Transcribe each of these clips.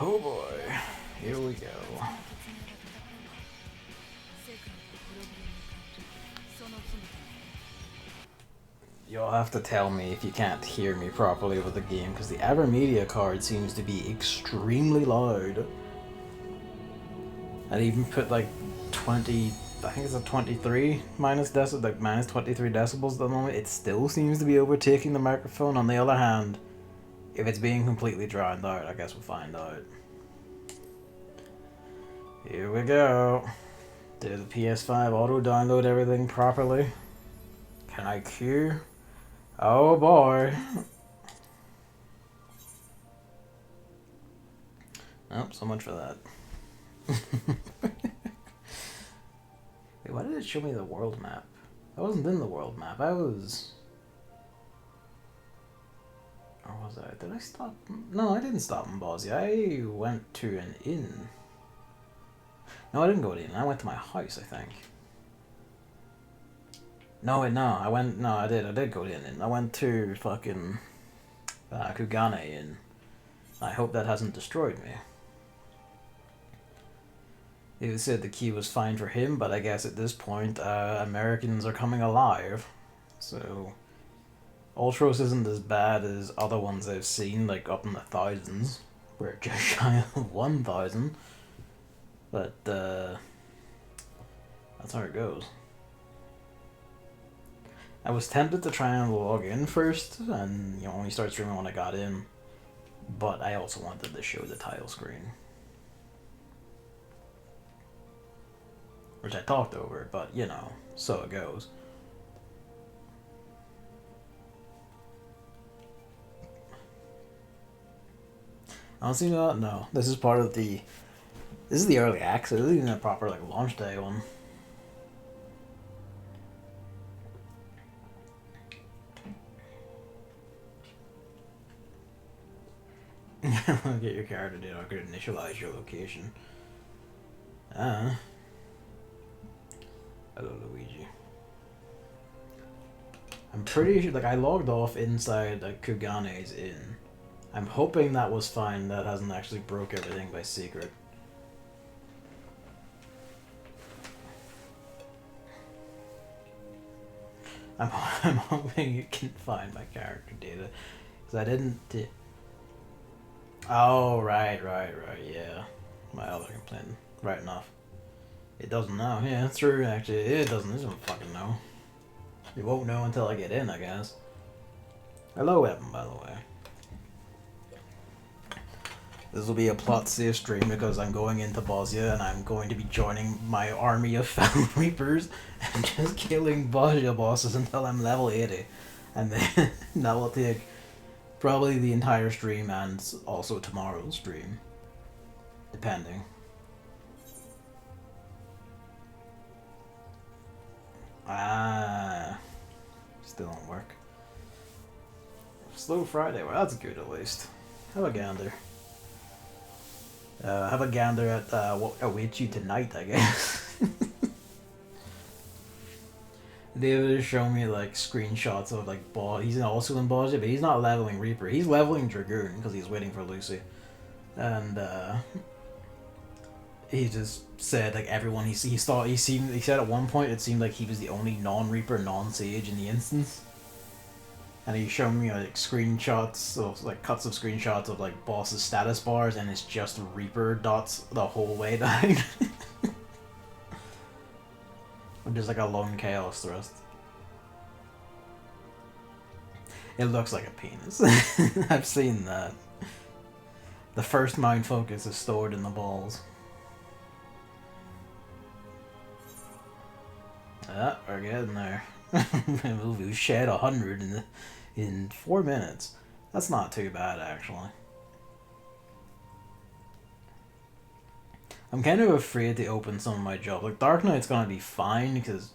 Oh boy, here we go. You'll have to tell me if you can't hear me properly with the game, because the Avermedia card seems to be extremely loud. I even put like 20, I think it's a 23 like minus 23 decibels at the moment. It still seems to be overtaking the microphone. On the other hand, if it's being completely drowned out, I guess we'll find out. Here we go. Did the PS5 auto download everything properly? Can I queue? Oh boy. Oh, so much for that. Wait, why did it show me the world map? I wasn't in the world map. I was... Or was I? Did I stop? No, I didn't stop in Bosnia. I went to an inn. No, I didn't go to an inn. I went to my house, I think. No, wait, no. I did go to an inn. I went to fucking... Kugane Inn. I hope that hasn't destroyed me. He said the key was fine for him, but I guess at this point, Americans are coming alive. So, Ultros isn't as bad as other ones I've seen, like up in the thousands. We're just shy of 1,000. But, that's how it goes. I was tempted to try and log in first, and only start streaming when I got in. But I also wanted to show the title screen. Which I talked over, but so it goes. Honestly, no. This is part of the... This is the early access. This isn't even a proper launch day one. Get your character data. I could initialize your location. Hello, Luigi. I'm pretty sure, I logged off inside Kugane's inn. I'm hoping that was fine. That hasn't actually broke everything by secret. I'm hoping you can find my character data, because I didn't. Oh, right, yeah. My other complaint. Right enough. It doesn't know. Yeah, that's true, actually. It doesn't fucking know. It won't know until I get in, I guess. Hello, Evan, by the way. This will be a plot safe stream because I'm going into Bosnia and I'm going to be joining my army of fellow Reapers and just killing Bosnia bosses until I'm level 80. And then that will take probably the entire stream and also tomorrow's stream. Depending. Still don't work. Slow Friday, well that's good at least. Have a gander. Have a gander at what awaits you tonight, I guess. David is showing me screenshots of boss. He's also in Bosnia, but he's not leveling Reaper. He's leveling Dragoon because he's waiting for Lucy. And he just said everyone he said at one point it seemed like he was the only non-Reaper, non-Sage in the instance. And he showed me screenshots of cuts of screenshots of bosses' status bars, and it's just Reaper dots the whole way down. Just a lone chaos thrust. It looks like a penis. I've seen that. The first mind focus is stored in the balls. Ah, we're getting there. We shed 100 in 4 minutes. That's not too bad, actually. I'm kind of afraid to open some of my jobs. Dark Knight's gonna be fine because,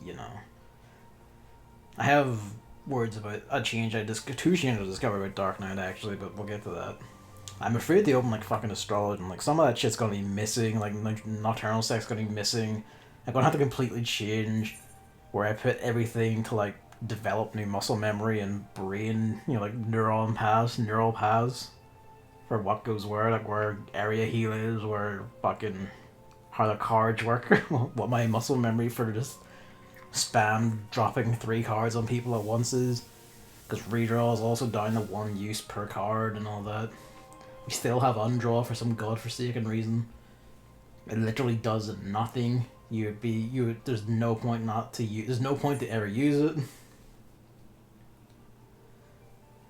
I have words about a change two changes I discovered about Dark Knight, actually, but we'll get to that. I'm afraid to open, fucking Astrologian. Some of that shit's gonna be missing, Nocturnal Sex gonna be missing. I'm gonna have to completely change where I put everything to, develop new muscle memory and brain, neural paths. for what goes where, like where area heal is, where fucking how the cards work, what my muscle memory for just spam dropping 3 cards on people at once is. Because redraw is also down to 1 use per card and all that. We still have undraw for some godforsaken reason. It literally does nothing. There's no point not to use. There's no point to ever use it.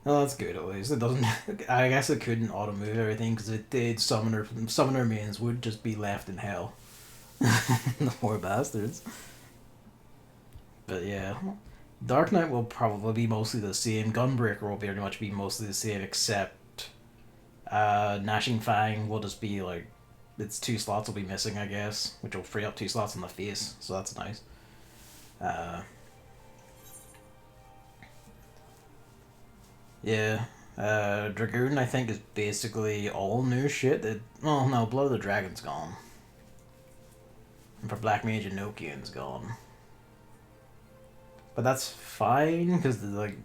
Well, that's good at least. It doesn't. I guess it couldn't auto move everything because it did. Summoner mains would just be left in hell. The poor bastards. But yeah, Dark Knight will probably be mostly the same. Gunbreaker will very much be mostly the same, except Gnashing Fang will just be like its 2 slots will be missing, I guess, which will free up 2 slots on the face, so that's nice. Yeah, Dragoon I think is basically all new shit. Well, no, Blood of the Dragon's gone, and for Black Mage, Enochian's gone. But that's fine because like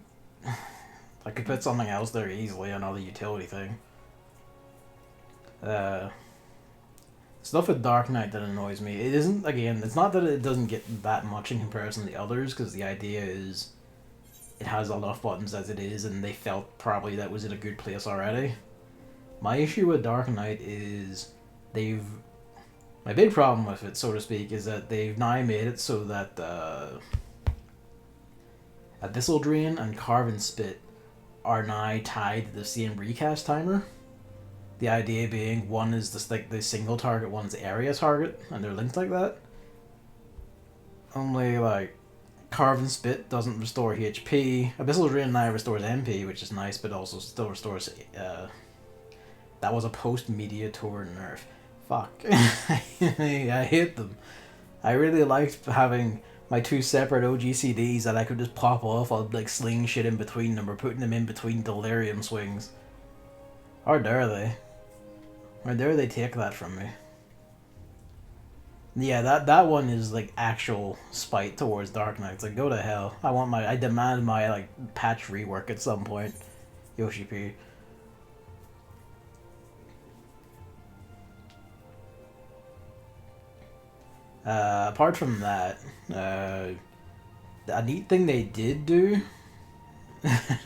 I could put something else there easily, another utility thing. Stuff with Dark Knight that annoys me. It isn't, again, it's not that it doesn't get that much in comparison to the others, because the idea is it has enough buttons as it is, and they felt probably that was in a good place already. My issue with Dark Knight is my big problem with it, so to speak, is that they've now made it so that Abyssal Drain and Carven Spit are now tied to the same recast timer. The idea being one is the single target, one's the area target, and they're linked like that. Only like Carven Spit doesn't restore HP. Abyssal Drain now restores MP, which is nice, but also still restores. That was a post-Media Tour nerf. Fuck. I hate them. I really liked having my 2 separate OGCDs that I could just pop off. I'd like sling shit in between them or putting them in between delirium swings. How dare they? How dare they take that from me? Yeah, that one is like actual spite towards Dark Knight. It's like, go to hell. I demand my like patch rework at some point. Yoshi P. Apart from that, a neat thing they did do.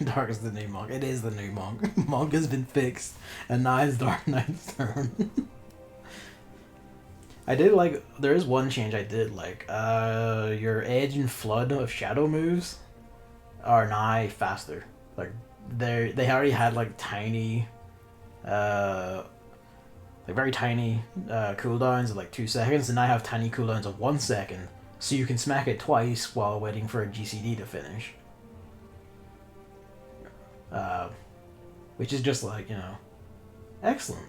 Dark is the new monk. It is the new monk. Monk has been fixed, and now it's Dark Knight's turn. I did like. There is one change I did like. Your edge and flood of shadow moves are now faster. Like they already had like tiny, like very tiny cooldowns of like 2 seconds, and now have tiny cooldowns of 1 second, so you can smack it twice while waiting for a GCD to finish. Which is just like, excellent.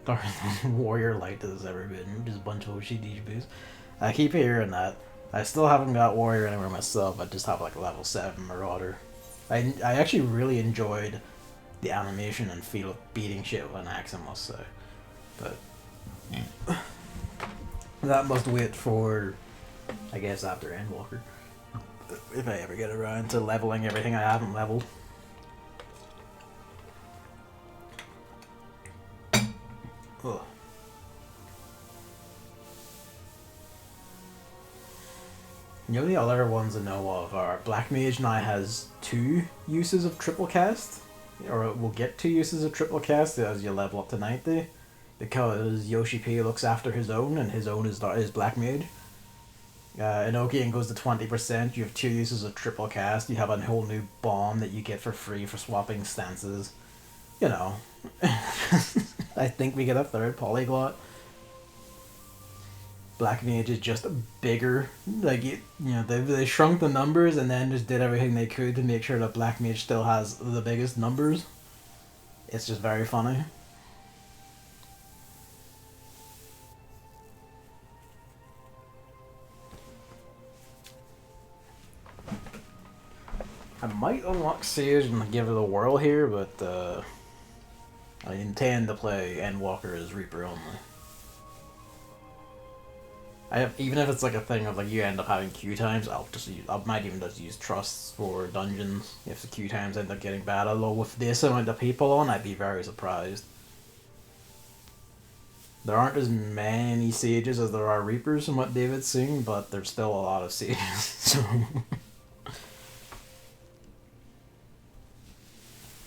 Darkest warrior light has ever been. Just a bunch of OCD boosts. I keep hearing that. I still haven't got warrior anywhere myself. I just have like level 7 marauder. I actually really enjoyed the animation and feel of beating shit with an axe, I must say. But that must wait for, I guess, after Endwalker. If I ever get around to leveling everything I haven't leveled. Ugh. The other ones I know of are Black Mage now has 2 uses of triple cast, or it will get 2 uses of triple cast as you level up to 90, because Yoshi P looks after his own, and his own is Black Mage. Enochian goes to 20%, you have 2 uses of triple cast, you have a whole new bomb that you get for free for swapping stances. I think we get a 3rd polyglot. Black Mage is just bigger. Like, they shrunk the numbers and then just did everything they could to make sure that Black Mage still has the biggest numbers. It's just very funny. I might unlock Sage and give it a whirl here, but I intend to play Endwalker as Reaper only. Even if it's like a thing of like you end up having queue times, I might even just use trusts for dungeons if the queue times end up getting bad. Although with this amount of people on, I'd be very surprised. There aren't as many sages as there are reapers from what David's seeing, but there's still a lot of sages. So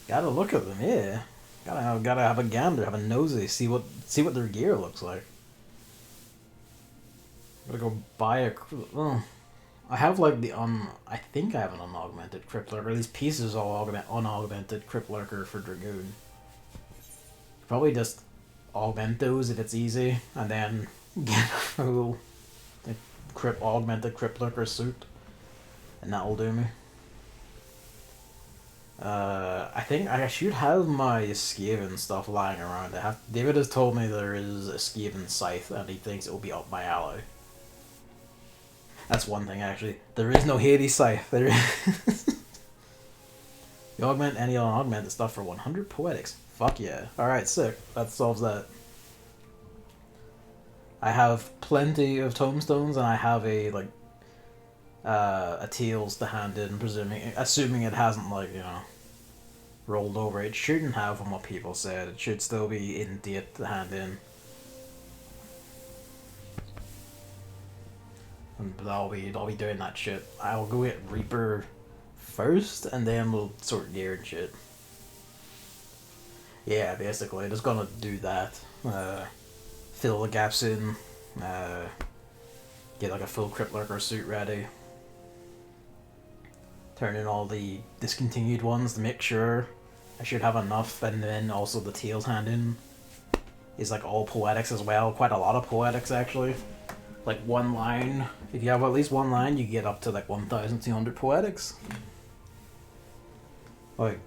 gotta look at them, yeah. Gotta have a gander, have a nosy, see what their gear looks like. Gotta go buy a. Oh, I have like I think I have an unaugmented crypt lurker. At least pieces of unaugmented crypt lurker for Dragoon. Probably just augment those if it's easy, and then get a full augmented crypt lurker suit, and that'll do me. I think I should have my XIV stuff lying around. David has told me there is a XIV scythe, and he thinks it will be up my alley. That's one thing, actually. There is no Hades scythe. There is. You augment any unaugmented stuff for 100 poetics. Fuck yeah. Alright, sick. That solves that. I have plenty of tomestones, and I have a Teals to hand in, assuming it hasn't, rolled over. It shouldn't have, from what people said. It should still be in date to hand in. But I'll be doing that shit. I'll go get Reaper first, and then we'll sort gear and shit. Yeah, basically, just gonna do that. Fill the gaps in. Get like a full Crypt Lurker suit ready. Turn in all the discontinued ones to make sure I should have enough, and then also the Teals hand in is like all poetics as well. Quite a lot of poetics, actually. Like one line, if you have at least one line, you get up to like 1,200 poetics. Like,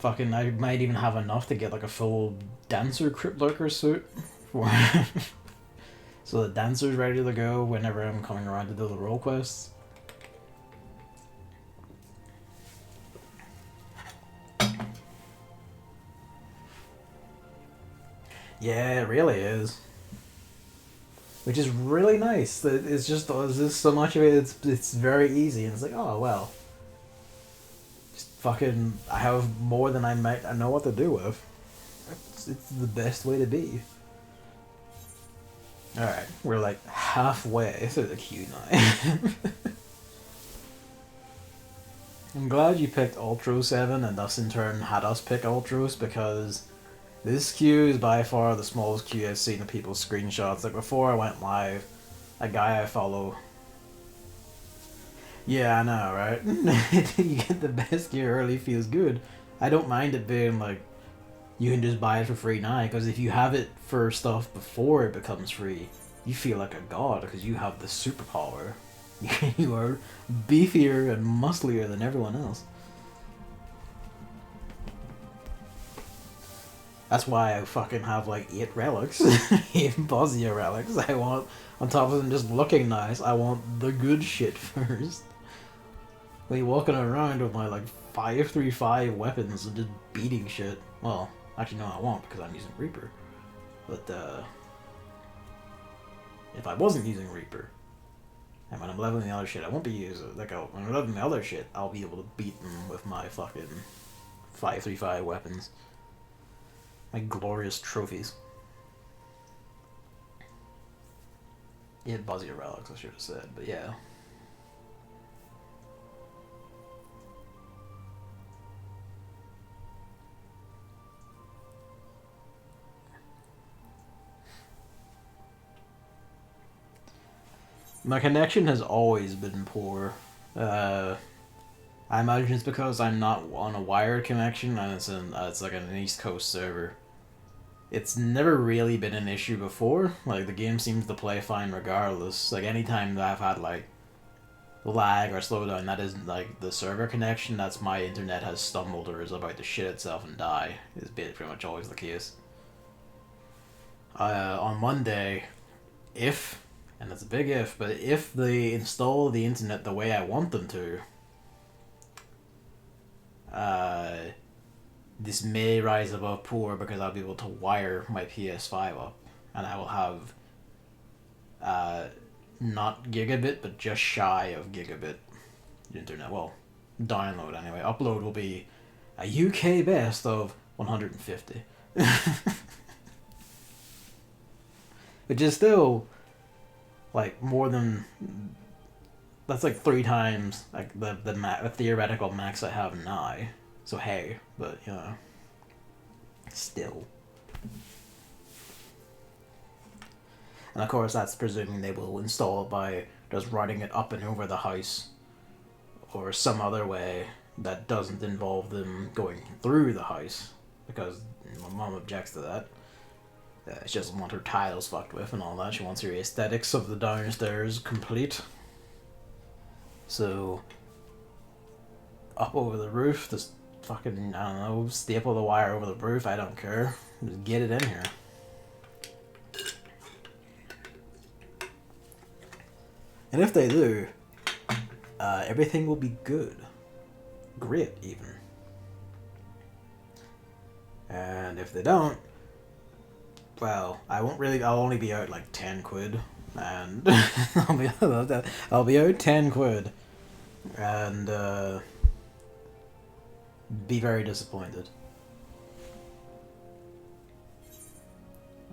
fucking, I might even have enough to get like a full dancer Crypt Lurker suit. So the dancer's ready to go whenever I'm coming around to do the role quests. Yeah, it really is. Which is really nice. It's just so much of it. It's very easy, and it's like, oh well. Just fucking, I have more than I know what to do with. It's the best way to be. All right, we're like halfway through the queue now. I'm glad you picked Ultros 7, and thus in turn had us pick Ultros, because this queue is by far the smallest queue I've seen of people's screenshots. Like, before I went live, a guy I follow... Yeah, I know, right? You get the best gear early, feels good. I don't mind it being, like, you can just buy it for free now, because if you have it for stuff before it becomes free, you feel like a god, because you have the superpower. You are beefier and musclier than everyone else. That's why I fucking have like 8 relics, 8 Bosnia relics. I want, on top of them just looking nice, I want the good shit first. Like walking around with my like 535 weapons and just beating shit. Well, actually no I won't, because I'm using Reaper. But if I wasn't using Reaper, and when I'm leveling the other shit, I won't be using, when I'm leveling the other shit, I'll be able to beat them with my fucking 535 weapons. My glorious trophies. Yeah, Bosnia relics, I should have said, but yeah. My connection has always been poor. I imagine it's because I'm not on a wired connection, and it's like an East Coast server. It's never really been an issue before. Like, the game seems to play fine regardless. Like, anytime that I've had, like, lag or slowdown, that isn't, like, the server connection, that's my internet has stumbled or is about to shit itself and die. Is pretty much always the case. On Monday, and it's a big if, but if they install the internet the way I want them to, this may rise above poor, because I'll be able to wire my PS5 up, and I will have not gigabit, but just shy of gigabit internet. Well, download anyway. Upload will be a UK best of 150. Which is still like more than, that's like 3 times like the theoretical max I have now. So hey, but you know, still. And of course that's presuming they will install it by just running it up and over the house or some other way that doesn't involve them going through the house, because my mom objects to that. She doesn't want her tiles fucked with and all that. She wants her aesthetics of the downstairs complete. So, up over the roof, just fucking, I don't know, staple the wire over the roof, I don't care. Just get it in here. And if they do, everything will be good. Great, even. And if they don't, well, I'll only be out like 10 quid. And I'll be out 10 quid. And, be very disappointed.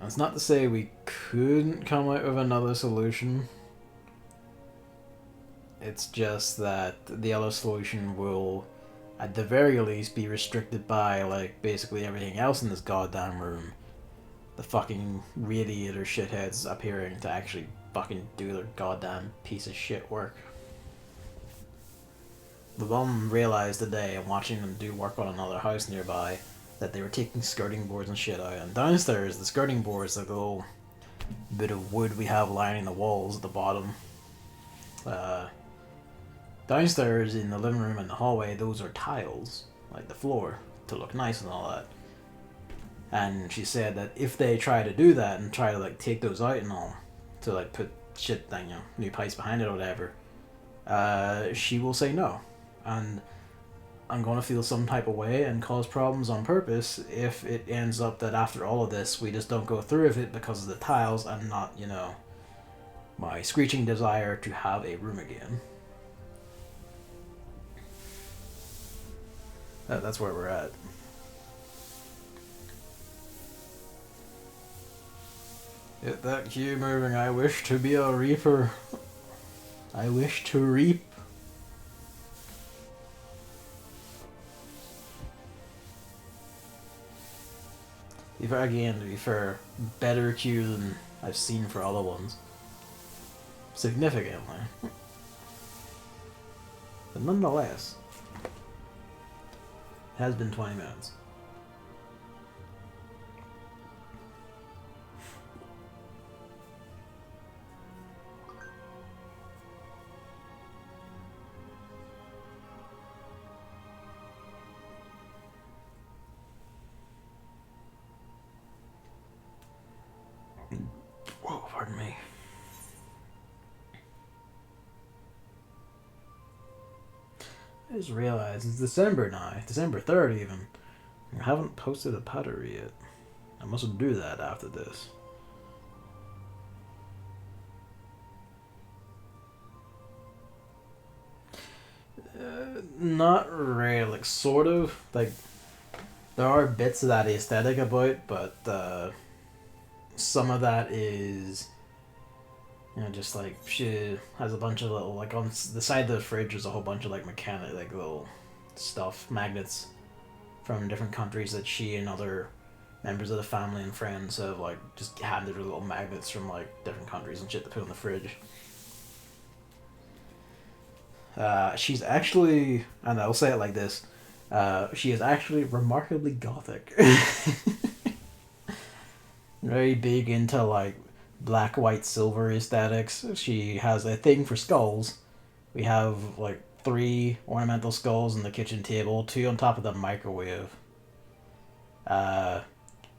That's not to say we couldn't come out with another solution. It's just that the other solution will, at the very least, be restricted by, like, basically everything else in this goddamn room. The fucking radiator shitheads appearing to actually fucking do their goddamn piece of shit work. The mum realized today, and watching them do work on another house nearby, that they were taking skirting boards and shit out. And downstairs, the skirting boards, like the little bit of wood we have lining the walls at the bottom. Downstairs in the living room and the hallway, those are tiles, like the floor, to look nice and all that. And she said that if they try to do that and try to like take those out and all, to like put shit, you know, new pipes behind it or whatever, she will say no. And I'm going to feel some type of way and cause problems on purpose if it ends up that after all of this we just don't go through with it because of the tiles and not, you know, my screeching desire to have a room again. That's where we're at. Get that queue moving. I wish to be a reaper. I wish to reap. Again, to be fair, better queue than I've seen for other ones. Significantly. But nonetheless, it has been 20 minutes. Whoa, pardon me. I just realized it's December now. December 3rd even. I haven't posted a pottery yet. I must do that after this. Not really, like sort of. Like there are bits of that aesthetic about, but some of that is, you know, just like she has a bunch of little, like on the side of the fridge there's a whole bunch of like mechanic, like little stuff, magnets from different countries that she and other members of the family and friends have like just handed her little magnets from like different countries and shit to put in the fridge. She's actually, and I'll say it like this, she is actually remarkably gothic. Very big into like black, white, silver aesthetics. She has a thing for skulls. We have like 3 ornamental skulls on the kitchen table, 2 on top of the microwave. There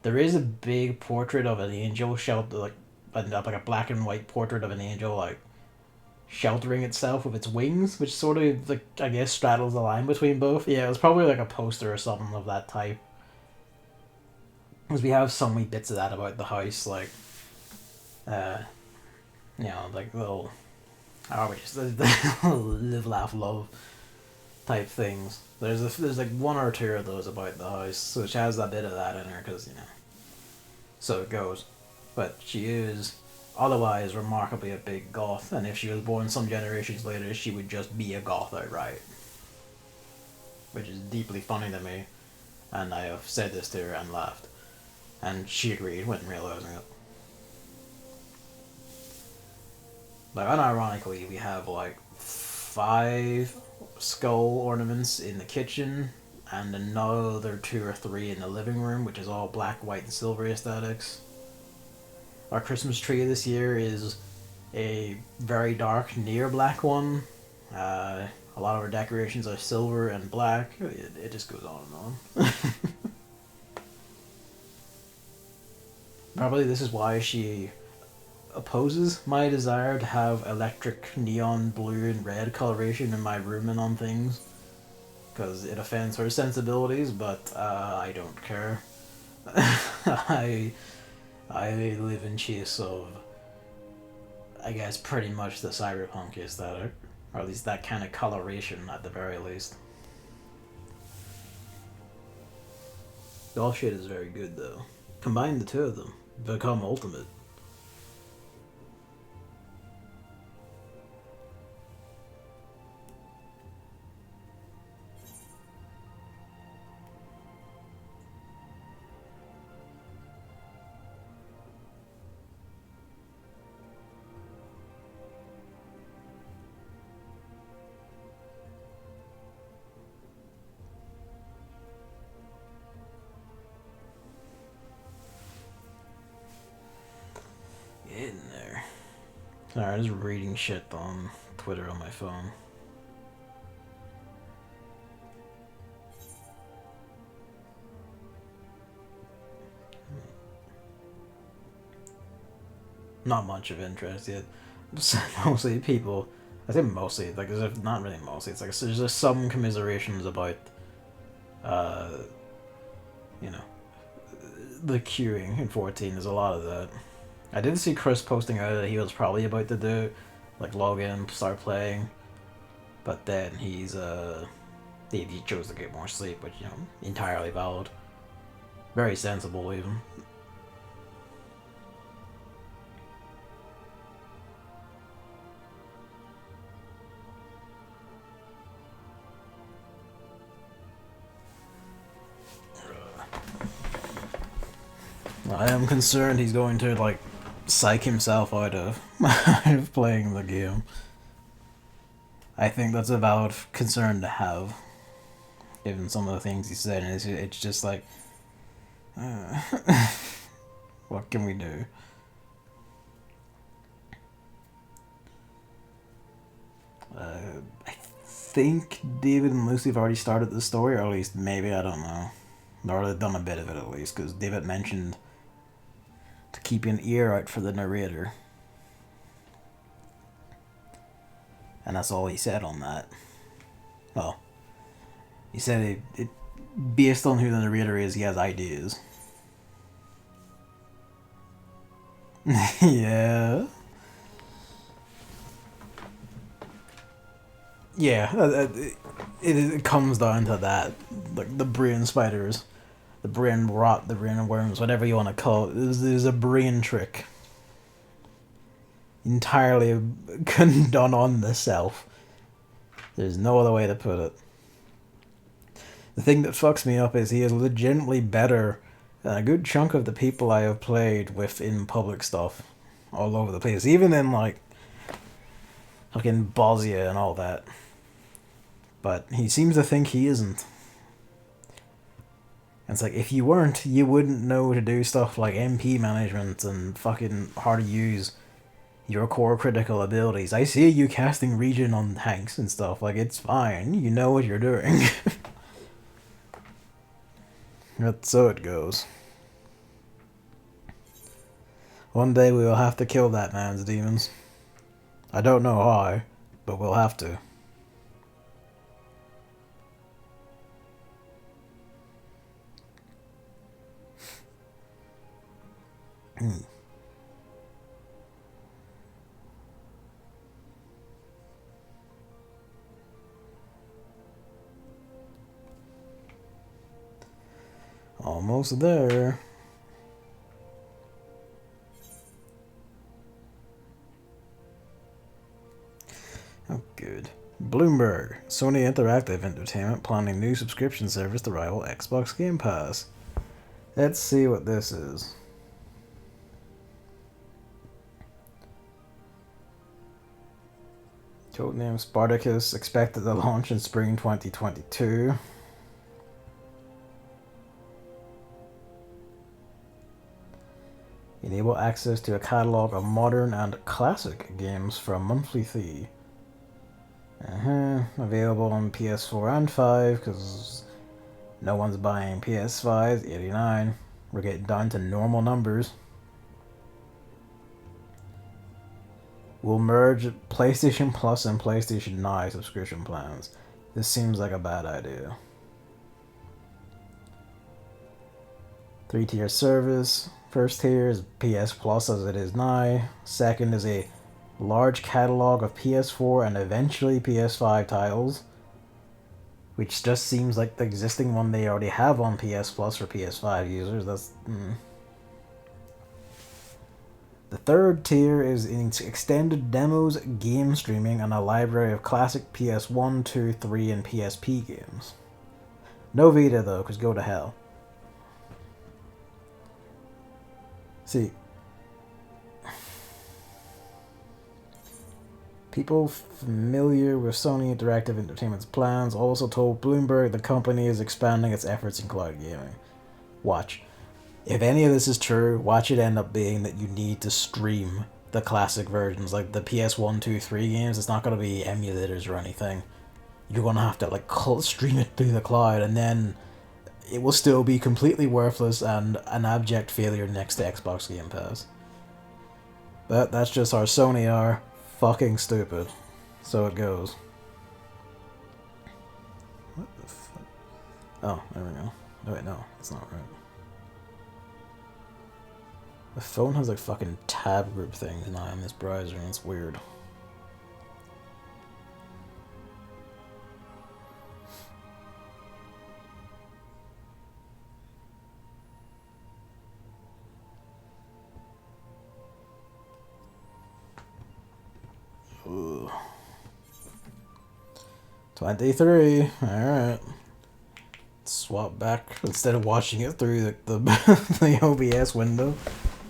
is a big portrait of an angel shelter, like a black and white portrait of an angel, like sheltering itself with its wings, which sort of like I guess straddles the line between both. Yeah, it was probably like a poster or something of that type. Because we have so many bits of that about the house, like, You know, like little, how we just live, laugh, love type things. There's like one or two of those about the house, which has a bit of that in her, because you know, so it goes. But she is otherwise remarkably a big goth, and if she was born some generations later, she would just be a goth outright, which is deeply funny to me. And I have said this to her and laughed, and she agreed when realizing it. Like, unironically, we have like 5 skull ornaments in the kitchen, and another 2 or 3 in the living room, which is all black, white, and silver aesthetics. Our Christmas tree this year is a very dark, near black one. A lot of our decorations are silver and black. It just goes on and on. Probably this is why she opposes my desire to have electric neon blue and red coloration in my room and on things, because it offends her sensibilities, but I don't care. I live in chase of, I guess, pretty much the cyberpunk aesthetic, or at least that kind of coloration at the very least. All shit is very good though. Combine the two of them, become ultimate. Getting there. Sorry, I'm just reading shit on Twitter on my phone. Not much of interest yet. Mostly people. I think mostly, like, there's not really mostly. It's like there's just some commiserations about, uh, you know, the queuing in 14. There's a lot of that. I did see Chris posting out that he was probably about to do, like, log in, start playing, but then he chose to get more sleep, which, you know, entirely valid. Very sensible, even. I am concerned he's going to, like, psych himself out of, out of playing the game. I think that's a valid concern to have, given some of the things he said, and it's just like, uh, what can we do? I think David and Lucy have already started the story, or at least maybe, I don't know. Or they've done a bit of it at least, because David mentioned to keep an ear out for the narrator. And that's all he said on that. Well, he said based on who the narrator is, he has ideas. Yeah. Yeah, it comes down to that. Like, the brain spiders, the brain rot, the brain worms, whatever you want to call it, is a brain trick. Entirely done on the self. There's no other way to put it. The thing that fucks me up is he is legitimately better than a good chunk of the people I have played with in public stuff all over the place. Even in, like, fucking Bosnia and all that. But he seems to think he isn't. And it's like, if you weren't, you wouldn't know to do stuff like MP management and fucking how to use your core critical abilities. I see you casting regen on tanks and stuff. Like, it's fine. You know what you're doing. That's so it goes. One day we will have to kill that man's demons. I don't know how, but we'll have to. Almost there. Oh, good. Bloomberg. Sony Interactive Entertainment planning new subscription service to rival Xbox Game Pass. Let's see what this is. Codename Spartacus, expected to launch in spring 2022. Enable access to a catalogue of modern and classic games for a monthly fee. Available on PS4 and 5, because no one's buying PS5s, 89. We're getting down to normal numbers. We'll merge PlayStation Plus and PlayStation Now subscription plans. This seems like a bad idea. 3-tier service. First tier is PS Plus as it is now. Second is a large catalog of PS4 and eventually PS5 titles, which just seems like the existing one they already have on PS Plus for PS5 users. That's The third tier is extended demos, game streaming, and a library of classic PS1, 2, 3, and PSP games. No Vita though, because go to hell. See, people familiar with Sony Interactive Entertainment's plans also told Bloomberg the company is expanding its efforts in cloud gaming. Watch. If any of this is true, watch it end up being that you need to stream the classic versions, like the PS1, 2, 3 games. It's not going to be emulators or anything. You're going to have to like stream it through the cloud, and then it will still be completely worthless and an abject failure next to Xbox Game Pass. But that's just how Sony are. Fucking stupid. So it goes. What the fuck? Oh, there we go. Oh wait, no, that's not right. The phone has like fucking tab group things now in this browser, and it's weird. Ooh. 23. Alright. Swap back. Instead of watching it through the the OBS window,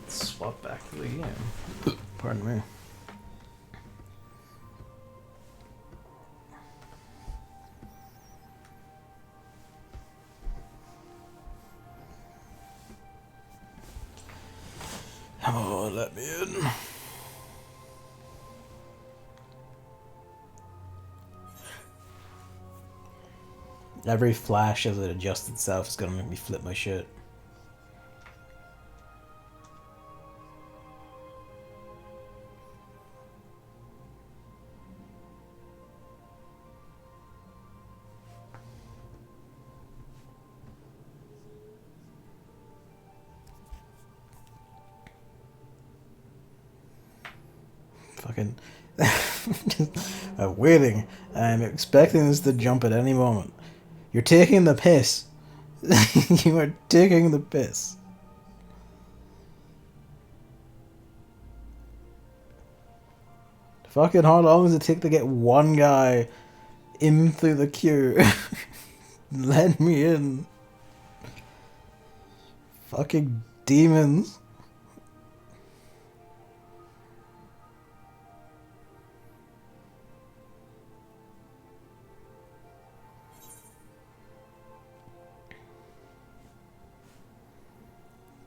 swap back to the game. Pardon me. Oh, let me in. Every flash as it adjusts itself is gonna make me flip my shit. Fucking I'm waiting. I'm expecting this to jump at any moment. You're taking the piss. You are taking the piss. Fucking how long does it take to get one guy in through the queue? Let me in. Fucking demons.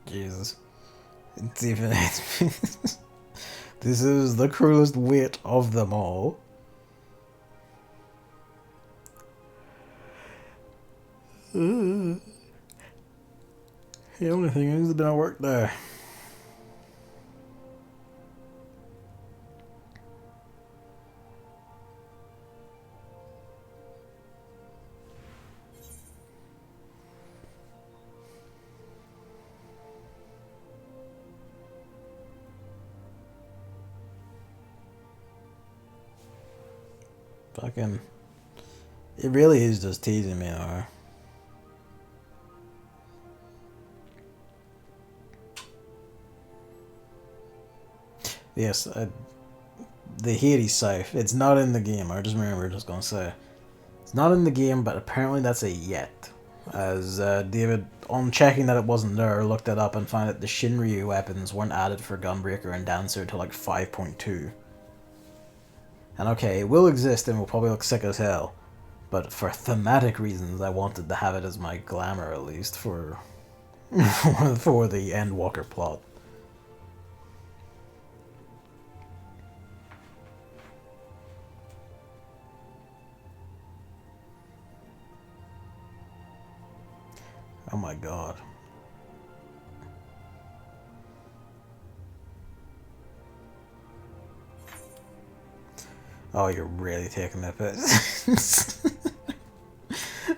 Jesus. It's even. This is the cruelest wit of them all. The only thing is, it didn't work there. Fucking. It really is just teasing me, or. Yes, the Hades scythe. It's not in the game. I just remember just gonna say. It's not in the game, but apparently that's a yet. As David, on checking that it wasn't there, looked it up and found that the Shinryu weapons weren't added for Gunbreaker and Dancer till like 5.2. And okay, it will exist and will probably look sick as hell, but for thematic reasons, I wanted to have it as my glamour at least for for the Endwalker plot. Oh my god. Oh, you're really taking that piss.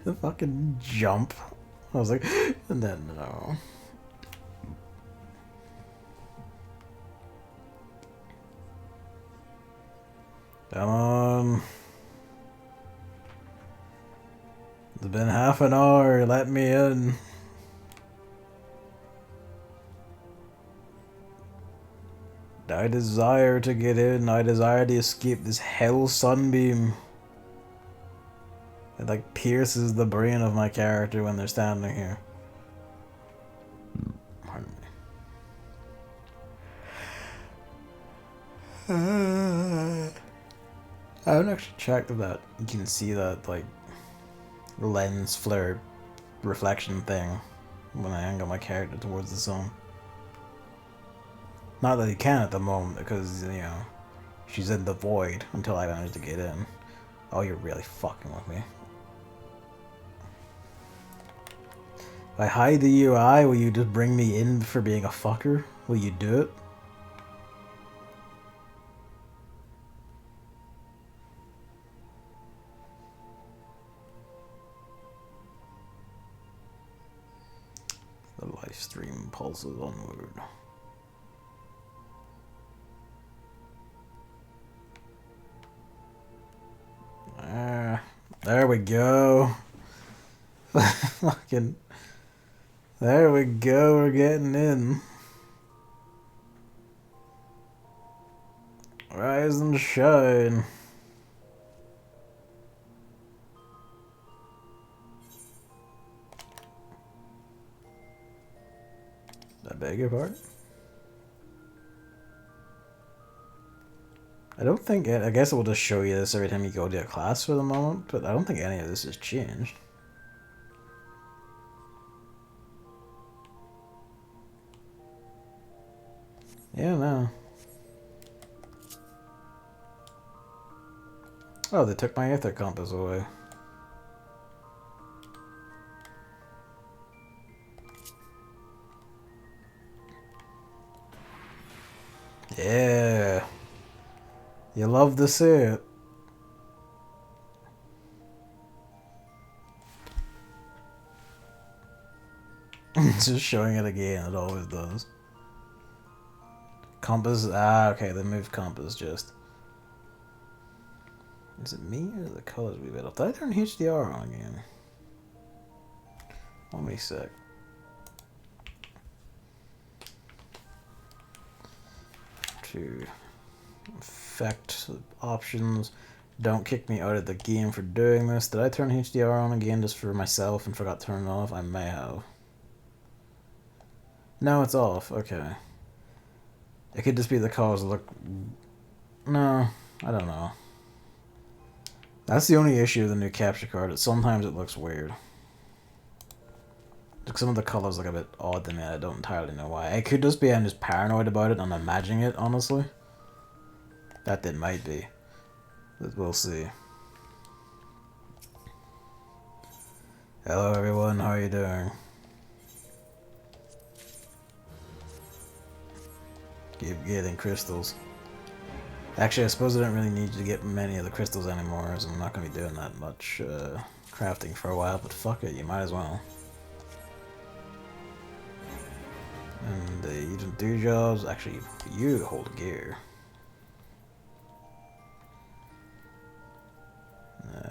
The fucking jump. I was like, and then no. Come on. It's been half an hour, let me in. I desire to get in, I desire to escape this hell sunbeam. It like pierces the brain of my character when they're standing here. Pardon me. I haven't actually checked that you can see that like lens flare reflection thing when I angle my character towards the sun. Not that you can at the moment because, you know, she's in the void until I manage to get in. Oh, you're really fucking with me. If I hide the UI, will you just bring me in for being a fucker? Will you do it? The live stream pulses onward. There we go. Fucking. There we go, we're getting in. Rise and shine. I beg your pardon? I don't think it, I guess it will just show you this every time you go to a class for the moment, but I don't think any of this has changed. Yeah, no. Oh, they took my Aether Compass away. Yeah. You love to see it. Just showing it again, it always does. Compass, okay, they moved compass just. Is it me or the colors we bit off? Did I turn HDR on again? Let me sec. To effect options. Don't kick me out of the game for doing this. Did I turn HDR on again just for myself and forgot to turn it off? I may have. No, it's off. Okay. It could just be the colors look... No, I don't know. That's the only issue with the new capture card. Sometimes it looks weird. Like some of the colors look a bit odd to me. I don't entirely know why. It could just be I'm just paranoid about it and I'm imagining it, honestly. That it might be. But we'll see. Hello everyone, how are you doing? Keep getting crystals. Actually, I suppose I don't really need to get many of the crystals anymore, as I'm not going to be doing that much crafting for a while, but fuck it, you might as well. And you don't do jobs. Actually, you hold gear.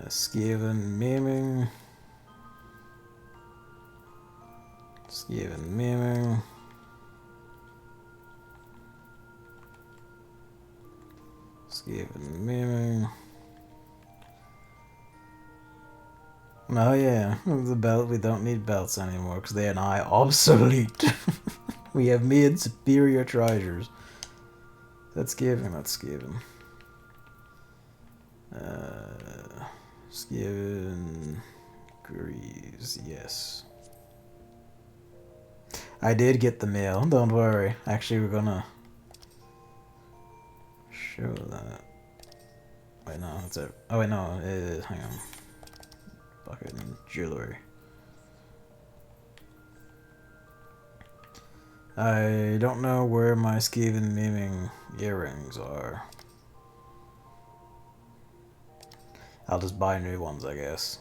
Skaven maiming. Skaven maiming. Skaven miming. Oh yeah, the belt. We don't need belts anymore because they are now obsolete. We have made superior treasures. That's given. That's given. Skaven Greaves. Yes. I did get the mail. Don't worry. Actually, we're gonna show that. Wait, no, that's it. Oh wait, no. Hang on. Bucket and jewelry. I don't know where my Skaven miming earrings are. I'll just buy new ones, I guess.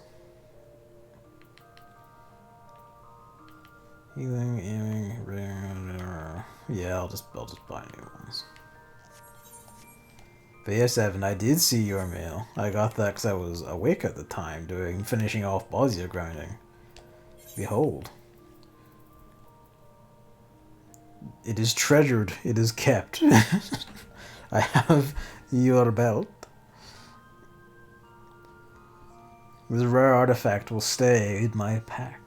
Healing, aiming, ring. Yeah, I'll just buy new ones. But yes, Evan, I did see your mail. I got that because I was awake at the time, finishing off Bosnia grinding. Behold. It is treasured. It is kept. I have your belt. This rare artifact will stay in my pack.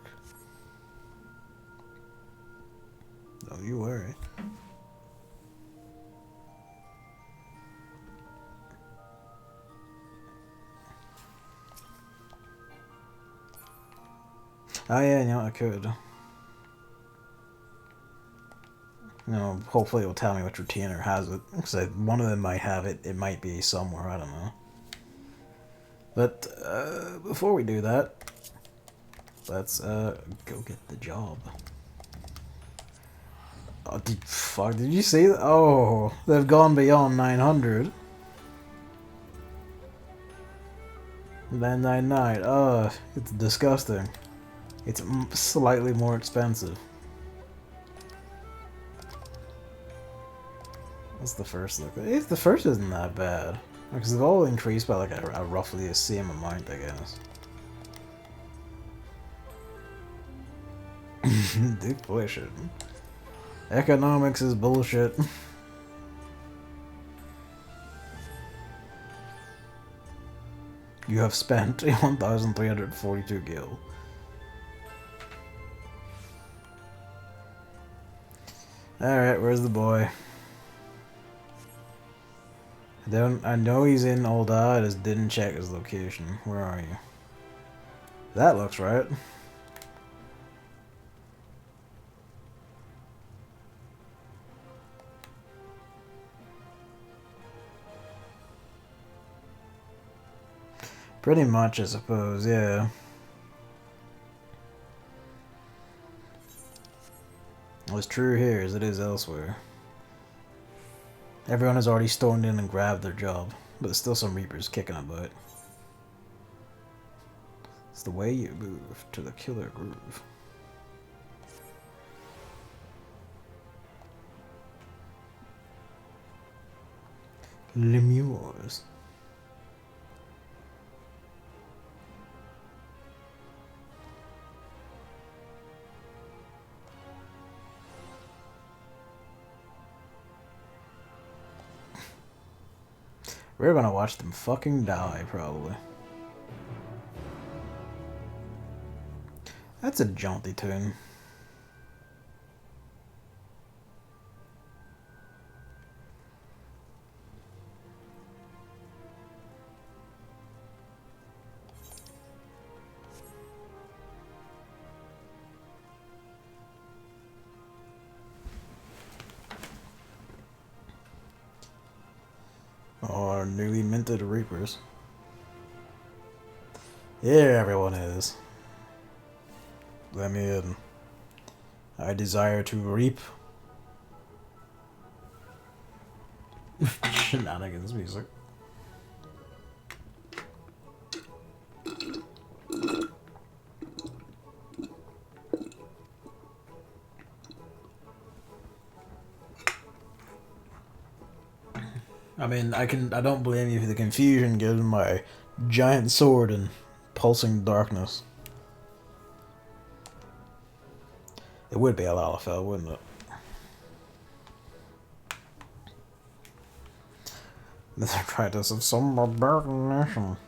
Don't you worry. Oh yeah, you know, I could. You know, hopefully it'll tell me which retainer has it. Because one of them might have it. It might be somewhere, I don't know. But, before we do that, let's, go get the job. Oh, did you see that? Oh, they've gone beyond 900. 999. Oh, it's disgusting. It's slightly more expensive. What's the first look? The first isn't that bad. Because they've all increased by like a roughly the same amount, I guess. Deflation. Economics is bullshit. You have spent 1,342 gil. Alright, where's the boy? I know he's in Ul'dah, I just didn't check his location. Where are you? That looks right. Pretty much, I suppose, yeah. What's true here as it is elsewhere. Everyone has already stormed in and grabbed their job, but there's still some Reapers kicking about. It's the way you move to the killer groove. Lemures. We're gonna watch them fucking die, probably. That's a jaunty tune. Or newly minted Reapers. Here everyone is. Let me in. I desire to reap. Shenanigans music. I mean, I don't blame you for the confusion given my giant sword and pulsing darkness. It would be a Lalafell, wouldn't it? The practice of some barbarian nation.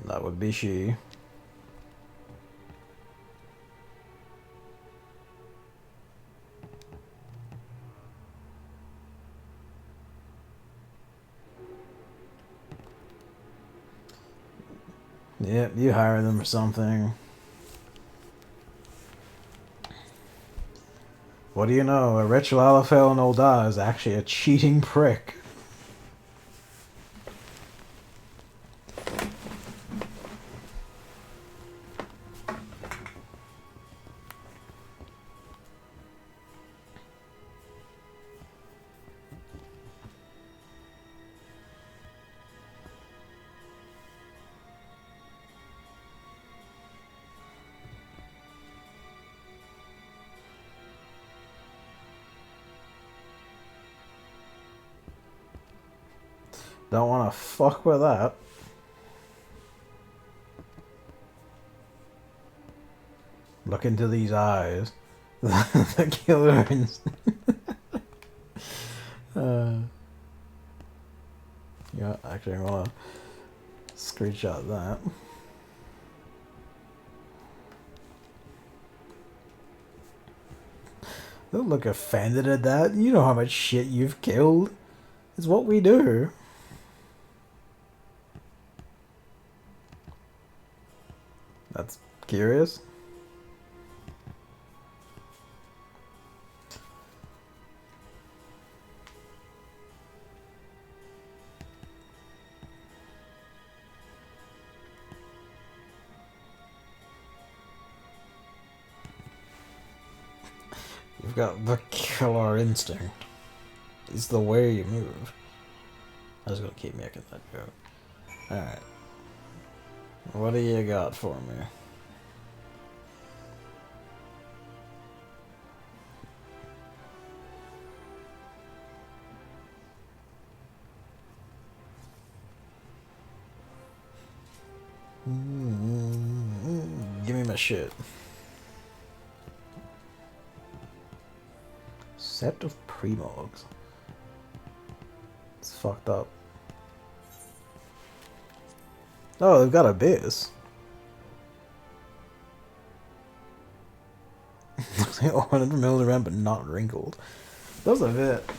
That would be she. Yep, you hire them or something. What do you know? A rich Lalafell Nolda is actually a cheating prick. Don't want to fuck with that. Look into these eyes. The killer instinct. Yeah, actually, I want to screenshot that. Don't look offended at that. You know how much shit you've killed. It's what we do. That's curious. You've got the killer instinct. It's the way you move. I was gonna keep making that joke. Alright. What do you got for me? Give me my shit. Set of premogs. It's fucked up. Oh, they've got a base. Looks like 100 milled around but not wrinkled. That was a bit.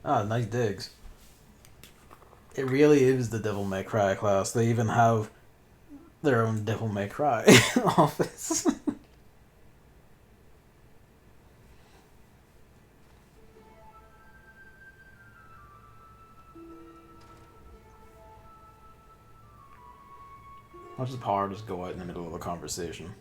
Ah, nice digs. It really is the Devil May Cry class. They even have their own Devil May Cry office. Watch the power just go out in the middle of a conversation.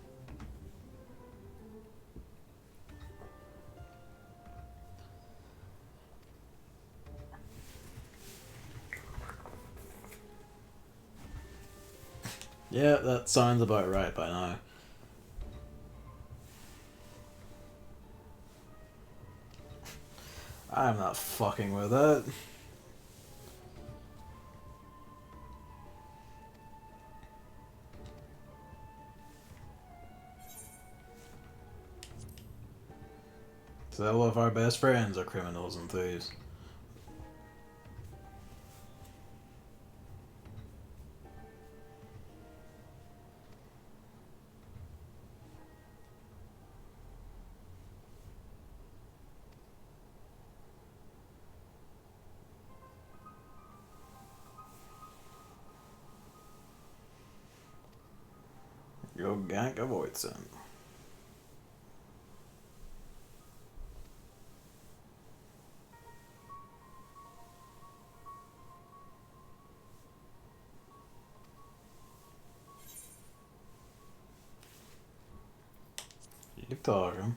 Yeah, that sounds about right by now. I'm not fucking with it. Several of our best friends are criminals and thieves. Go gank avoid sin. Keep talking.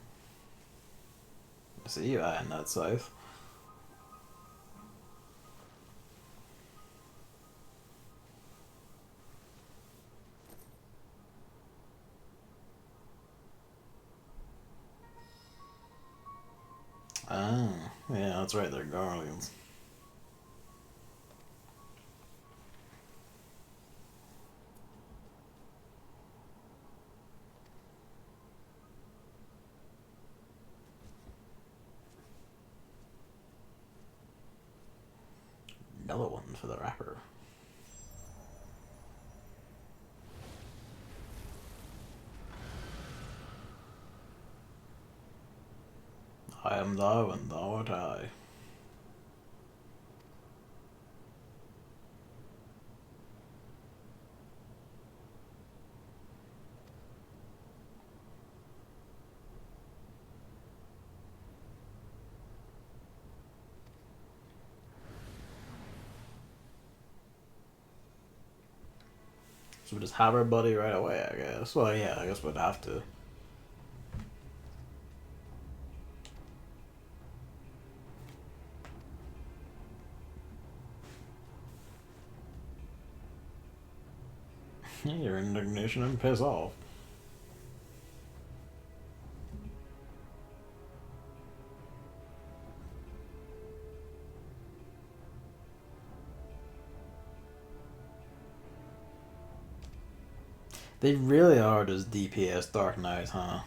I see you eyeing that scythe. that's right, they're Guardians. Another one for the rapper. I am thou and thou art I. So we just have our buddy right away, I guess. Well, yeah, I guess we'd have to. Your indignation and piss off. They really are just DPS Dark Knight, huh?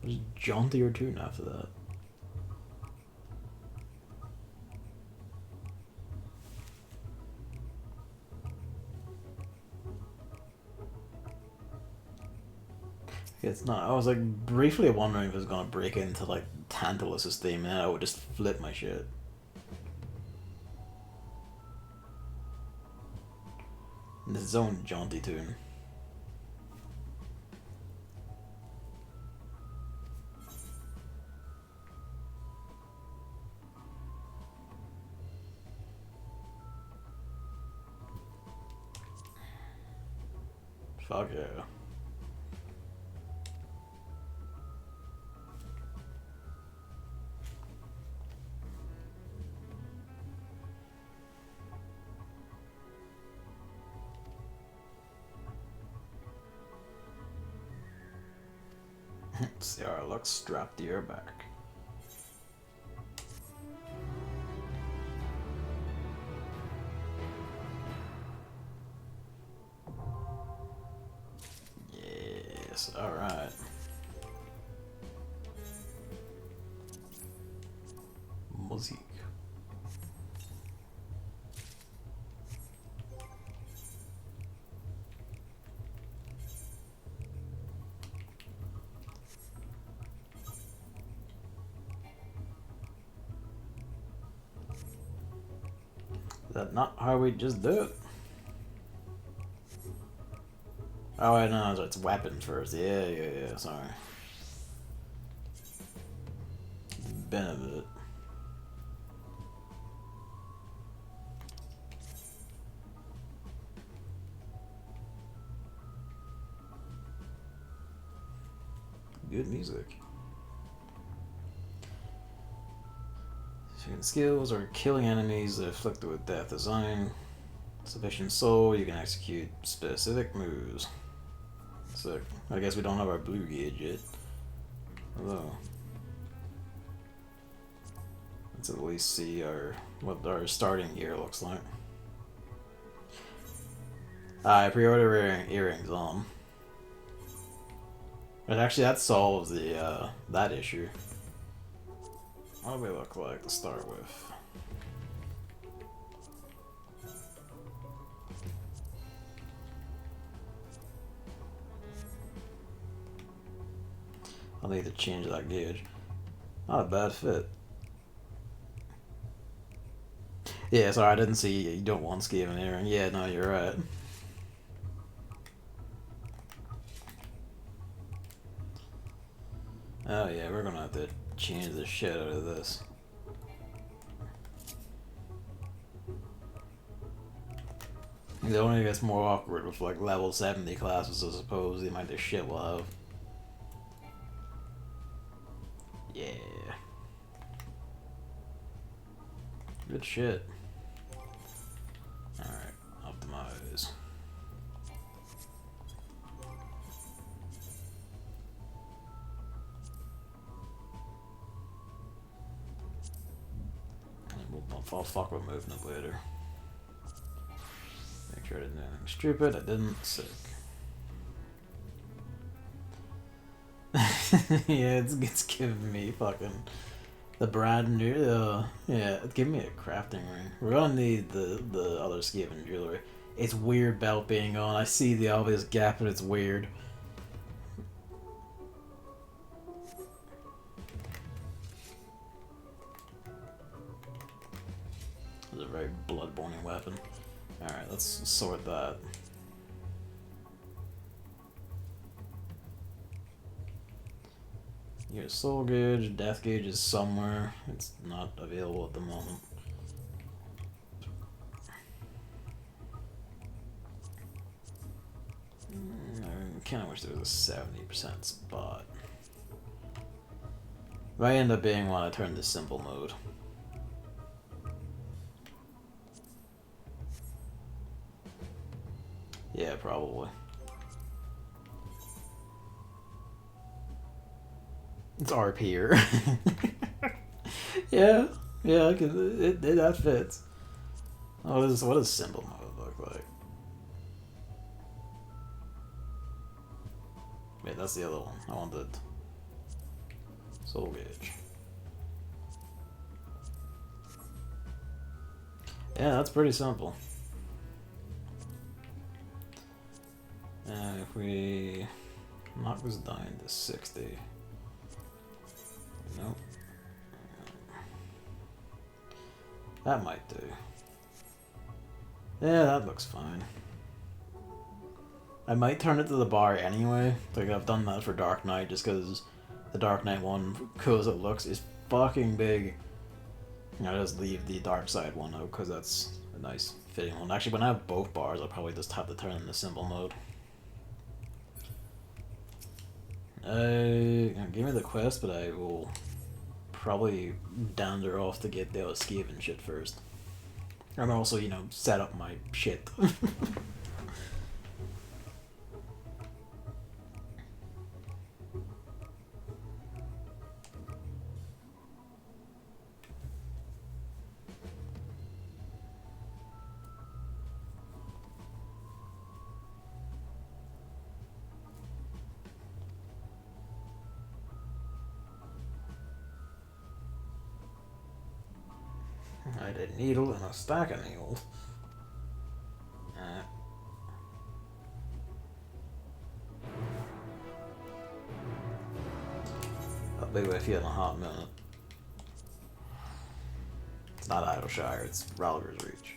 There's Jaunty or Toon after that. It's not. I was like briefly wondering if it was gonna break into like Tantalus's theme, and I would just flip my shit. And this is its own jaunty tune. Fuck yeah. See how it looks strapped to your back. Yes, alright. Music. Is that not how we just do it? Oh, I know, it's weapons first. Yeah, sorry. Benefit. Good music. Skills are killing enemies afflicted with death. Design sufficient soul, you can execute specific moves. So I guess we don't have our blue gauge yet. Although let's at least see what our starting gear looks like. I pre-ordered earrings on. But actually that solves the that issue. What do we look like to start with? I'll need to change that gauge. Not a bad fit. Yeah, sorry, I didn't see you don't want ski an earring. Yeah, no, you're right. Oh yeah, we're gonna have to change the shit out of this. It only gets more awkward with like level 70 classes, I suppose. The amount of shit we'll have. Yeah. Good shit. Alright, optimize. I'll fuck with movement later. Make sure I didn't do anything stupid. I didn't. Sick. Yeah, it's giving me fucking the brand new. Yeah, it's giving me a crafting ring. We're gonna need the other Skaven jewelry. It's weird belt being on. I see the obvious gap, but it's weird. It's a very bloodborne weapon. Alright, let's sort that. Your soul gauge, death gauge is somewhere. It's not available at the moment. I kind of wish there was a 70% spot. It might end up being when I turn to simple mode. Yeah, probably. It's RP-er. Yeah, yeah, that fits. What does simple mode look like? Wait, that's the other one. I wanted soul gauge. Yeah, that's pretty simple. And if we knock this down to 60. Nope. That might do. Yeah, that looks fine. I might turn it to the bar anyway. Like, I've done that for Dark Knight just because the Dark Knight one, cool as it looks, is fucking big. I just leave the Dark Side one out because that's a nice fitting one. Actually, when I have both bars, I'll probably just have to turn into simple mode. Give me the quest, but I will probably dander off to get the Skaven shit first. And also, you know, set up my shit. I did a needle and a stack of needles. I'll be with you in a hot minute. It's not Idleshire, it's Ralger's Reach.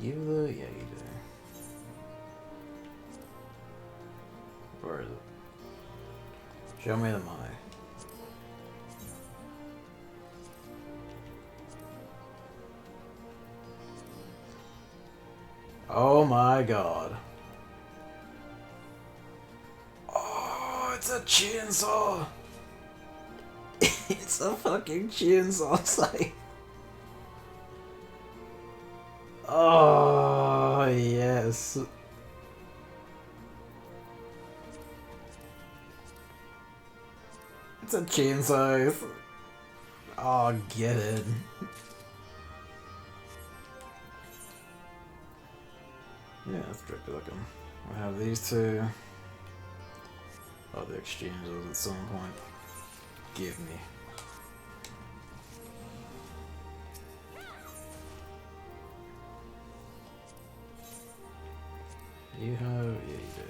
Yeah, you do. Where is it? Show me the money. Oh my god. Oh, it's a chainsaw! It's a fucking chainsaw site. Oh, yes. It's a chainsaw. Oh, get it. Yeah, that's tricky looking. I have these two. Oh, the exchange those at some point. Give me. You have, yeah, you do.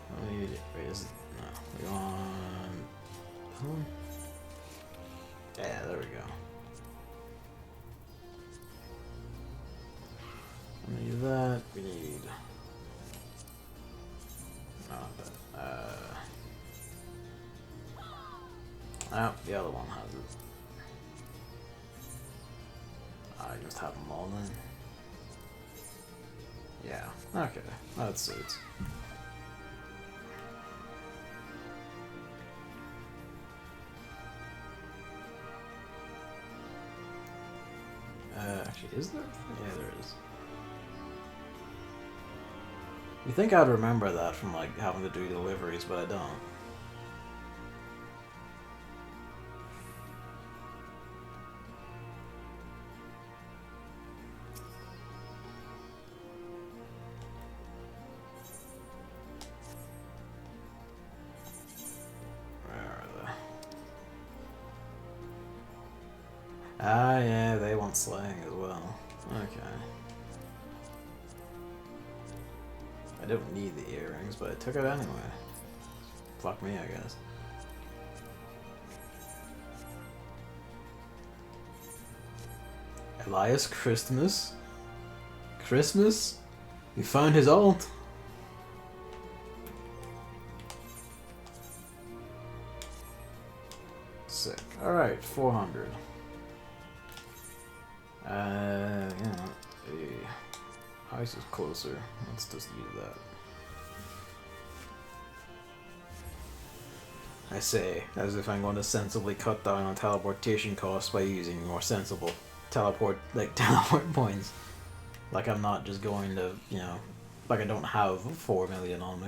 Oh, you do. Wait, is it? No, we want. Yeah, there we go. Oh, the other one has it. I just have them all then. Yeah, okay, that suits. Actually, is there? Yeah, there is. You think I'd remember that from, like, having to do deliveries, but I don't. Ah, yeah, they want slaying as well. Okay. I don't need the earrings, but I took it anyway. Fuck me, I guess. Elias Christmas? Christmas? You found his ult? Sick. Alright, 400. Ice is closer. Let's just use that. I say, as if I'm going to sensibly cut down on teleportation costs by using more sensible teleport points. Like I'm not just going to, you know, like I don't have 4 million on me.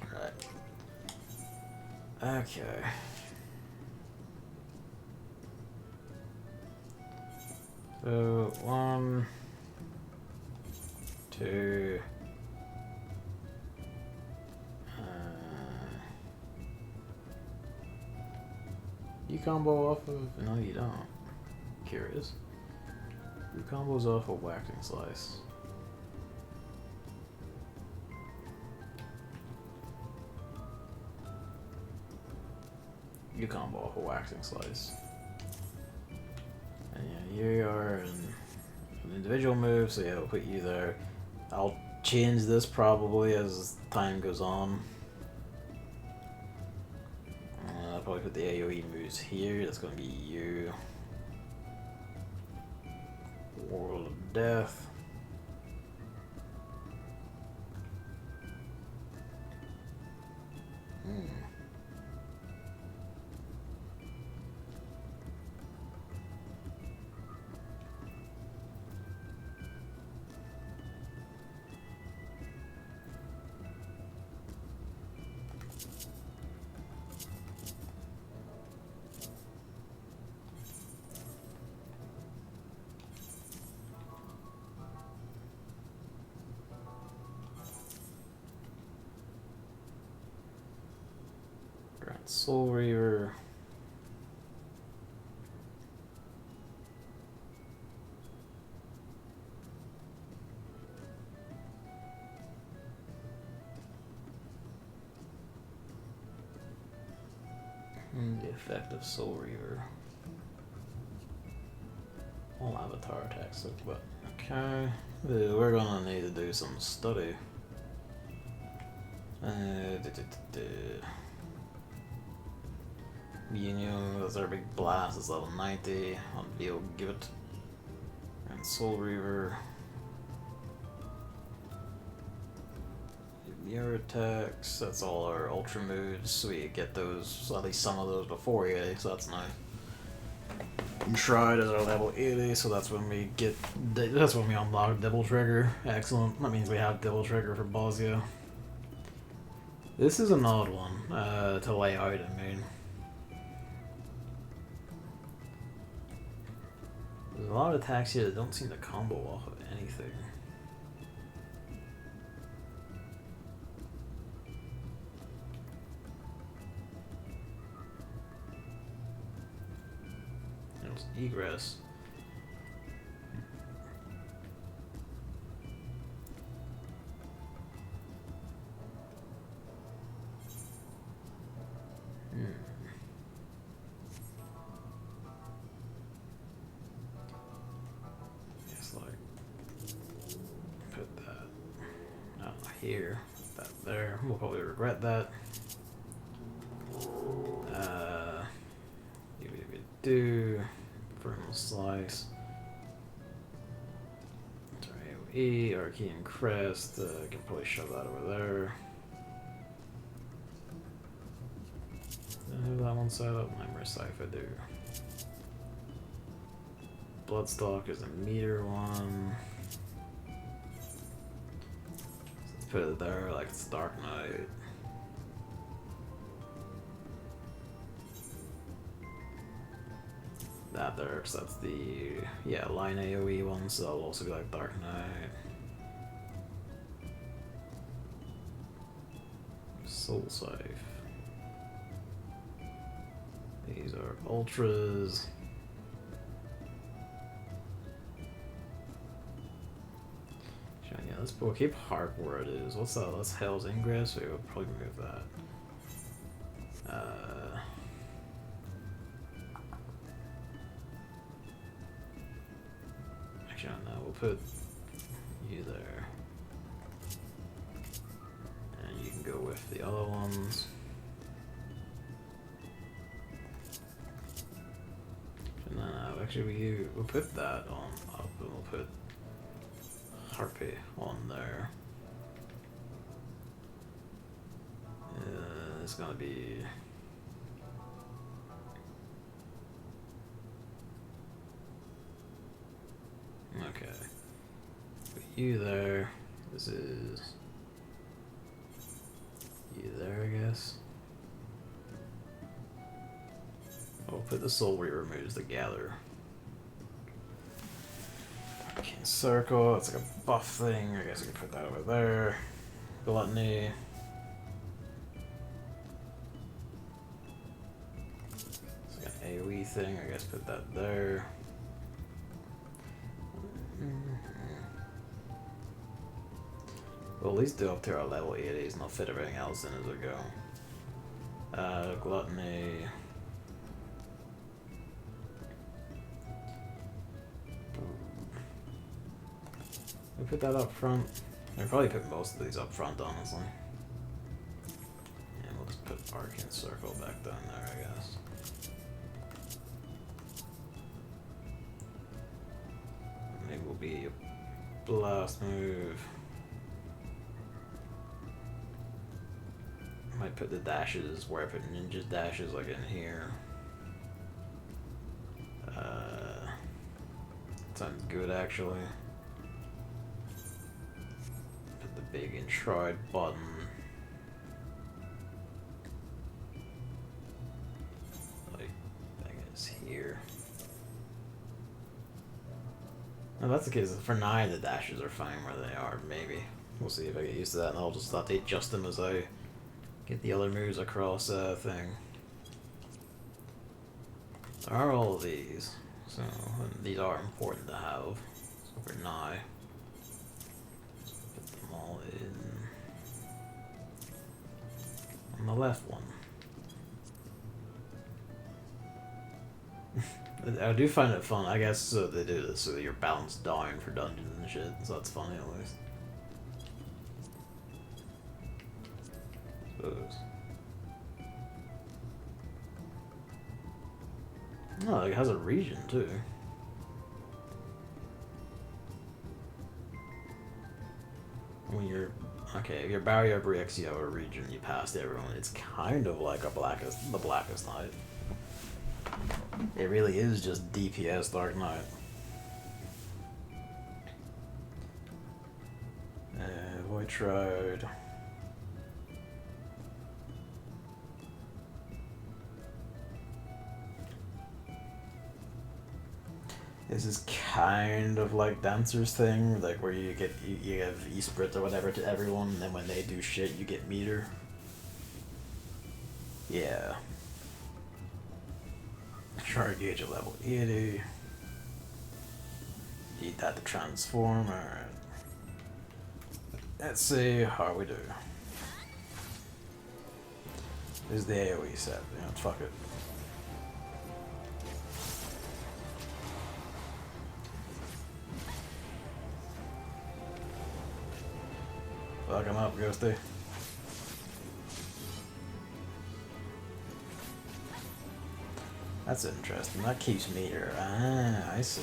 Alright. Okay. So, 1, 2... you combo off of... no, you don't. Curious. You combos off of Waxing Slice. You combo off of Waxing Slice. And yeah, you are an individual move, so yeah, I'll put you there. I'll change this probably as time goes on. I'll probably put the AoE moves here. That's going to be you. World of Death. Soul Reaver. And the effect of Soul Reaver. All avatar attacks, but okay. We're gonna need to do some study. Union, that's our big blast, is level 90. I'll be able to give it. And Soul Reaver. Mirror attacks, that's all our ultra moves, so we get those, at least some of those before 80, so that's nice. And Shroud is our level 80, so that's when we get, that's when we unlock Double Trigger. Excellent, that means we have Double Trigger for Bosnia. This is an odd one to lay out, I mean. There's a lot of attacks here that don't seem to combo off of anything. There's Egress. Here, that there. We'll probably regret that. do for slice. AoE, arcane crest. I can probably shove that over there. I have that one set up. Nightmare Cypher do. Bloodstalk is a meter one. Let's put it there like it's Dark Knight. That there, because that's the line AoE one, so that'll also be like Dark Knight. Soul Scythe. These are ultras. Yeah, we'll keep Harp where it is. What's that? That's Hell's Ingress. We will probably move that. Actually, no, we'll put you there. And you can go with the other ones. And then, actually, we'll put that on up, and we'll put Harpy on there. It's gonna be... Okay. Put you there. This is... you there, I guess. I'll put the soul where it removes the gather. Arcane circle, it's like a buff thing. I guess I can put that over there. Gluttony. It's like an AoE thing. I guess put that there. We'll at least do up to our level 80s and I'll fit everything else in as we go. Gluttony. We put that up front. I'll probably put most of these up front, honestly. And we'll just put Arcane Circle back down there, I guess. Maybe will be a blast move. Might put the dashes where I put ninja dashes, like in here. Sounds good, actually. Put the big enshrined button. Like, I guess here. No, that's the case. For 9, the dashes are fine where they are, maybe. We'll see if I get used to that, and I'll just have to adjust them as I get the other moves across thing. There are all of these, so these are important to have. So for now, put them all in on the left one. I do find it fun, I guess, so they do this so that you're balanced down for dungeons and shit, so that's funny at least. Oh, it has a region too. When you're okay, if your barrier breaks, you have a region. You pass everyone. It's kind of like the Blackest Night. It really is just DPS Dark Knight. Void Shroud. This is kind of like Dancer's thing, like where you give Esprit or whatever to everyone, and then when they do shit, you get meter. Yeah. Shard gauge at level 80. Need that to transform. Alright. Let's see how we do. This is the AoE set. Yeah, fuck it. Fuck him up, Ghosty. That's interesting. That keeps meter. Ah, I see.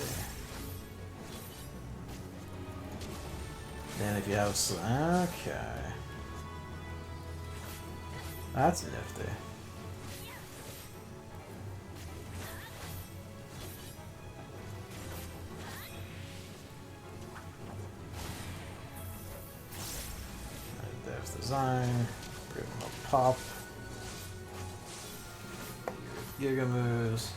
Then if you have... Okay. That's nifty. There's design. Preamble pop. Giga moves.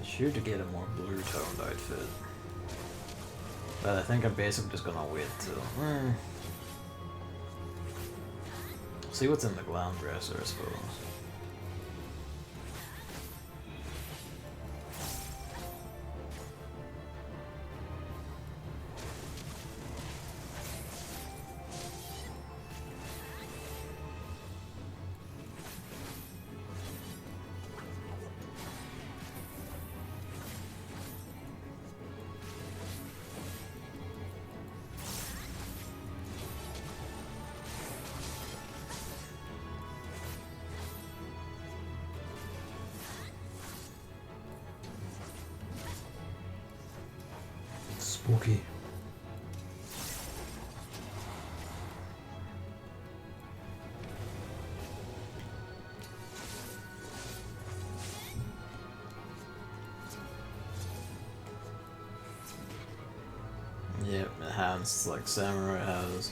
Shoot to get a more blue toned outfit. But I think I'm basically just gonna wait till see what's in the glam dresser, I suppose. Spooky. Yep, it has like Samurai has.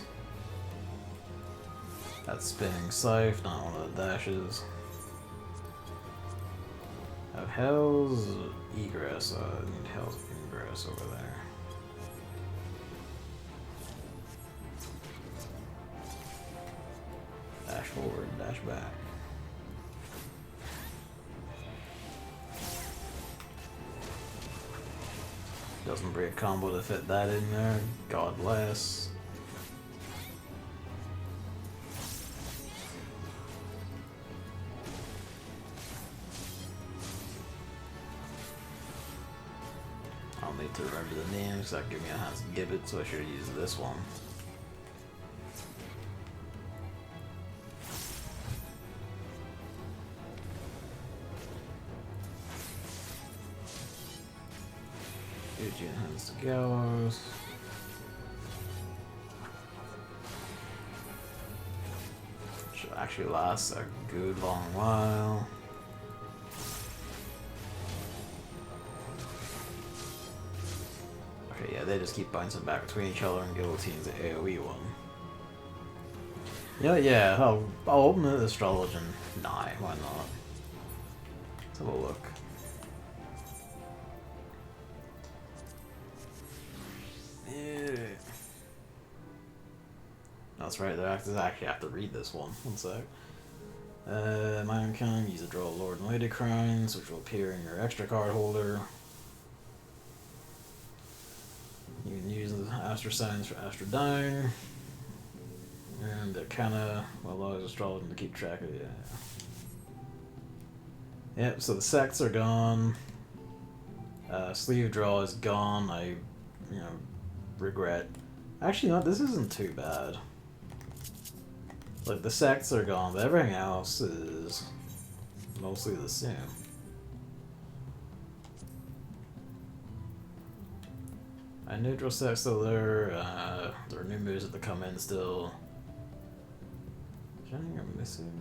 That spinning scythe, not one of the dashes. Have Hell's Egress, I need Hell's Ingress over there. Dash forward, dash back. Doesn't break combo to fit that in there. God bless. I'll need to remember the names, that give me a Hans Gibbet, so I should use this one. Eugene Hans the Gallows. Should actually last a good long while. Okay, yeah, they just keep bouncing back between each other and guillotines the AoE one. Yeah, I'll open the Astrologian. Nah, why not? Let's have a look. That's right, I actually have to read this one. One sec. My arcane, use a draw Lord and Lady Crowns, which will appear in your extra card holder. You can use the Astro Signs for Astro Down. And it kinda allows Astrologian to keep track of it. Yeah. Yep, so the sects are gone. Sleeve draw is gone. I, regret. Actually, no, this isn't too bad. Like, the sects are gone, but everything else is mostly the same. Neutral sects still there. There are new moves that come in still. Anything I'm missing?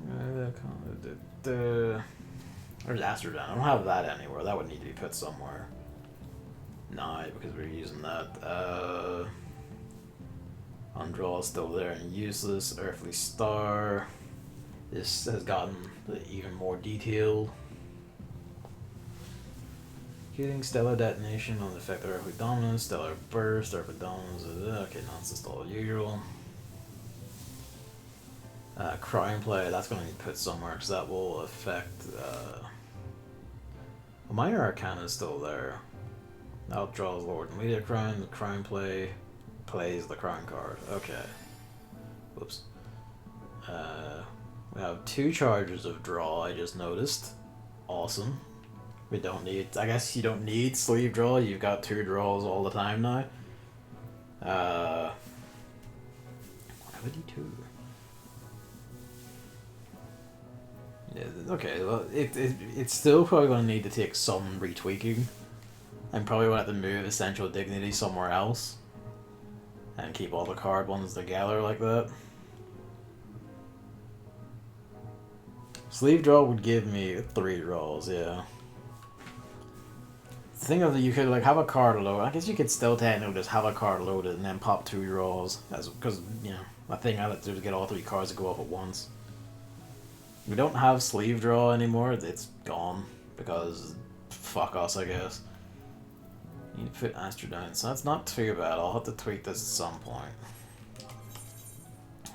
There's Astrologian. I don't have that anywhere. That would need to be put somewhere. Nah, because we're using that. Undraw is still there and useless. Earthly Star. This has gotten even more detailed. Hitting Stellar Detonation on the effect of Earthly Dominance. Stellar Burst. Earthly Dominance. Okay, no, it's just all usual. Crime Play. That's going to be put somewhere because that will affect. Minor Arcana is still there. Outdraws Lord and Leader Crime. The Crime Play plays the crime card. Okay. Whoops. We have 2 charges of draw, I just noticed. Awesome. We don't need... I guess you don't need sleeve draw. You've got 2 draws all the time now. Why would you 2? Yeah, okay, well, it's still probably going to need to take some retweaking. I'm probably going to have to move Essential Dignity somewhere else. And keep all the card ones together like that. Sleeve draw would give me 3 draws, yeah. The thing of it, you could like have a card load. I guess you could still technically just have a card loaded and then pop 2 draws. Because, you know, my thing I like to do is get all 3 cards to go off at once. We don't have sleeve draw anymore. It's gone. Because fuck us, I guess. You need to fit Astrologian, so that's not too bad. I'll have to tweak this at some point.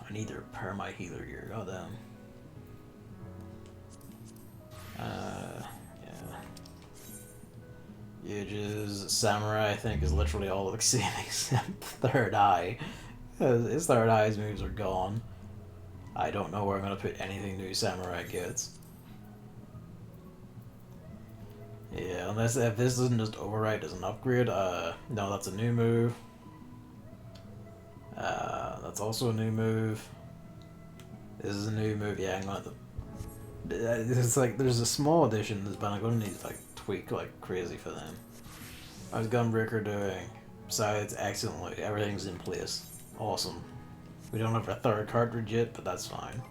I need to repair my healer gear, goddamn. Yeah. Yuji's Samurai, I think, is literally all of the except Third Eye. His Third Eye's moves are gone. I don't know where I'm gonna put anything new Samurai gets. Yeah, unless if this doesn't just overwrite as an upgrade, no, that's a new move. That's also a new move. This is a new move, yeah, I'm gonna have to... It's like, there's a small addition, but I'm gonna need to, like, tweak like crazy for them. How's Gunbreaker doing? Besides, excellently, everything's in place. Awesome. We don't have a 3rd cartridge yet, but that's fine.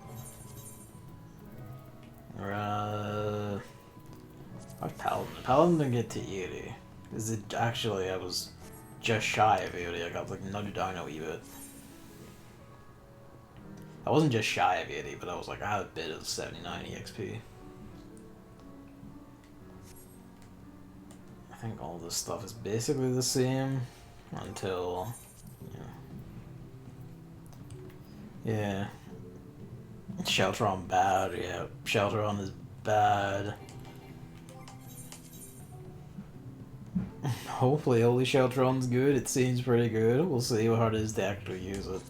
How's Paladin? Paladin didn't get to 80. Is it actually, I was just shy of 80. I got like nudged down a wee bit. I wasn't just shy of 80, but I was like, I had a bit of 79 EXP. I think all this stuff is basically the same until, yeah. Sheltron bad, yeah. Sheltron is bad. Hopefully Holy Sheltron's good. It seems pretty good. We'll see how hard it is to actually use it.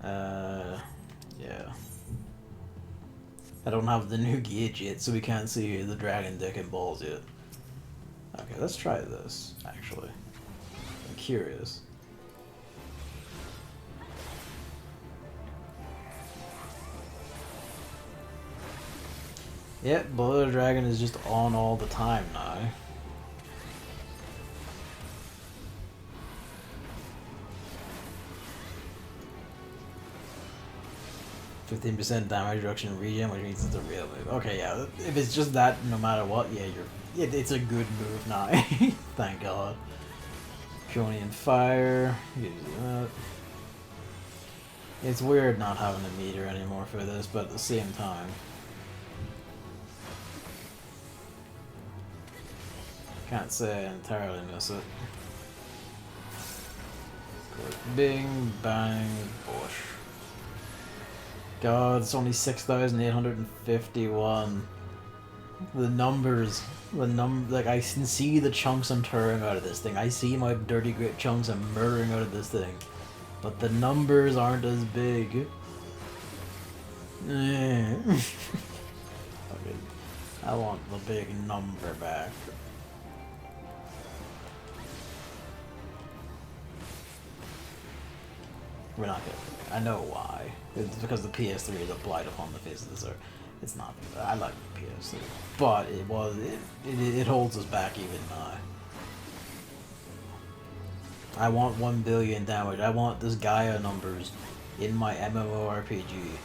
Yeah. I don't have the new gauge yet, so we can't see the dragon dick and balls yet. Okay, let's try this, actually. I'm curious. Yep, Blood of the Dragon is just on all the time now. %15 damage reduction in regen, which means it's a real move. Okay, yeah, if it's just that, no matter what, yeah, it's a good move now. Thank God. Draconian Fire, use that. It's weird not having a meter anymore for this, but at the same time. Can't say I entirely miss it. Bing, bang, bush. God, it's only 6,851. The numbers, like I can see the chunks I'm tearing out of this thing. I see my dirty grit chunks I'm murdering out of this thing. But the numbers aren't as big. Okay. I want the big number back. We're not gonna. I know why. It's because the PS3 is applied upon the face of this earth. It's not. I like the PS3, but it holds us back even now. I want 1 billion damage. I want this Gaia numbers in my MMORPG.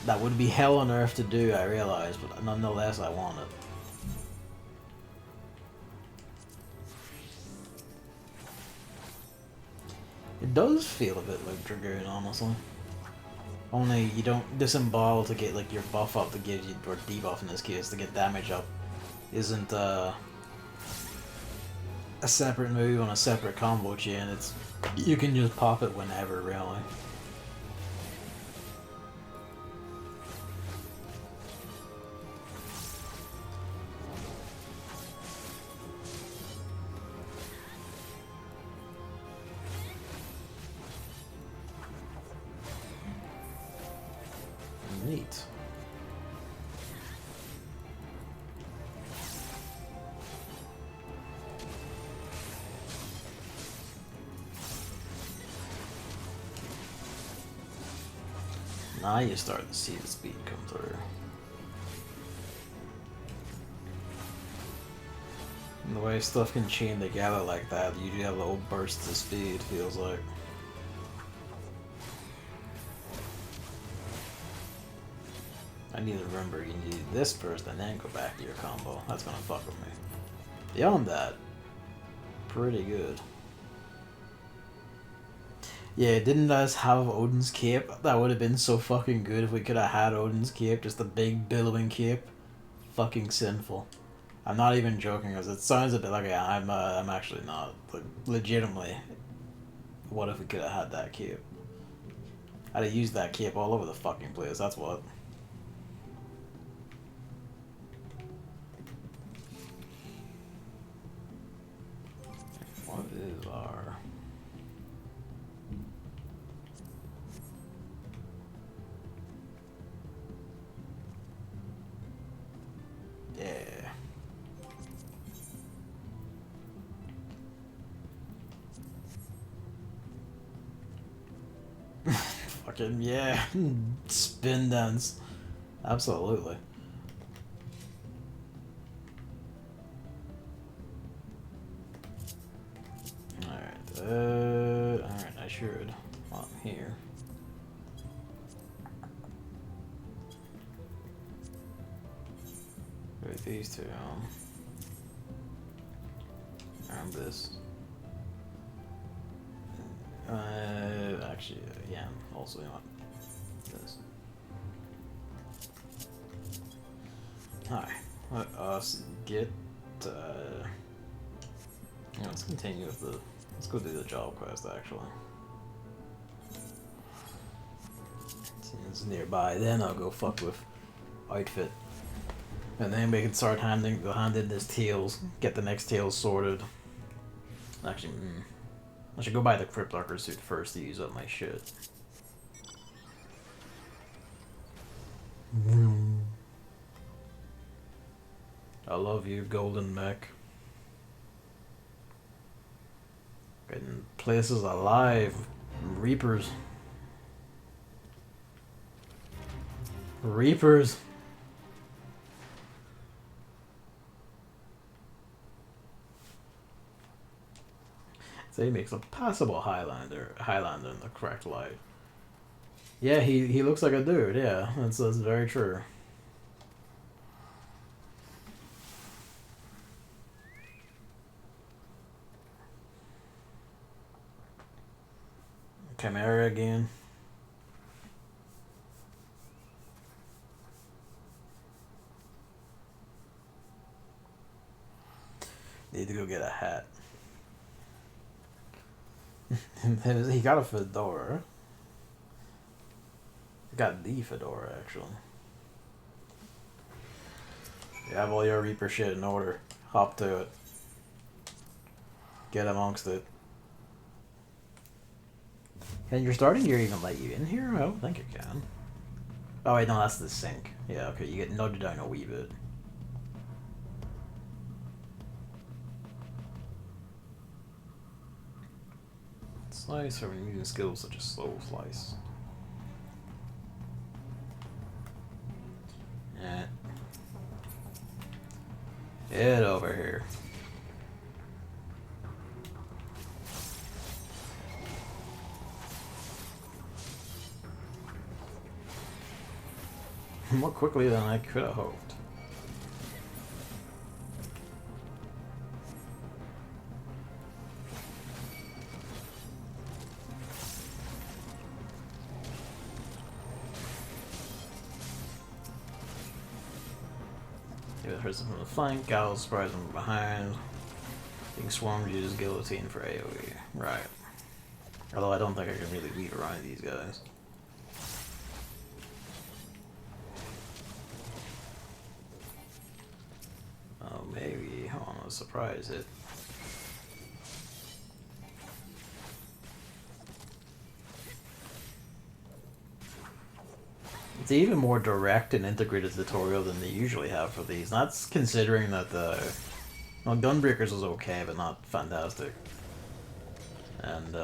That would be hell on earth to do, I realize, but nonetheless, I want it. It does feel a bit like Dragoon, honestly. Only you don't disembowel to get like your buff up that gives you, or debuff in this case, to get damage up. Isn't a separate move on a separate combo chain. It's you can just pop it whenever, really. Neat. Now you start to see the speed come through. And the way stuff can chain together like that, you do have little bursts of speed, feels like. I need to remember you need this first and then go back to your combo. That's gonna fuck with me. Beyond that, pretty good. Yeah, didn't us have Odin's cape? That would have been so fucking good if we could have had Odin's cape, just a big billowing cape. Fucking sinful. I'm not even joking, because it sounds a bit like I'm actually not. Like, legitimately, what if we could have had that cape? I'd have used that cape all over the fucking place, that's what. What is our... Yeah. Fucking yeah. Spin dance. Absolutely. Alright, I should. While I'm here. With these two, around this. Actually, yeah, also you want this. Hi, let us get, yeah, let's continue with the, let's go do the job quest, actually. Since it's nearby, then I'll go fuck with outfit. And then we can start handing this tails, get the next tails sorted. Actually, I should go buy the Cryptarcher suit first to use up my shit. I love you, golden mech. Getting places alive. Reapers. Reapers. So he makes a passable Highlander in the correct light. Yeah, he looks like a dude, yeah. That's very true. Chimera again. Need to go get a hat. He got a fedora. He got the fedora, actually. You have all your Reaper shit in order. Hop to it. Get amongst it. Can your starting gear even let you in here? I don't think it can. Oh wait, no, that's the sink. Yeah, okay, you get nudged down a wee bit. Slice for when using skills such as slow slice. Yeah. Get over here. More quickly than I could have hoped. Give it person from the flank, Gal surprise from behind. Being swarmed uses guillotine for AoE. Right. Although I don't think I can really weave around these guys. Oh, maybe. Hold on, let's surprise it. It's even more direct and integrated tutorial than they usually have for these. That's considering that the... Well, Gunbreakers was okay, but not fantastic. And,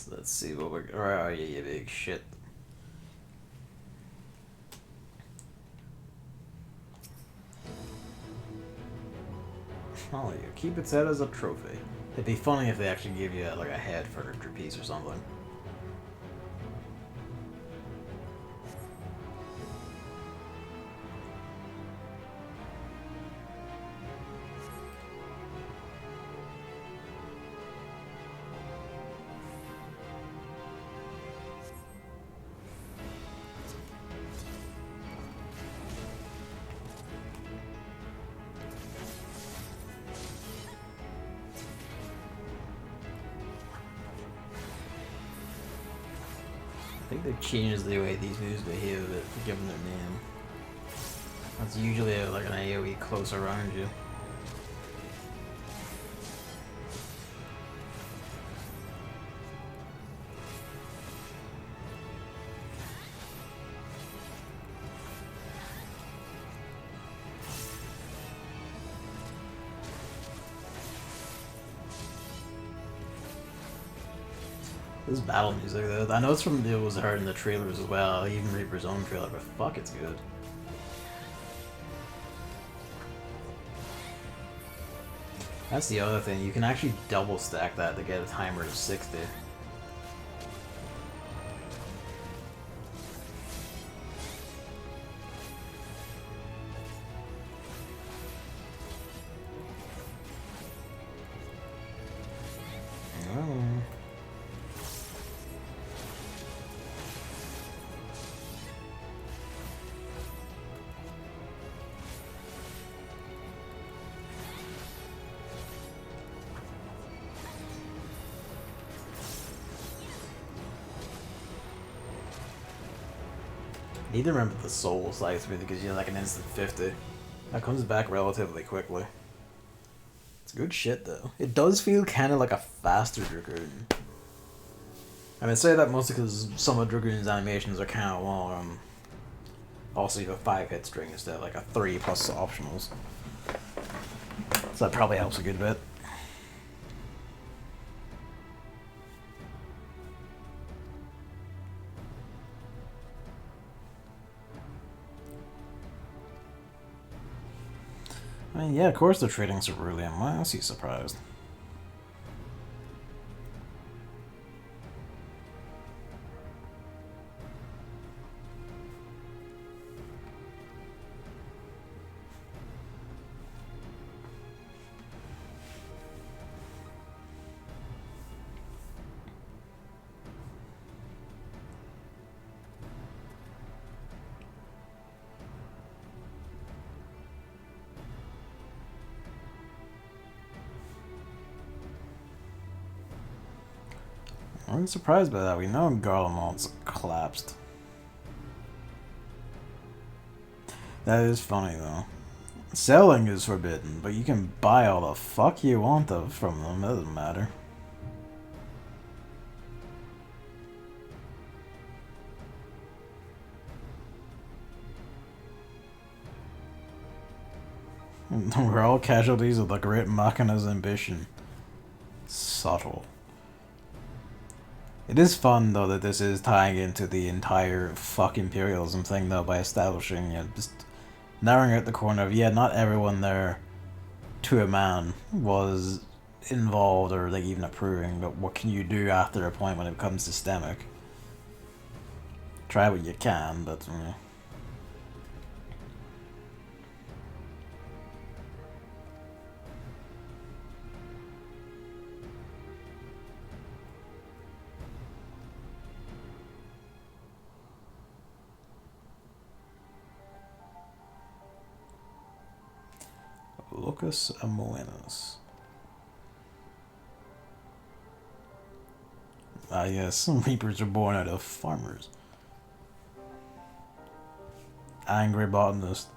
So let's see what we're. Where are you, you big shit? Oh, you keep its head as a trophy. It'd be funny if they actually gave you like a head for a piece or something. I think they've changed the way these moves behave a bit, given their name. That's usually like an AoE close around you. This battle music though, I know it's from it was heard in the trailers as well, even Reaper's own trailer, but fuck, it's good. That's the other thing, you can actually double stack that to get a timer of 60. Oh. Need to remember the soul slice really because you like an instant 50. That comes back relatively quickly. It's good shit though. It does feel kind of like a faster Dragoon. I mean, say that mostly because some of Dragoon's animations are kind of long. Also, you have a 5-hit string instead of like a 3 plus optionals. So that probably helps a good bit. I mean, yeah, of course they're trading cerulean. Why else are you surprised? I'm surprised by that. We know Garlemald's collapsed. That is funny though. Selling is forbidden, but you can buy all the fuck you want of from them. It doesn't matter. We're all casualties of the great Machina's ambition. Subtle. It is fun though that this is tying into the entire fuck imperialism thing though by establishing, just narrowing out the corner of, yeah, not everyone there to a man was involved or like even approving, but what can you do after a point when it becomes systemic? Try what you can, but Lucas Amoenas. Ah yes, Reapers are born out of farmers. Angry botanist.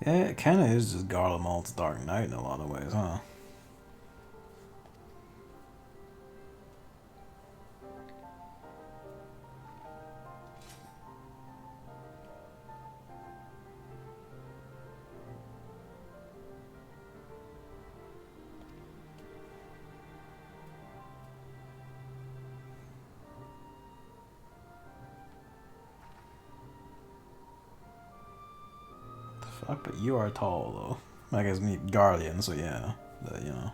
Yeah, it kinda is just Garlemald's Dark Knight in a lot of ways, huh? Fuck, but you are tall, though. I guess me, Guardian, so yeah. But, you know.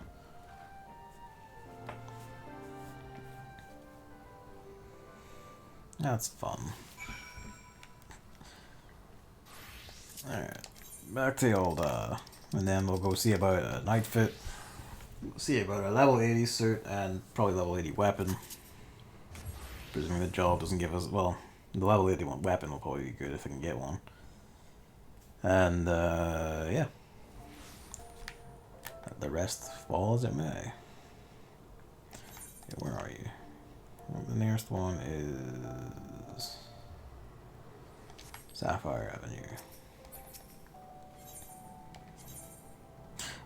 That's fun. Alright. Back to the old, and then we'll go see about a Night Fit. We'll see about a level 80 suit and probably level 80 weapon. Presuming the job doesn't give us, well, the level 81 weapon will probably be good if I can get one. And, yeah. The rest fall as it may. Yeah, where are you? Well, the nearest one is Sapphire Avenue.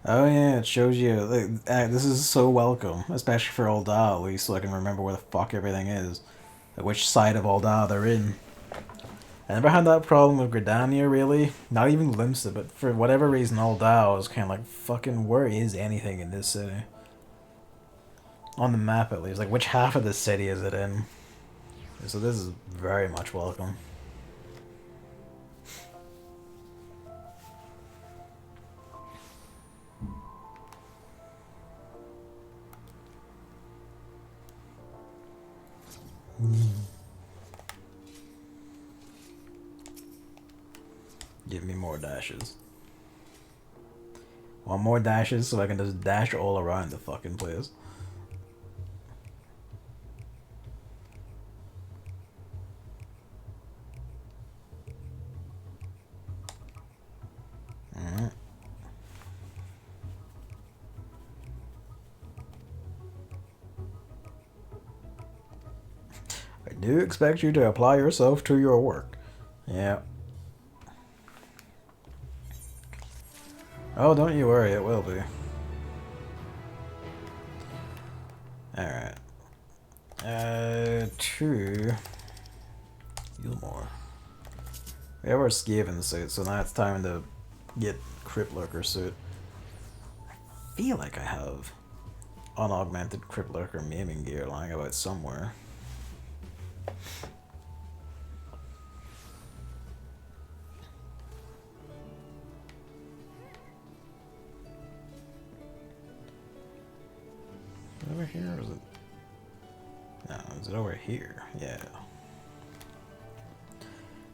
Oh yeah, it shows you. Like, this is so welcome, especially for Ul'dah, at least, so I can remember where the fuck everything is, like which side of Ul'dah they're in. I never had that problem with Gridania, really. Not even Limsa, but for whatever reason, Ul'dah was kind of like, fucking, where is anything in this city? On the map, at least. Like, which half of the city is it in? So this is very much welcome. Give me more dashes. Want more dashes so I can just dash all around the fucking place. I do expect you to apply yourself to your work. Yeah. Oh, don't you worry, it will be. Alright. To Gilmore. We have our Skaven suit, so now it's time to get Crypt Lurker suit. I feel like I have unaugmented Crypt Lurker maiming gear lying about somewhere. Over here, or is it? No, is it over here? Yeah.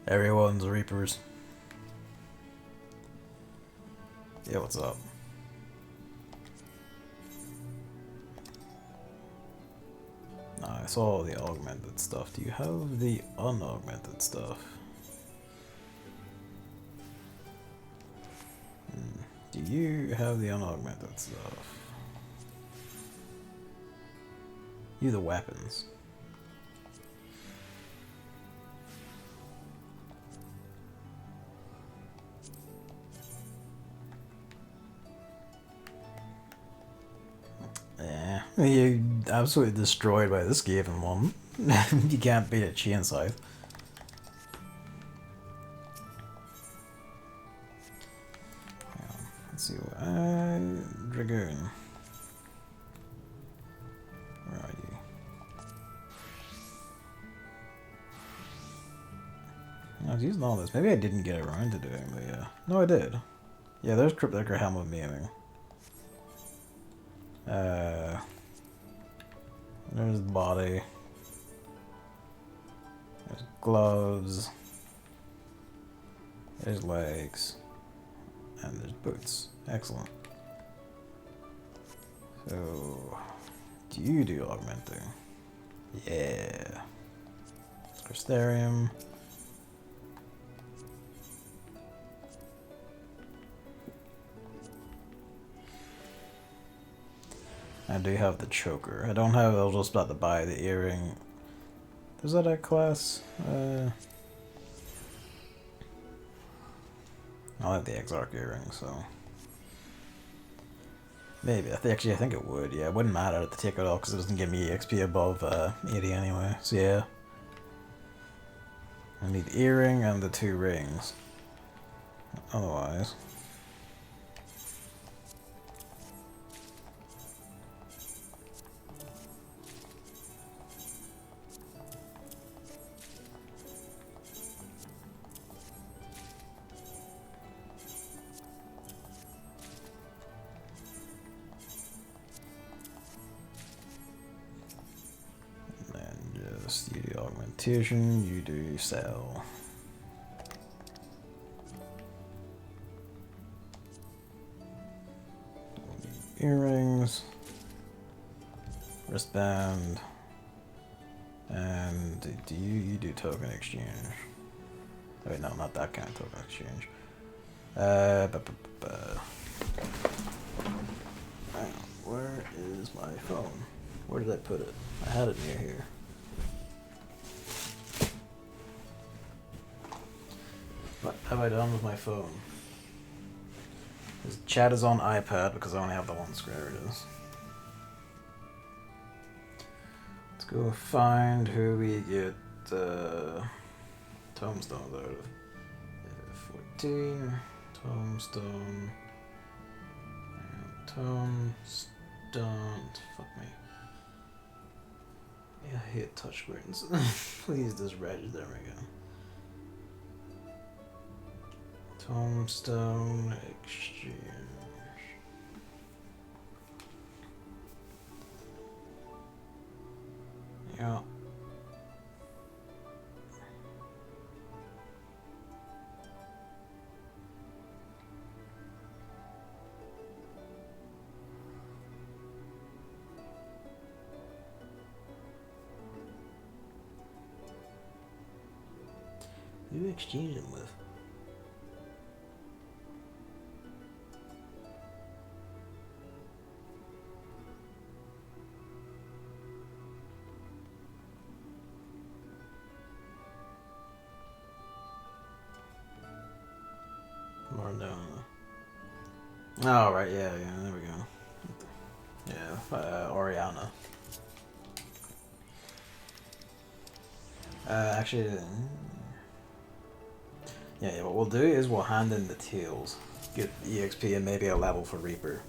Everyone's Reapers. Yeah, what's up? I saw the augmented stuff. Do you have the unaugmented stuff? Do you have the unaugmented stuff? You the weapons. Yeah, you're absolutely destroyed by this given one. You can't beat a chain scythe. Let's see what Dragoon. Where are you? I was using all this. Maybe I didn't get around to doing, but yeah. No, I did. Yeah, there's Crypt Lurker Helm of Maiming. There's the body. There's gloves. There's legs. And there's boots. Excellent. So, do you do augmenting? Yeah. Crystarium. I do have the choker. I don't have, I was just about to buy the earring. Is that a class? I'll have the Exarch earring, so maybe. I think it would. Yeah, it wouldn't matter to take it off because it doesn't give me XP above 80 anyway. So yeah, I need the earring and the 2 rings. Otherwise. You do augmentation, you do sell. Earrings, wristband, and do you do token exchange? Oh, wait, no, not that kind of token exchange. Where is my phone? Where did I put it? I had it near here. What have I done with my phone? This chat is on iPad because I only have the one screen. There it is. Let's go find who we get tomestones out of. 14. Tomestone. Tomestone. Fuck me. Yeah, I hate touchscreens. Please just register. There we go. Tomestone exchange. Yeah. Who do you exchange them with? Oh, right, yeah, there we go. Yeah, Oriana. Actually, yeah, what we'll do is we'll hand in the tails. Get EXP and maybe a level for Reaper.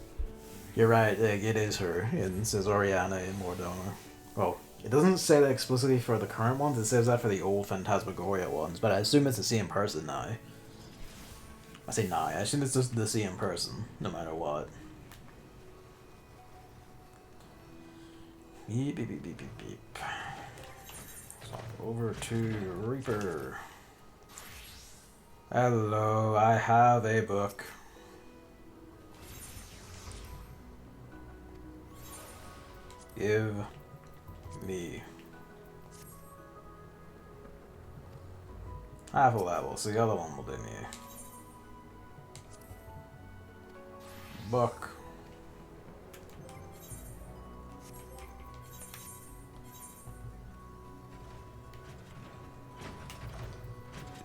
You're right, it is her. It says Oriana in Mordona. Well, it doesn't say that explicitly for the current ones, it says that for the old Phantasmagoria ones, but I assume it's the same person now. I say nah, I assume it's just the same person, no matter what. Beep, beep, beep, beep, beep, beep. So over to Reaper. Hello, I have a book. Give me half a level, so the other one will do me. Book.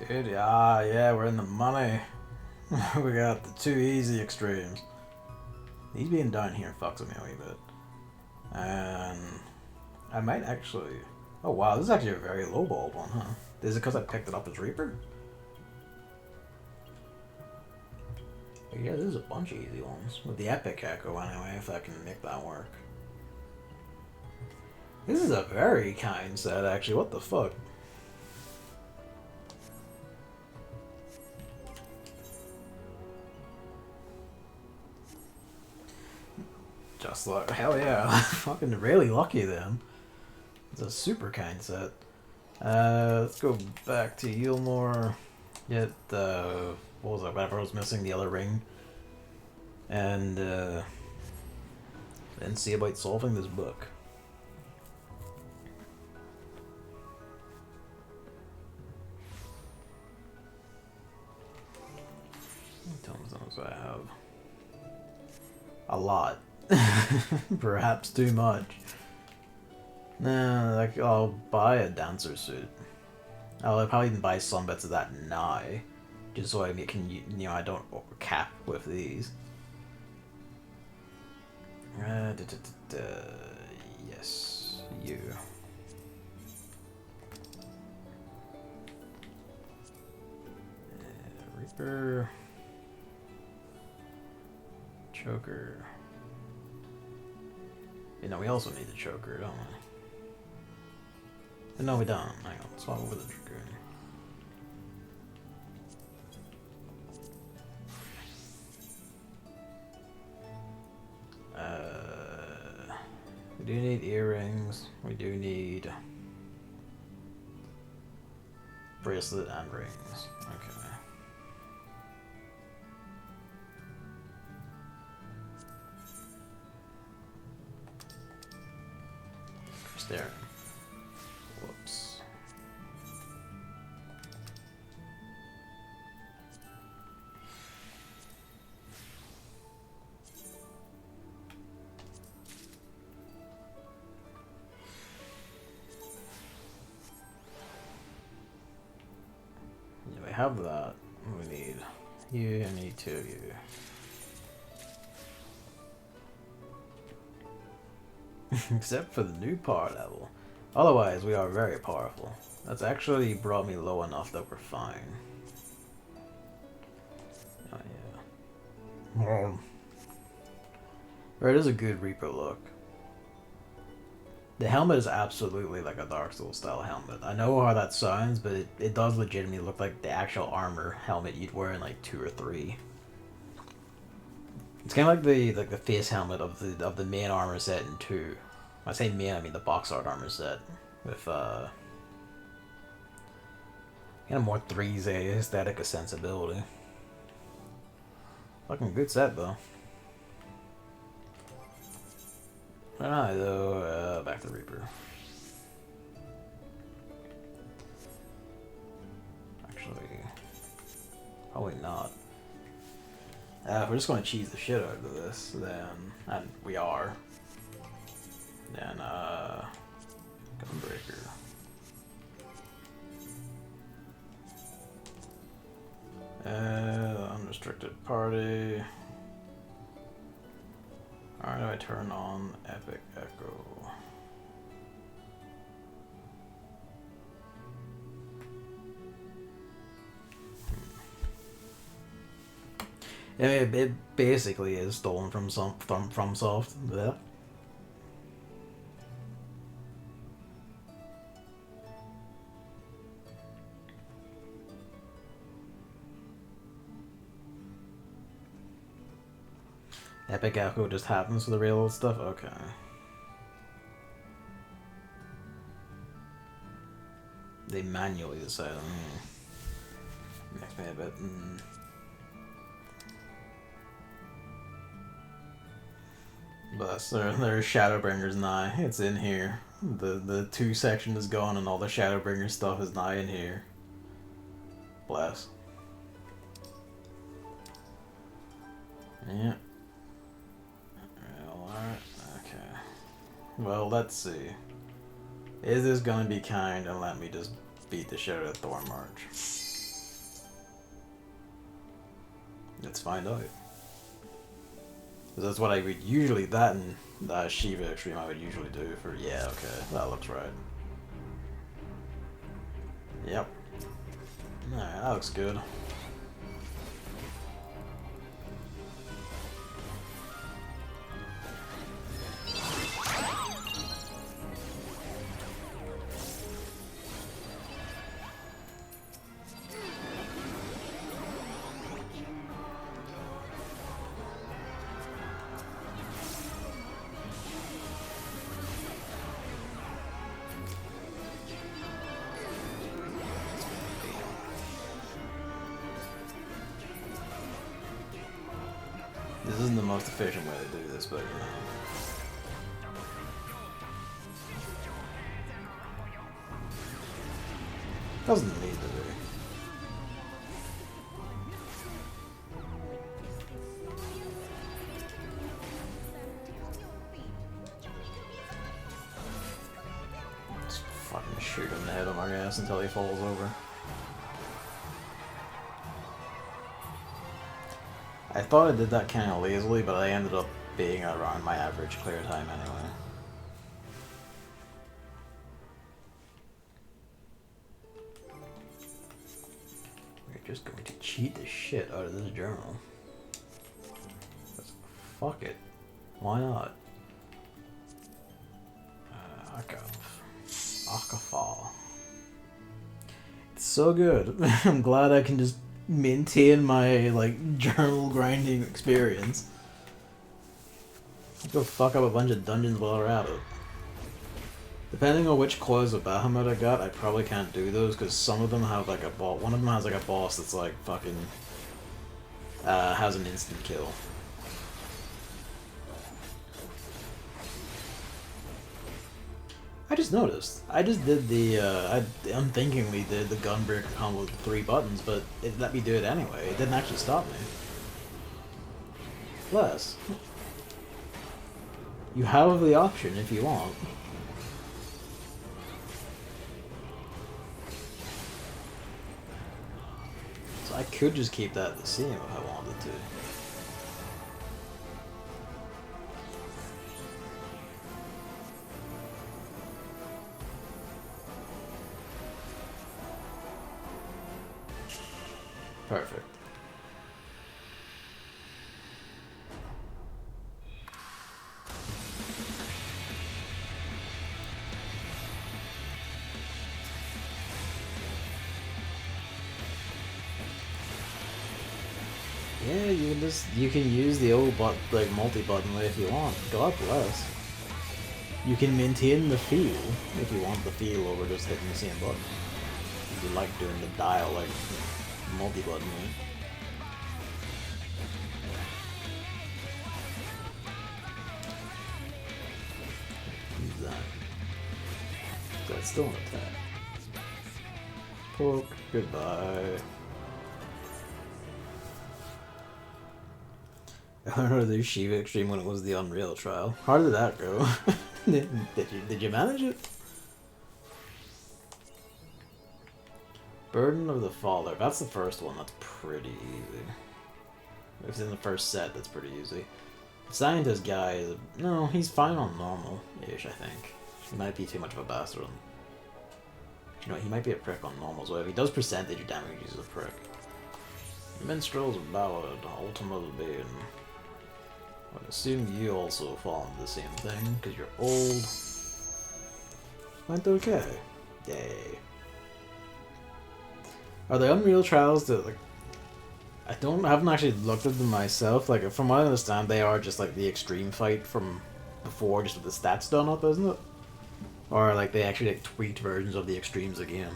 Dude, yeah, we're in the money. We got the 2 easy extremes. These being down here fucks with me a wee bit. And I might actually... Oh wow, this is actually a very lowballed one, huh? Is it because I picked it up as Reaper? But yeah, there's a bunch of easy ones. With the Epic Echo anyway, if I can make that work. This is a very kind set, actually. What the fuck? Just like, hell yeah. Fucking really lucky then. It's a super kind set. Let's go back to Yulmore. Get what was it? Whatever was missing, the other ring. And then see about solving this book. Tombstones I have. A lot. Perhaps too much. Nah, like I'll buy a dancer suit. I'll probably even buy some bits of that now, just so I can, I don't cap with these. Yes, you. Reaper. Choker. You know, we also need the choker, don't we? No, we don't. Hang on, swap over the Dragoon. We do need earrings. We do need bracelet and rings. Okay. There. Whoops. Yeah, we have that. We need you. I need two of you. Except for the new power level. Otherwise, we are very powerful. That's actually brought me low enough that we're fine. Oh, yeah. Right, it is a good Reaper look. The helmet is absolutely like a Dark Souls style helmet. I know how that sounds, but it does legitimately look like the actual armor helmet you'd wear in like 2 or 3. It's kind of like the face helmet of the main armor set in 2. When I say main, I mean the box art armor set with kind of more 3's aesthetic of sensibility. Fucking good set though. Alright though, back to Reaper. Actually, probably not. We're just going to cheese the shit out of this, then, and we are. Then, Gunbreaker. Unrestricted party. Alright, I turn on Epic Echo. It basically is stolen from FromSoft. Yeah. Epic Echo just happens to the real old stuff? Okay. They manually decide. Makes me a bit. But there's Shadowbringers nigh. It's in here. The 2 section is gone and all the Shadowbringer stuff is nigh in here. Bless. Yeah. Well, alright. Okay. Well, let's see. Is this gonna be kind and let me just beat the shit out of Thornmarch? Let's find out. That's what I would usually, that and Shiva Extreme I would usually do for, yeah, okay, that looks right. Yep. Alright, that looks good. This isn't the most efficient way to do this, but you know. Doesn't need to be. Just fucking shoot him in the head on my ass until he falls over. I thought I did that kind of lazily, but I ended up being around my average clear time anyway. We're just going to cheat the shit out of this journal. Fuck it. Why not? Akafal. It's so good. I'm glad I can just maintain my like journal grinding experience. Go fuck up a bunch of dungeons while we're at it. Depending on which claws of Bahamut I got, I probably can't do those because some of them have like a boss. One of them has like a boss that's like fucking has an instant kill. I just noticed. I just did the, I unthinkingly did the Gunbreaker combo with the 3 buttons, but it let me do it anyway. It didn't actually stop me. Plus, you have the option if you want. So I could just keep that the same if I wanted to. Perfect. Yeah, you can use the old like multi-button way if you want. God bless. You can maintain the feel if you want the feel over just hitting the same button. If you like doing the dial like multi-button way. Use that. That's still an attack. Poke, goodbye. I remember the Shiva Extreme when it was the Unreal trial. How did that go? did you manage it? Burden of the Father. That's the first one. That's pretty easy. If it's in the first set, that's pretty easy. The Scientist guy is... No, he's fine on normal-ish, I think. He might be too much of a bastard on... You know, he might be a prick on normal, so if he does percentage damage, he's a prick. Minstrel's Ballad, Ultimate Being. I would assume you also fall into the same thing, because you're old. Went okay. Yay. Are the Unreal Trials that, like... I haven't actually looked at them myself. Like, from what I understand, they are just like the extreme fight from before, just with the stats done up, isn't it? Or like they actually like tweaked versions of the extremes again.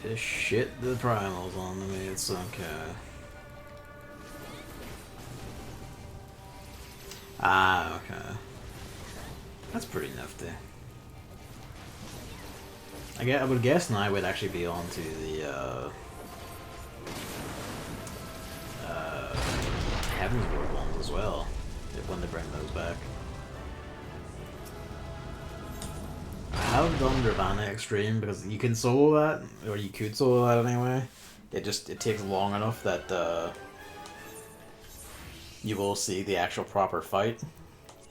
Just shit the primals on me, it's okay. Ah, okay. That's pretty nifty. I would guess now would actually be on to the Heavensward ones as well, when they bring those back. I haven't done Nirvana Extreme because you can solo that, or you could solo that anyway. It takes long enough that you will see the actual proper fight,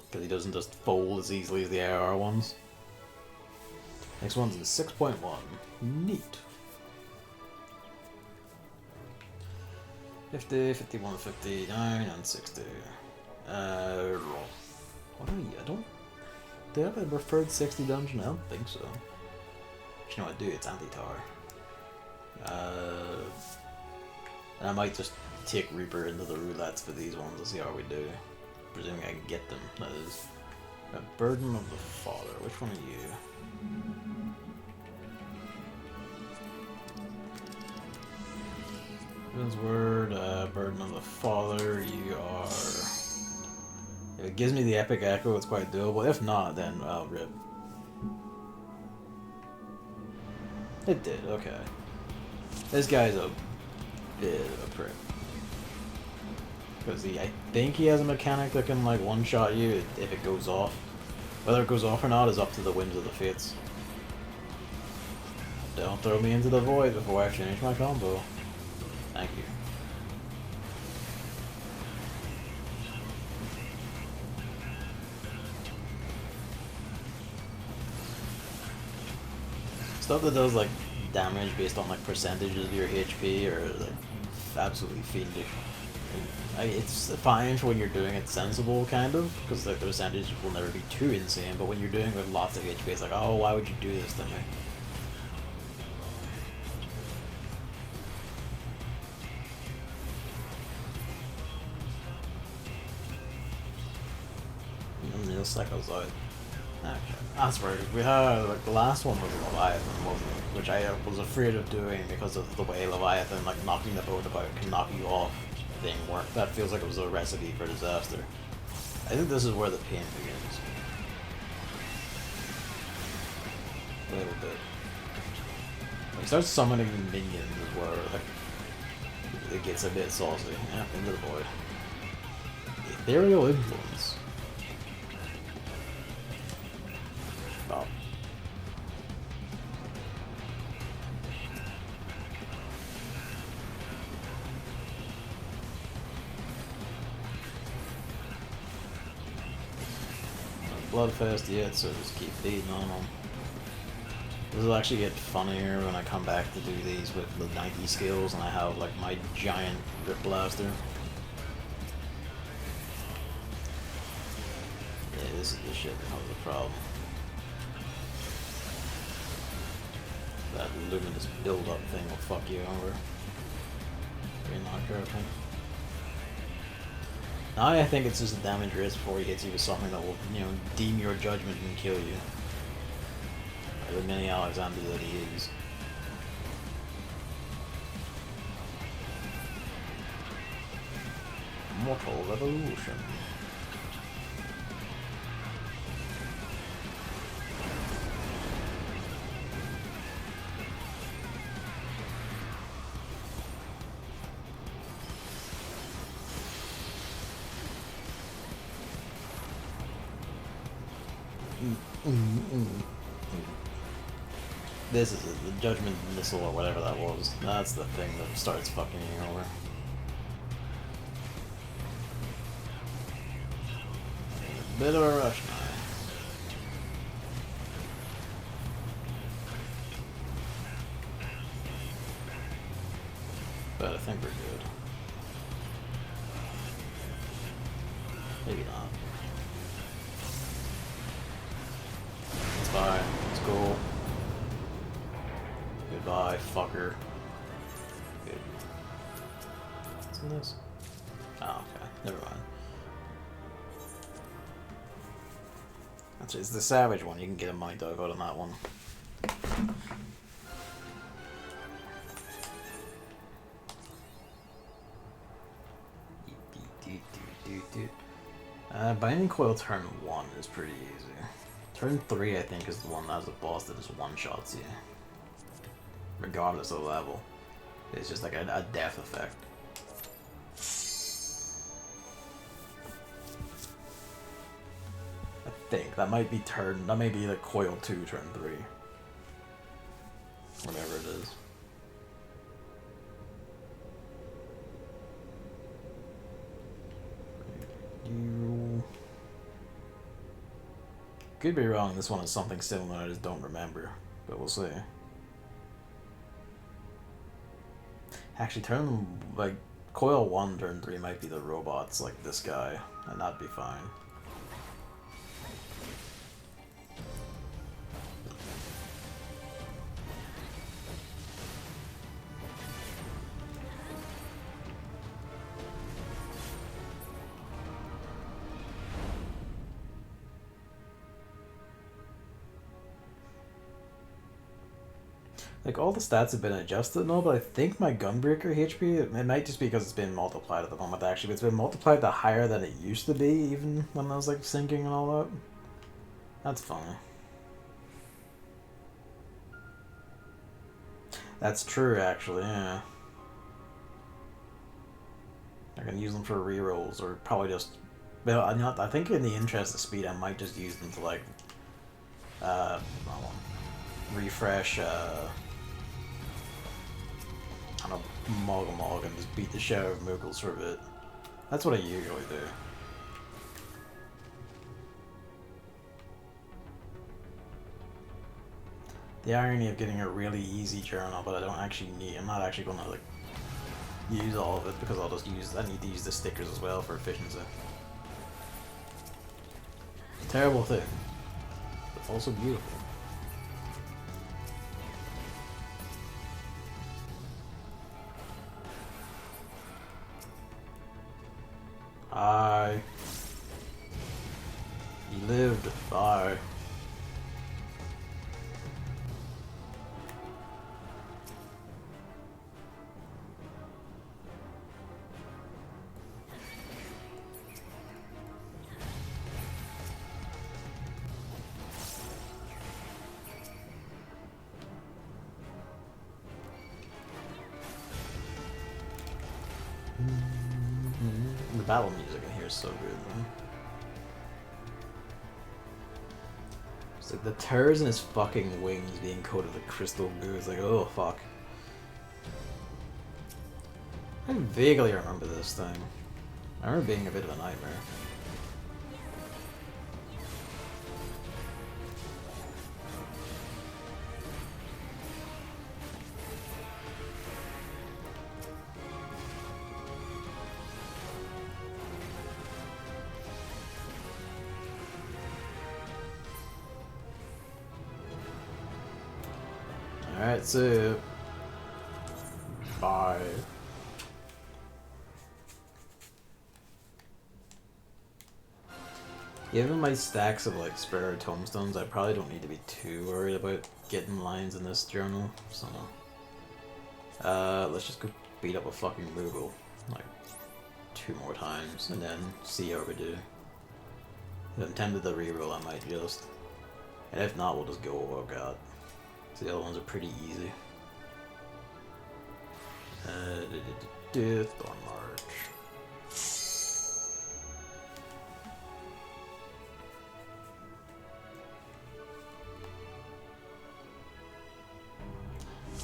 because he doesn't just fold as easily as the AR ones. Next one's in 6.1. Neat. 50, 51, 59, and 60. What are you? I don't... Do I have a preferred 60 dungeon? I don't think so. You know what I do? It's anti-tower. And I might just take Reaper into the roulettes for these ones and see how we do. Presuming I can get them, that is. A Burden of the Father. Which one are you? Heavensward, Burden of the Father, you are... If it gives me the Epic Echo, it's quite doable. If not, then I'll rip. It did, okay. This guy's a bit of a prick. Because I think he has a mechanic that can, like, one-shot you if it goes off. Whether it goes off or not is up to the whims of the fates. Don't throw me into the void before I finish my combo. Thank you. Stuff that does, like, damage based on, like, percentages of your HP or, like, absolutely fiendish. It's fine for when you're doing it sensible, kind of, because, like, the percentages will never be too insane, but when you're doing it with lots of HP, it's like, oh, why would you do this to me? Meal cycles out. Okay. That's right. We had, like, the last one was Leviathan, wasn't it? Which I was afraid of doing because of the way Leviathan, like, knocking the boat about can knock you off didn't work. That feels like it was a recipe for disaster. I think this is where the pain begins. A little bit. He starts summoning minions is where, like, it gets a bit saucy. Yeah, into the void. Ethereal influence. Oh. Bloodfest yet, so just keep beating on them. This will actually get funnier when I come back to do these with the 90 skills and I have, like, my giant Rip Blaster. Yeah, this is the shit that becomes a problem. That luminous build-up thing will fuck you over. Green Locker, okay. Now I think it's just a damage risk before he hits you with something that will, you know, deem your judgment and kill you. Like the mini Alexander that he is. Mortal Revolution. This is it, the Judgment Missile or whatever that was. That's the thing that starts fucking you over. Bit of a rush now. But I think we're good. Maybe not. It's fine. It's cool. Goodbye, fucker. Good. What's in this? Oh, okay. Never mind. Actually, it's the Savage one. You can get a money dog out on that one. Binding Coil turn 1 is pretty easy. Turn 3, I think, is the one that has a boss that just one-shots you. Regardless of the level. It's just like a death effect. I think. That might be like Coil 2, turn 3. Whatever it is. Could be wrong, this one is something similar, I just don't remember. But we'll see. Actually, like, Coil 1, turn 3 might be the robots, like this guy, and that'd be fine. Like, all the stats have been adjusted now, but I think my Gunbreaker HP, it might just be because it's been multiplied at the moment, actually, but it's been multiplied to higher than it used to be, even when I was, like, syncing and all that. That's funny. That's true, actually, yeah. I can use them for rerolls, or probably just... Well, I think in the interest of speed, I might just use them to, like... refresh, I don't know, Mog and just beat the shit out of Moogles for a bit. That's what I usually do. The irony of getting a really easy journal, but I don't actually need... I'm not actually gonna, like, use all of it, because I'll just use... I need to use the stickers as well for efficiency. Terrible thing, but also beautiful. He lived. Bye. The battle music in here is so good, man. It's like the tears in his fucking wings being coated with crystal goo. It's like, oh fuck. I vaguely remember this thing. I remember being a bit of a nightmare. Alright, so... Bye. Given my stacks of, like, spare tomestones, I probably don't need to be too worried about getting lines in this journal, so... let's just go beat up a fucking Moogle, like, 2 more times, and then see how we do. If I'm tempted to reroll, I might just... And if not, we'll just go, oh god. So the other ones are pretty easy. Death on March.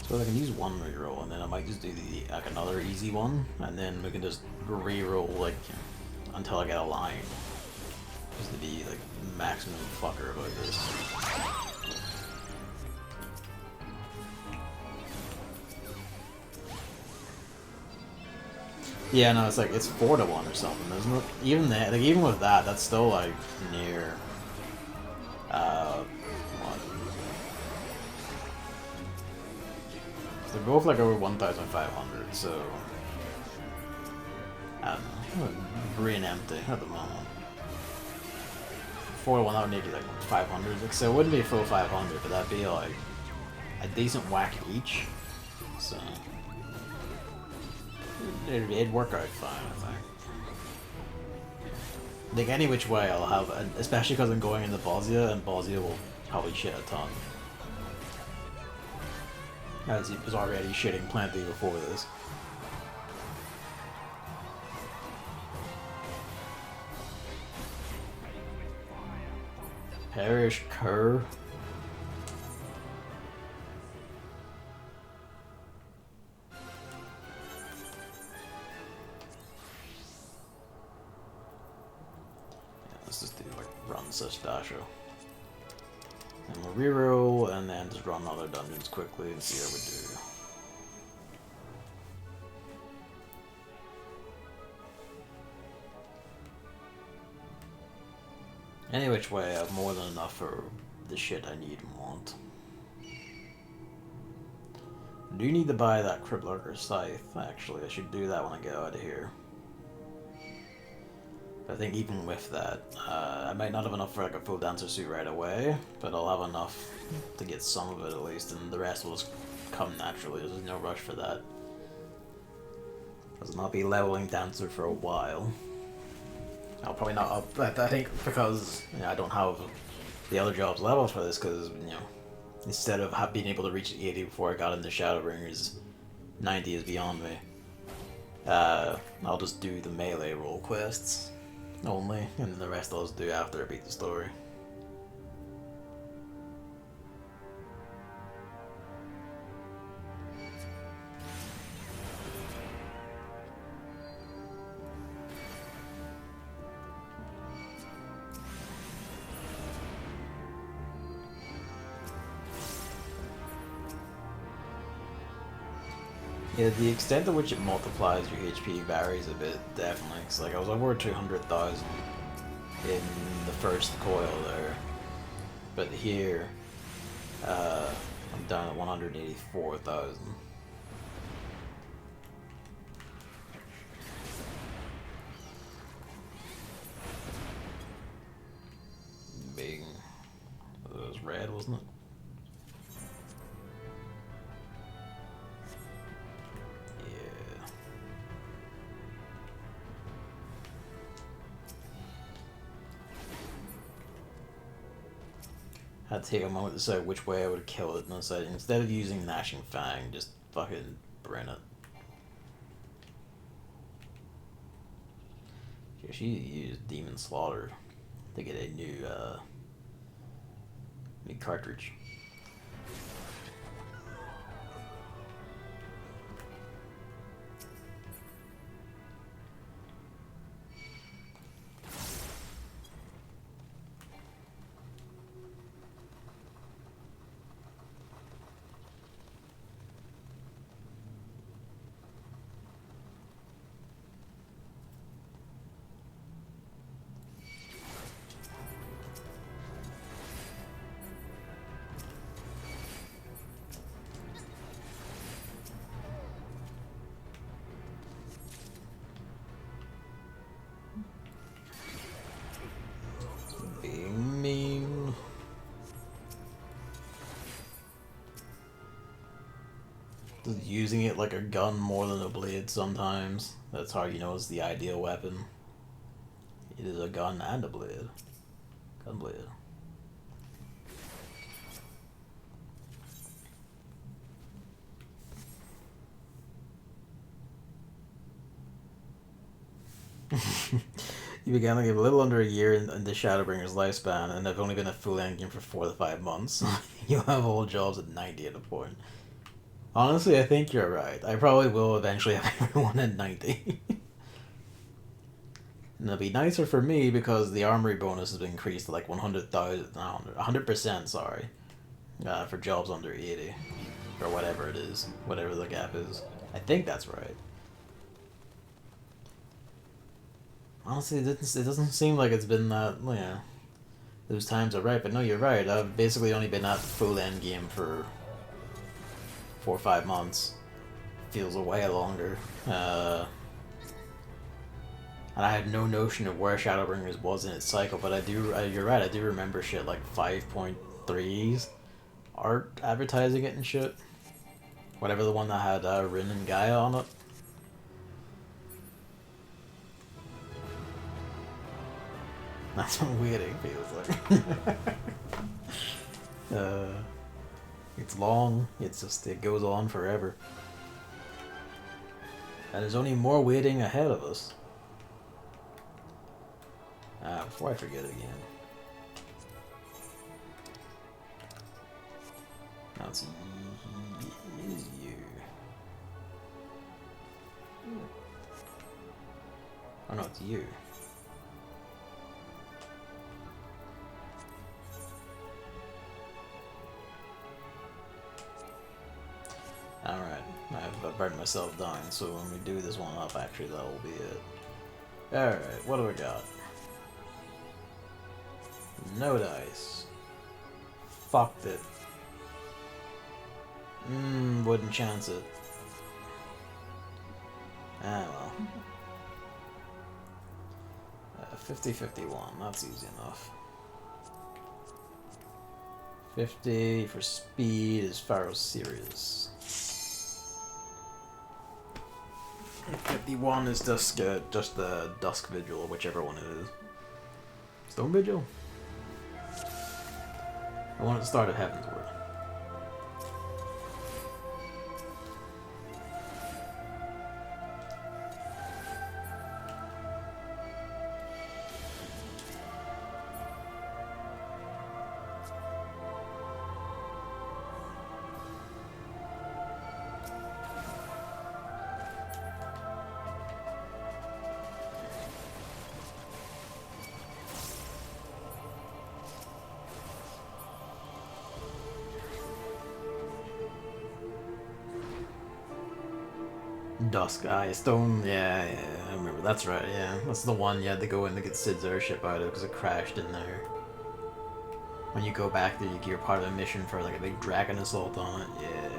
So I can use one reroll, and then I might just do the like another easy one, and then we can just reroll like until I get a line. Just to be like maximum fucker about this. Yeah, no, it's like it's 4-1 or something, isn't it? Even that, like even with that, that's still like near. What? They're both like over 1,500, so I don't know. Green empty at the moment. 4-1, that would need to be like 500. Like, so it wouldn't be a full 500, but that'd be like a decent whack each. So. It'd work out fine, I think. Like, any which way I'll have, especially because I'm going into Bosnia, and Bosnia will probably shit a ton. As he was already shitting plenty before this. Perish Cur. Let's just do like run such dasho. And we'll reroll and then just run other dungeons quickly and see how we do. Any which way, I have more than enough for the shit I need and want. I do need to buy that Cryptlurker Scythe, actually. I should do that when I get out of here. I think even with that, I might not have enough for like a full dancer suit right away, but I'll have enough to get some of it at least, and the rest will just come naturally. There's no rush for that. I'll not be leveling dancer for a while. I'll probably not up, but I think because I don't have the other jobs level for this, because Instead of being able to reach 80 before I got into Shadowbringers, 90 is beyond me. I'll just do the melee role quests only, and then the rest I'll just do after I beat the story. Yeah, the extent to which it multiplies your HP varies a bit, definitely. Cause like I was over 200,000 in the first coil there, but here I'm down at 184,000. Big. It was red, wasn't it? I had to take a moment to decide which way I would kill it, and I said instead of using Gnashing Fang, just fucking burn it. She used Demon Slaughter to get a new cartridge. Using it like a gun more than a blade sometimes. That's how you know it's the ideal weapon. It is a gun and a blade. Gun blade. You began like a little under a year in the Shadowbringer's lifespan, and I've only been a full endgame for 4 to 5 months. You'll have all jobs at 90 at a point. Honestly, I think you're right. I probably will eventually have everyone at 90. And it'll be nicer for me because the armory bonus has been increased to like 100%, sorry. For jobs under 80. Or whatever it is. Whatever the gap is. I think that's right. Honestly, it doesn't seem like it's been that, yeah. Those times are right, but no, you're right. I've basically only been at full endgame for 4 or 5 months. Feels a way longer. And I had no notion of where Shadowbringers was in its cycle, but you're right, I do remember shit like 5.3s art advertising it and shit. Whatever the one that had Rin and Gaia on it. That's what waiting feels like. It's long, it goes on forever. And there's only more waiting ahead of us. Before I forget again. Now it's you. Oh no, it's you. Alright, I've burnt myself down, so when we do this one up, actually, that'll be it. Alright, what do we got? No dice. Fucked it. Wouldn't chance it. Ah, well. 50-51, that's easy enough. 50 for speed is Pharaoh's Sirius. 51 is just the Dusk Vigil, or whichever one it is. Stone Vigil? I wanted to start at Heavensward. Dusk Eye Stone, yeah, I remember. That's right, yeah. That's the one you had to go in to get Sid's airship out of because it crashed in there. When you go back there, you're part of a mission for like a big dragon assault on it, yeah.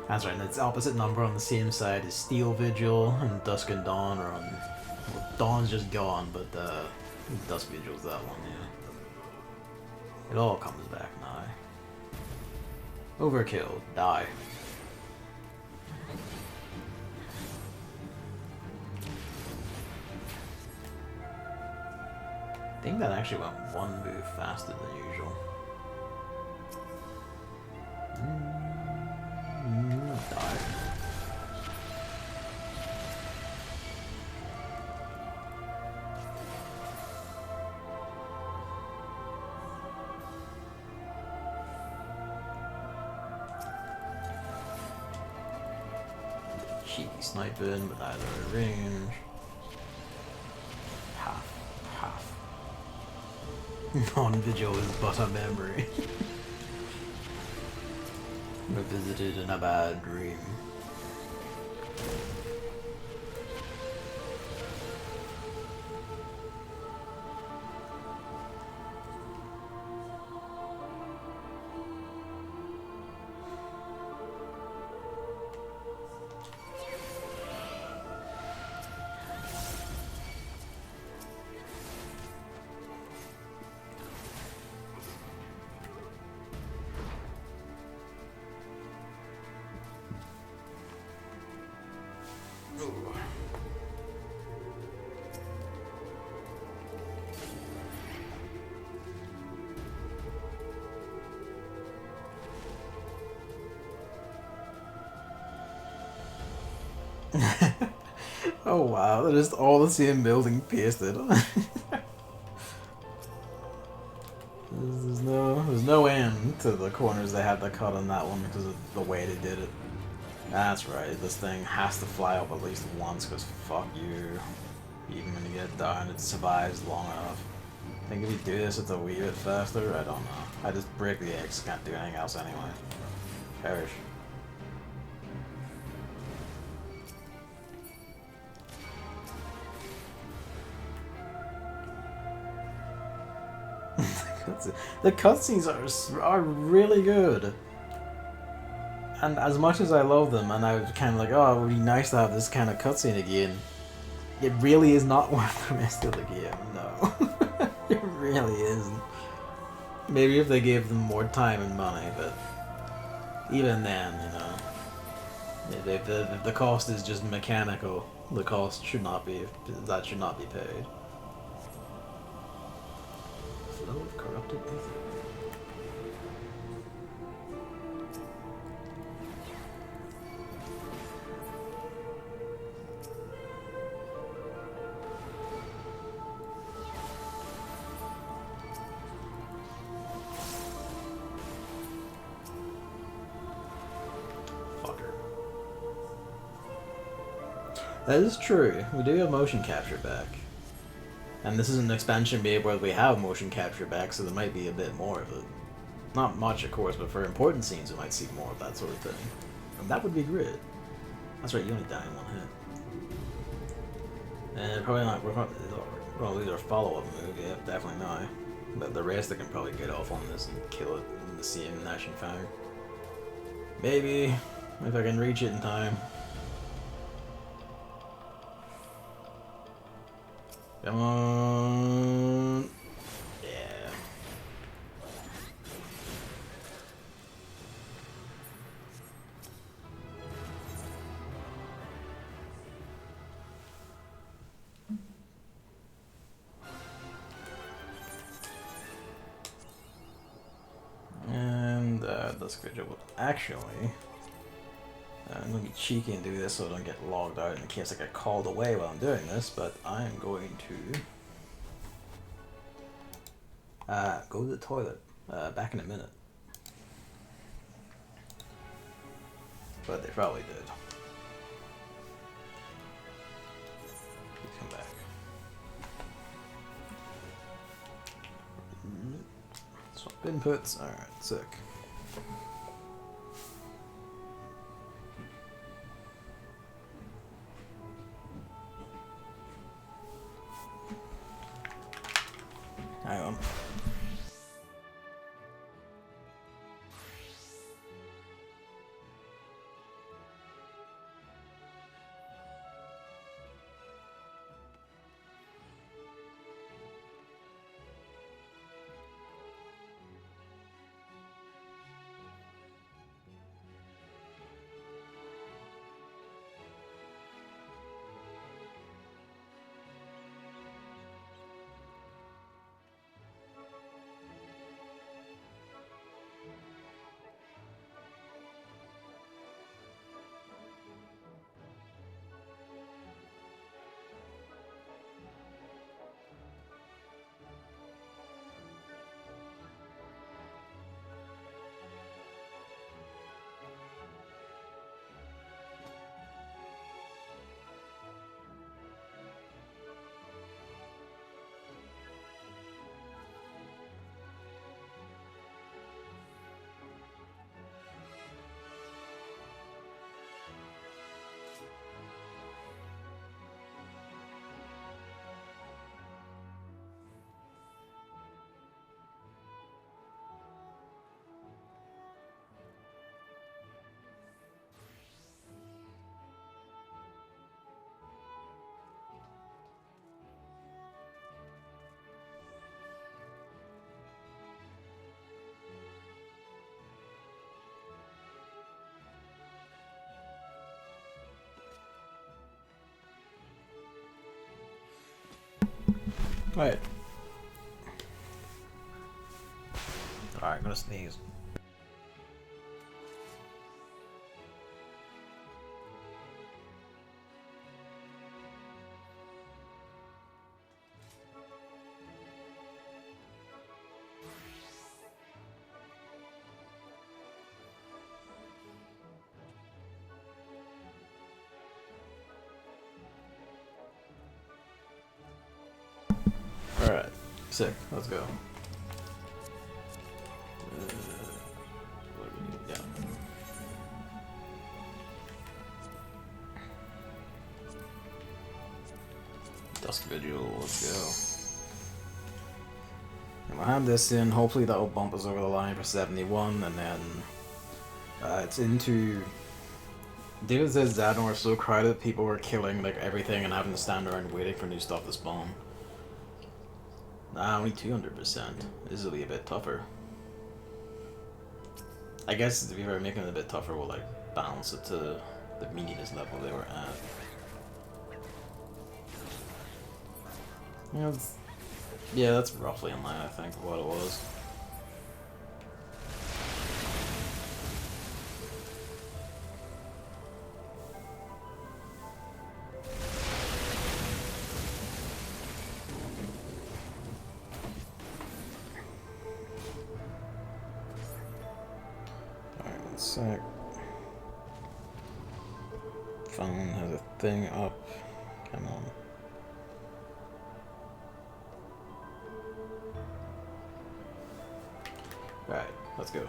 That's right, and its opposite number on the same side is Steel Vigil, and Dusk and Dawn are on... Well, Dawn's just gone, but Dusk Vigil's that one, yeah. It all comes back now. Overkill, die. I think that actually went one move faster than usual. Die. Cheeky sniping, but either at range. Half. Non-vigil is but a memory. Revisited in a bad dream. Oh wow, they're just all the same building pasted. There's no end to the corners they had to cut on that one because of the way they did it. That's right, this thing has to fly up at least once because fuck you. Even when you get down, it survives long enough. I think if you do this, it's a wee bit faster. I don't know. I just break the eggs, can't do anything else anyway. Perish. The cutscenes are really good. And as much as I love them, and I was kind of like, oh, it would be nice to have this kind of cutscene again, it really is not worth the rest of the game, no. It really isn't. Maybe if they gave them more time and money, but even then, you know, if the cost is just mechanical, the cost should not be, that should not be paid. Flow of corrupted ether. That is true. We do have motion capture back. And this is an expansion where we have motion capture back, so there might be a bit more of it. Not much, of course, but for important scenes we might see more of that sort of thing. And that would be great. That's right, you only die in one hit. And probably not, we're gonna lose our follow-up move, yeah, definitely not. But the rest I can probably get off on this and kill it in the same gnashing fire. Maybe, if I can reach it in time. Come on. Yeah. And that's good job. Actually, I'm going to be cheeky and do this so I don't get logged out in case I get called away while I'm doing this, but I'm going to go to the toilet. Back in a minute. But they probably did. Please come back. Swap inputs. Alright, sick. Hang on. Right. Alright, I'm gonna sneeze. Alright, sick, let's go. What do we need? Yeah. Dusk Vigil, let's go. And we'll have this in, hopefully that'll bump us over the line for 71, and then it's into... David says Zadnor is so crowded people were killing like everything and having to stand around waiting for new stuff to spawn. Nah, only 200%. This will be a bit tougher. I guess if we were making it a bit tougher, we'll like balance it to the meaniness level they were at. Yeah, that's roughly in line, I think, with what it was. Alright, 1 sec. Phone has a thing up. Come on. Alright, let's go.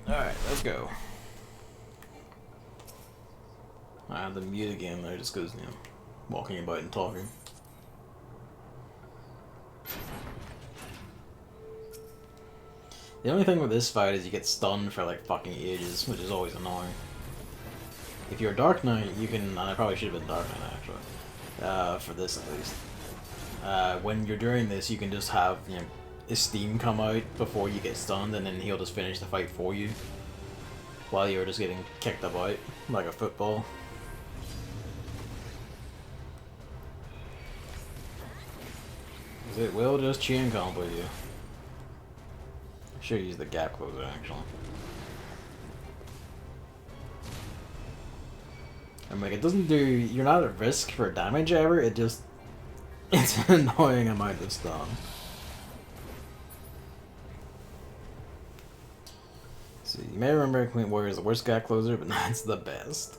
Alright, let's go. I have the mute again there just because, you know, walking about and talking. The only thing with this fight is you get stunned for like fucking ages, which is always annoying. If you're Dark Knight, you can, and I probably should have been Dark Knight actually, for this at least. when you're doing this, you can just have Esteem come out before you get stunned, and then he'll just finish the fight for you while you're just getting kicked about like a football. It will just chain combo you. I should use the gap closer actually. I'm like, it doesn't do. You're not at risk for damage ever. It just. It's an annoying amount of stun. So you may remember Queen Warrior is the worst gap closer, but that's the best.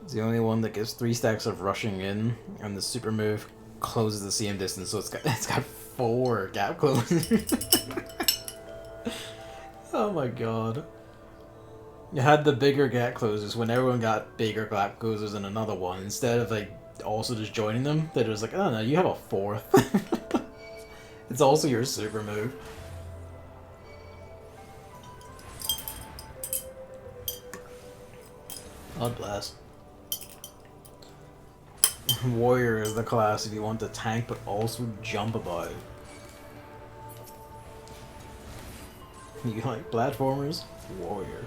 It's the only one that gives 3 stacks of rushing in, and the super move closes the same distance, so it's got 4 gap closers. Oh my god. You had the bigger gap closers when everyone got bigger gap closers than another one. Instead of like also just joining them, they're just like, oh no, you have a 4th. It's also your super move. God bless. Warrior is the class if you want to tank but also jump about. You like platformers? Warrior.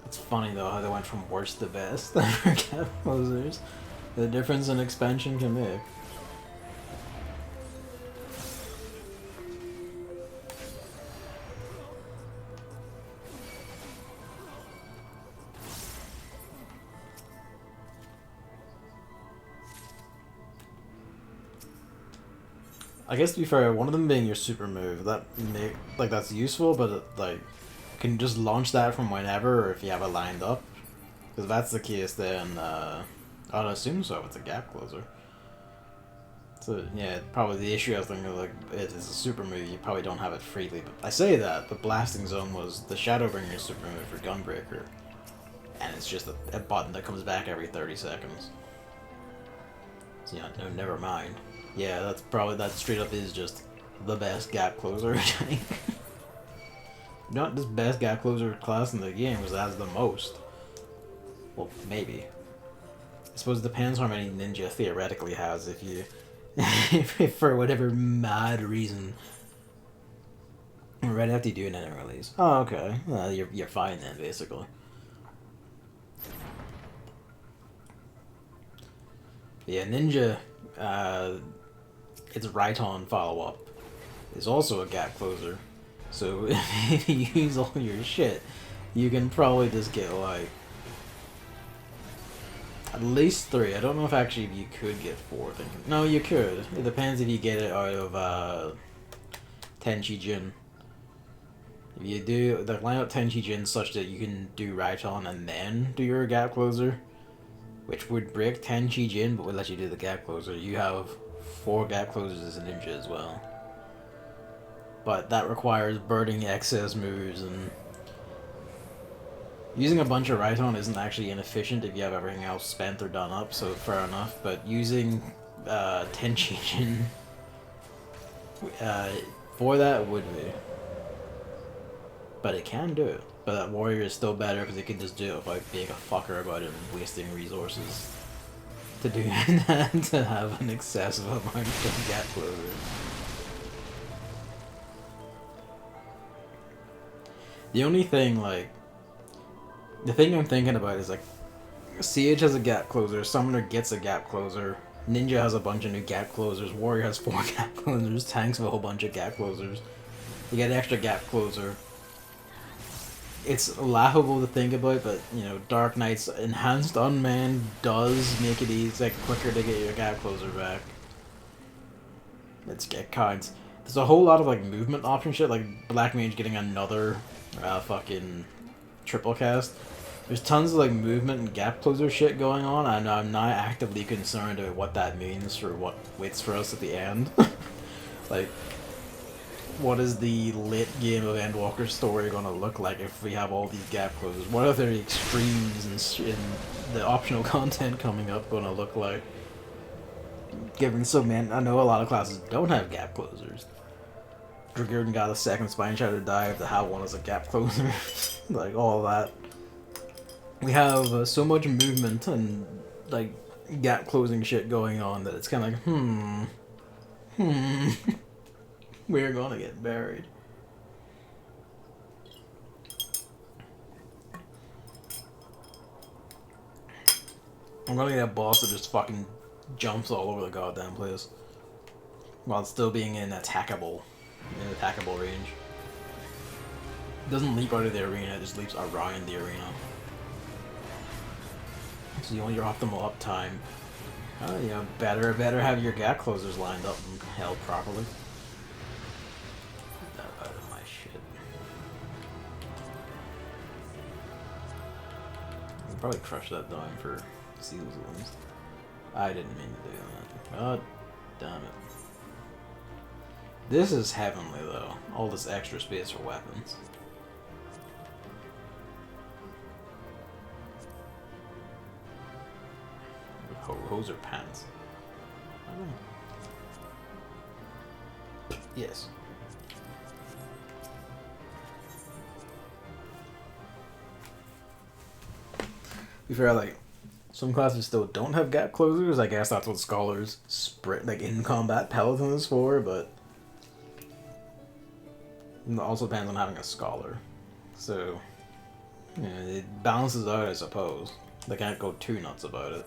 It's funny though how they went from worst to best for cap closers. The difference an expansion can make. I guess to be fair, one of them being your super move, that's useful, but it, like, can just launch that from whenever, or if you have it lined up. Because if that's the case, then I'd assume so if it's a gap closer. So yeah, probably the issue I was thinking like it is a super move. You probably don't have it freely. But I say that the blasting zone was the Shadowbringer super move for Gunbreaker, and it's just a button that comes back every 30 seconds. So yeah, no, never mind. Yeah, that's probably, that straight up is just the best gap closer. Not this best gap closer class in the game, because it has the most. Well, maybe. I suppose it depends how many ninja theoretically has if you... if for whatever mad reason... Right after you do an end release. Oh, okay. Well, you're fine then, basically. Yeah, ninja... its right-on follow-up is also a gap closer. So if you use all your shit, you can probably just get like at least 3. I don't know if actually you could get 4. No, you could. It depends if you get it out of Tenchi Jin. If you do the line out Tenchi Jin such that you can do right-on and then do your gap closer, which would break Tenchi Jin but would let you do the gap closer, you have 4 gap closers as a ninja as well. But that requires burning excess moves, and using a bunch of right-on isn't actually inefficient if you have everything else spent or done up, so fair enough. But using Tenchi Jin for that would be. But it can do it. But that warrior is still better because it can just do it without being a fucker about it and wasting resources to do that, to have an excessive amount of gap closers. The only thing, like, the thing I'm thinking about is, like, Siege has a gap closer, Summoner gets a gap closer, Ninja has a bunch of new gap closers, Warrior has 4 gap closers, Tanks have a whole bunch of gap closers. You get an extra gap closer. It's laughable to think about, but, you know, Dark Knight's Enhanced Unmanned does make it easy, like, quicker to get your gap closer back. It counts. There's a whole lot of, like, movement option shit, like Black Mage getting another fucking triple cast. There's tons of, like, movement and gap closer shit going on, and I'm not actively concerned about what that means for what waits for us at the end. Like, what is the lit game of Endwalker's story going to look like if we have all these gap closers? What are the extremes in the optional content coming up going to look like? Given so, man, I know a lot of classes don't have gap closers. Dragoon got a second Spine Shadow dive to have one as a gap closer. Like, all that. We have so much movement and, like, gap closing shit going on that it's kind of like, we're gonna get buried. I'm gonna get a boss that just fucking jumps all over the goddamn place while still being in attackable range. Doesn't leap out of the arena, it just leaps around the arena. So you want your optimal uptime. You better have your gap closers lined up and held properly. Get that out of my shit. I'll probably crush that down for seals at least. I didn't mean to do that. God damn it. This is heavenly though. All this extra space for weapons. Hose or pants? I don't know. Yes. To be fair, like, some classes still don't have gap closers. I guess that's what Scholar's sprint, like, in combat Peloton is for, but it also depends on having a Scholar. So, yeah, it balances out, I suppose. They can't go too nuts about it.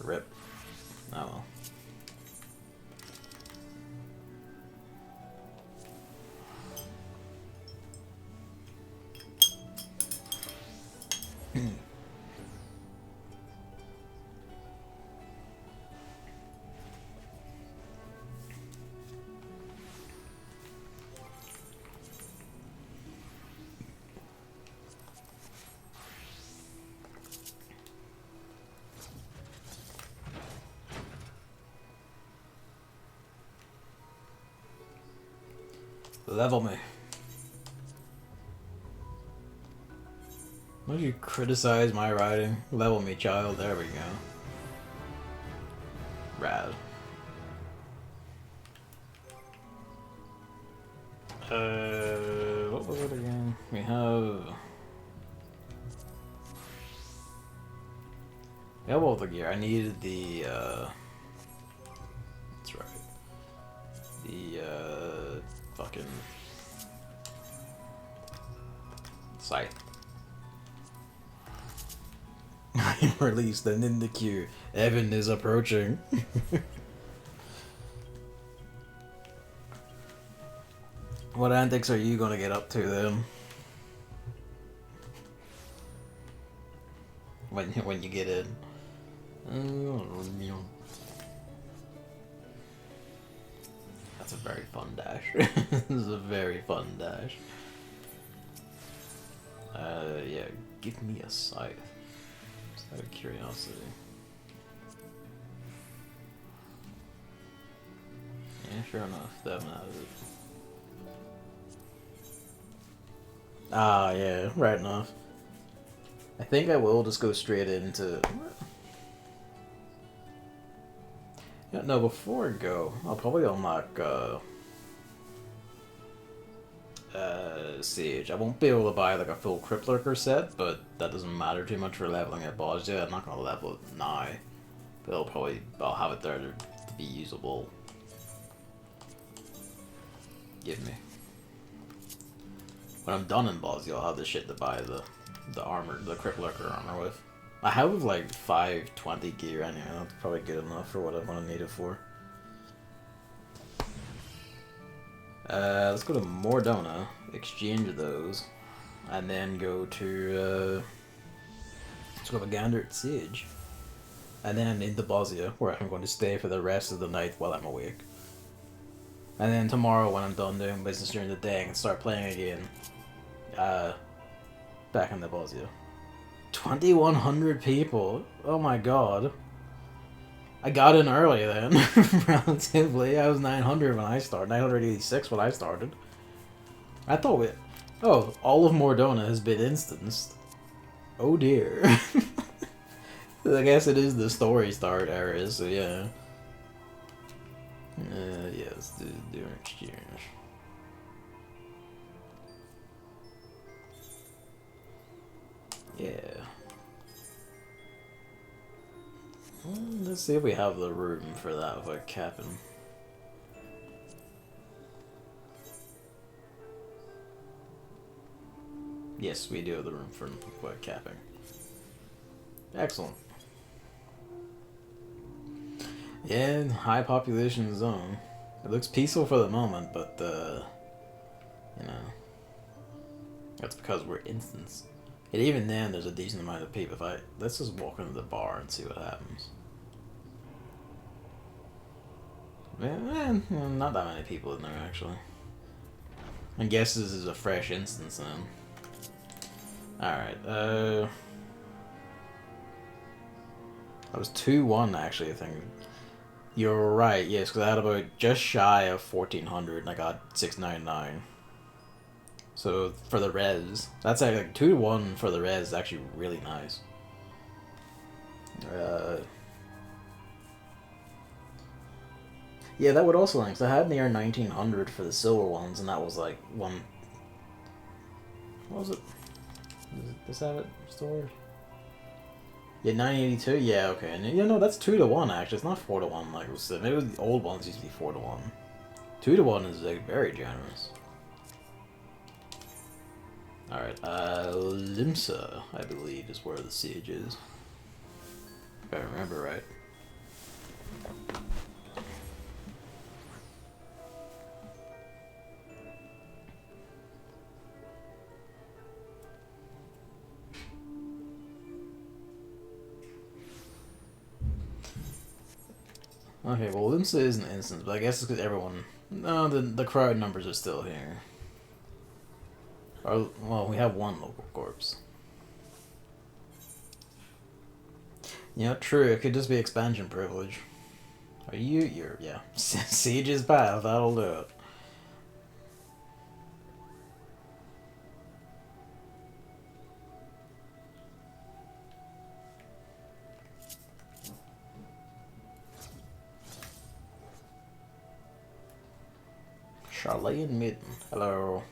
Rip. Oh well. Level me. Why don't you criticize my writing? Level me, child. There we go. Rad. What was it again? We have all the gear. I needed the, that's right. The, fucking scythe. I'm released and in the queue. Evan is approaching. What antics are you gonna get up to then? When you get in. That's a very fun dash. This is a very fun dash. Yeah, give me a scythe. Just out of curiosity. Yeah, sure enough, that one has it. Ah, yeah, right enough. I think I will just go straight into... Yeah, no, before I go, I'll probably unlock, Sage. I won't be able to buy, like, a full Crypt Lurker set, but that doesn't matter too much for leveling at boss yet. I'm not gonna level it now. But I'll have it there to be usable. Give me. When I'm done in boss, I'll have the shit to buy the armor, the Crypt Lurker armor with. I have like 520 gear anyway. That's probably good enough for what I want to need it for. Let's go to Mordona, exchange those, and then go to let's go to Gandert Siege, and then into Bosnia, where I'm going to stay for the rest of the night while I'm awake. And then tomorrow, when I'm done doing business during the day, I can start playing again. Back in the Bosnia. 2,100 people. Oh my god. I got in early then, relatively. I was 900 when I started. 986 when I started. I thought oh, all of Mordona has been instanced. Oh dear. I guess it is the story start area, so yeah. Yeah, let's do an exchange. Yeah. Let's see if we have the room for that with a cabin. Yes, we do have the room for capping. Excellent. Yeah, high population zone. It looks peaceful for the moment, but you know, that's because we're instance. And even then, there's a decent amount of people. Let's just walk into the bar and see what happens. Man, not that many people in there actually. I guess this is a fresh instance then. Alright, that was 2-1 actually, I think. You're right, yes, because I had about just shy of 1400 and I got 699. So for the res, that's like 2-1 for the res is actually really nice. Yeah, that would also link. I had near 1900 for the silver ones, and that was like one. What was it? Does this have it stored? Yeah, 982. Yeah, okay. And yeah, no, that's 2-1 actually. It's not 4-1 like it was. Maybe the old ones used to be 4-1. 2-1 is like very generous. All right, Limsa, I believe, is where the siege is. If I remember right. Okay, well, Limsa is an instance, but I guess it's because everyone... No, the crowd numbers are still here. Or, well, we have one local corpse. You know, true, it could just be expansion privilege. Are you're, yeah. Siege's path, that'll do it. Charlene Midden. Hello.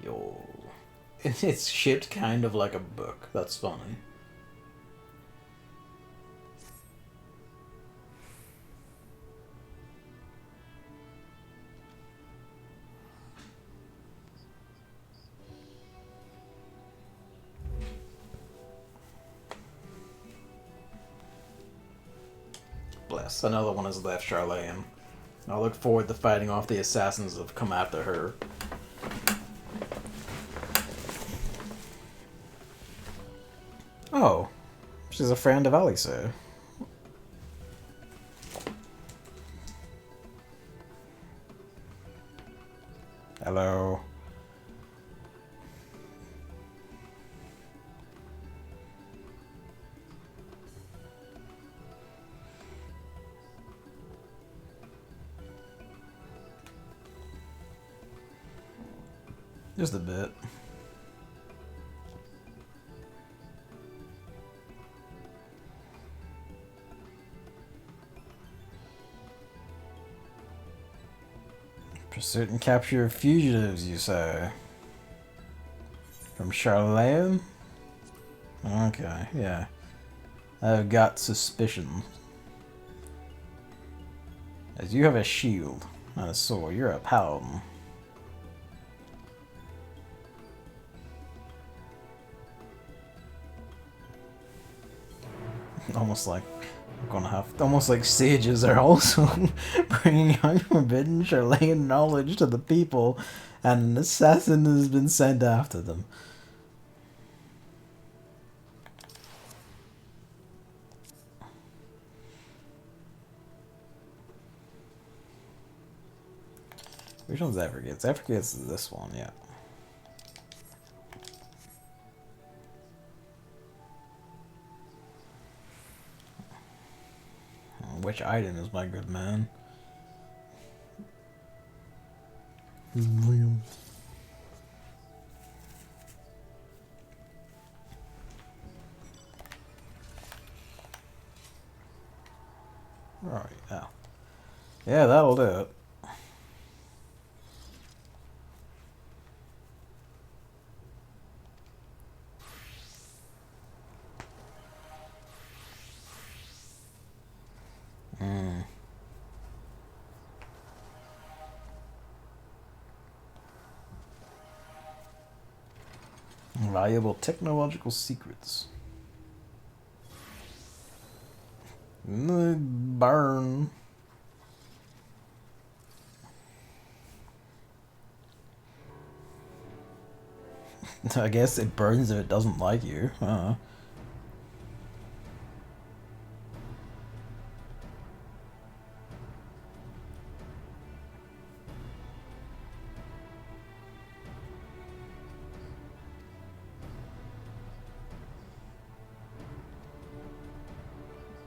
Yo. It's shaped kind of like a book. That's funny. Bless. Another one has left Charlene. I look forward to fighting off the assassins that have come after her. Oh. She's a friend of Alisa. Hello. Just a bit. Pursuit and capture of fugitives, you say? From Charlene? Okay, yeah. I've got suspicion. As you have a shield and a sword, you're a paladin. Almost like almost like sages are also bringing out forbidden Charlene knowledge to the people, and an assassin has been sent after them. Which one's Africates? Africates is this one, yeah. Which item is my good man? William. Right, yeah. Yeah, that'll do it. Mm. Valuable technological secrets. Burn. I guess it burns if it doesn't like you.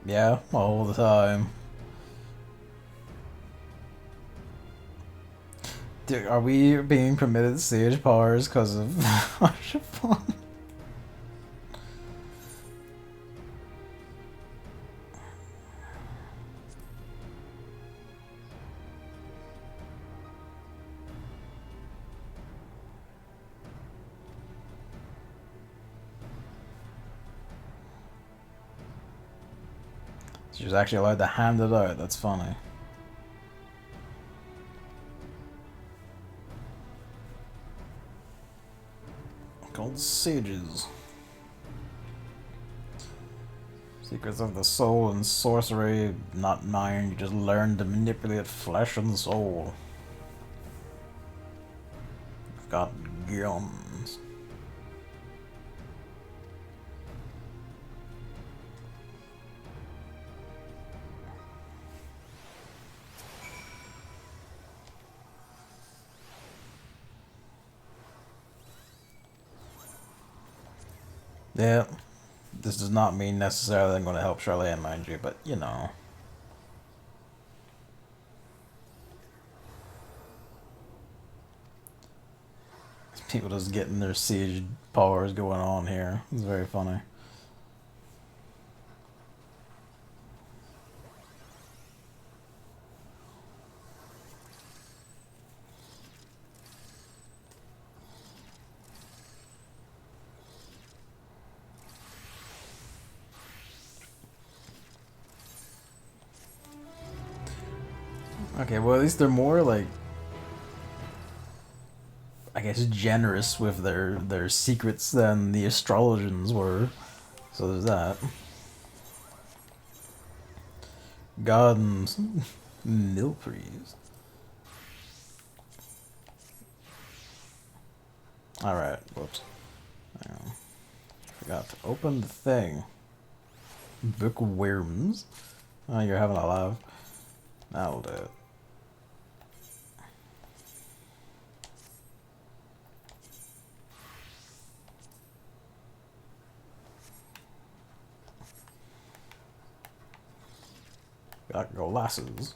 Yeah, all the time. Dude, are we being permitted siege powers because of whereupon? She was actually allowed to hand it out. That's funny. Called sages. Secrets of the soul and sorcery, not mine. You just learn to manipulate flesh and soul. You've got guns. Yeah. This does not mean necessarily I'm going to help Charlene, mind you, but you know. People just getting their siege powers going on here. It's very funny. Okay, well at least they're more like, I guess, generous with their secrets than the Astrologians were. So there's that. Gardens. Milprees. Alright, whoops. Forgot to open the thing. Bookworms. Oh, you're having a laugh. That'll do it. Got glasses.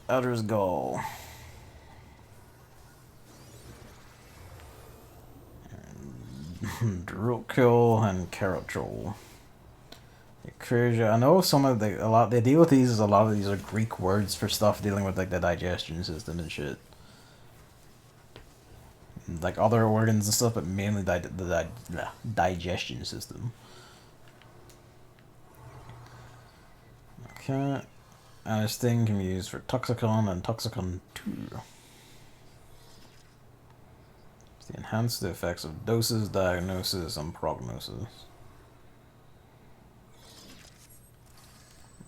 Elder's Gall. Drill Kill and Carrot Troll. I know some of the deal with these is a lot of these are Greek words for stuff dealing with like the digestion system and shit. Like other organs and stuff, but mainly the digestion system. Okay. And this thing can be used for Toxicon and Toxicon 2. To enhance the effects of doses, diagnosis, and prognosis.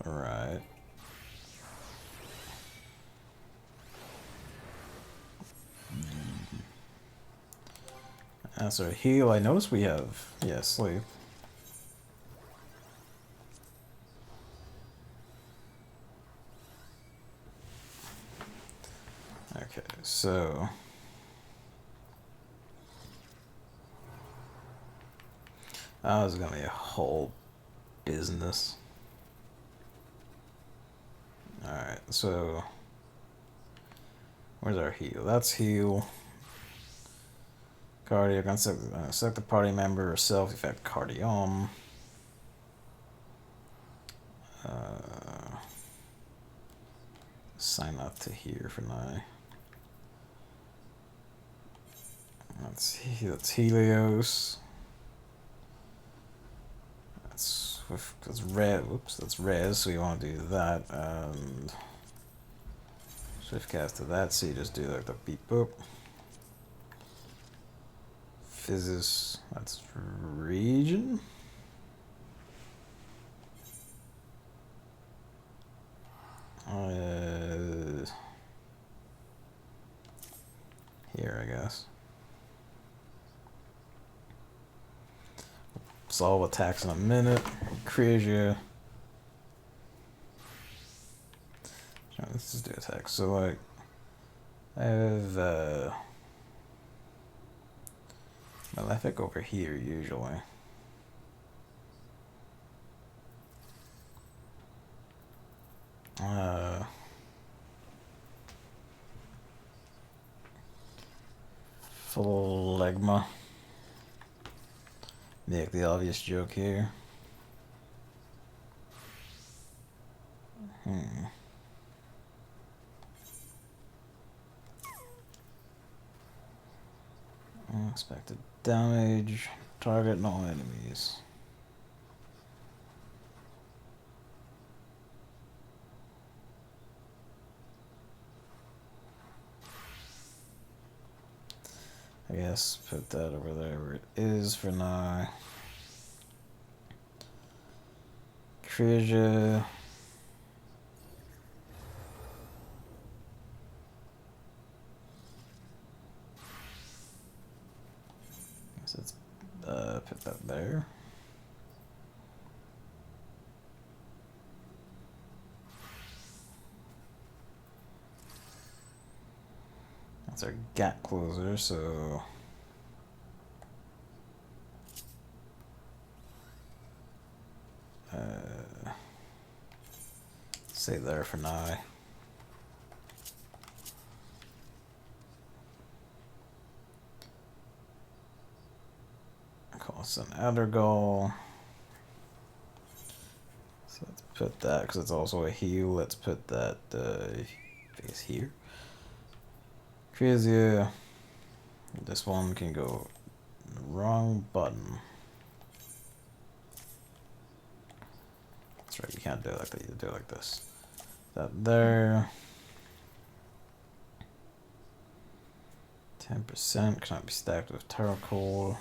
Alright. As our heal, I notice we have, yeah, sleep. Okay, so that was gonna be a whole business. Alright, so where's our heal? That's heal. Cardio, can select the party member or self effect cardion. Sign up to here for now. Let's see, that's Helios. That's red. Whoops, that's res. So you want to do that and swift cast to that. So you just do like the beep boop. Physis. That's region. Here, I guess. Solve attacks in a minute. Creasia. Let's just do attacks. So, like, I have Malefic over here, usually. Phlegma. Make the obvious joke here. Unexpected damage. Target no enemies. I guess put that over there where it is for now. Creasia. So let's put that there. That's our gap closer, so stay there for now. Cost an outer goal. So let's put that because it's also a heal. Let's put that I guess here. Crazy. This one can go wrong button. That's right, you can't do it like that, you do it like this. That there. 10% cannot be stacked with charcoal.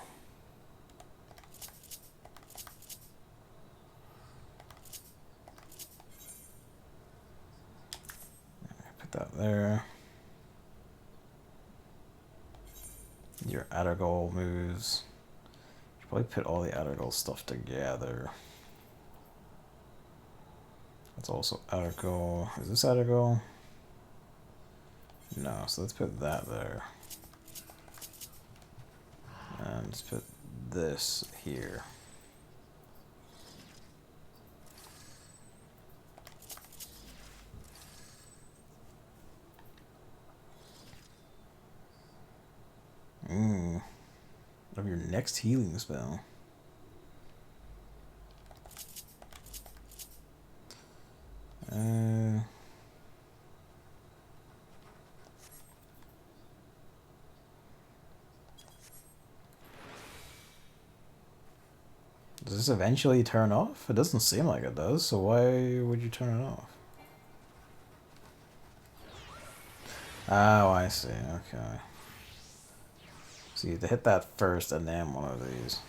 Put that there. Your outer goal moves. Should probably put all the outer goal stuff together. That's also outer goal. Is this outer goal? No, so let's put that there. And let's put this here. Of your next healing spell. Does this eventually turn off? It doesn't seem like it does, so why would you turn it off? Oh, I see, okay. So you have to hit that first and then one of these.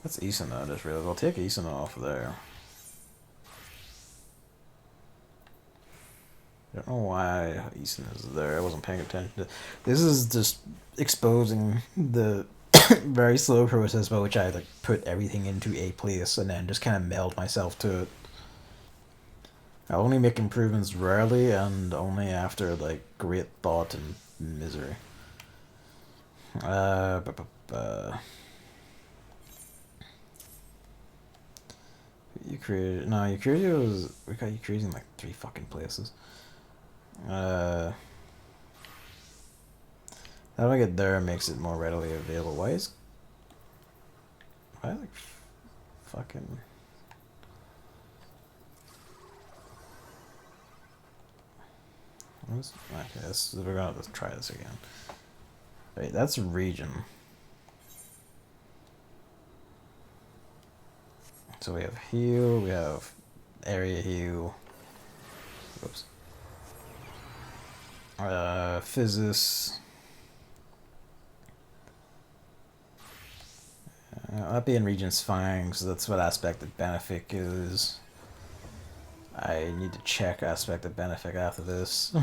That's Eason, I just realized. I'll take Eason off there. I don't know why Eason is there. I wasn't paying attention to. This is just exposing the very slow process by which I like put everything into a place and then just kind of meld myself to it. I only make improvements rarely and only after like great thought and misery. You created you created we got you creating like 3 fucking places. How do I get there makes it more readily available? Why like fucking... Okay, we're gonna have to try this again. Wait, that's a region. So we have heal, we have area heal. Oops. Physis. That being region's fine, because that's what aspect of benefic is. I need to check aspect of benefic after this.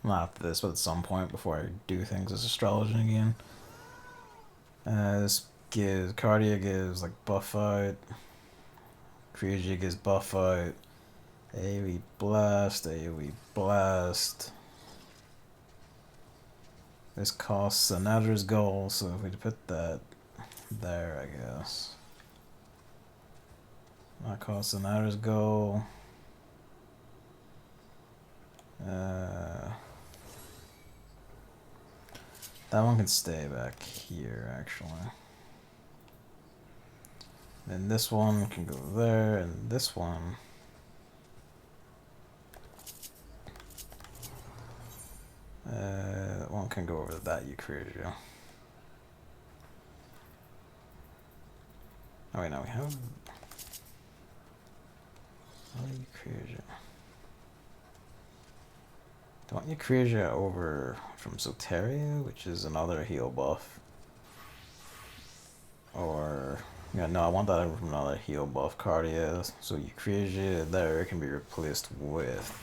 Not after this, but at some point before I do things as Astrologian again. This gives... Cardia gives like buff out. Creature gives buff out. AoE blast, AoE blast. This costs another's goal, so if we put that there, I guess. That costs another's goal. That one can stay back here, actually. Then this one can go there, and this one... that one can go over to that Eucrasia. Oh wait, no, we have... Eucrasia. Do I want Eucrasia over from Soteria, which is another heal buff? Or... yeah, no, I want that over from another heal buff, Cardia. So Eucrasia there can be replaced with...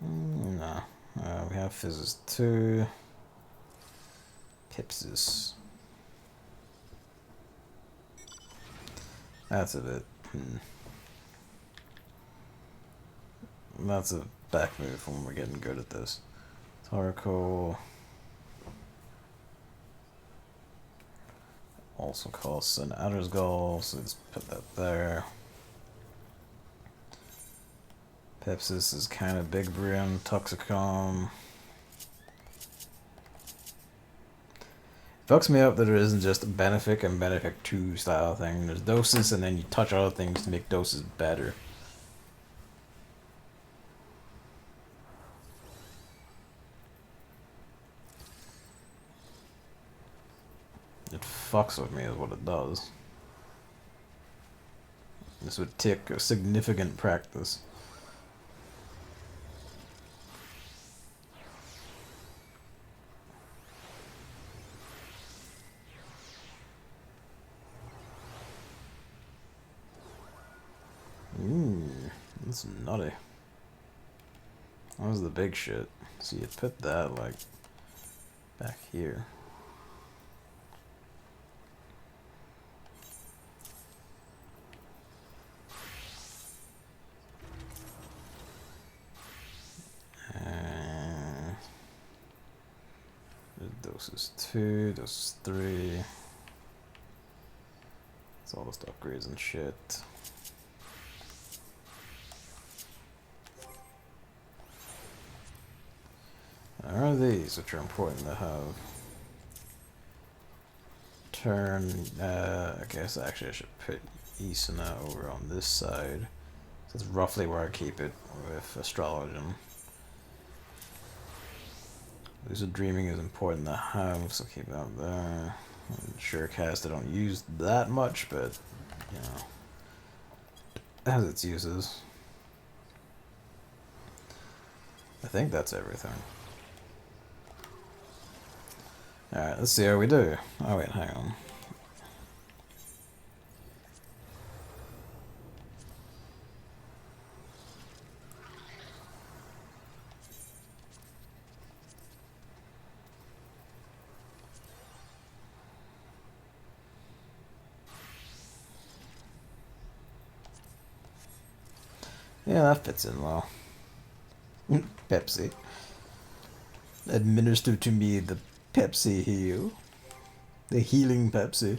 no. We have Physis 2. Pipsis. That's a bit... That's a back move when we're getting good at this. Tarko... also costs an outer's goal, so let's put that there. Pepsis is kind of big brim, Toxicom. Fucks me up that there isn't just a Benefic and Benefic 2 style thing. There's doses and then you touch other things to make doses better. It fucks with me is what it does. This would take a significant practice. That's nutty. That was the big shit. So you put that like back here. Doses 2, doses 3. It's all just upgrades and shit. There are these which are important to have. Turn, I guess actually I should put Isana over on this side. That's roughly where I keep it with Astrologian. Lucid Dreaming is important to have, so keep that there. Surecast I don't use that much, but, you know, it has its uses. I think that's everything. Alright, let's see how we do. Oh wait, hang on. Yeah, that fits in well. Pepsi. Administer to me the Pepsi heal. The healing Pepsi.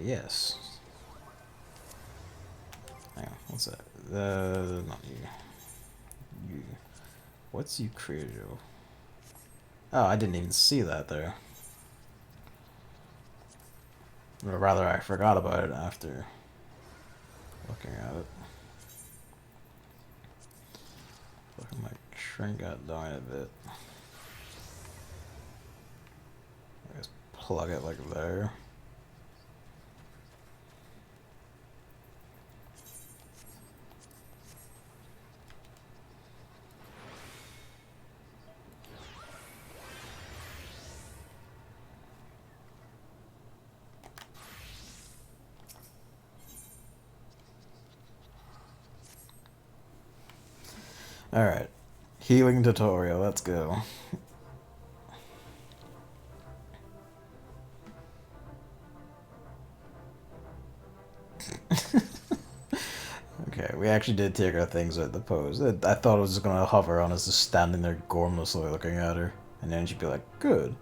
Yes. Hang on, what's that? Not you. You. What's you created? Oh, I didn't even see that there. Or rather, I forgot about it after looking at it. Look at my shrink got down a bit. I just plug it like there. Alright. Healing tutorial, let's go. Okay, we actually did take our things out the pose. I thought it was just gonna hover on us, just standing there gormlessly looking at her. And then she'd be like, good.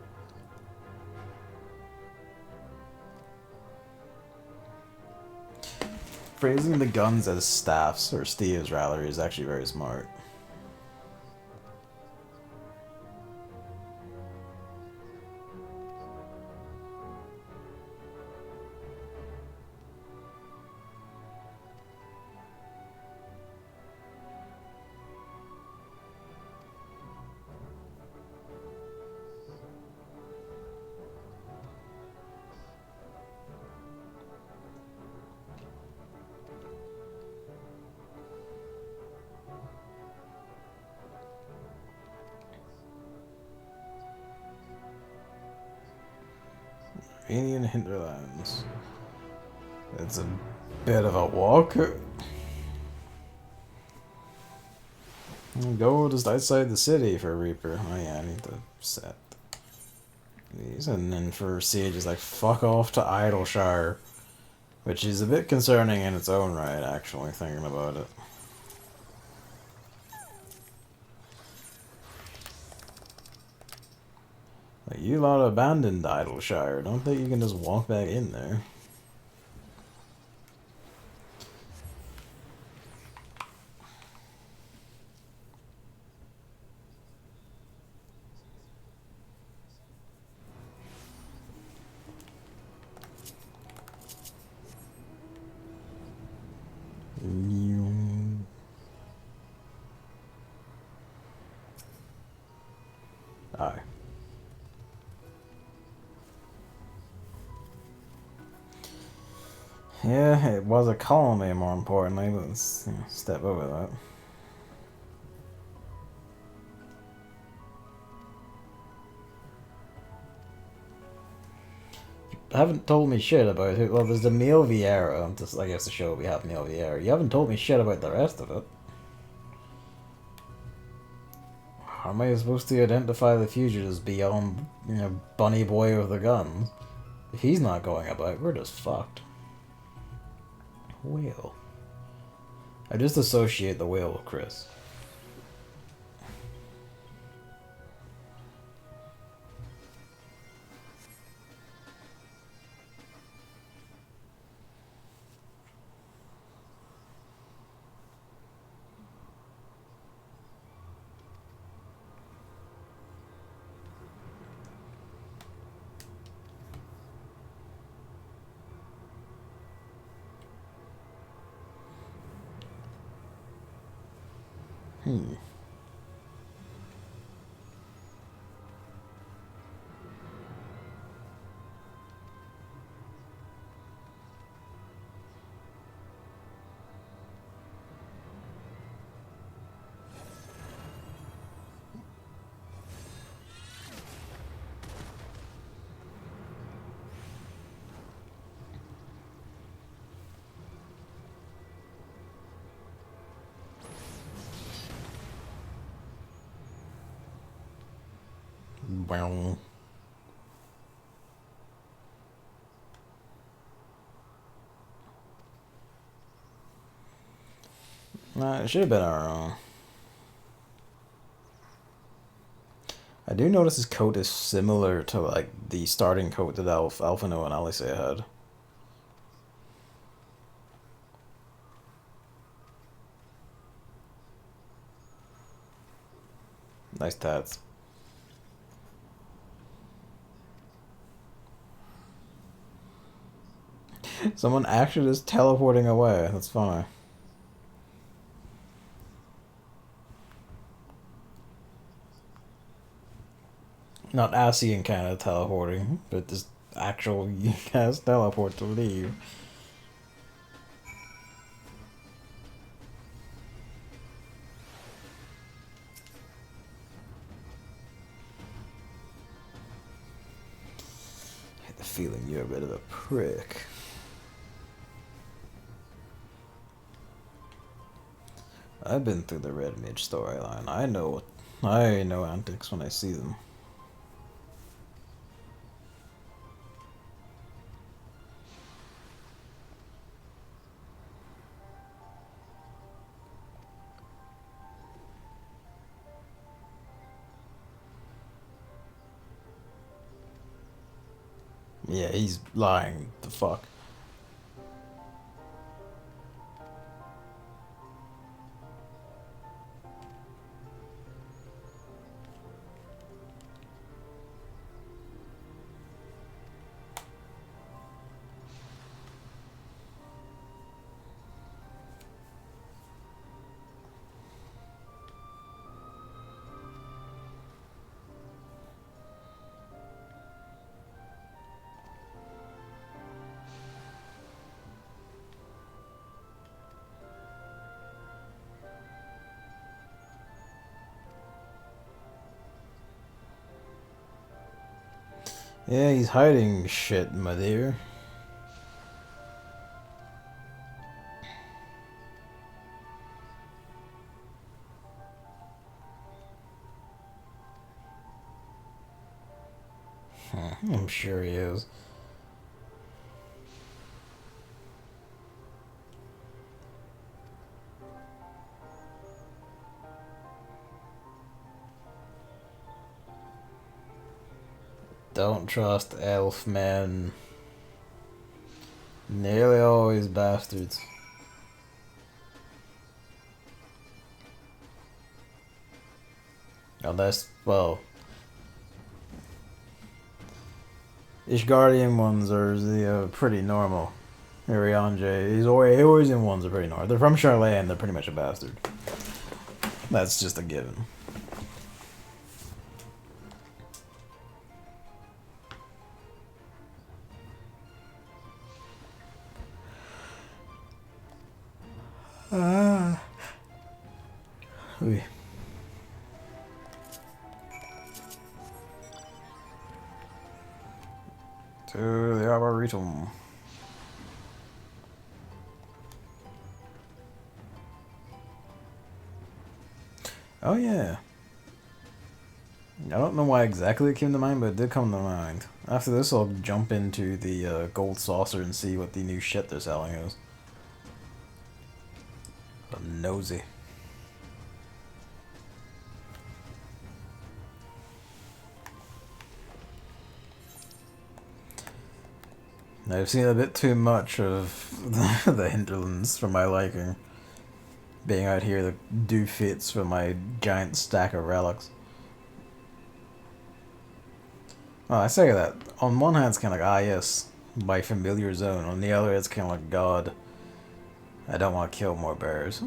Phrasing the guns as staffs, or steves rather, is actually very smart. Alien hinterlands. It's a bit of a walk. Go just outside the city for Reaper. Oh yeah, I need to set these. And then for Siege is like, fuck off to Idleshire. Which is a bit concerning in its own right, actually, thinking about it. Like, you lot abandoned Idleshire. Don't think you can just walk back in there. Aye. Yeah, it was a colony, more importantly, but let's step over that. You haven't told me shit about it. Well, there's the Male Vieira, just I guess to show we have Male Vieira. You haven't told me shit about the rest of it. How am I supposed to identify the fugitives beyond, Bunny Boy with the guns? If he's not going about, we're just fucked. Whale. I just associate the whale with Chris. Well. Nah, it should have been our own. I do notice his coat is similar to like the starting coat that Alphino and Alice had. Nice tats. Someone actually is teleporting away. That's funny. Not Asian kind of teleporting, but just actual cast teleport to leave. I get the feeling you're a bit of a prick. I've been through the Red Mage storyline. I know antics when I see them. Yeah, he's lying. The fuck. Yeah, he's hiding shit, my dear. I'm sure he is. Don't trust elf men. Nearly always bastards. Unless, well, Ishgardian ones are pretty normal. Irianje, he's always in ones are pretty normal. They're from Charlotte and they're pretty much a bastard. That's just a given. Oui. To the Arboretum. Oh yeah. I don't know why exactly it came to mind, but it did come to mind. After this, I'll jump into the Gold Saucer and see what the new shit they're selling is. I'm nosy. I've seen a bit too much of the hinterlands for my liking. Being out here to do fits for my giant stack of relics. Well, I say that. On one hand, it's kind of like, ah yes, my familiar zone. On the other, it's kind of like, God, I don't want to kill more bears.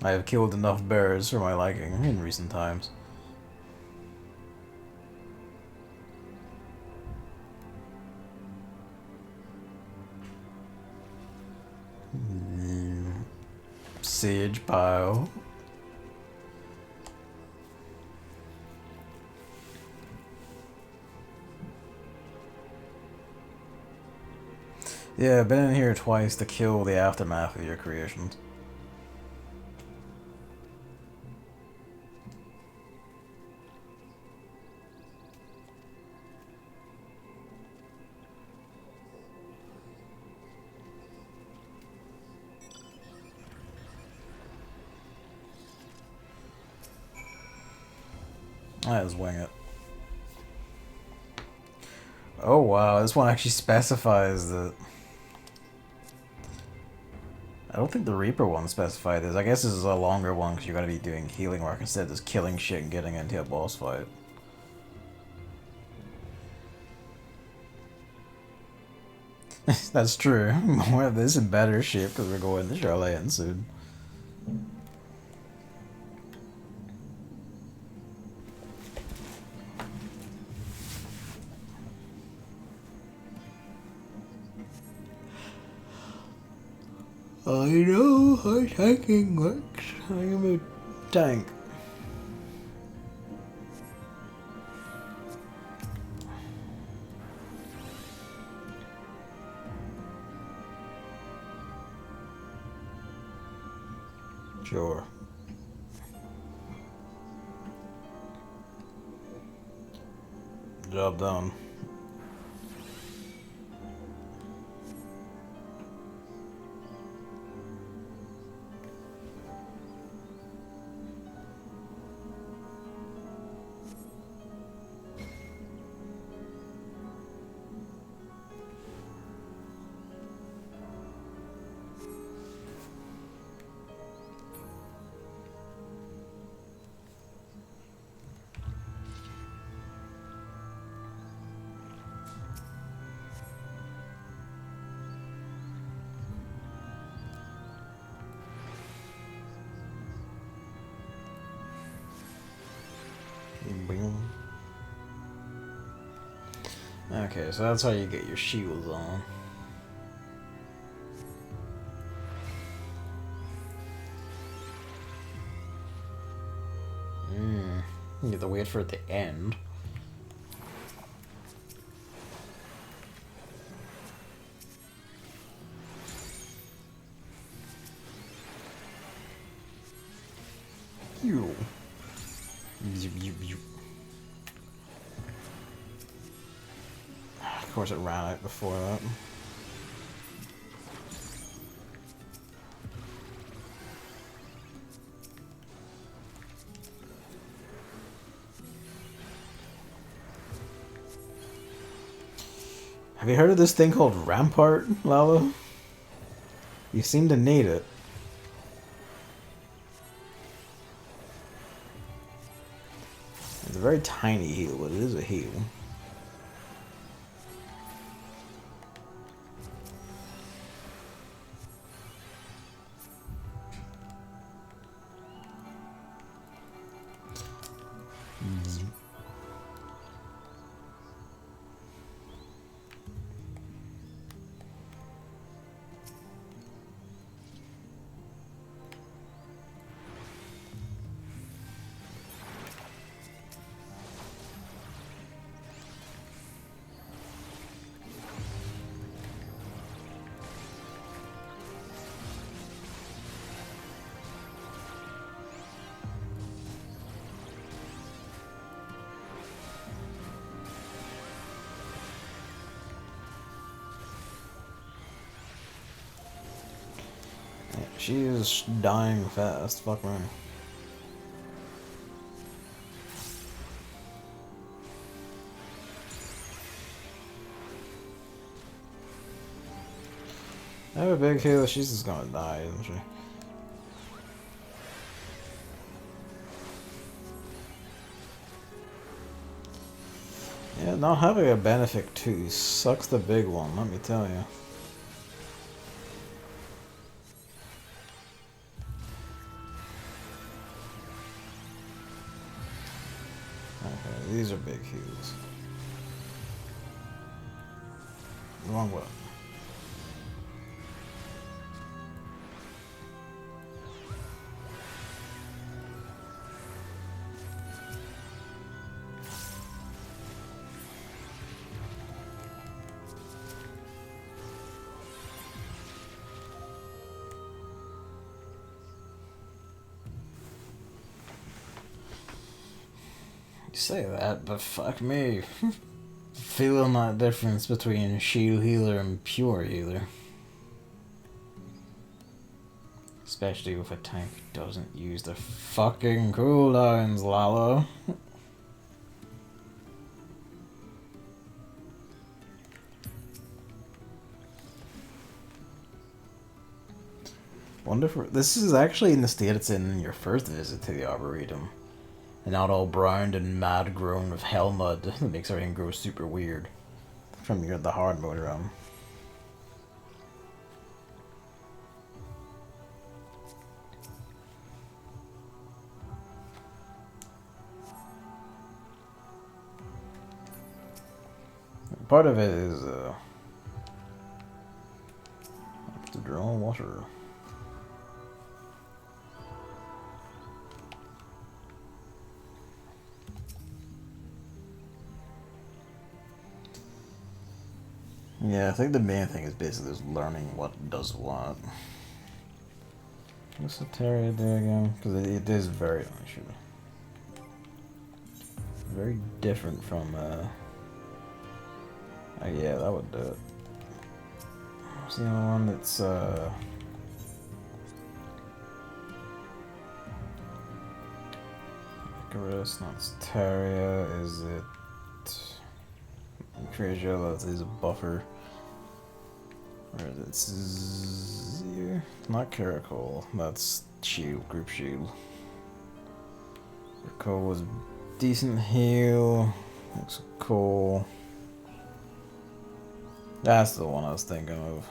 I have killed enough bears for my liking in recent times. Siege pile. Yeah, I've been in here twice to kill the aftermath of your creations. Let's wing it. Oh wow, this one actually specifies that. I don't think the Reaper one specified this. I guess this is a longer one because you're going to be doing healing work instead of just killing shit and getting into a boss fight. That's true. More of this in better shape because we're going to Charlotte soon. I know how tanking works. I am a tank. Sure. Job done. Okay, so that's how you get your shields on. You have to wait for it to end. You. Of course, it ran out before that. Have you heard of this thing called Rampart, Lalo? You seem to need it. It's a very tiny heal, but it is a heal. She is dying fast. Fuck me. I have a big heal. She's just gonna die, isn't she? Yeah, not having a benefit too sucks the big one, let me tell you. Okay, these are big heals. Wrong way. You say that, but fuck me. Feeling that difference between shield healer and pure healer. Especially if a tank doesn't use the fucking cooldowns, Lalo. Wonder if this is actually in the state it's in your first visit to the Arboretum. And not all browned and mad grown with hell mud that makes everything grow super weird. From the hard mode realm. Part of it is to draw water. Yeah, I think the main thing is basically just learning what does what. What's the Terry do again? Because it is very very different from oh yeah, that would do it. What's the other one that's Icarus, not Staria, is it Creature that is a buffer. Or is it Zir? Not Caracol, that's shield, group shield. Caracol was decent heal. Looks cool. That's the one I was thinking of.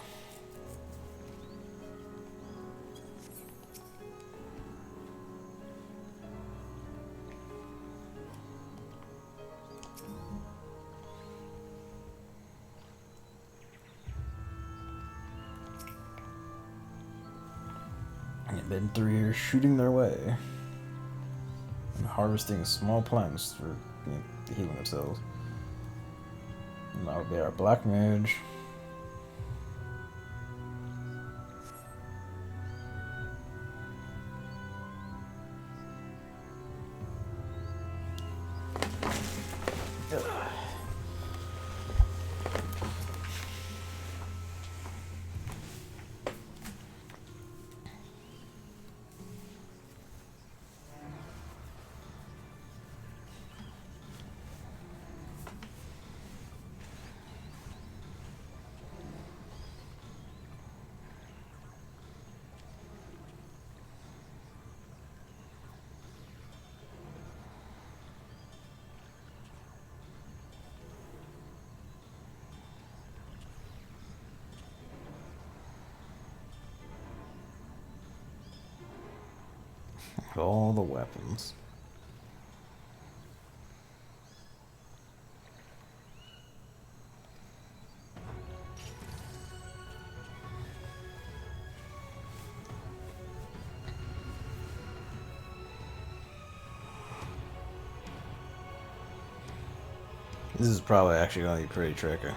It's been 3 years shooting their way and harvesting small plants for healing themselves. And that would be our black mage. All the weapons. This is probably actually going to be pretty tricky.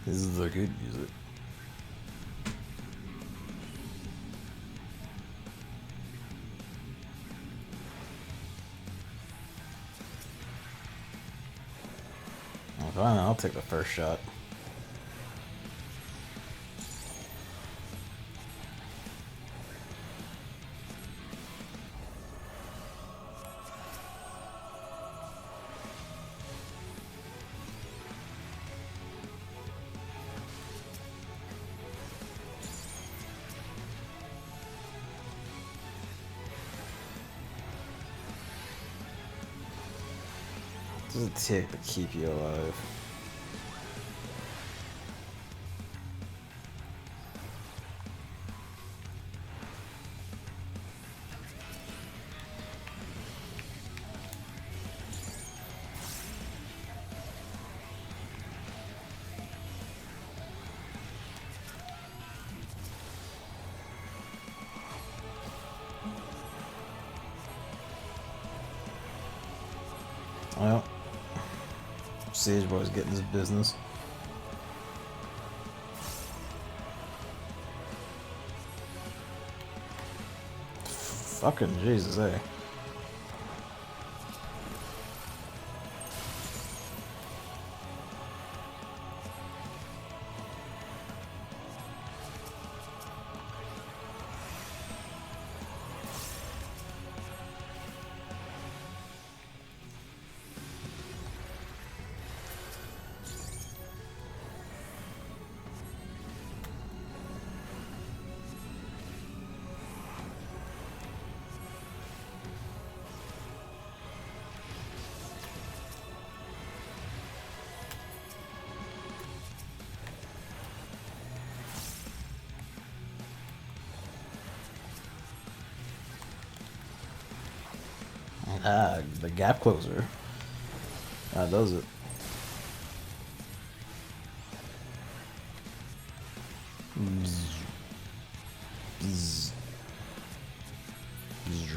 This is the good music. Fine, I'll take the first shot. What does it take to keep you alive? Well, Sage Boy's getting his business. Fucking Jesus, eh? Ah, the gap closer. That does it. Bzz. Bzz. Bzz.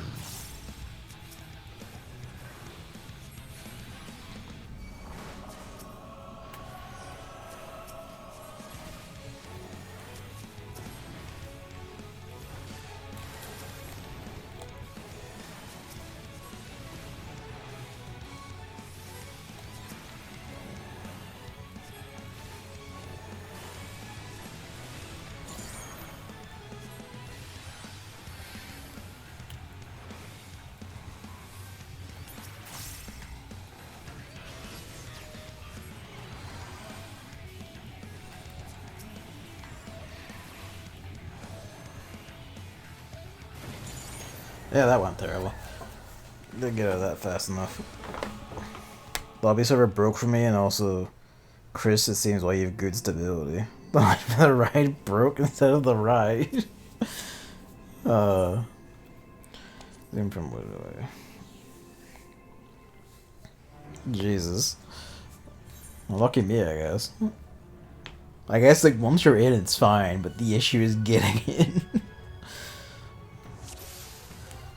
Yeah, that went terrible. Didn't get out of that fast enough. Lobby server broke for me, and also, Chris, it seems like you have good stability. The ride broke instead of the ride. Zoom from what away. Jesus. Well, lucky me, I guess. I guess, like, once you're in, it's fine, but the issue is getting in.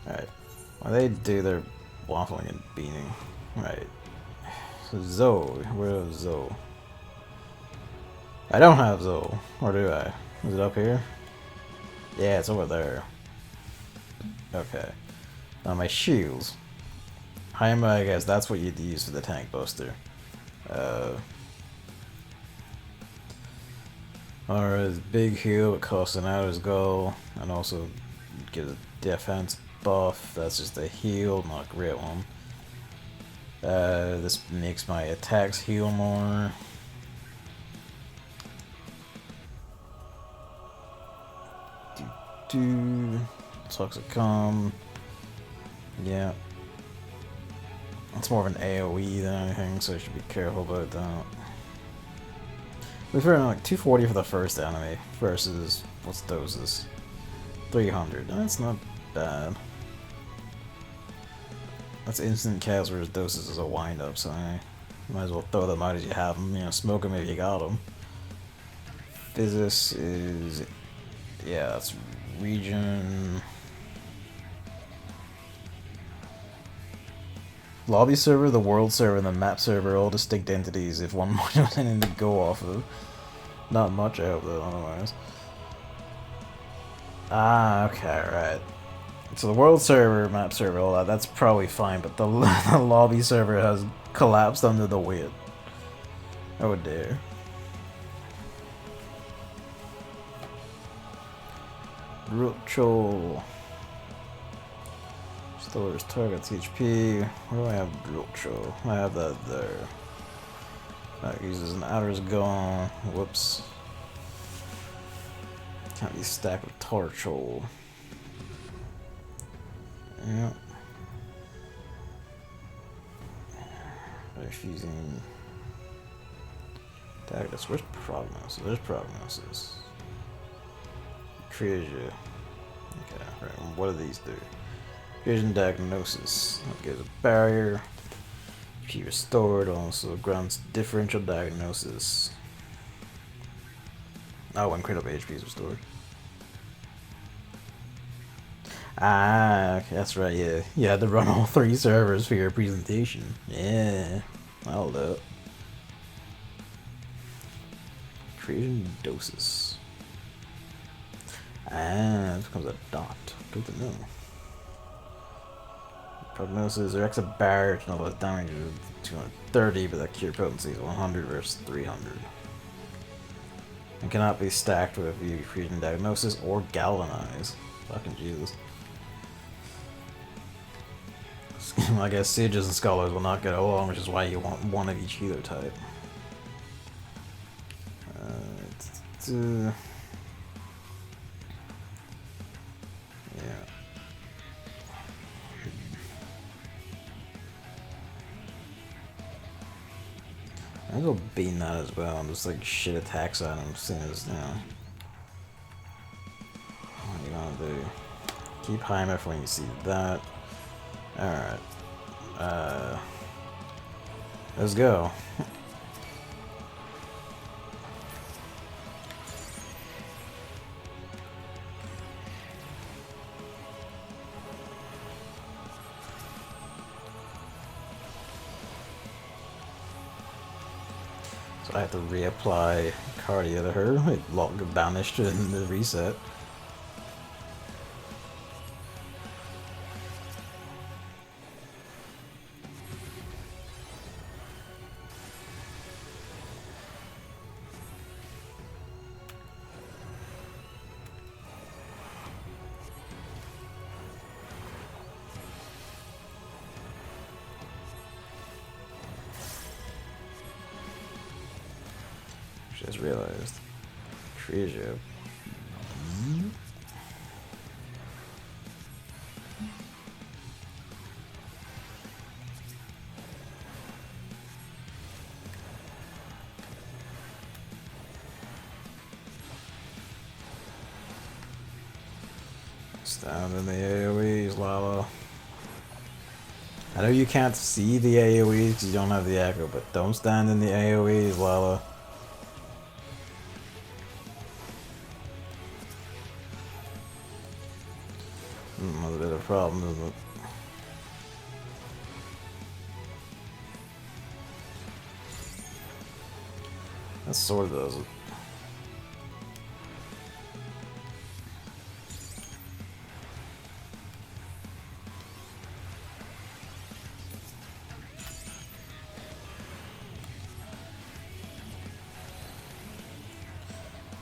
Alright. Well, they do their waffling and beaning. Right. So Zoe. Where's Zoe? I don't have Zoe. Or do I? Is it up here? Yeah, it's over there. Okay. Now my shields. Haima, I guess that's what you'd use for the tank buster. Alright, big heal, it costs an outer's goal, and also gives a defense buff. That's just a heal, not a great one. This makes my attacks heal more. Toxicom. Yeah. It's more of an AoE than anything, so I should be careful about that. We've heard like 240 for the first enemy versus what's doses? 300. That's not bad. That's instant kills whereas doses is a wind up, so I might as well throw them out as you have them. You know, smoke them if you got them. Physis is, yeah, that's region. Lobby server, the world server, and the map server are all distinct entities if one more has anything to go off of. Not much, I hope, though, otherwise. Ah, okay, right. So the world server, map server, all that, that's probably fine, but the lobby server has collapsed under the weight. Oh dear. Ritual. Stores targets HP. Where do I have Ritual? I have that there. That uses an outer's gone. Whoops. Can't be stacked with Torchol. Yeah. Refusing. Dagdas. Where's Prognosis? There's Prognosis. Creasia. Okay, right. What do these do? Vision Diagnosis. That gives a barrier. HP restored. Also grants differential diagnosis. Oh, when critical HP is restored. Ah, okay, that's right, yeah. You had to run all 3 servers for your presentation. Yeah, that'll do it. Creation doses. Ah, it becomes a dot. Good to know. Prognosis, or X a barrier to know less damage is 230, but that cure potency is 100 versus 300. And cannot be stacked with Fusion Diagnosis or Galvanize. Fucking Jesus. I guess sages and scholars will not get along, which is why you want one of each healer type. Yeah. I'm gonna go bean that as well and just like shit attacks on him as soon as, you know. What are you gonna do? Keep Heimer for when you see that. Alright. Let's go. So I have to reapply Cardia to her. It banished in the reset. Just realized. Treasure. Stand in the AoEs, Lala. I know you can't see the AoEs because you don't have the echo, but don't stand in the AoEs, Lala. That's a bit of a problem, isn't it? That sword does it.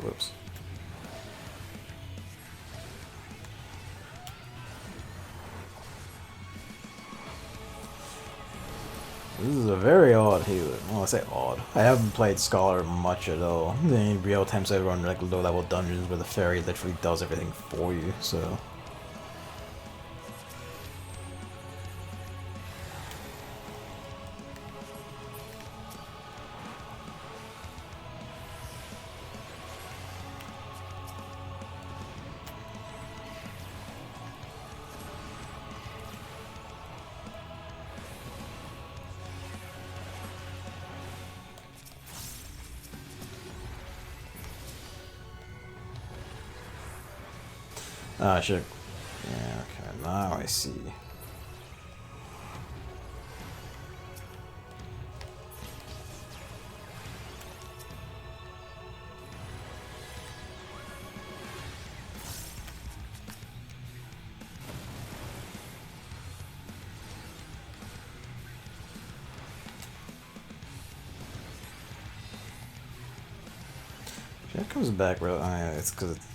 Whoops. This is a very odd healer. Well, I say odd. I haven't played Scholar much at all. The real attempts I run like low level dungeons where the fairy literally does everything for you, so. Ah, shit. Yeah, okay, now I see. That comes back real. Yeah, it's because it's.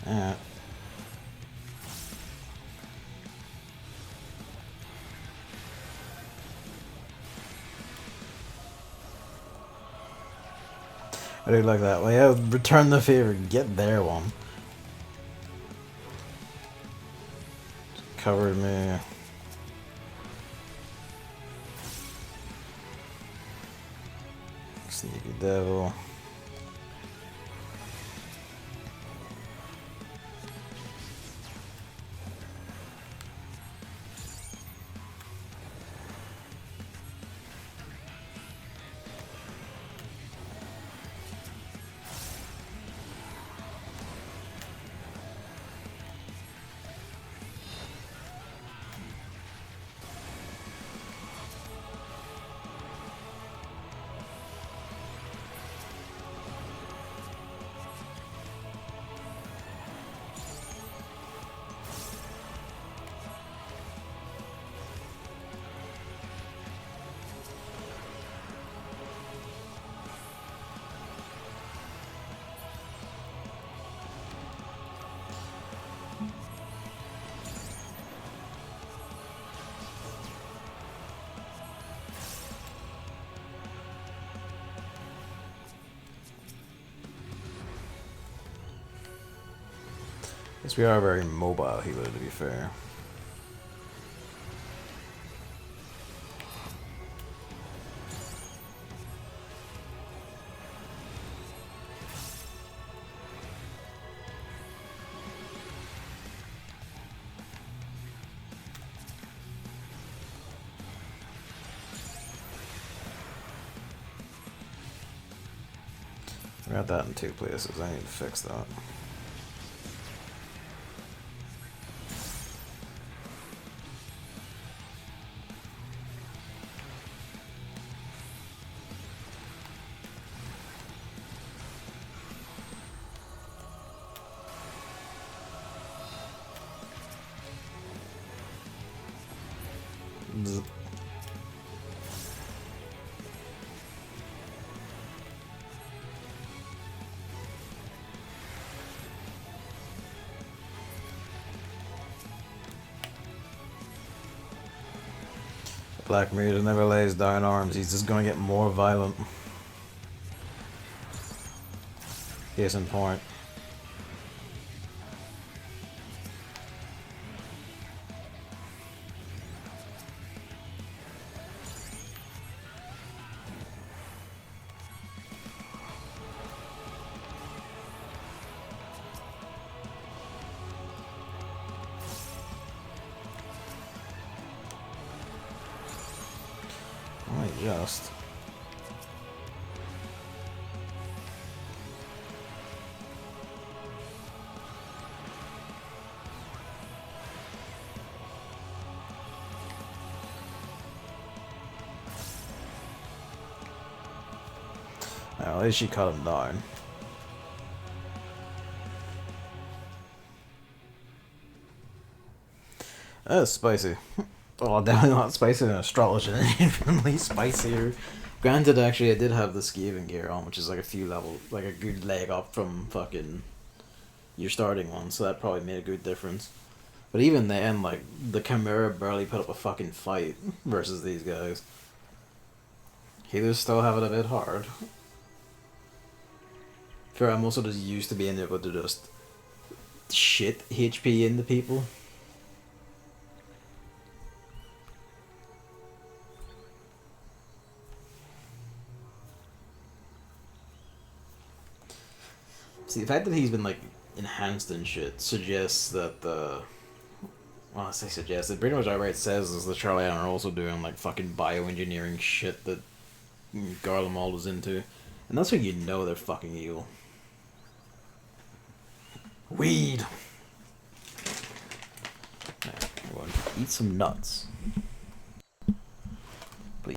Yeah. I do like that. Well, yeah, return the favor, get there one. Covered me. Sneaky devil. Yes, we are very mobile healer, to be fair. I got that in 2 places. I need to fix that. Black Myriad never lays down arms, he's just gonna get more violent. Case in point. Just. Now, at least she cut him down. That's spicy. Well, definitely not spicy than Astrologian, infinitely spicier. Granted, actually, I did have the XIV gear on, which is like a few levels, like a good leg up from fucking your starting one, so that probably made a good difference. But even then, like, the Chimera barely put up a fucking fight versus these guys. Healers still have it a bit hard. Fair, I'm also just used to being able to just shit HP into people. See, the fact that he's been, like, enhanced and shit suggests that the... Well, I say suggests, it pretty much outright says is the Charlie are also doing, like, fucking bioengineering shit that Garlemald was into. And that's when you know they're fucking evil. Weed! Right, everyone, eat some nuts. Please.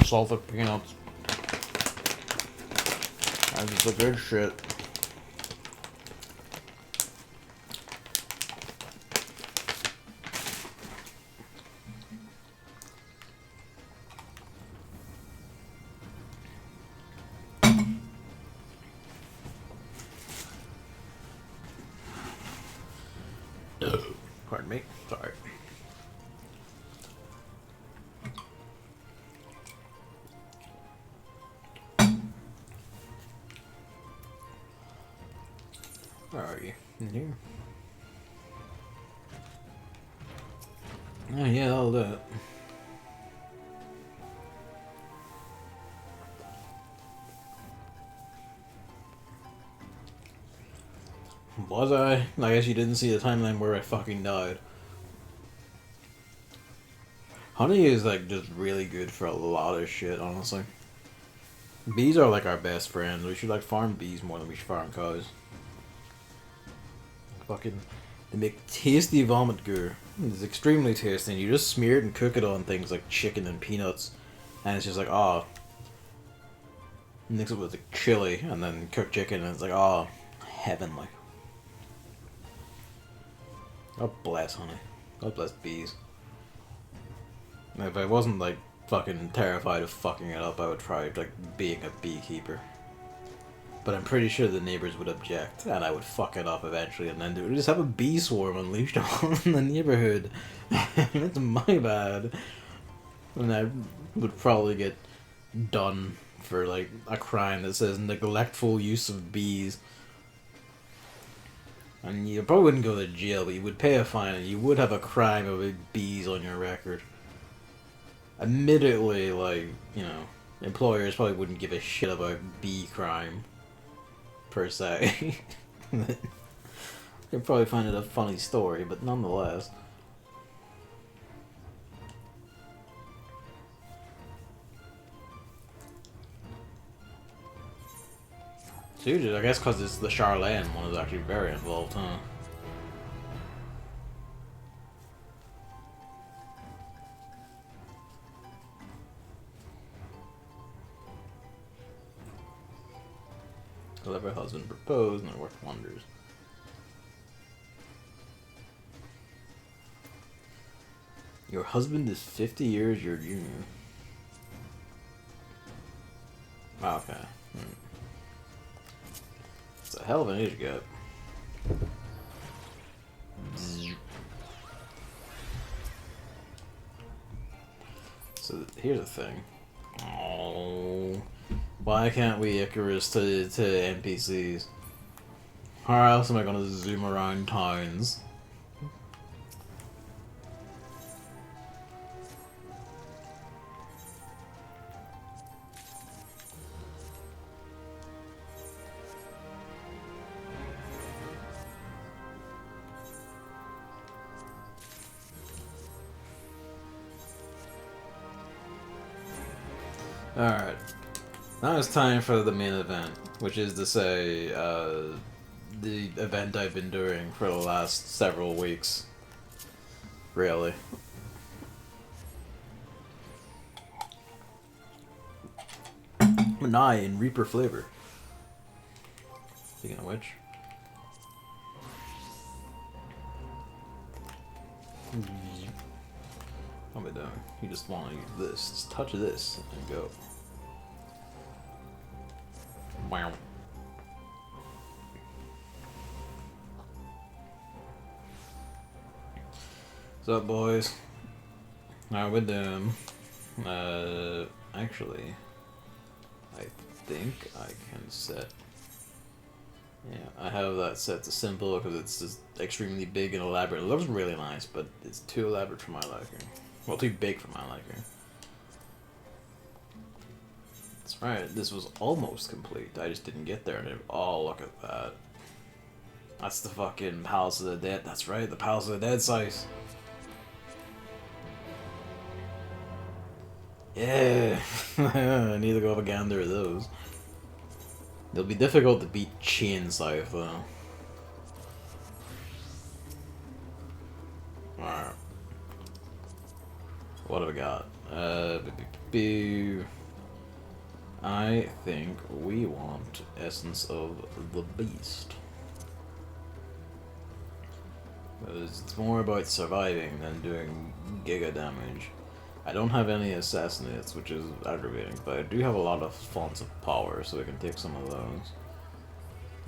Salted peanuts. That's the good shit. Pardon me. Sorry. Where are you? In here? Oh yeah, that'll do it. Was I? I guess you didn't see the timeline where I fucking died. Honey is like just really good for a lot of shit, honestly. Bees are like our best friends. We should like farm bees more than we should farm cows. Fucking, they make tasty vomit goo. It's extremely tasty, and you just smear it and cook it on things like chicken and peanuts, and it's just like, oh. Mix it with like chili, and then cook chicken, and it's like, oh, heavenly. God bless, honey. God bless bees. If I wasn't, like, fucking terrified of fucking it up, I would try, like, being a beekeeper. But I'm pretty sure the neighbors would object, and I would fuck it up eventually, and then just have a bee swarm unleashed on the neighborhood. It's my bad. And I would probably get done for, like, a crime that says neglectful use of bees. And you probably wouldn't go to jail, but you would pay a fine, and you would have a crime of bees on your record. Admittedly, like, you know, employers probably wouldn't give a shit about bee crime, per se. They'd probably find it a funny story, but nonetheless. Dude, I guess because it's the Charlene one is actually very involved, huh? Clever husband proposed and it worked wonders. Your husband is 50 years your junior. Oh, okay. It's a hell of an age gap. So here's the thing. Oh, why can't we Icarus to NPCs? How else am I gonna zoom around towns? Alright. Now it's time for the main event, which is to say, the event I've been doing for the last several weeks. Really. Manai in Reaper flavor. Speaking of which. What am I doing? You just want to use this. Just touch this and go. Wow. What's up, boys? How we doing? Actually, I think I can set. Yeah, I have that set to simple because it's just extremely big and elaborate. It looks really nice, but it's too elaborate for my liking. Well, too big for my liking. That's right, this was almost complete. I just didn't get there. And oh, look at that. That's the fucking Palace of the Dead. That's right, the Palace of the Dead size. Yeah, I need to go have a gander of those. It'll be difficult to beat Chain Scythe, though. Alright. What have we got? I think we want Essence of the Beast. Because it's more about surviving than doing giga damage. I don't have any Fascinates, which is aggravating, but I do have a lot of Fonts of Power, so I can take some of those.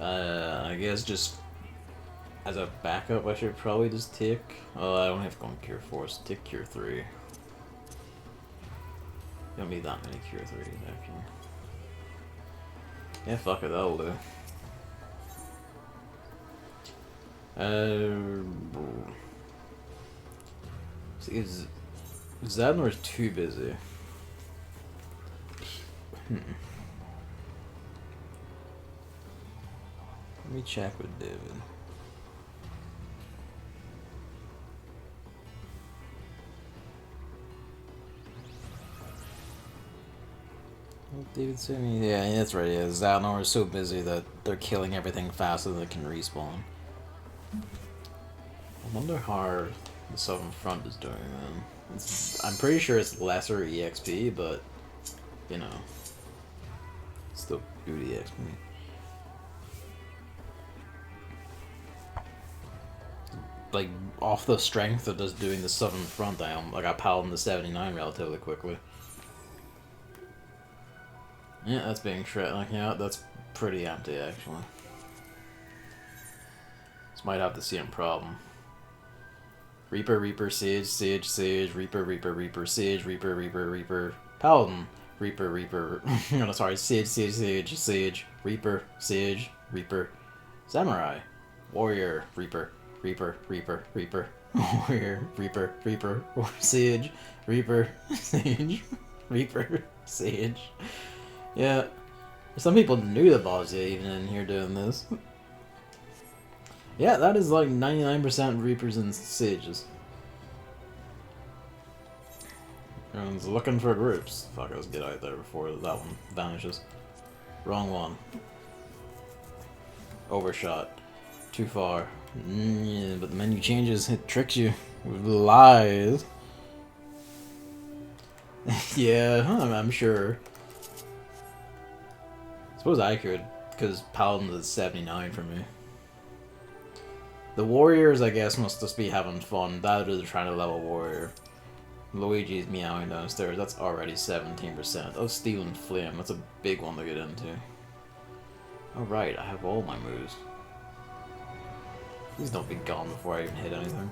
I guess just as a backup, I should probably just take. Oh, I don't have to go on Cure 4, so take Cure 3. You don't need that many Cure 3s, actually. Yeah, fuck it, that'll do. See, Zadnor is too busy. Let me check with David. What David said me? Yeah, that's right. Yeah, Zadnor is so busy that they're killing everything faster than it can respawn. I wonder how the Southern Front is doing then. I'm pretty sure it's lesser EXP, but you know, still good EXP. like off the strength of just doing the southern front, I got Paladin to 79 relatively quickly. Yeah, that's being shredded. Like, yeah, that's pretty empty actually. This might have the same problem. Reaper, Reaper, Sage, Sage, Sage, Reaper, Reaper, Reaper, Sage, Reaper, Reaper, Reaper, Paladin, Reaper, Reaper, no, sorry, Sage, Sage, Sage, Sage, Reaper, Sage, Reaper, Samurai, Warrior, Reaper, Reaper, Reaper, Reaper, Warrior, Reaper, Reaper, Sage, Reaper, Sage, Reaper, Sage. Yeah, some people knew the boss even in here doing this. Yeah, that is like 99% Reapers and Sages. Everyone's looking for groups. Fuck, let's get out there before that one vanishes. Wrong one. Overshot. Too far. Yeah, but the menu changes, it tricks you with lies. Yeah, I'm sure. I suppose I could, because Paladin is 79 for me. The Warriors, I guess, must just be having fun. That is trying to level Warrior. Luigi's meowing downstairs. That's already 17%. Oh, Steel and Flame. That's a big one to get into. Oh, right. I have all my moves. Please don't be gone before I even hit anything.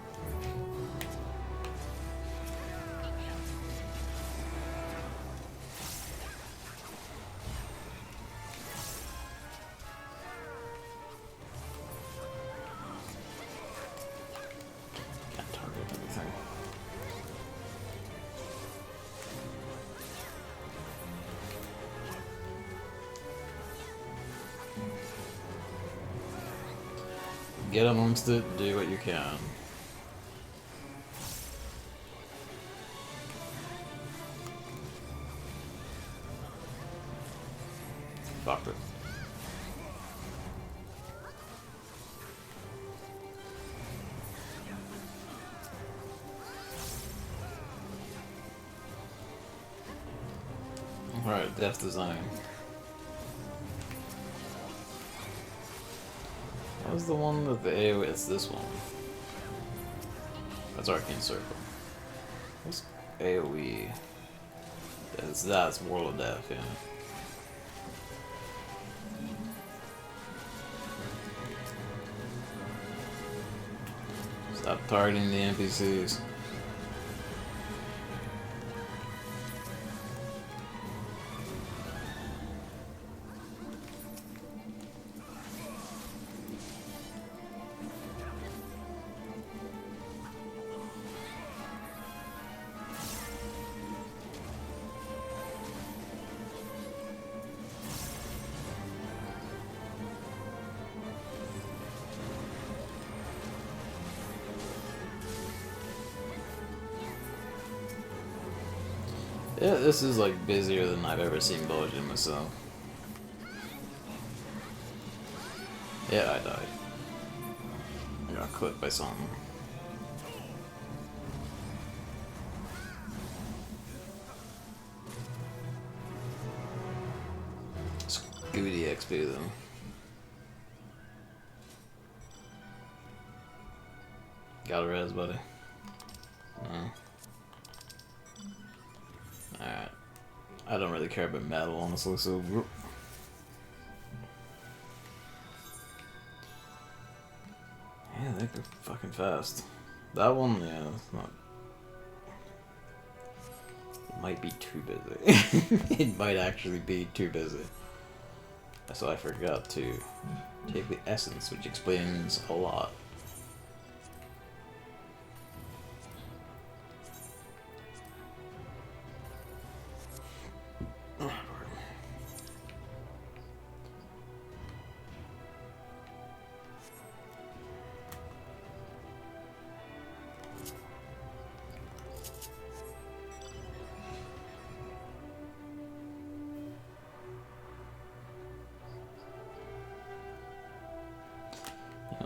Can't target everything. Get amongst it, do what you can. Fuck it. Alright, Death Design. That was the one with the AoE. It's this one. That's Arcane Circle. What's AoE? That's World of Death, yeah. Stop targeting the NPCs. Yeah, this is like busier than I've ever seen Belgium myself. Yeah, I died. I got clipped by something. Scooty XP though. Got a res, buddy. No. Alright. I don't really care about metal, honestly, so... Yeah, they go fucking fast. That one, yeah, it's not... It might be too busy. It might actually be too busy. So I forgot to take the essence, which explains a lot.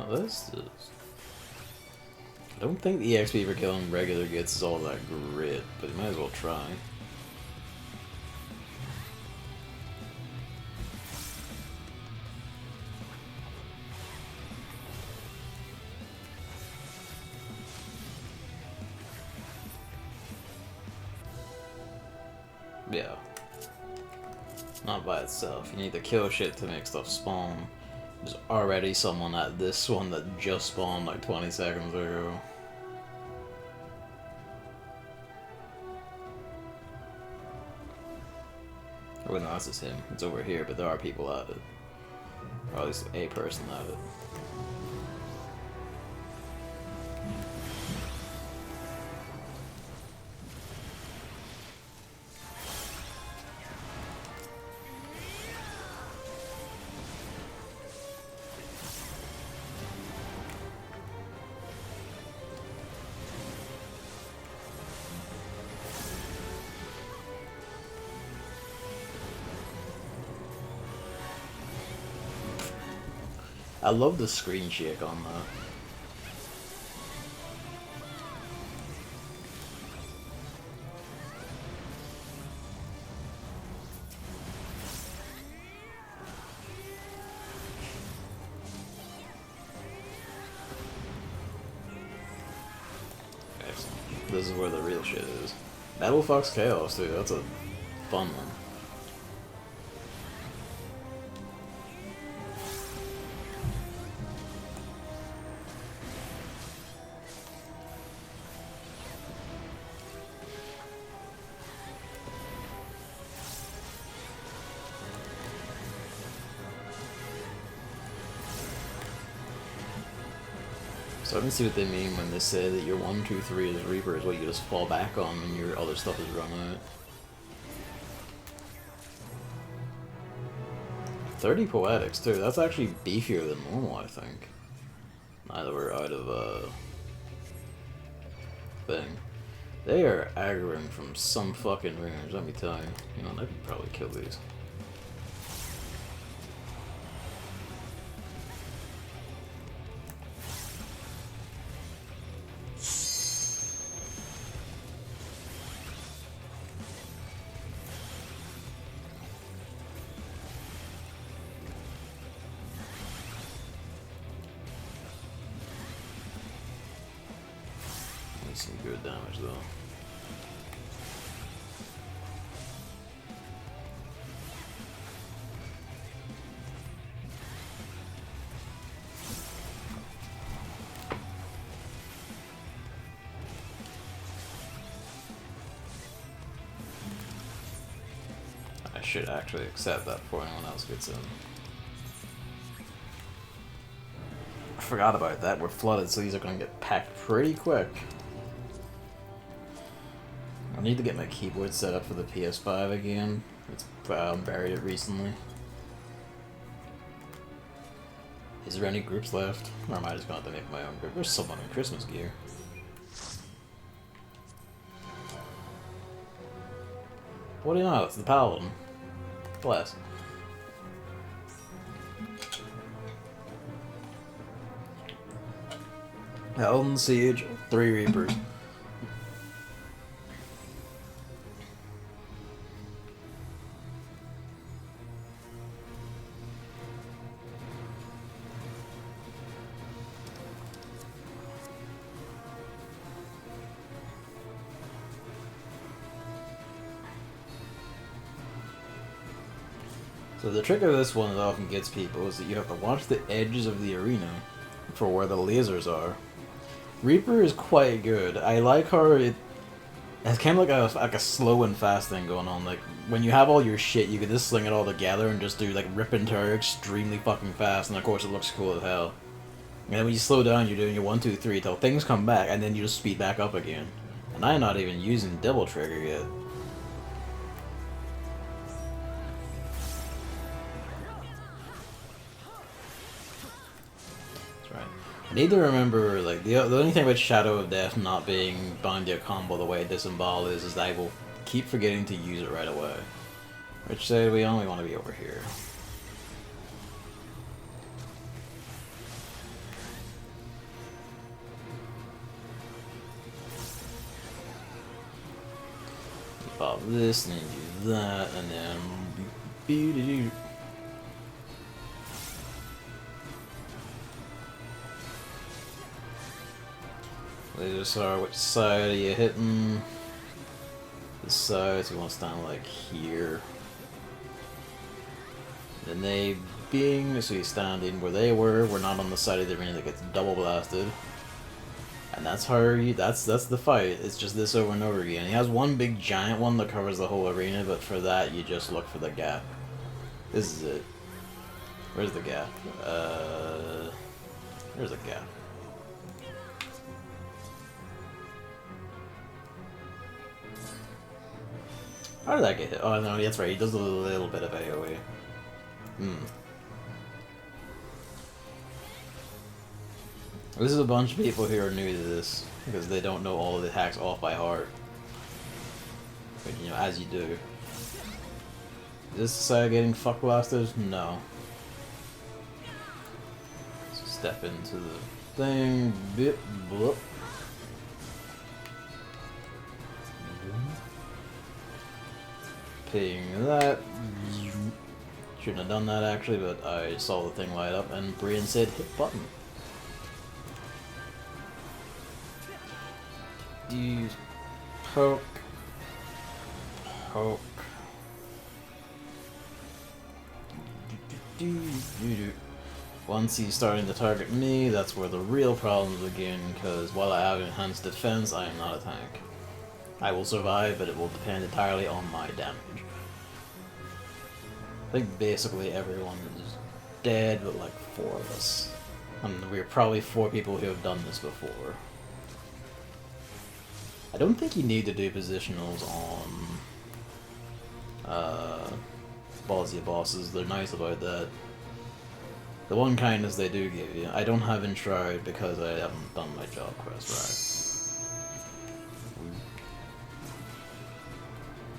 This is... I don't think the EXP for killing regular gets is all that great, but you might as well try. Yeah. Not by itself. You need to kill shit to make stuff spawn. There's already someone at this one that just spawned like 20 seconds ago. Oh no, that's just him. It's over here, but there are people at it. Or at least a person at it. I love the screen shake on that. Excellent. This is where the real shit is. Battle Fox Chaos, dude. That's a fun one. So I can see what they mean when they say that your 1, 2, 3 is Reaper is what you just fall back on when your other stuff is run out. 30 Poetics too, that's actually beefier than normal, I think. Now that we're out of thing. They are aggroing from some fucking range, let me tell you. You know, they could probably kill these. Some good damage though. I should actually accept that before anyone else gets in. I forgot about that. We're flooded, so these are going to get packed pretty quick. I need to get my keyboard set up for the PS5 again. It's buried it recently. Is there any groups left? Or am I just going to have to make my own group? There's someone in Christmas gear. What do you know? It's the Paladin. Bless. Paladin Siege, 3 Reapers. So the trick of this one that often gets people is that you have to watch the edges of the arena for where the lasers are. Reaper is quite good. I like how it has kind of like a slow and fast thing going on. Like when you have all your shit, you can just sling it all together and just do like rip and tear extremely fucking fast, and of course it looks cool as hell. And then when you slow down, you're doing your 1, 2, 3 till things come back, and then you just speed back up again. And I'm not even using double trigger yet. I need to remember, like, the only thing about Shadow of Death not being bound to a combo the way Disembowel is that I will keep forgetting to use it right away. Which says we only want to be over here. Pop this, and then do that, and then... They just are, which side are you hitting? this side, so we want to stand like here. Then they being, so he's standing where they were. We're not on the side of the arena that gets double blasted. And that's how that's the fight. It's just this over and over again. He has one big giant one that covers the whole arena, but for that you just look for the gap. This is it. Where's the gap? There's a gap. How did that get hit? Oh no, that's right, he does a little bit of AoE. This is a bunch of people who are new to this, because they don't know all of the hacks off by heart. But, you know, as you do. Is this side getting fuck blasted? No. So step into the thing, bip, blip. Ping that. Shouldn't have done that actually, but I saw the thing light up and Brian said hit button. Use poke. Poke. Once he's starting to target me, that's where the real problems begin, because while I have enhanced defense, I am not a tank. I will survive, but it will depend entirely on my damage. I think basically everyone is dead, but like 4 of us. And we're probably 4 people who have done this before. I don't think you need to do positionals on Ballsy bosses. They're nice about that. The one kindness they do give you. I don't have Enshroud because I haven't done my job quest right.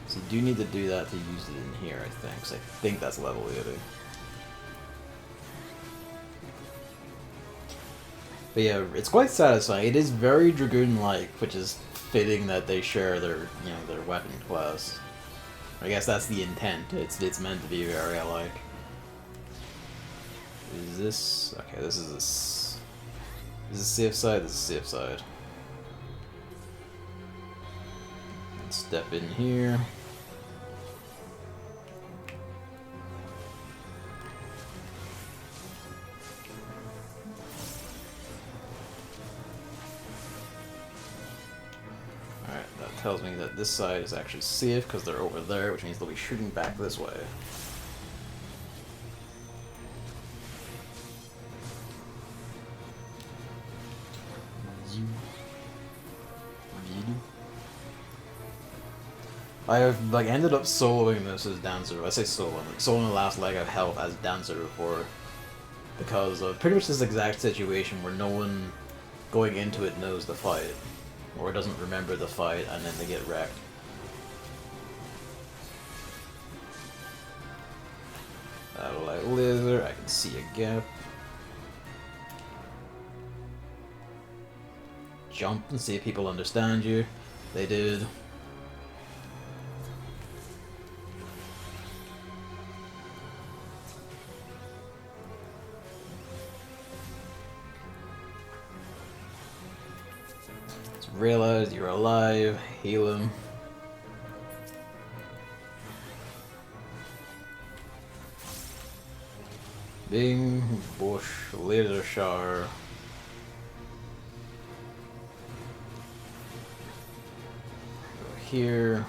So you do need to do that to use it in here, I think. So I think that's level 80. But yeah, it's quite satisfying. It is very Dragoon-like, which is fitting that they share their, you know, their weapon class. I guess that's the intent. It's meant to be very alike. Is this okay? This is this. Is this safe side? This is safe side. Let's step in here. Tells me that this side is actually safe because they're over there, which means they'll be shooting back this way. I have like ended up soloing this as Dancer. I say soloing the last leg of health as Dancer before, because of pretty much this exact situation where no one going into it knows the fight. Or doesn't remember the fight, and then they get wrecked. Like laser, I can see a gap. Jump and see if people understand you. They did. Realize you're alive, heal him. Bing, bush, laser shower. Go here.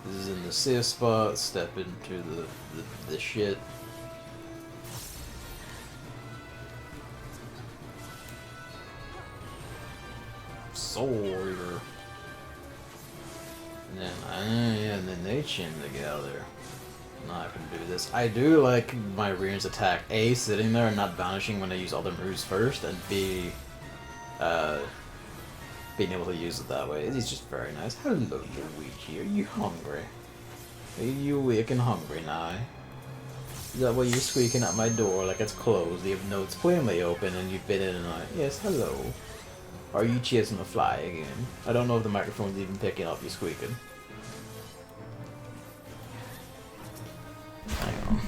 This is in the safe spot, step into the shit. Soul Reaver. And then they chin together. Now I can do this. I do like my Rion's attack. A, sitting there and not vanishing when I use other moves first, and B, being able to use it that way. It's just very nice. Hello, Luigi. Are you hungry? Are you awake and hungry now? Is that why you're squeaking at my door like it's closed, even though it's plainly open and you've been in and out? Yes, hello. Are you chasing a fly again? I don't know if the microphone's even picking up you squeaking. Hang on.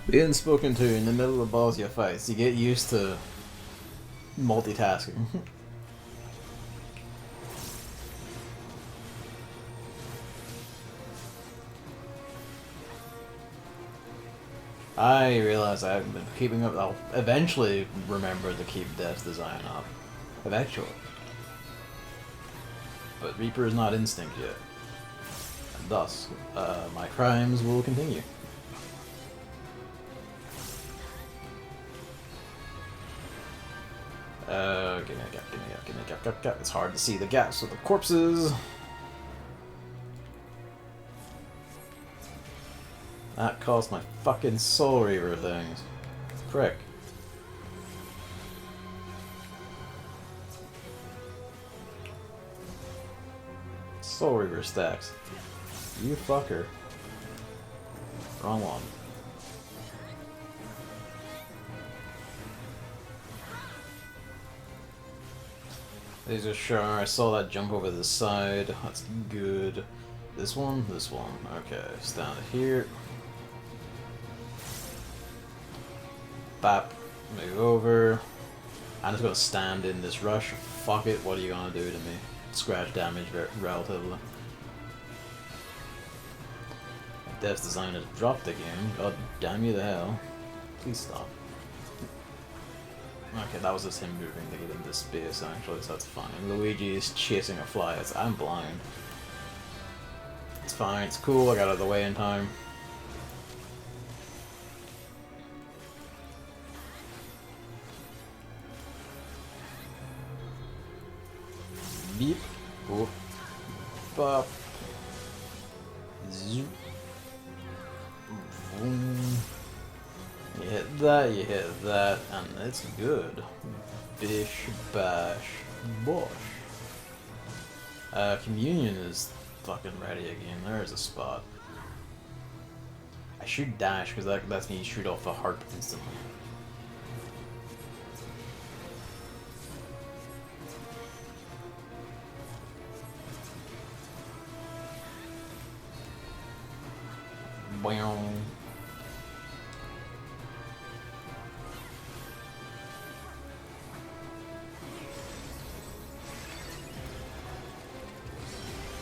Being spoken to in the middle of boss your fights, you get used to multitasking. I realize I haven't been keeping up. I'll eventually remember to keep Death's design up. Eventually. But Reaper is not instinct yet. And thus, my crimes will continue. Give me a gap, give me a gap, give me a gap, gap. It's hard to see the gaps with the corpses. That cost my fucking Soul Reaver things. Prick. Soul Reaver stacks. You fucker. Wrong one. These are sure. I saw that jump over the side. That's good. This one? This one. Okay, stand here. Bap. Move over. I'm just gonna stand in this rush. Fuck it, what are you gonna do to me? Scratch damage relatively. Death's design has dropped again. God damn you the hell. Please stop. Okay, that was just him moving to get into space actually, so that's fine. Luigi is chasing a fly. I'm blind. It's fine, it's cool, I got out of the way in time. Beep. Boop. Bop. Zoop. Boom. You hit that, and it's good. Bish, bash, bosh. Communion is fucking ready again. There's a spot. I should dash, because that lets me shoot off a heart instantly. Boing.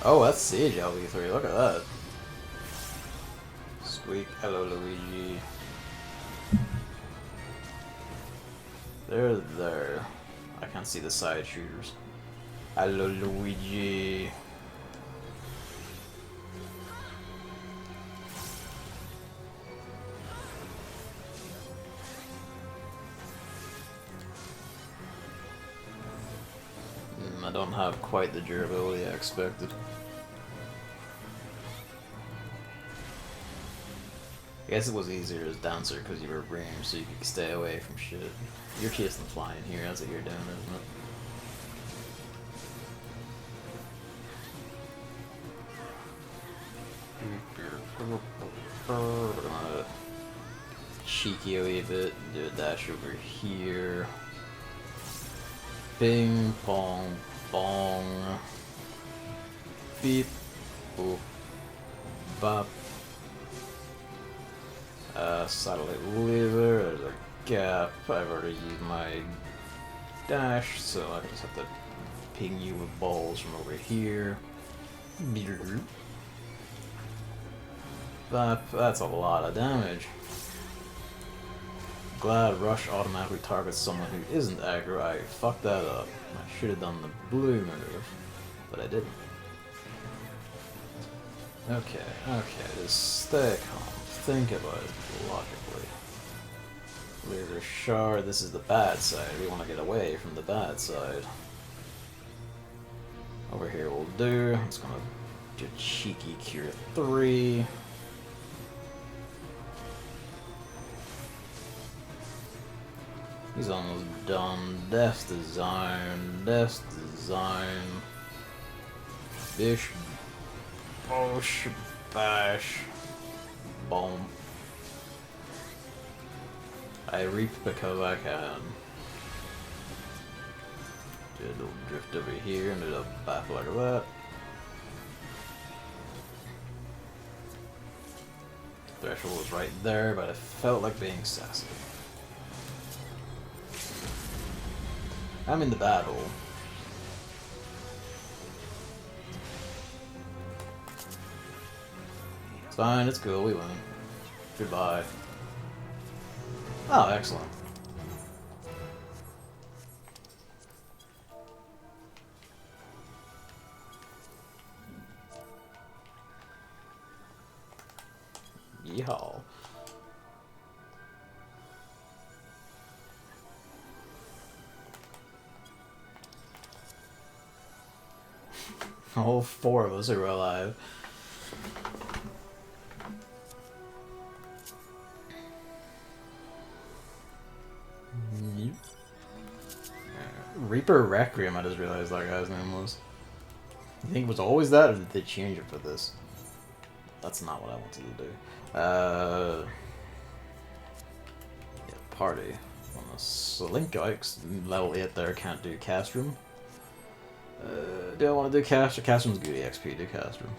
Oh, that's Sage LV3, look at that. Squeak, hello Luigi. They're there. I can't see the side shooters. Hello Luigi. I don't have quite the durability I expected. I guess it was easier as dancer because you were ranged, so you could stay away from shit. You're chasing the fly in here, that's what you're doing, isn't it? Cheeky a wee bit, do a dash over here. Bing, bong, bong. Beep, boop, bop. Satellite lever, there's a gap. I've already used my dash, so I just have to ping you with balls from over here. That's a lot of damage. Glad Rush automatically targets someone who isn't aggro. I fucked that up. I should have done the blue move, but I didn't. Okay, just stay calm. Think about it logically. Laser shard, this is the bad side. We want to get away from the bad side. Over here will do. It's gonna do cheeky cure 3. He's almost done. Death's design. Bish. Bosh. Bash. Boom. I reap because I can. Did a little drift over here and did a back like that. threshold was right there, but it felt like being sassy. I'm in the battle. It's fine, it's cool, we win. Goodbye. Oh, excellent. Yeehaw. All four of us are alive. Reaper Requiem, I just realized that guy's name was. You think it was always that, or did they change it for this? That's not what I wanted to do. Yeah, party. On the Slinkikes, level 8 there, can't do cast room. Do I want to do cast? Cast room's good EXP, do cast room.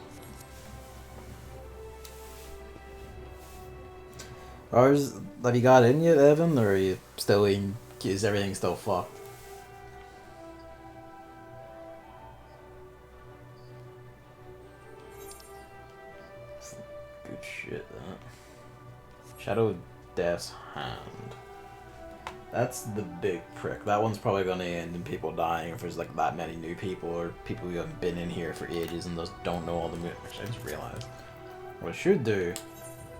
Have you got in yet, Evan, or are you still in? Is everything still fucked? Good shit, that. Shadow of Death's Hand. That's the big prick. That one's probably gonna end in people dying if there's like that many new people or people who haven't been in here for ages and just don't know all the moves. Actually, I just realized what I should do.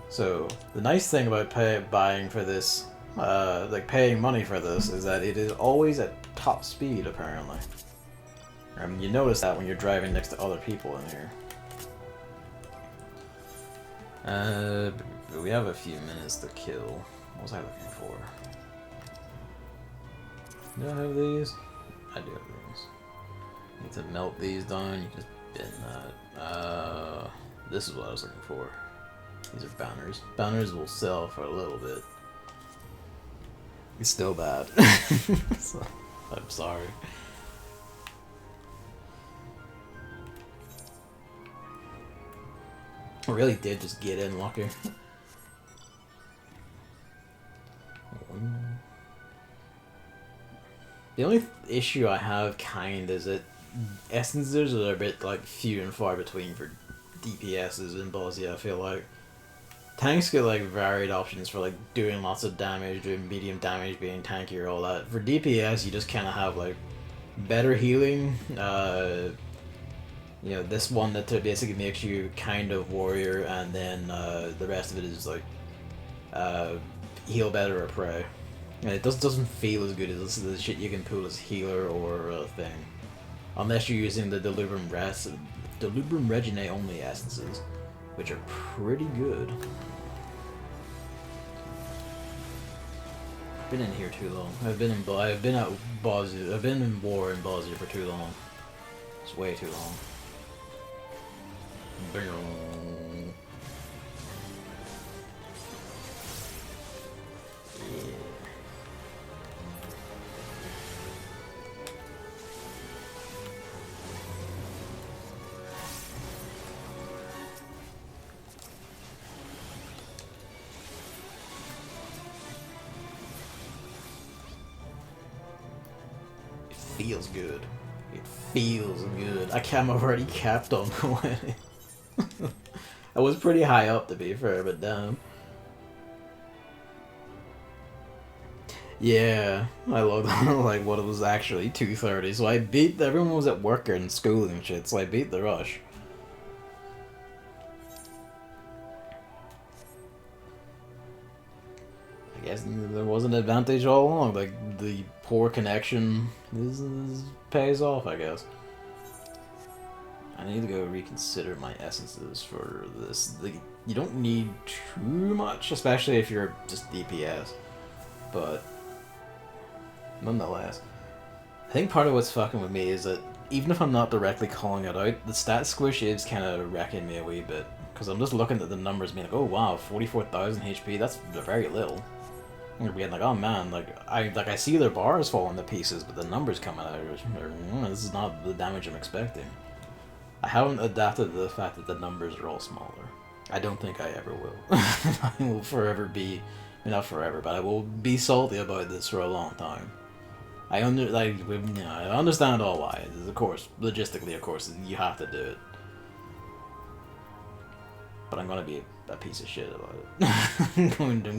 So the nice thing about buying for this, like paying money for this, is that it is always at top speed apparently. I mean, you notice that when you're driving next to other people in here. But we have a few minutes to kill. What was I looking for? Do I have these? I do have these. Need to melt these down. You just bin that. This is what I was looking for. These are banners. Banners will sell for a little bit. It's still bad. So, I'm sorry. I really did just get in, Locker. The only issue I have, kind, is that essences are a bit like few and far between for DPSs in Bosnia. I feel like tanks get like varied options for like doing lots of damage, doing medium damage, being tankier, all that. For DPS, you just kind of have like better healing. You know, this one that basically makes you kind of warrior, and then the rest of it is like heal better or pray. And it doesn't feel as good as the shit you can pull as healer or a thing. Unless you're using the Delubrum Regine only essences, which are pretty good. I've been in here too long. I've been in Bosnia. I've been in war in Bosnia for too long. It's way too long. Yeah. Feels good. It feels good. I'm already capped on the wedding. I was pretty high up, to be fair, but damn. Yeah, I logged on like what it was actually 2:30, so I beat. Everyone was at work and school and shit, so I beat the rush. I guess there was an advantage all along. Like the poor connection pays off, I guess. I need to go reconsider my essences for this. You don't need too much, especially if you're just DPS. But nonetheless, I think part of what's fucking with me is that even if I'm not directly calling it out, the stat squish is kind of wrecking me a wee bit. Because I'm just looking at the numbers being like, oh wow, 44,000 HP, that's very little. And being like, oh man, I see their bars falling to pieces, but the numbers coming out are, this is not the damage I'm expecting. I haven't adapted to the fact that the numbers are all smaller. I don't think I ever will. I will forever be, not forever, but I will be salty about this for a long time. I I understand all why. Of course, logistically, of course, you have to do it. But I'm gonna be a piece of shit about it. I'm going to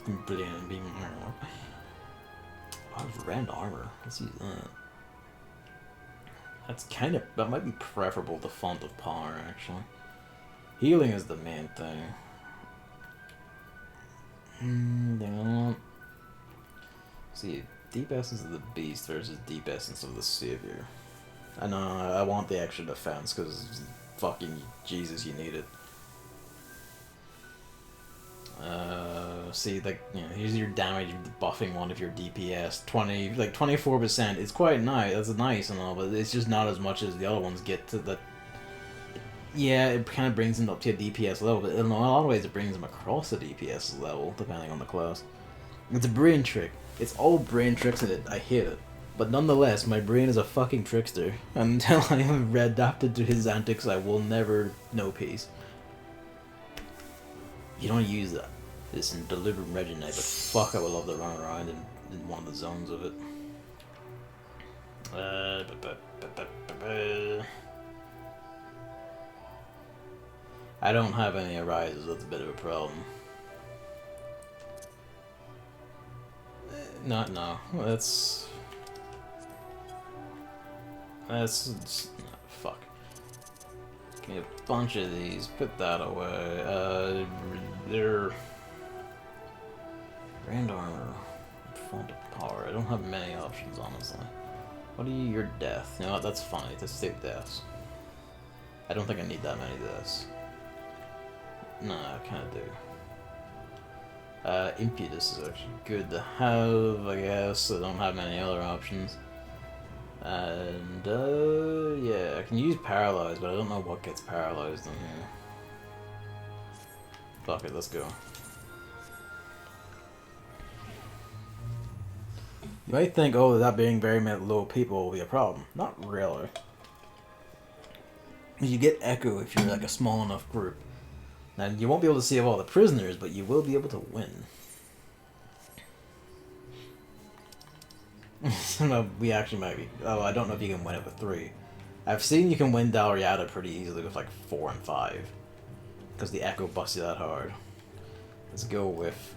complain and be. Oh, rend armor. Let's use that. That might be preferable to Font of Power, actually. Healing is the main thing. See, Deep Essence of the Beast versus Deep Essence of the Savior. I know, I want the extra defense, because fucking Jesus, you need it. See, like, you know, here's your damage buffing one of your DPS. 24%. It's quite nice, that's nice and all, but it's just not as much as the other ones get to the... Yeah, it kind of brings them up to a DPS level, but in a lot of ways it brings them across the DPS level, depending on the class. It's a brain trick. It's all brain tricks in it. I hate it. But nonetheless, my brain is a fucking trickster. Until I am adapted to his antics, I will never know peace. You don't use that. This in deliberate Reginite, but fuck, I would love to run around in one of the zones of it. I don't have any arises, that's a bit of a problem. No. That's fuck. Give me a bunch of these, put that away. They're Grand Armor, Font of Power. I don't have many options, honestly. What are you? Your death. You know what? That's fine. Just save deaths. I don't think I need that many deaths. No, I kind of do. Impetus is actually good to have, I guess. I don't have many other options. And, yeah, I can use Paralyze, but I don't know what gets paralyzed in here. Fuck it, let's go. You might think, oh, that being very low people will be a problem. Not really. You get Echo if you're like a small enough group. Now, you won't be able to save all the prisoners, but you will be able to win. No, we actually might be. Oh, I don't know if you can win it with 3. I've seen you can win Dalriada pretty easily with like 4 and 5. Because the Echo busts you that hard. Let's go with...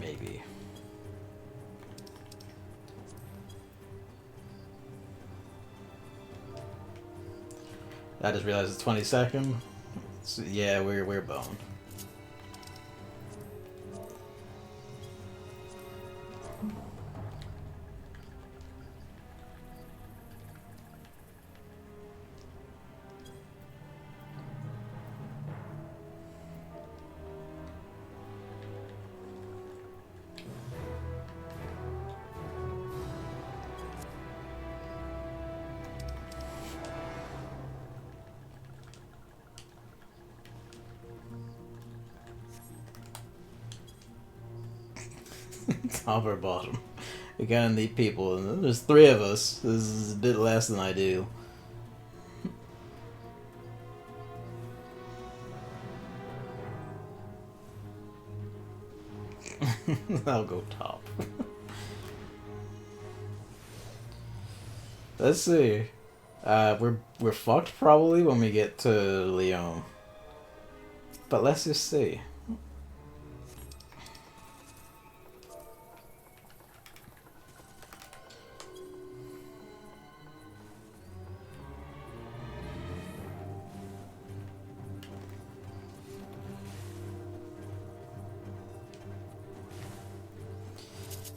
maybe. I just realized it's 22nd. So, yeah, we're boned. Top or bottom. We gotta need people, and there's 3 of us. This is a bit less than ideal. I'll go top. Let's see. We're fucked probably when we get to Lyon. But let's just see.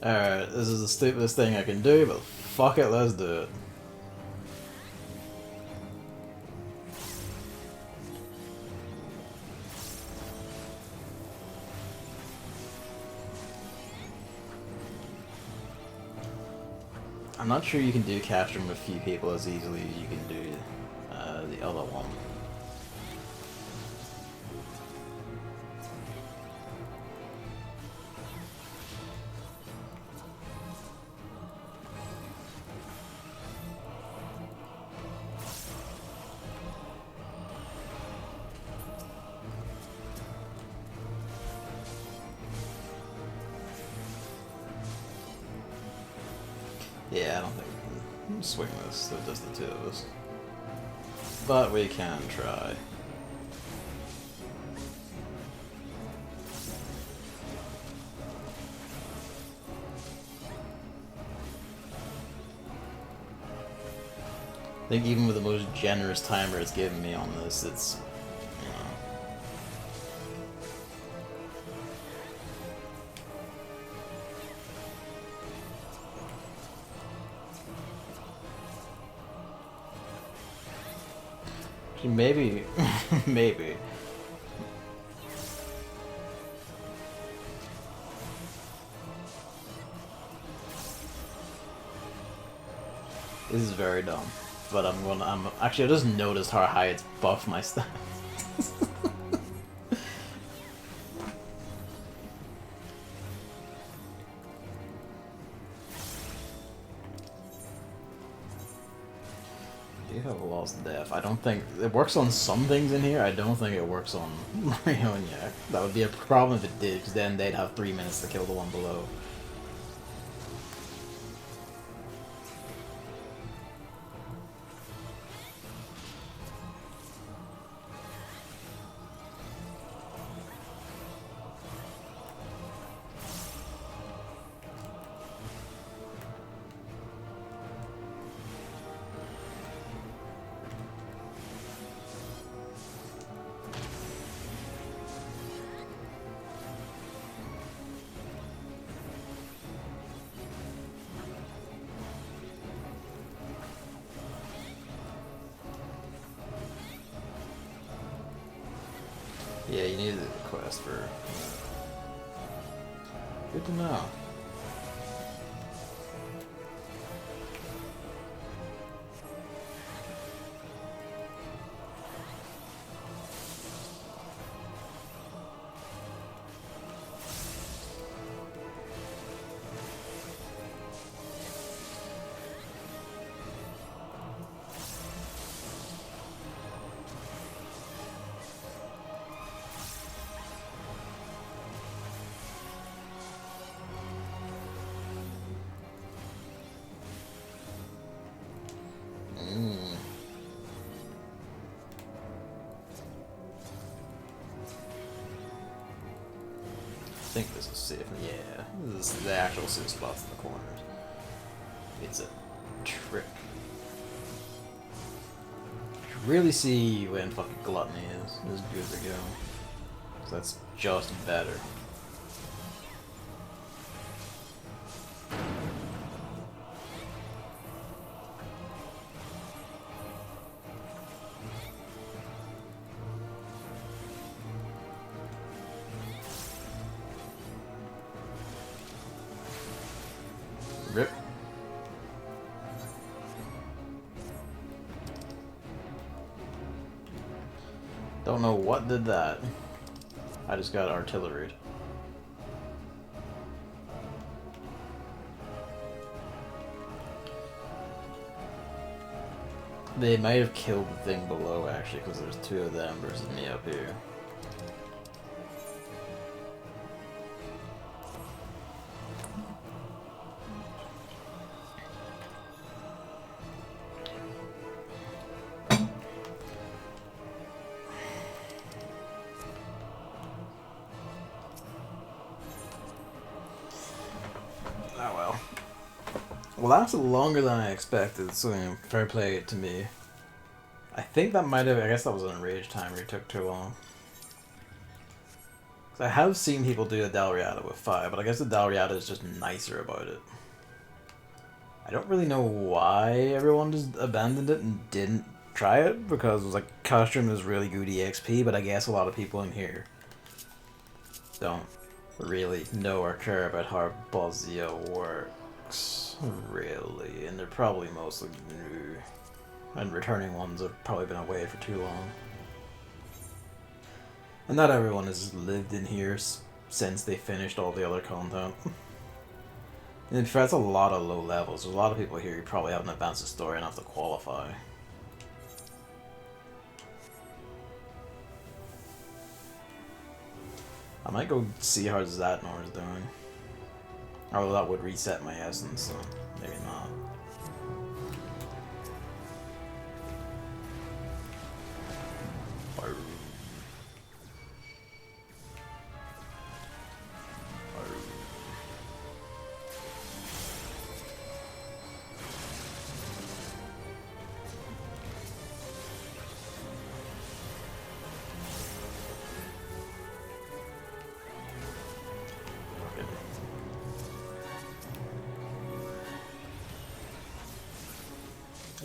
Alright, this is the stupidest thing I can do, but fuck it, let's do it. I'm not sure you can do Castrum with a few people as easily as you can do the other one. Yeah, I don't think we can swing this, so just the two of us. But we can try. I think even with the most generous timer it's given me on this, it's, you know. Maybe, maybe. This is very dumb. But actually I just noticed how high it's buffed my stats. You have a lost death. I don't think it works on some things in here. I don't think it works on Marionia. That would be a problem if it did, because then they'd have 3 minutes to kill the one below. Yeah, you needed a quest for... Good to know. I think this is safe. Yeah, this is the actual safe spots in the corners. It's a trick. You really see when fucking gluttony is as good as it goes. So that's just better. Rip. Don't know what did that. I just got artilleried. They might have killed the thing below actually, because there's two of them versus me up here. Oh well. Well, that lasted longer than I expected, so fair play to me. I think that might have, I guess that was an rage timer, it took too long. I have seen people do the Dalriada with 5, but I guess the Dalriada is just nicer about it. I don't really know why everyone just abandoned it and didn't try it, because it was like, costume is really good EXP, but I guess a lot of people in here don't really know or care about how Bosnia works, really, and they're probably mostly new, and returning ones have probably been away for too long. And not everyone has lived in here since they finished all the other content. And in fact, that's a lot of low levels. There's a lot of people here who probably haven't advanced the story enough to qualify. I might go see how Zadnor is doing. Although that would reset my essence, so maybe not.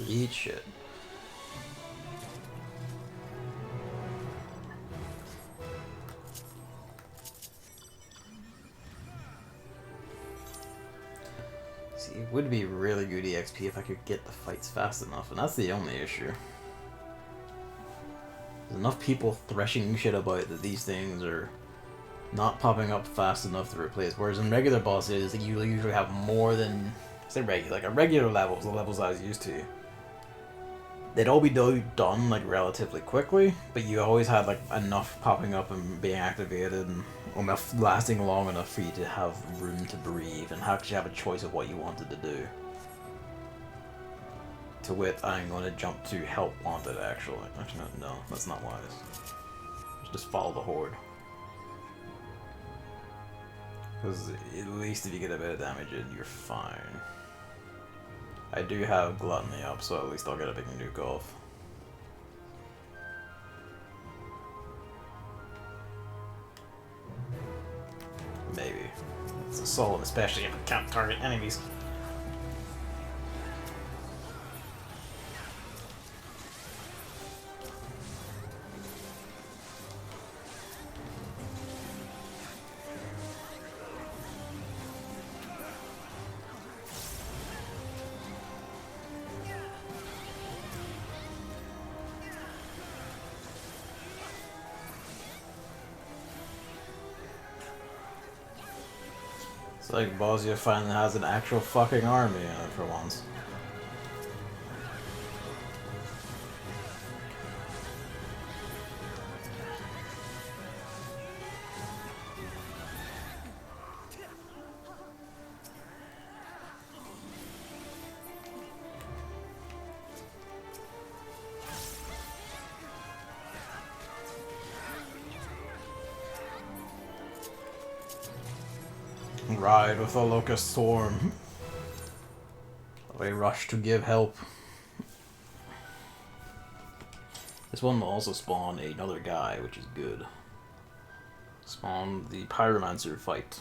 Eat shit. See, it would be really good EXP if I could get the fights fast enough, and that's the only issue. There's enough people threshing shit about that these things are not popping up fast enough to replace. Whereas in regular bosses, you usually have more than, say, regular, like a regular levels, the levels I was used to. They'd all be done like relatively quickly, but you always had like enough popping up and being activated, and enough lasting long enough for you to have room to breathe and actually have a choice of what you wanted to do. To wit, I'm going to jump to help wanted. Actually, no, that's not wise. Just follow the horde, because at least if you get a bit of damage in, you're fine. I do have Gluttony up, so at least I'll get a big nuke off. Maybe. It's a solid, especially if it can't target enemies. It's like Bosnia finally has an actual fucking army in it for once. Ride with the locust swarm. They rush to give help. This one will also spawn another guy, which is good. Spawn the pyromancer fight.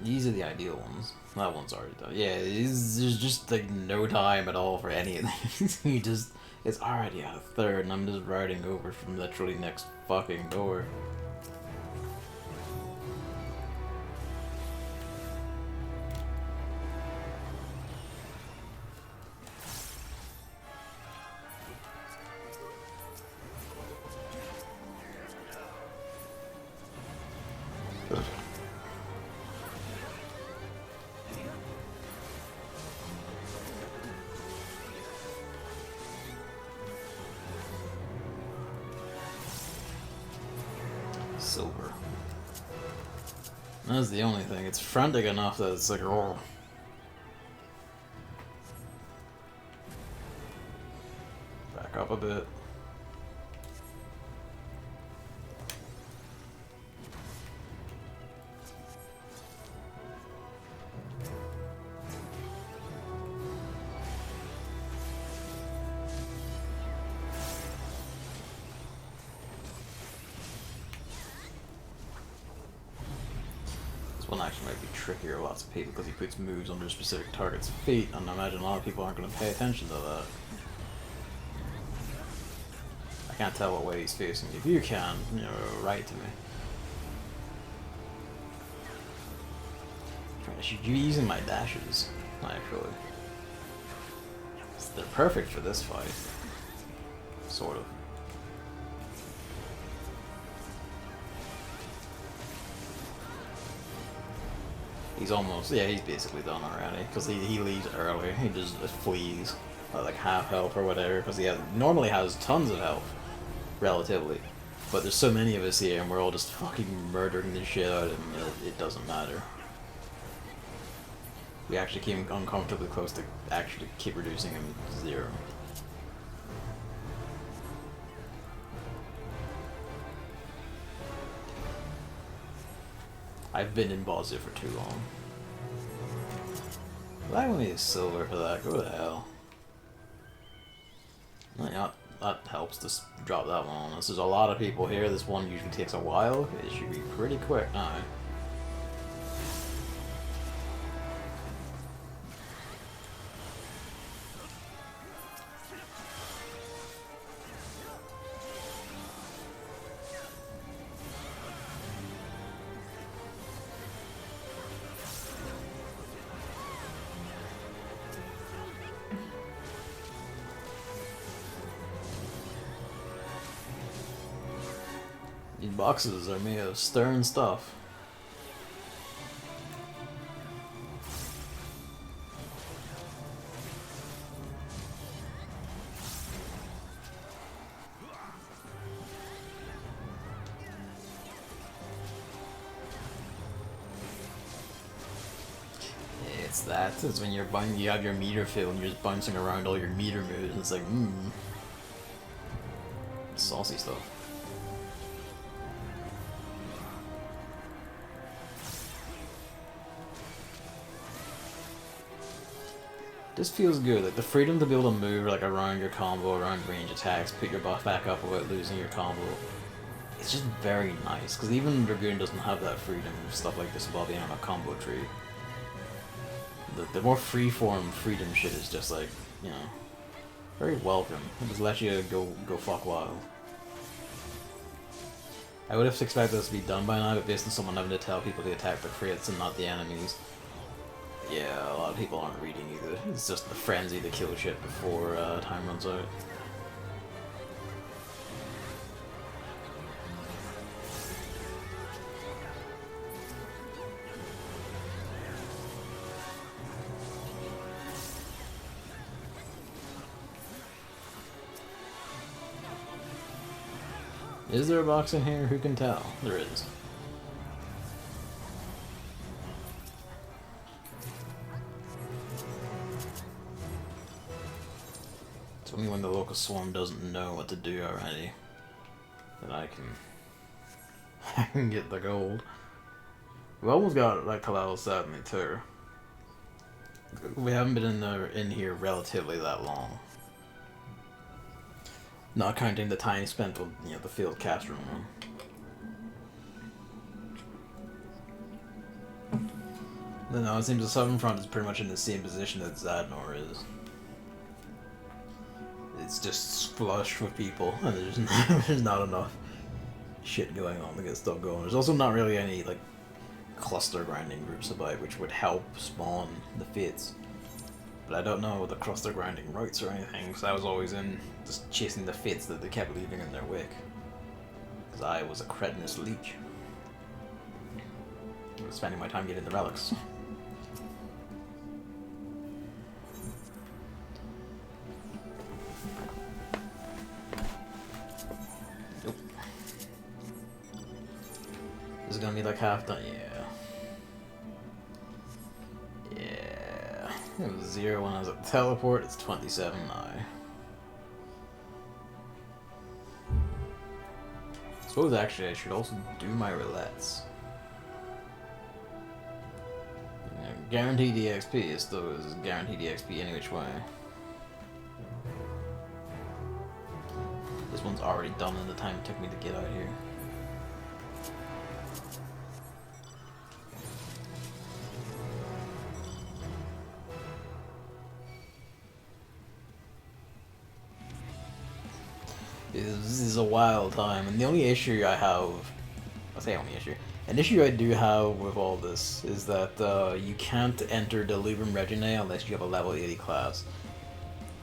These are the ideal ones. That one's already done. Yeah, there's just like no time at all for any of these. It's already at a third, and I'm just riding over from literally next fucking door. Silver. That's the only thing. It's frantic enough that it's like, oh. Back up a bit. One actually might be trickier lots of people because he puts moves under specific target's feet, and I imagine a lot of people aren't going to pay attention to that. I can't tell what way he's facing. If you can, you know, write to me. I should be using my dashes, actually. They're perfect for this fight. Sort of. He's almost, yeah, he's basically done already, because he leaves early. He just flees at like half health or whatever, because he normally has tons of health, relatively. But there's so many of us here, and we're all just fucking murdering the shit out of him, it doesn't matter. We actually came uncomfortably close to actually keep reducing him to 0. I've been in Bosnia for too long. I only need silver for that, go to hell. Yeah, that helps to drop that one on us. There's a lot of people here, this one usually takes a while. It should be pretty quick now. These boxes are made of stern stuff. It's when you're you have your meter fill and you're just bouncing around all your meter moves, and it's like, saucy stuff. This feels good, like the freedom to be able to move like around your combo, around range attacks, put your buff back up without losing your combo. It's just very nice, because even Dragoon doesn't have that freedom, stuff like this while being on a combo tree. The more freeform freedom shit is just like, you know, very welcome. It just lets you go fuck wild. I would have expected this to be done by now, but based on someone having to tell people to attack the crits and not the enemies, yeah, a lot of people aren't reading either. It's just the frenzy to kill shit before time runs out. Is there a box in here? Who can tell? There is. It's only when the local swarm doesn't know what to do already that I can get the gold. We almost got like Kalal Sadney too. We haven't been in here relatively that long. Not counting the time spent on, you know, the field caster room. No, it seems the Southern Front is pretty much in the same position that Zadnor is. It's just flush with people, and there's not enough shit going on to get stuff going. There's also not really any like cluster grinding groups about, which would help spawn the fates. But I don't know the cluster grinding routes or anything, because I was always in just chasing the fates that they kept leaving in their wake. Because I was a cretinous leech. I was spending my time getting the relics. Nope. This is gonna be like half done, yeah. It was 0 when I was at the teleport, it's 27 now. I suppose actually I should also do my roulettes. Yeah, guaranteed EXP is still guaranteed EXP any which way. This one's already done in the time it took me to get out here. This is a wild time, and the only issue I have, an issue I do have with all this is that you can't enter the Lubrum Regine unless you have a level 80 class.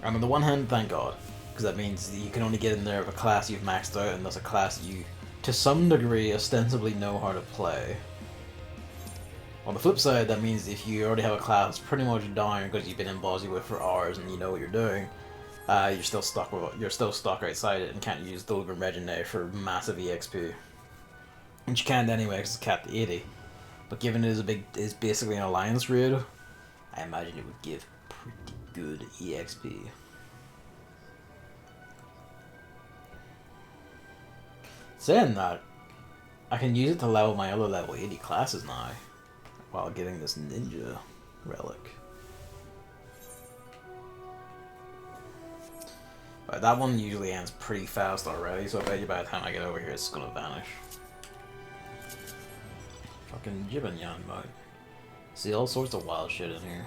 And on the one hand, thank God, because that means that you can only get in there with a class you've maxed out, and that's a class you, to some degree, ostensibly know how to play. On the flip side, that means if you already have a class pretty much down because you've been in Bosnia with for hours and you know what you're doing, You're still stuck outside it and can't use Dolgan Regenerate for massive EXP. Which you can't anyway because it's capped to 80. But given it is basically an alliance raid, I imagine it would give pretty good EXP. Saying that, I can use it to level my other level 80 classes now, while getting this ninja relic. But that one usually ends pretty fast already, so I bet you by the time I get over here it's gonna vanish. Fucking Jibbanyan mode. See all sorts of wild shit in here.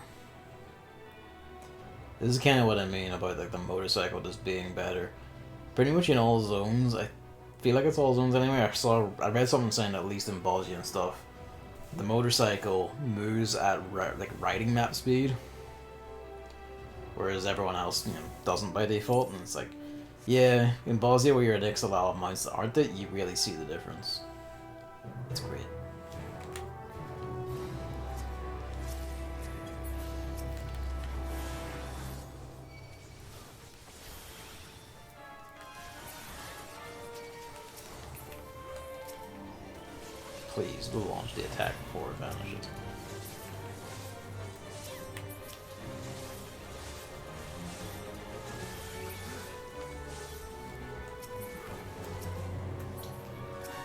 This is kind of what I mean about like the motorcycle just being better. Pretty much in all zones, I feel like it's all zones anyway. I read something saying at least in Balji and stuff, the motorcycle moves at like riding map speed, whereas everyone else, doesn't by default. And it's like, yeah, in Balji where you're at XIV of mounts that aren't it, you really see the difference. It's great. Please, we'll launch the attack before it vanishes.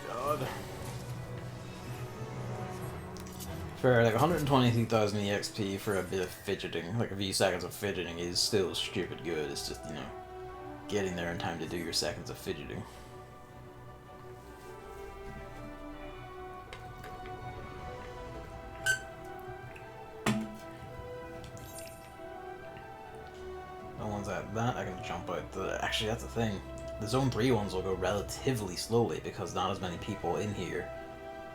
God. For like 123,000 EXP for a bit of fidgeting, like a few seconds of fidgeting is still stupid good. It's just, getting there in time to do your seconds of fidgeting. That I can jump out actually that's the thing, the zone 3 ones will go relatively slowly because not as many people in here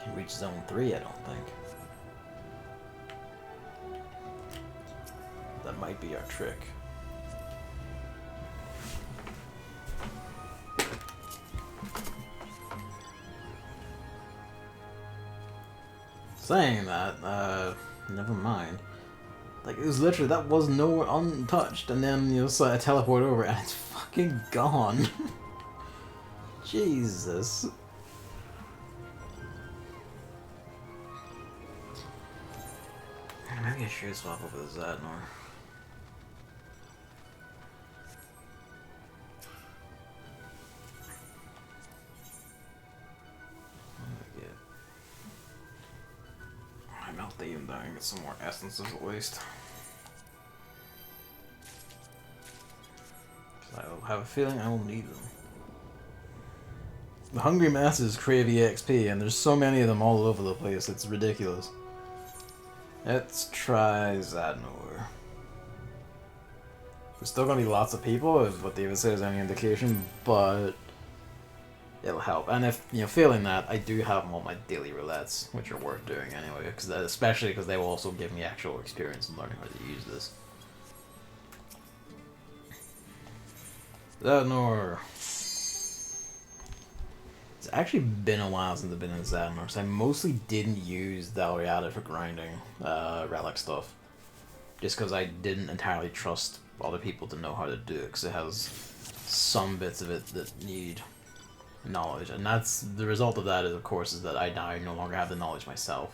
can reach zone 3, I don't think. That might be our trick. Saying that, never mind. Like, it was literally, that was nowhere untouched, and then, so I teleport over, and it's fucking gone. Jesus. Maybe I should swap over the Zadnor. I melt the even down and get some more essences at least. I have a feeling I will need them. The hungry masses crave EXP, and there's so many of them all over the place, it's ridiculous. Let's try Zadnor. There's still gonna be lots of people, if what David says is any indication, but it'll help. And if, failing that, I do have them on my daily roulettes, which are worth doing anyway, especially because they will also give me actual experience in learning how to use this. Zadnor. It's actually been a while since I've been in Zadnor, because I mostly didn't use Dalriada for grinding relic stuff. Just because I didn't entirely trust other people to know how to do it, because it has some bits of it that need knowledge, and that's the result of that is, of course, is that I now no longer have the knowledge myself.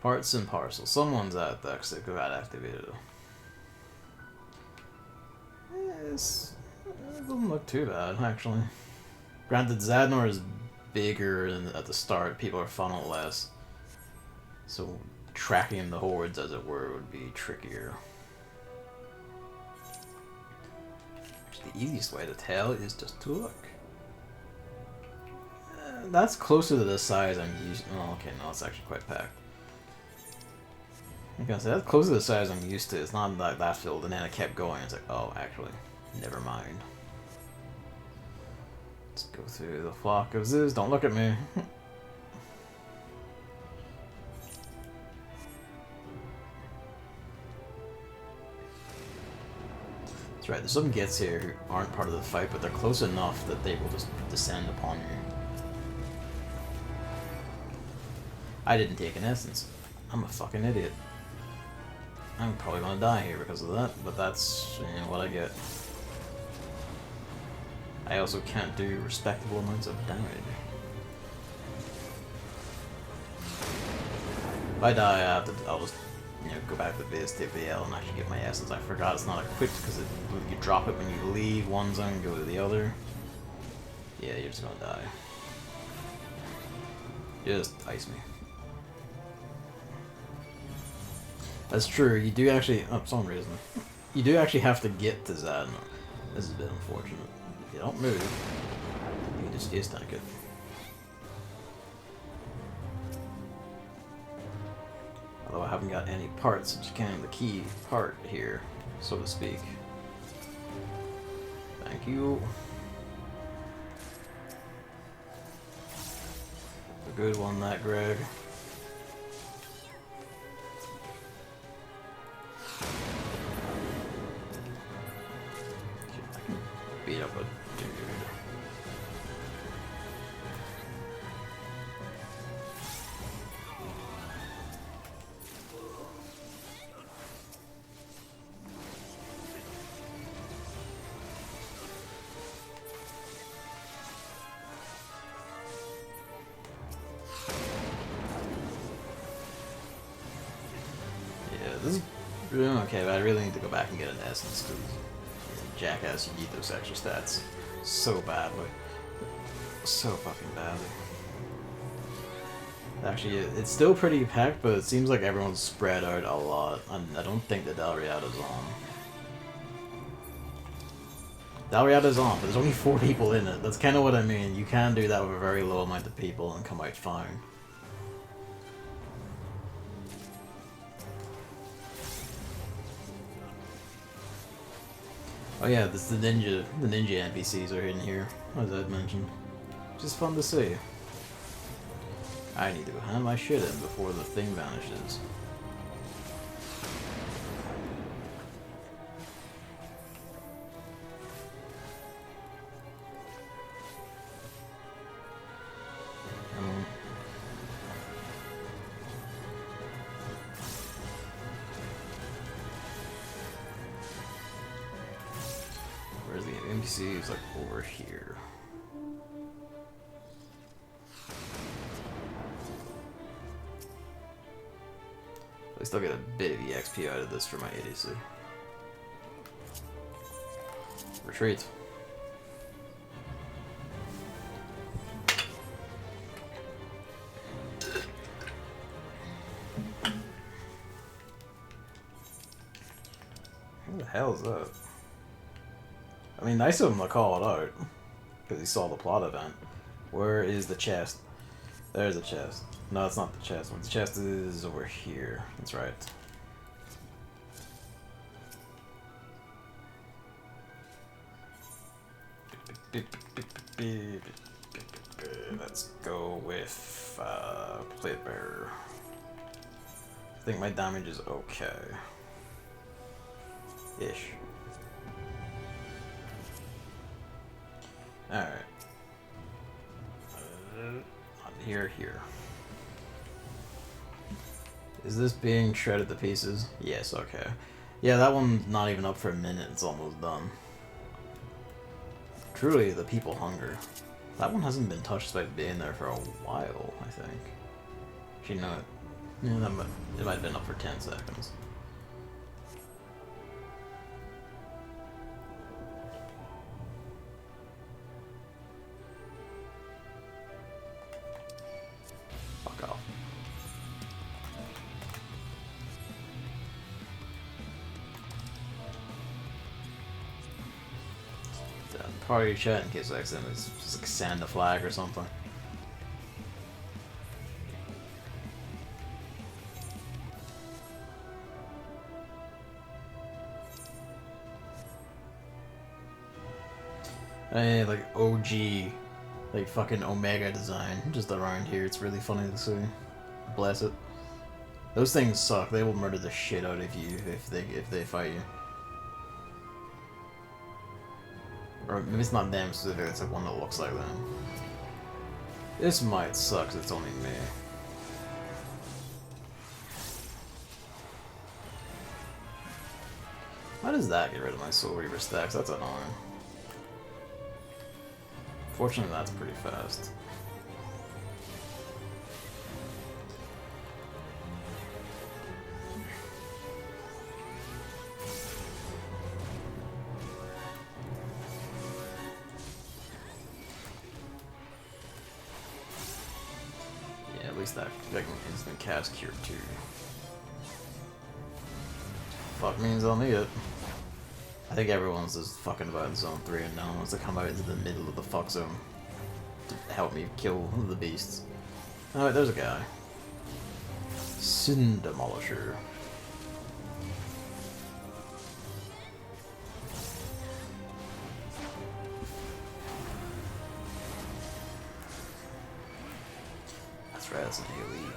Parts and parcels. Someone's at the because they got activated. Yes, it doesn't look too bad, actually. Granted, Zadnor is bigger at the start, people are funneled less, so tracking the hordes, as it were, would be trickier. The easiest way to tell is just to look. That's closer to the size I'm used to. Oh, okay, no, it's actually quite packed. I can say that's closer to the size I'm used to. It's not like that filled, and then it kept going. It's like, oh, actually, never mind. Let's go through the flock of zoos. Don't look at me. That's right, there's some gets here who aren't part of the fight, but they're close enough that they will just descend upon you. I didn't take an essence. I'm a fucking idiot. I'm probably gonna die here because of that, but that's, you know, what I get. I also can't do respectable amounts of damage. If I die, I'll just, you know, go back to the base, take the L, and actually get my essence. I forgot it's not equipped because you drop it when you leave one zone and go to the other. Yeah, you're just gonna die. Just ice me. That's true, you do actually, oh, for some reason, you do actually have to get to Zadnor. This is a bit unfortunate. You don't move, you can just tank it. Although I haven't got any parts, which kind of the key part here, so to speak. Thank you. A good one, that Greg. I can beat up a dude. This is okay, but I really need to go back and get an essence because jackass, you need those extra stats so badly, so fucking badly. Actually, it's still pretty packed, but it seems like everyone's spread out a lot. I don't think the Dalriada's on. Dalriada's on, but there's only 4 people in it. That's kind of what I mean. You can do that with a very low amount of people and come out fine. Oh yeah, this is the ninja NPCs are hidden here, as I'd mentioned. Just fun to see. I need to hand my shit in before the thing vanishes. Where's the NPC? It's like over here. I still get a bit of EXP out of this for my ADC. Retreat. Who the hell is that? I mean, nice of him to call it out, because he saw the plot event. Where is the chest? There's the chest. No, it's not the chest. The chest is over here. That's right. Let's go with plate bearer. I think my damage is okay. Ish. Alright. Here. Is this being shredded to pieces? Yes, okay. Yeah, that one's not even up for a minute, it's almost done. Truly, the people hunger. That one hasn't been touched by being there for a while, I think. Actually, no, yeah, it might have been up for 10 seconds. Fuck off. Party chat in case I accidentally just like sand a flag or something. Hey, like OG, like fucking Omega design just around here. It's really funny to see. Bless it. Those things suck. They will murder the shit out of you if they fight you. Or maybe it's not them specifically, it's like one that looks like them. This might suck 'cause it's only me. Why does that get rid of my Soul Reaver stacks? That's annoying. Fortunately, that's pretty fast. Yeah, at least that can instant cast Cure too. Fuck means I'll need it. I think everyone's just fucking about Zone 3 and no one wants to come out into the middle of the fuck zone to help me kill the beasts. Alright, there's a guy. Sin Demolisher. That's right, that's an AoE.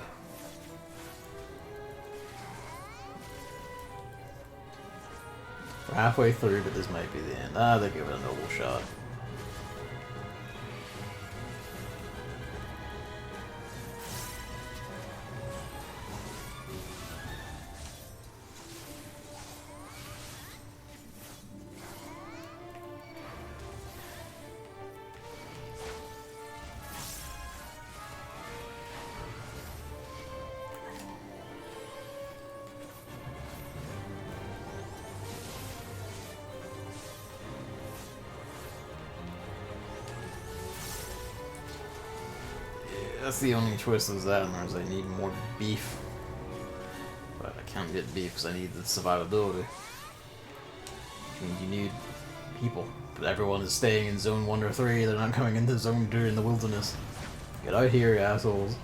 We're halfway through, but this might be the end. Ah, they give it a noble shot. That's the only twist of Zadnor is I need more beef. But I can't get beef because I need the survivability. Which means you need people. But everyone is staying in Zone 1 or 3, they're not coming into Zone 2 in the wilderness. Get out here, you assholes.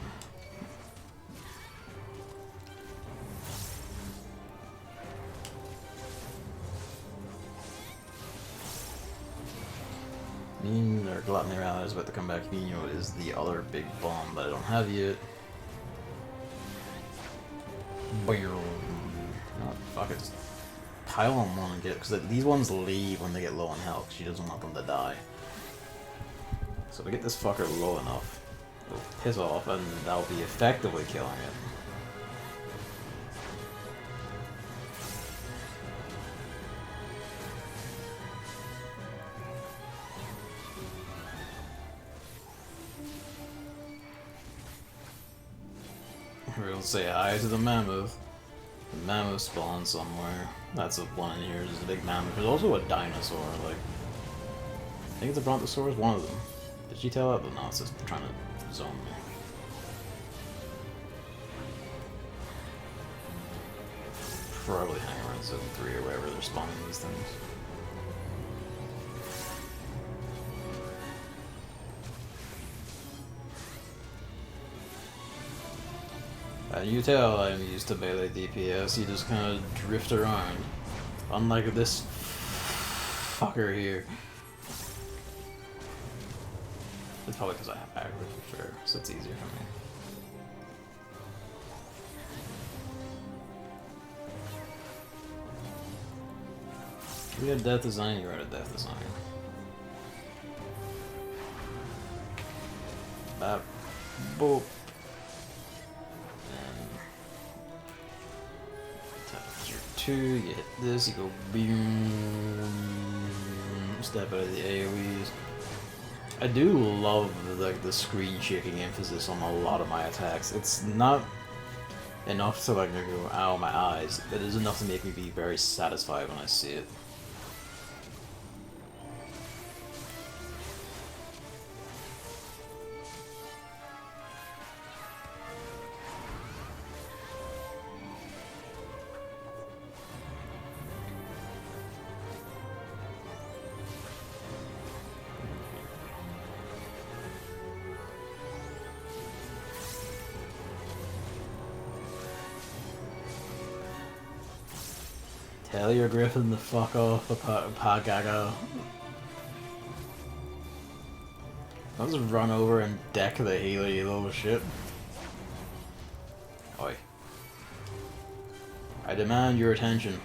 Mean or Gluttony Rally is about to come back. Vino is the other big bomb that I don't have yet. Oh, fuck it. Just pile on one and get it, because these ones leave when they get low on health. She doesn't want them to die. So to get this fucker low enough, it'll piss off and I'll be effectively killing it. We'll say hi to the mammoth. The mammoth spawns somewhere. That's the one in here. There's a big mammoth. There's also a dinosaur. Like, I think it's a brontosaurus. One of them. Did she tell that? No, it's just trying to zone me. Probably hang around Zone 3 or wherever they're spawning these things. You tell I'm used to melee DPS, you just kind of drift around. Unlike this fucker here. It's probably because I have aggro for sure, so it's easier for me. We had Death Design, you're out of Death Design. Bap. Boop. You hit this, you go boom, step out of the AoEs. I do love the screen shaking emphasis on a lot of my attacks. It's not enough to like go, ow, my eyes. It is enough to make me be very satisfied when I see it. Tell your griffin to fuck off, the pagaga. I'll just run over and deck the healer, you little shit. Oi. I demand your attention.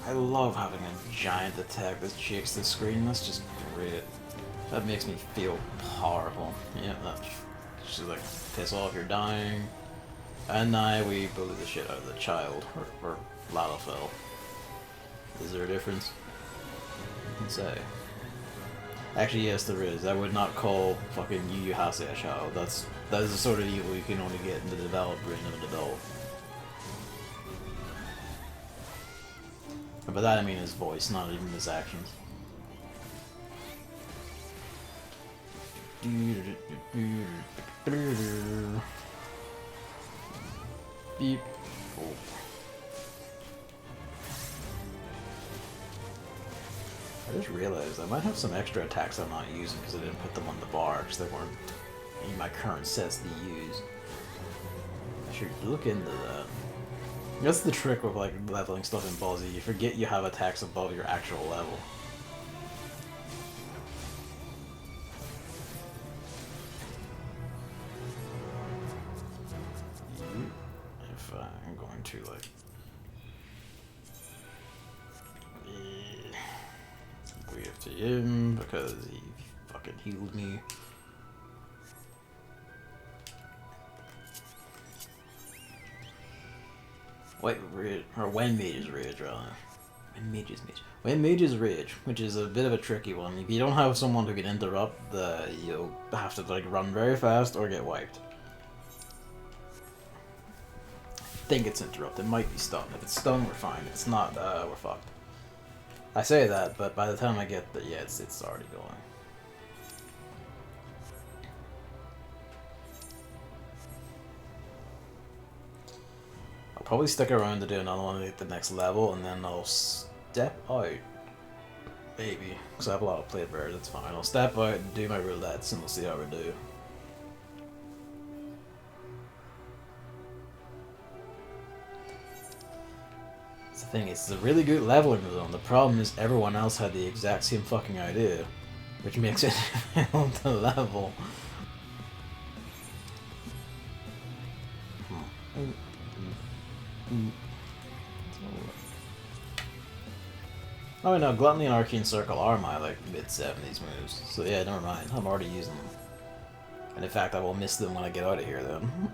I love having a giant attack that shakes the screen, that's just great. That makes me feel powerful. Yeah, that She's like, piss off, you're dying. And now we bully the shit out of the child, or Lalafell. Is there a difference? You can say. Actually, yes, there is. I would not call fucking Yu Hase a child. That is the sort of evil you can only get in the developed brain of an adult. And by that I mean his voice, not even his actions. Beep. Oh. I just realized I might have some extra attacks I'm not using because I didn't put them on the bar because they weren't in my current sets to use. I should look into that. That's the trick with like leveling stuff in Ball Z. You forget you have attacks above your actual level. If I'm going to like wave to him because he fucking healed me. Wait, or when Mage's Rage, rather. When Mage's Rage, which is a bit of a tricky one. If you don't have someone who can interrupt, you'll have to like run very fast or get wiped. I think it's interrupted. It might be stunned. If it's stunned, we're fine. If it's not, we're fucked. I say that, but by the time I get the it's already going. I'll probably stick around to do another one at the next level, and then I'll step out. Maybe, because I have a lot of plate bears, that's fine. I'll step out and do my roulettes, and we'll see how we do. The thing is, it's a really good leveling zone. The problem is everyone else had the exact same fucking idea, which makes it difficult to level. Oh no, Gluttony and Arcane Circle are my like mid-70s moves, so yeah, never mind. I'm already using them. And in fact, I will miss them when I get out of here then.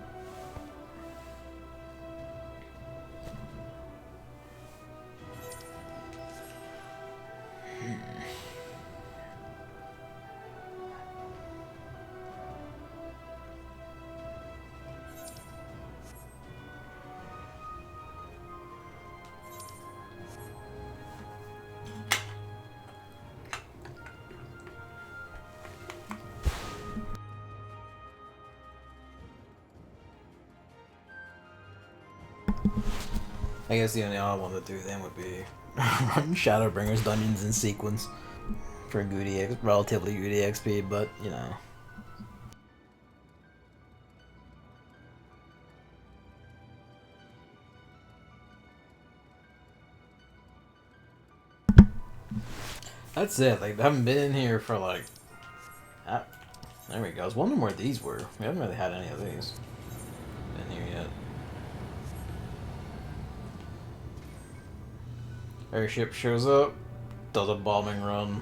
I guess the only other one to do then would be run Shadowbringer's dungeons in sequence for good relatively good XP, but you know. That's it. Like, I haven't been in here for like. There we go. I was wondering where these were. We haven't really had any of these in here yet. Airship shows up, does a bombing run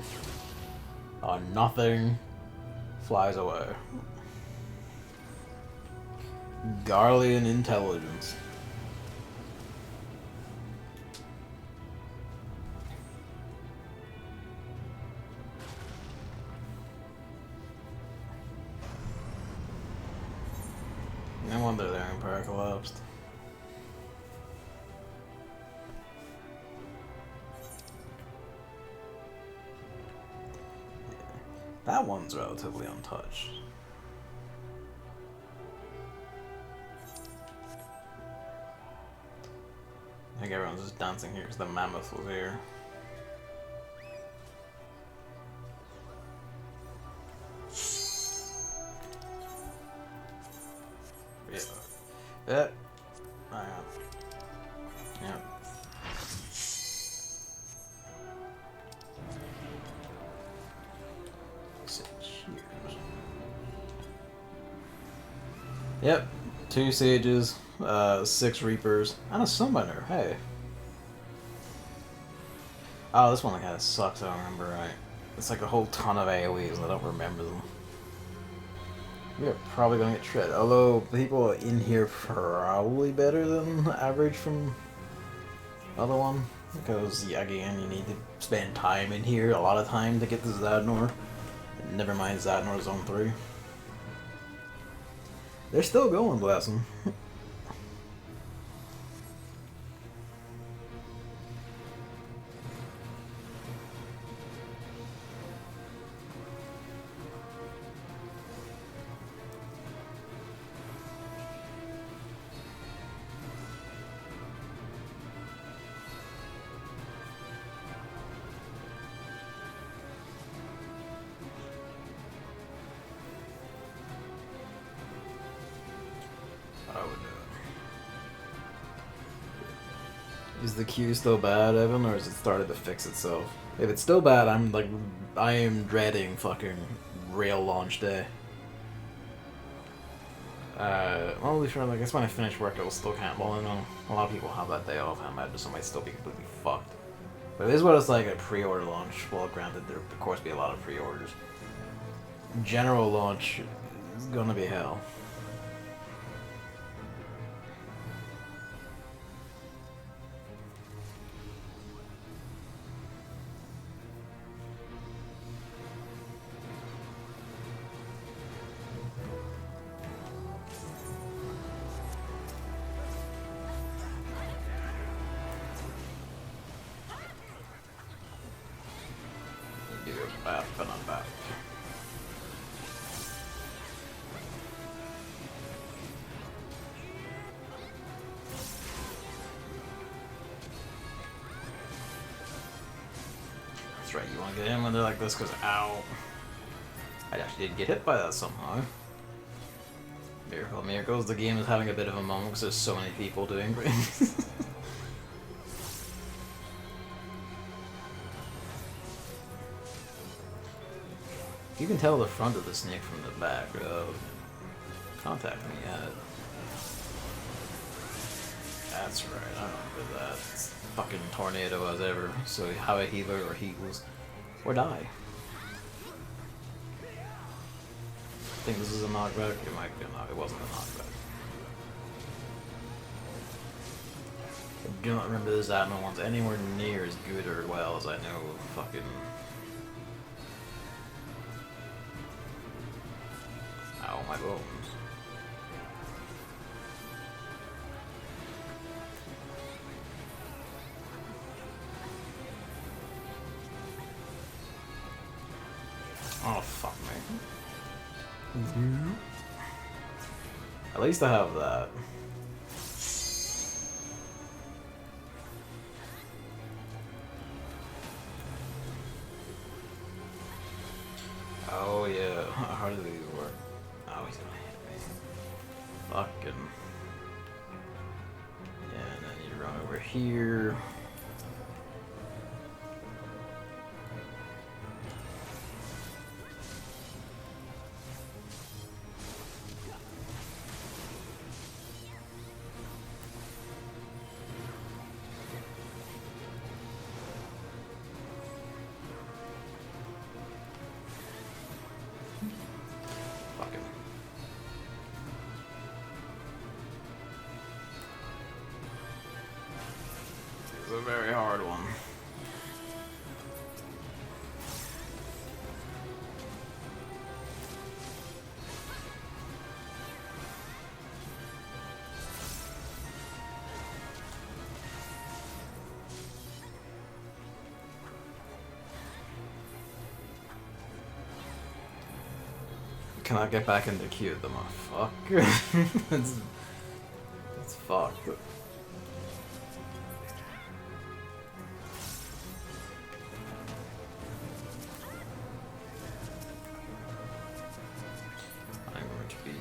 on nothing, flies away. Garlean intelligence. No wonder their empire collapsed. That one's relatively untouched. I think everyone's just dancing here because the mammoth was here. Yeah. Yeah. Yeah. Yep, 2 sages, 6 reapers, and a summoner. Hey. Oh, this one kind of sucks. I don't remember right. It's like a whole ton of AoEs. I don't remember them. We're probably gonna get shredded. Although people in here probably better than average from other one. Because yeah, again, you need to spend time in here, a lot of time to get the Zadnor. Never mind Zadnor Zone 3. They're still going, bless them. Is the queue still bad, Evan, or has it started to fix itself? If it's still bad, I am dreading fucking rail launch day. Well, I guess when I finish work, it'll still count. Well, I know a lot of people have that day off. I imagine somebody still be completely fucked. But it is what it's like at pre-order launch. Well, granted, there of course be a lot of pre-orders. General launch is gonna be hell. But not bad. That's right, you want to get in when they're like this, because ow. I actually did get hit by that somehow. Miracles, the game is having a bit of a moment because there's so many people doing things. You can tell the front of the snake from the back. Contact me yet. That's right, I remember that. It's fucking tornado as ever. So have a healer or heals. Or die. I think this is a knockback. It might be a knockback. It wasn't a knockback. I do not remember the Zadnor ones anywhere near as good or well as I know fucking... Ow, my bones. Oh, fuck me. At least I have that. Oh yeah, how do these work? Oh, he's gonna hit me. Fucking. Yeah, and then you run over here. It's a very hard one. Can I get back into queue? The motherfucker. it's fucked.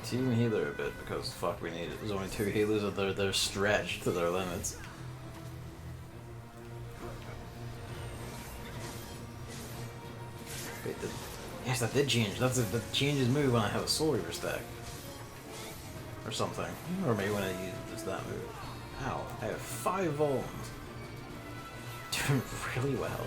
Team healer a bit because fuck we need it. There's only 2 healers and they're stretched to their limits. Wait, yes, that did change. That changes move when I have a soul reaver stack. Or something. Or maybe when I use just that move. Ow, I have 5 volts. Doing really well.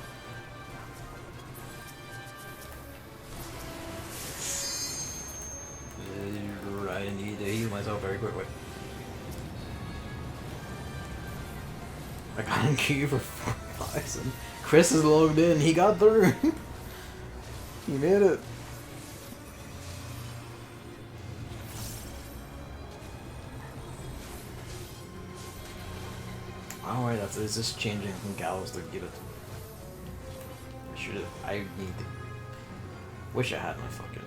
I need to heal myself very quickly. I got a key for 4,000. Chris is logged in. He got through. He made it. Oh wait, it's just changing from gallows to give it. I need to. Wish I had my fucking.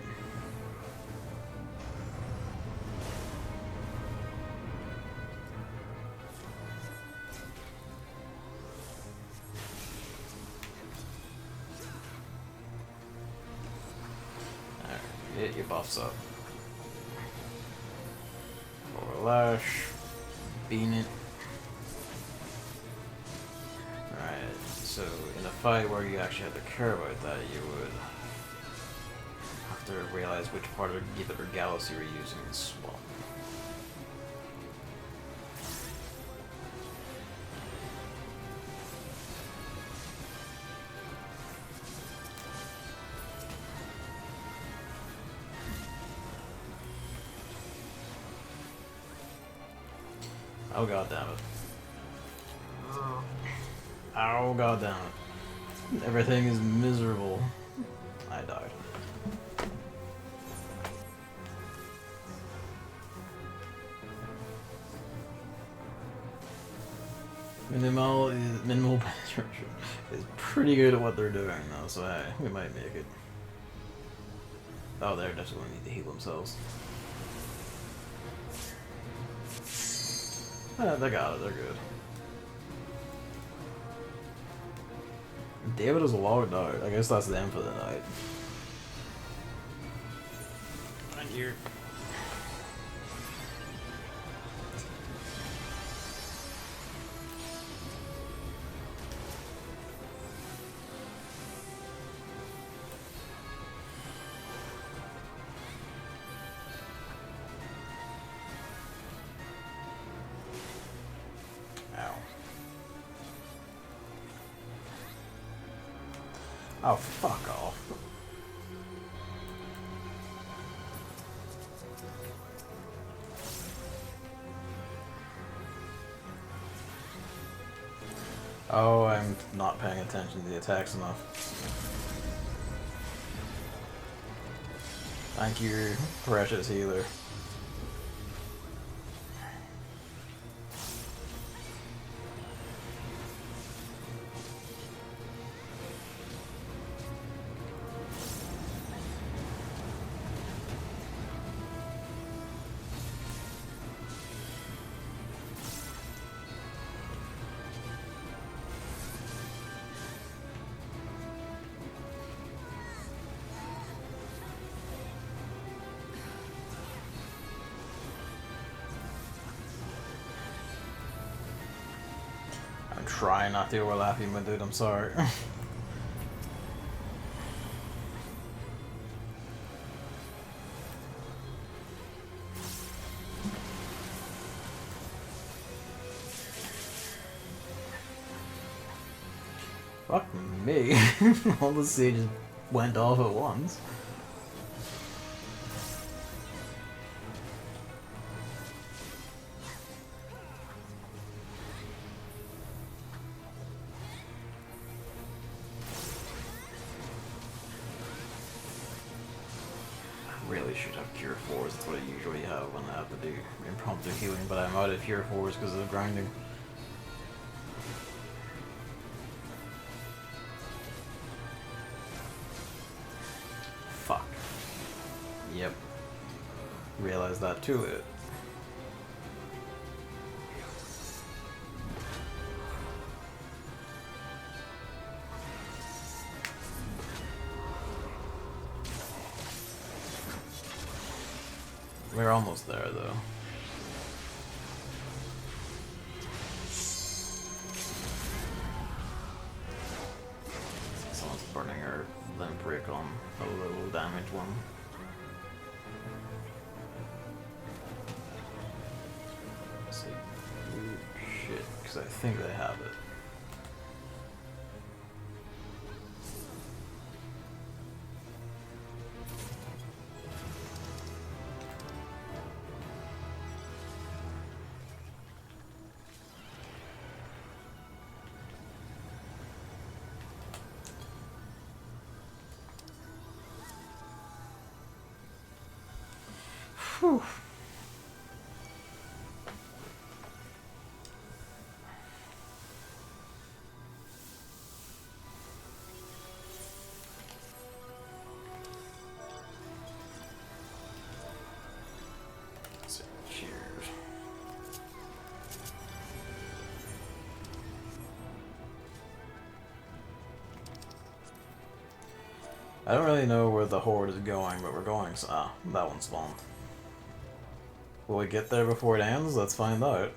Alright, get your buffs up. Forward lash. Bean it. Alright, so in a fight where you actually have to care about that, you would have to realize which part of Gibbet or Gallus you were using and swap. Oh god damn it. Oh god damn it. Everything is miserable. I died. Minimal penetration is pretty good at what they're doing though, so hey, we might make it. Oh, they're definitely need to heal themselves. They got it, they're good. David is logged out. I guess that's the end for the night. Right here. Oh, fuck off. Oh, I'm not paying attention to the attacks enough. Thank you, precious healer. I'm trying not to overlap you, my dude, I'm sorry. Fuck me. All the sages went off at once. Really should have cure 4s, that's what I usually have when I have to do impromptu healing, but I'm out of cure 4s because of grinding. Fuck. Yep. Realize that too. We're almost there, though. Someone's burning her limp brick on a low damage one. Let's see. Ooh, shit, because I think they have it. Whew. Cheers. I don't really know where the horde is going, but we're going. So, that one spawned. Will we get there before it ends? Let's find out.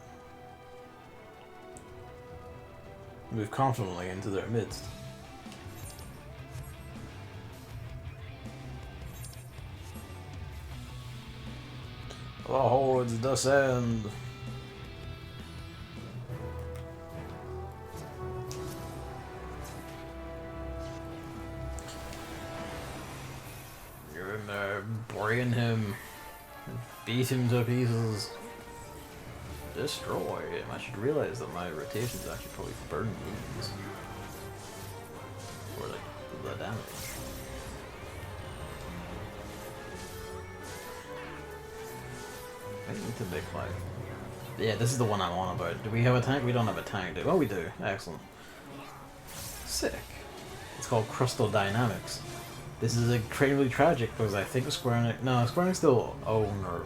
Move confidently into their midst. The hordes descend. You're in there, brain him, beat him to pieces, destroy him. I should realize that my rotation is actually probably burn wounds. Or like the damage. I need to make my... Yeah, this is the one I'm on about. Do we have a tank? We don't have a tank, do we? Oh, we do. Excellent. Sick. It's called Crystal Dynamics. This is incredibly tragic because I think Square Enix... No, Square Enix still own or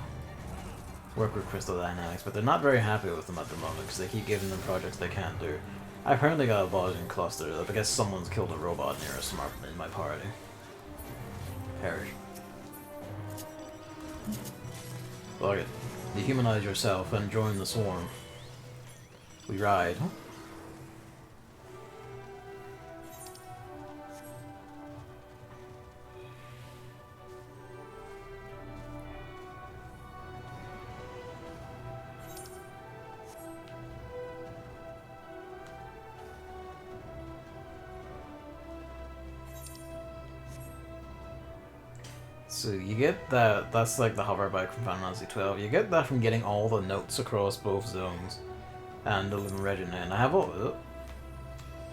work with Crystal Dynamics, but they're not very happy with them at the moment because they keep giving them projects they can't do. I apparently got a Bosnian cluster. I guess someone's killed a robot near a smart in my party. Perish. Look it. Dehumanize yourself and join the swarm. We ride. So you get that, that's like the hover bike from Final Fantasy XII. You get that from getting all the notes across both zones and the living regiment. And I have all...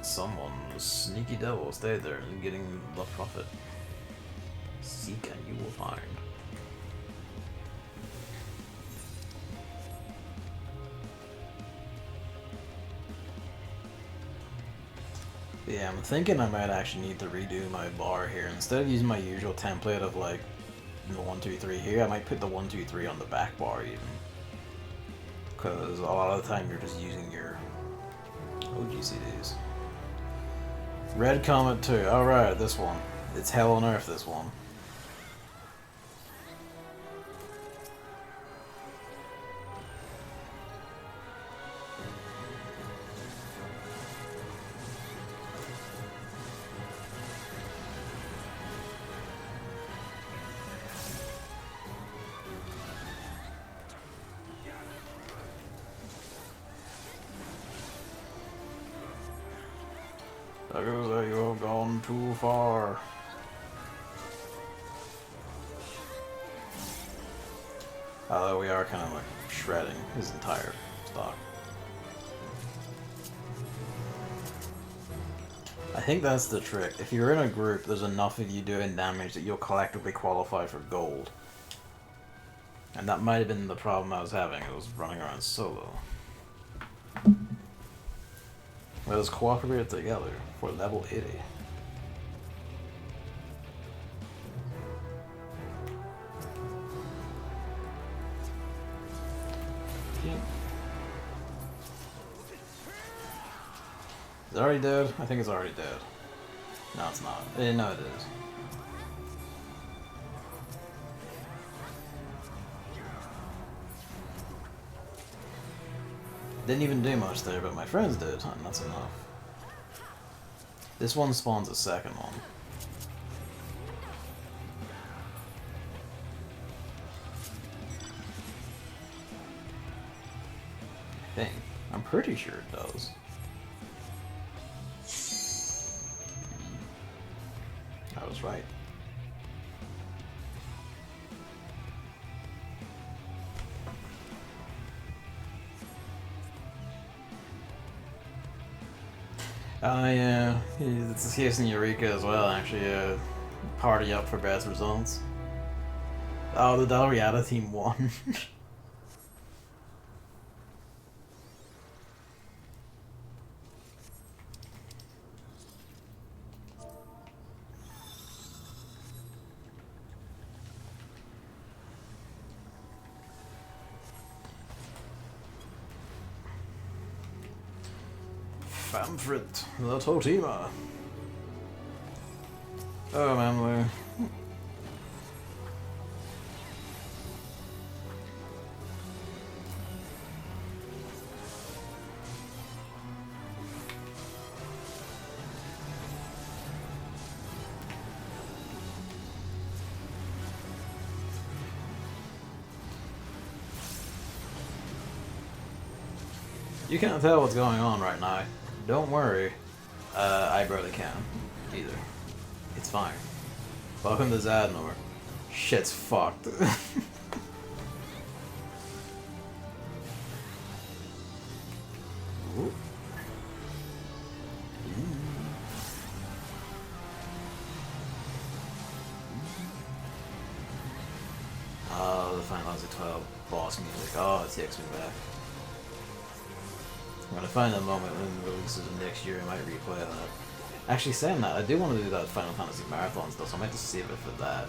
someone, sneaky devil, stay there and getting the profit. Seek and you will find. Yeah, I'm thinking I might actually need to redo my bar here. Instead of using my usual template of like the 1, 2, 3 here, I might put the 1, 2, 3 on the back bar even. Because a lot of the time you're just using your OGCDs. Red Comet 2. Alright, this one. It's hell on earth, this one. There goes that you have gone too far. Although we are kind of like shredding his entire stock. I think that's the trick. If you're in a group, there's enough of you doing damage that you'll collectively qualify for gold. And that might have been the problem I was having. I was running around solo. Let us cooperate together for level 80. Yeah. Is it already dead? I think it's already dead. No, it's not. No, it is. Didn't even do much there, but my friends did, and that's enough. This one spawns a second one. I think. I'm pretty sure it does. I was right. Yeah, it's a case in Eureka as well, actually. Party up for best results. Oh, the Dalriada team won. Famfrit, the Totima. Oh man, you can't tell what's going on right now. Don't worry. I barely can. Either. It's fine. Welcome to Zadnor. Shit's fucked. Oh, the Final Fantasy 12 boss music. Oh, it takes me back. I'm gonna find a moment when it releases next year. I might replay that. Actually, saying that, I do want to do that Final Fantasy marathon stuff, so I might just save it for that.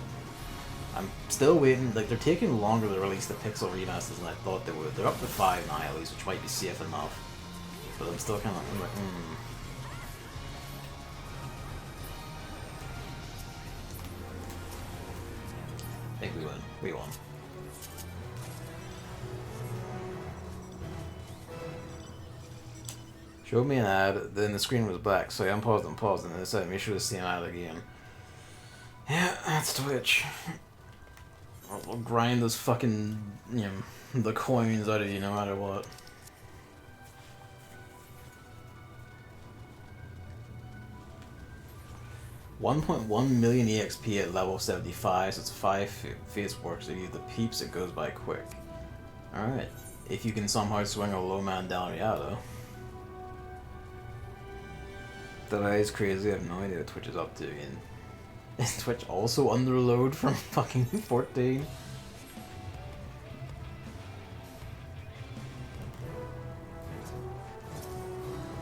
I'm still waiting. Like, they're taking longer to release the Pixel remasters than I thought they would. They're up to 5 now at least, which might be safe enough. But I'm still kind of like, I think we win. We won. Showed me an ad, then the screen was black, so I unpaused and paused, and then it said, make sure to see an ad again. Yeah, that's Twitch. I'll grind those fucking, you know, the coins out of you no matter what. $1.1 million EXP at level 75, so it's 5 face works. If you the peeps, it goes by quick. Alright. If you can somehow swing a low man Dalriada. That is crazy, I have no idea what Twitch is up to again. Is Twitch also under load from fucking 14?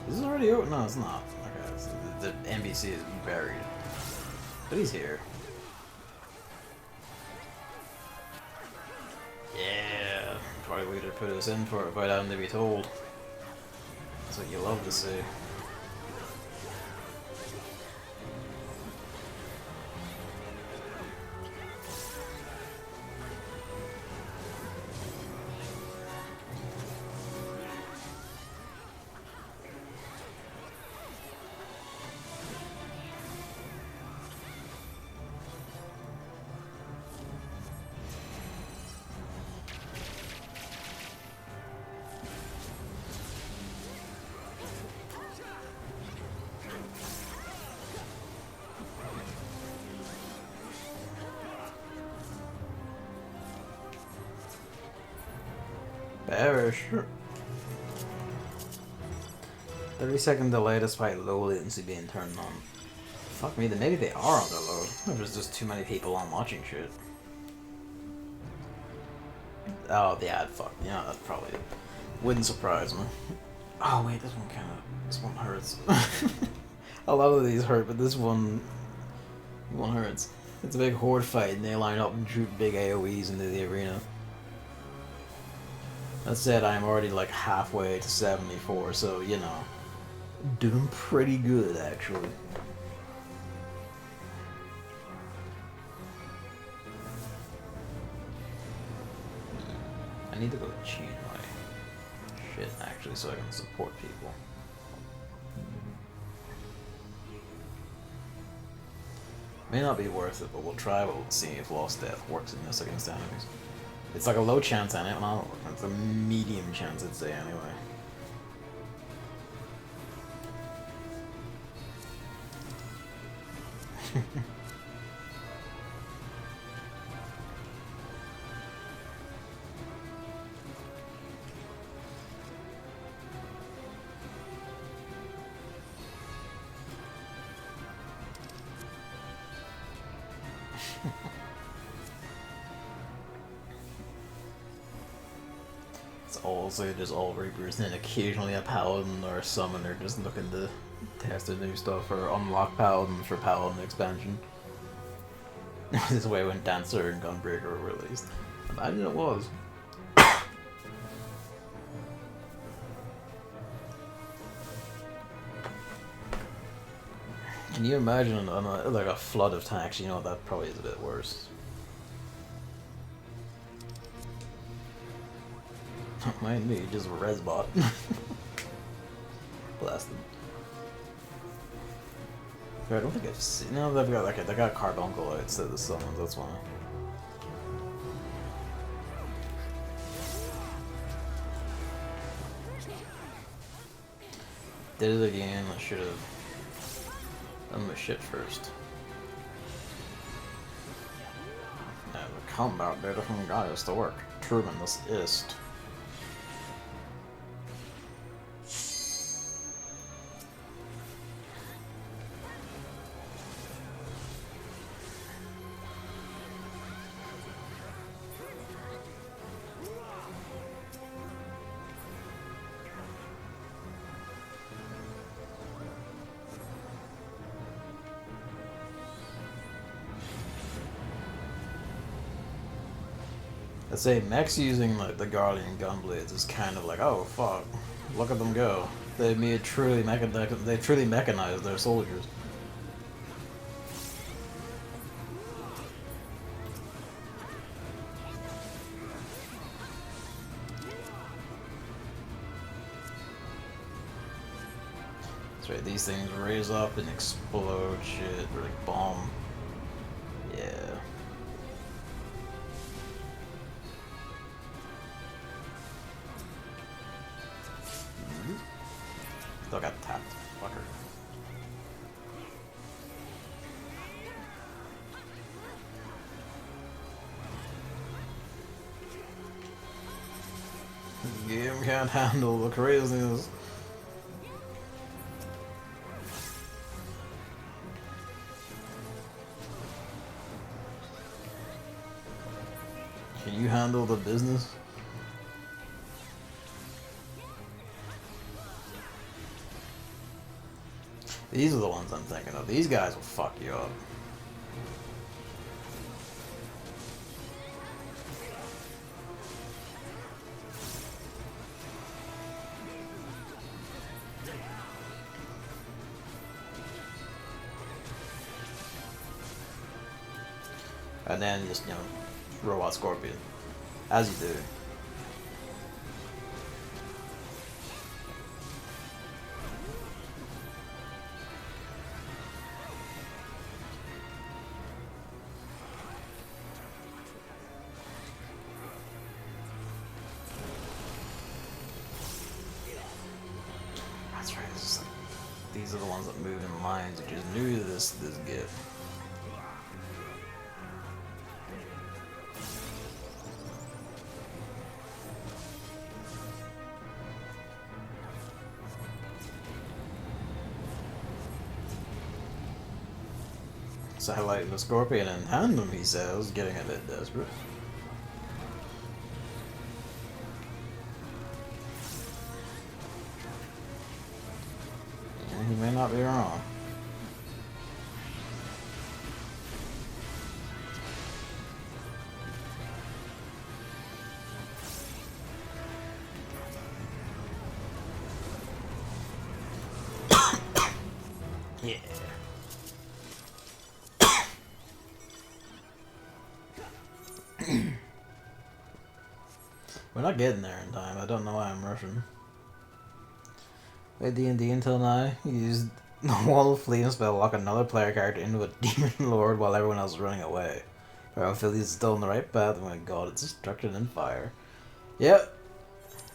Is this already out? No, it's not. Okay, so the NBC is buried. But he's here. Yeah, probably we could put us in for it without having to be told. That's what you love to see. Bearish. 30-second delay despite low latency being turned on. Fuck me, then maybe they are on the load. There's just too many people on watching shit. Oh, the ad fuck. Yeah, that probably wouldn't surprise me. Oh wait, this one hurts. A lot of these hurt, but this one hurts. It's a big horde fight and they line up and shoot big AoEs into the arena. That said, I'm already like halfway to 74, so, you know, doing pretty good, actually. I need to go change my shit, actually, so I can support people. May not be worth it, but we'll try. We'll see if Lost Death works in this against enemies. It's like a low chance on it, well, it's a medium chance, I'd say, anyway. all sages, all reapers, and then occasionally a paladin or a summoner just looking to test the new stuff or unlock paladins for paladin expansion. This is way when Dancer and Gunbreaker were released. Imagine it was. Can you imagine like a flood of tanks? You know, that probably is a bit worse. Don't mind me, just resbot. Blast them. I don't think I've seen. No, they've got like they got carbuncle out instead of the summons. That's why. Did it again. I should have done my shit first. Now the combat data from Gaius to work. Terminus ist. I'd say mechs using like the Guardian Gunblades is kind of like, oh fuck, look at them go. They truly mechanized their soldiers. That's right, these things raise up and explode shit, or like bomb. Yeah. Still got tapped, fucker. This game can't handle the craziness. Can you handle the business? These are the ones I'm thinking of. These guys will fuck you up. And then just, you know, robot scorpion. As you do. That's right, it's just like, these are the ones that move in lines, which is new to this gift. So I like the scorpion in tandem, he says, getting a bit desperate. And he may not be wrong. Yeah. We're not getting there in time. I don't know why I'm rushing. Played D&D until now. Used the Wall of Fleeing spell to lock another player character into a demon lord while everyone else is running away. Philly is still on the right path. Oh my god, it's destruction and fire. Yep.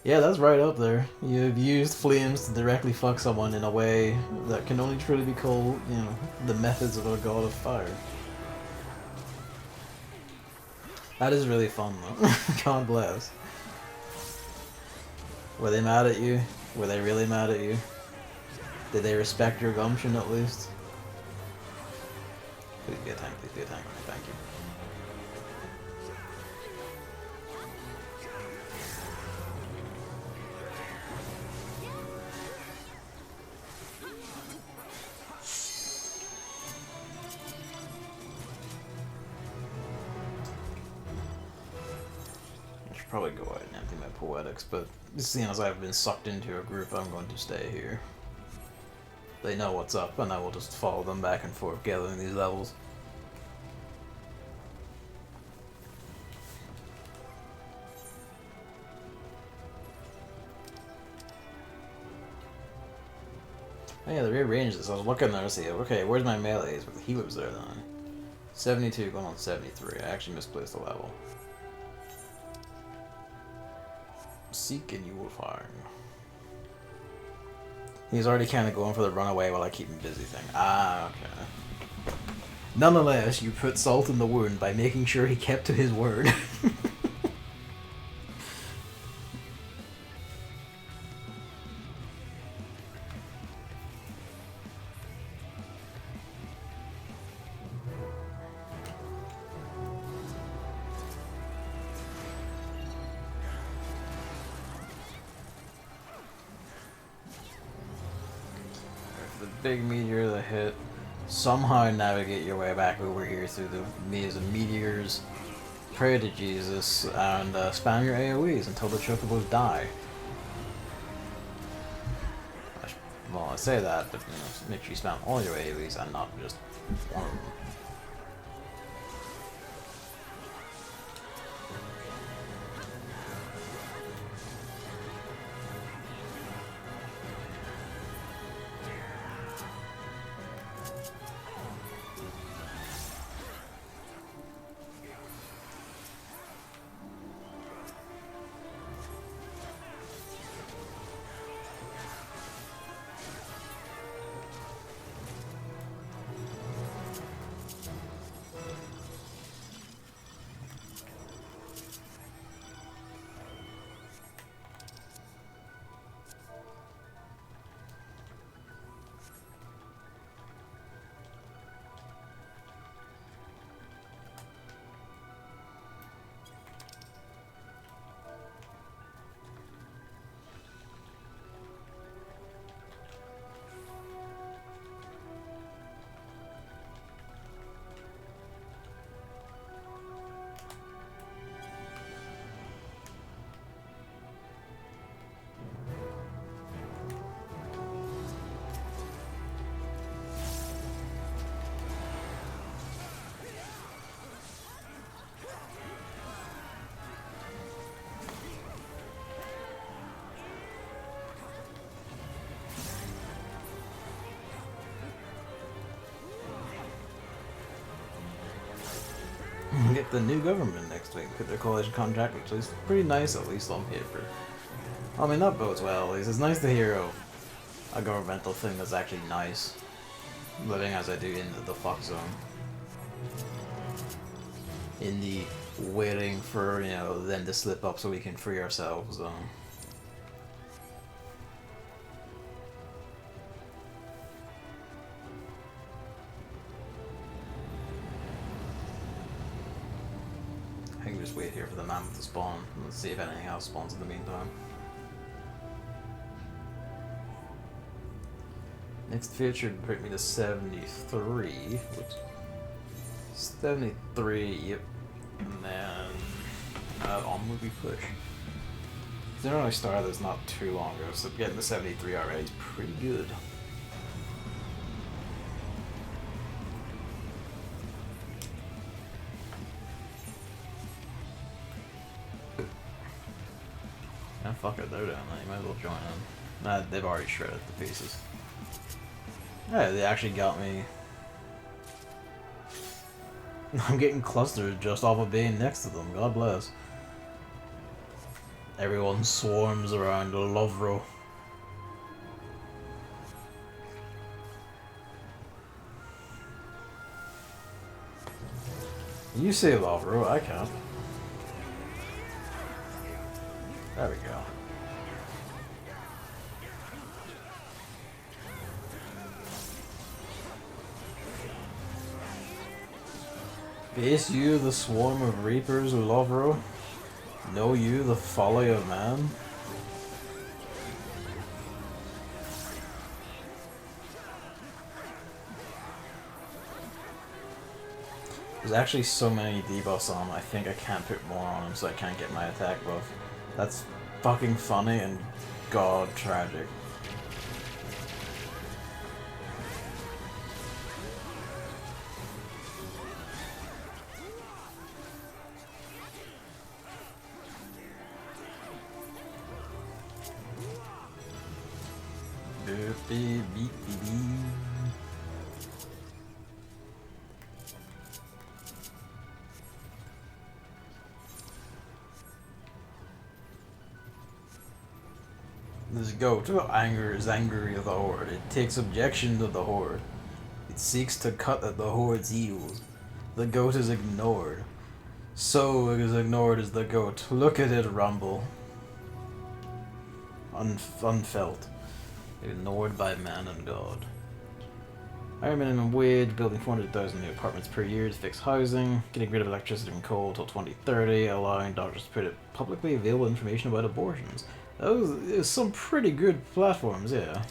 Yeah, that's right up there. You've used flames to directly fuck someone in a way that can only truly be called, you know, the methods of a god of fire. That is really fun though. God bless. Were they mad at you? Were they really mad at you? Did they respect your gumption at least? Please be a tank, please be a tank. Thank you. probably go out and empty my poetics, but seeing as I've been sucked into a group, I'm going to stay here. They know what's up, and I will just follow them back and forth, gathering these levels. Oh yeah, they rearranged this. I was looking there to see, okay, where's my melees? But the healer's there then. 72 going on 73. I actually misplaced the level. Seek and you will find. He's already kind of going for the runaway while I keep him busy thing. Ah, okay. Nonetheless, you put salt in the wound by making sure he kept to his word. Big meteor that hit. Somehow navigate your way back over here through the maze of meteors. Pray to Jesus and spam your AoEs until the chocobos die. Well, I say that, but you know, make sure you spam all your AoEs and not just one of them. Get the new government next week. Put their coalition contract, which is pretty nice, at least on paper. I mean, that bodes well, at least. It's nice to hear of a governmental thing that's actually nice. Living as I do into the fuck zone. In the waiting for, you know, them to slip up so we can free ourselves zone. I can just wait here for the mammoth to spawn. Let's see if anything else spawns in the meantime. Next feature should bring me to 73, which 73, yep. And then onward we push. Generally started this not too long ago, so getting to 73 already is pretty good. Yeah, fuck it, they're down there. You might as well join in. Nah, they've already shredded the pieces. Yeah, they actually got me. I'm getting clustered just off of being next to them. God bless. Everyone swarms around Lovro. You say Lovro, I can't. There we go. Face you, the swarm of reapers, Lovro. Know you, the folly of man. There's actually so many debuffs on him, I think I can't put more on him so I can't get my attack buff. That's fucking funny and god tragic. This goat is angry at the Horde. It takes objection to the Horde. It seeks to cut at the Horde's heels. The goat is ignored. So as ignored as the goat. Look at it rumble. Unfelt. Ignored by man and God. Higher minimum wage, building 400,000 new apartments per year to fix housing, getting rid of electricity and coal till 2030, allowing doctors to put publicly available information about abortions. Those some pretty good platforms, yeah.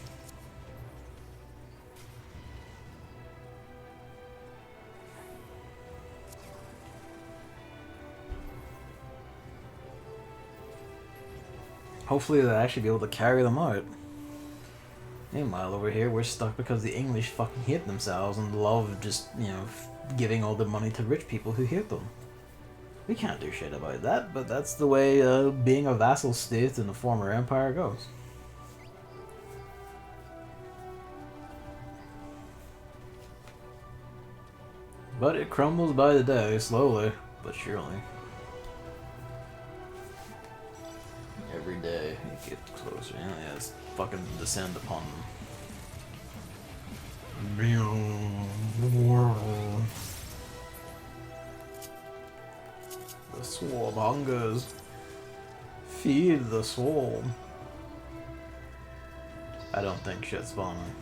Hopefully they'll actually be able to carry them out. Meanwhile, over here, we're stuck because the English fucking hate themselves and love just, you know, giving all the money to rich people who hate them. We can't do shit about that, but that's the way being a vassal state in a former empire goes. But it crumbles by the day, slowly, but surely. Every day it gets closer. Yeah, it's fucking descend upon them. The swarm hungers. Feed the swarm. I don't think shit's spawning.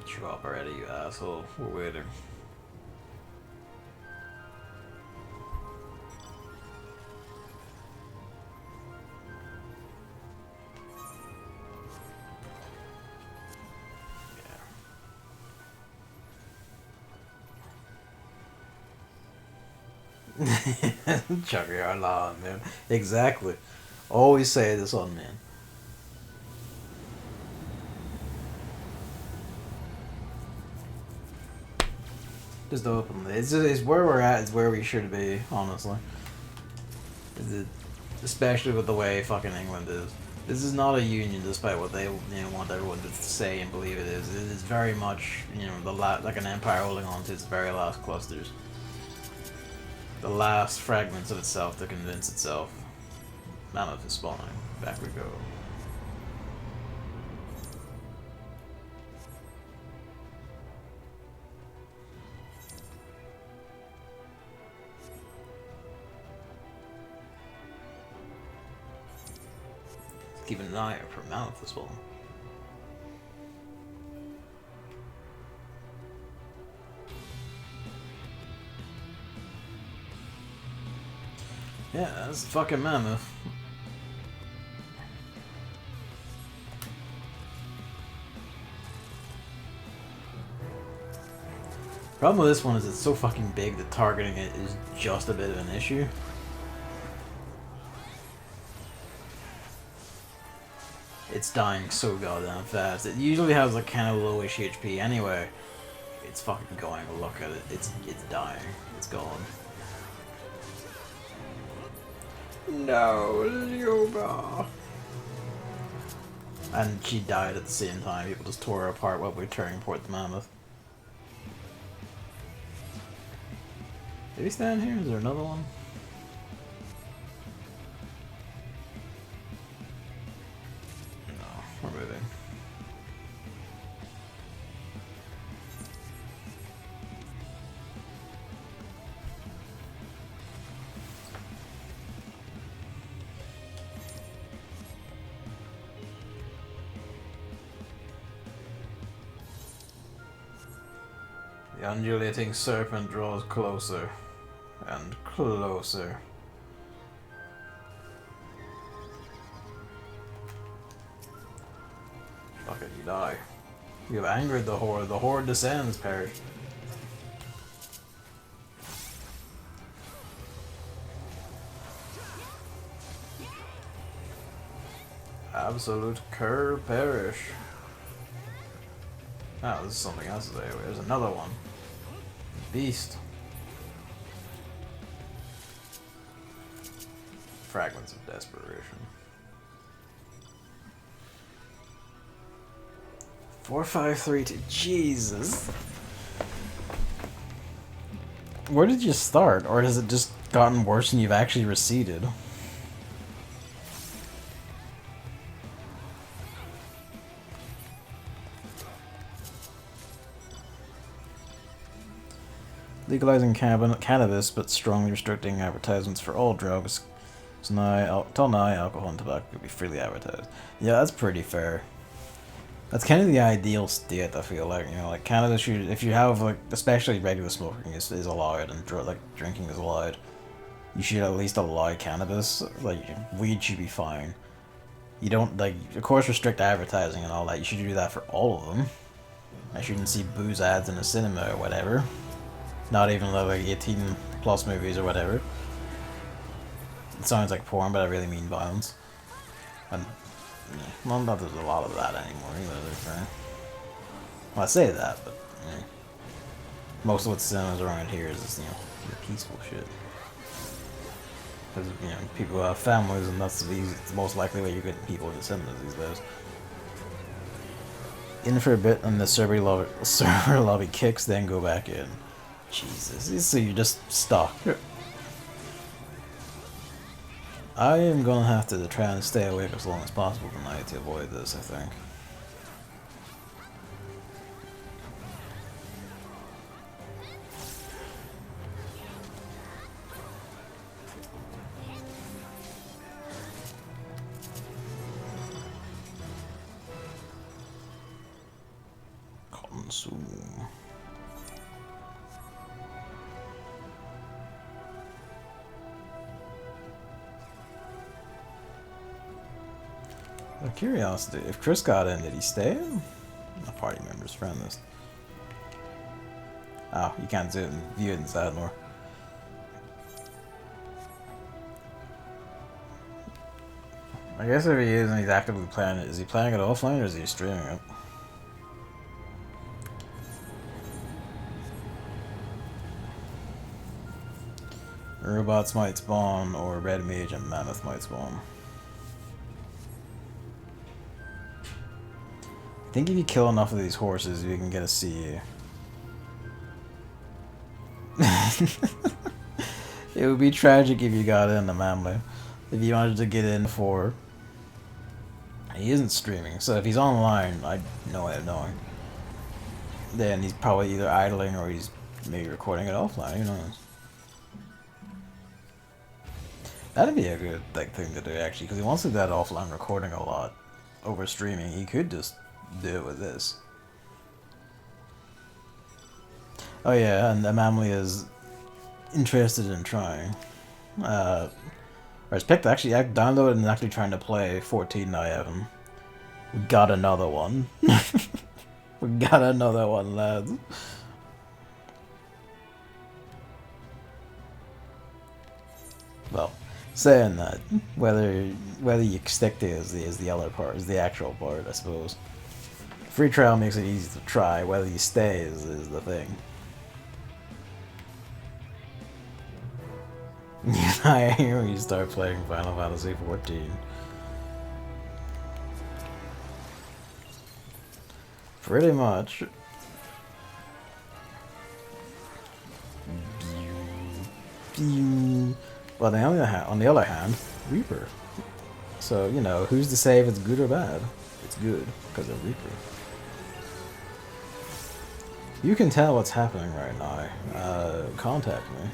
Drop already, you asshole. We're waiting. Chuck your alarm, man. Exactly. Always say this on, man. Just open it. It's where we're at. It's where we should be, honestly. Especially with the way fucking England is. This is not a union, despite what they want everyone to say and believe it is. It is very much like an empire holding on to its very last clusters. The last fragments of itself to convince itself. Mammoth is spawning. Back we go. Keep an eye out for Mammoth as well. Yeah, that's fucking Mammoth. Problem with this one is it's so fucking big that targeting it is just a bit of an issue. It's dying so goddamn fast. It usually has like kind of lowish HP anyway. It's fucking going. Look at it. It's dying. It's gone. No, Lyoba. And she died at the same time. People just tore her apart while we were tearing apart the mammoth. Did he stand here? Is there another one? No, we're moving. The undulating serpent draws closer and closer. You die. You have angered the horde. The horde descends, perish. Absolute cur perish. Oh, this is something else today. There's another one. Beast. Fragments of desperation. 4532. Jesus. Where did you start? Or has it just gotten worse and you've actually receded? Legalizing cannabis, but strongly restricting advertisements for all drugs. So now, till now, alcohol and tobacco could be freely advertised. Yeah, that's pretty fair. That's kind of the ideal state, I feel like. You know, like cannabis should, if you have like, especially regular smoking is allowed and like drinking is allowed, you should at least allow cannabis. Like weed should be fine. You don't like, of course, restrict advertising and all that. You should do that for all of them. I shouldn't see booze ads in a cinema or whatever. Not even like 18 plus movies or whatever. It sounds like porn, but I really mean violence. And yeah, well, not there's a lot of that anymore either. Well, I say that, but yeah. Most of what cinemas around here is just, you know, peaceful shit. Because, you know, people have families, and that's the most likely way you're getting people into cinemas these days. In for a bit, and the server lobby kicks, then go back in. Jesus, so you're just stuck. I am gonna have to try and stay awake as long as possible tonight to avoid this, I think. Consume. Out of curiosity, if Chris got in, did he stay in? My party member's friend list. Oh, you can't do it and view it in Zadnor. I guess if he is and he's actively playing it, is he playing it offline or is he streaming it? Robots might spawn, or Red Mage and Mammoth might spawn. I think if you kill enough of these horses, you can get a CE. It would be tragic if you got in the Mamle. If you wanted to get in before. He isn't streaming, so if he's online, I no way of knowing. Then he's probably either idling or he's maybe recording it offline, who knows. That'd be a good thing to do, actually, because he wants to do that offline recording a lot. Over streaming, he could just do it with this. Oh yeah, and Mamle is interested in trying. Or it's picked, actually, I downloaded and actually trying to play 14 now, Evan. We got another one. We got another one, lads. Well, saying that, whether you stick to is the other part, is the actual part, I suppose. Free trial makes it easy to try, whether you stay is the thing. I hear when you start playing Final Fantasy 14. Pretty much. Well, on the other hand, Reaper. So, you know, who's to say if it's good or bad? It's good, because of Reaper. You can tell what's happening right now. Contact me.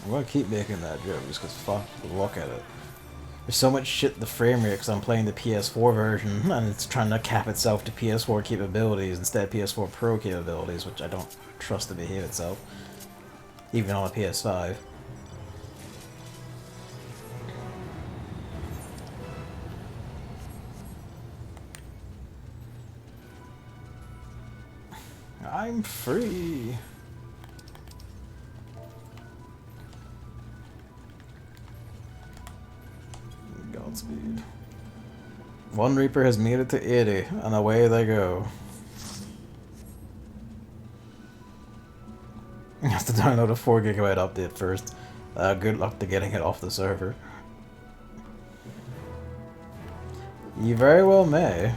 I'm gonna keep making that joke just because fuck, look at it. There's so much shit in the frame rate because I'm playing the PS4 version and it's trying to cap itself to PS4 capabilities instead of PS4 Pro capabilities, which I don't trust to behave itself. Even on a PS5. I'm free. Godspeed. One Reaper has made it to 80, and away they go. You have to download a 4 GB update first. Good luck to getting it off the server. You very well may.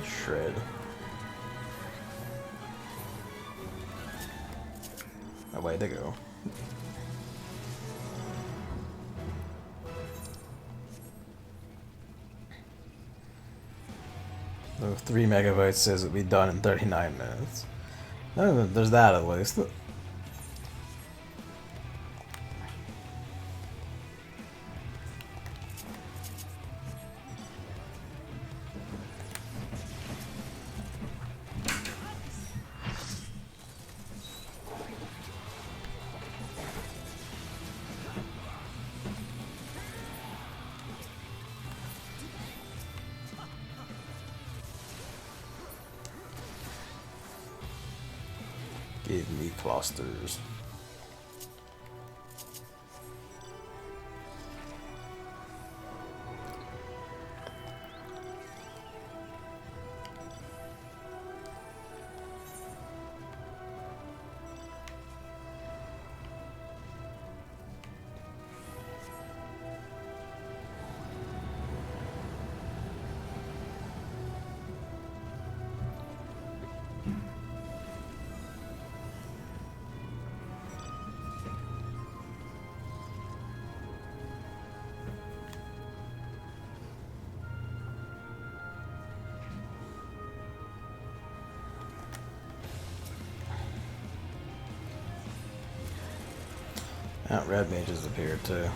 Shred. Away they go. The 3 megabytes says it'll be done in 39 minutes. Oh, there's that at least. Give me clusters. Red mages appeared too.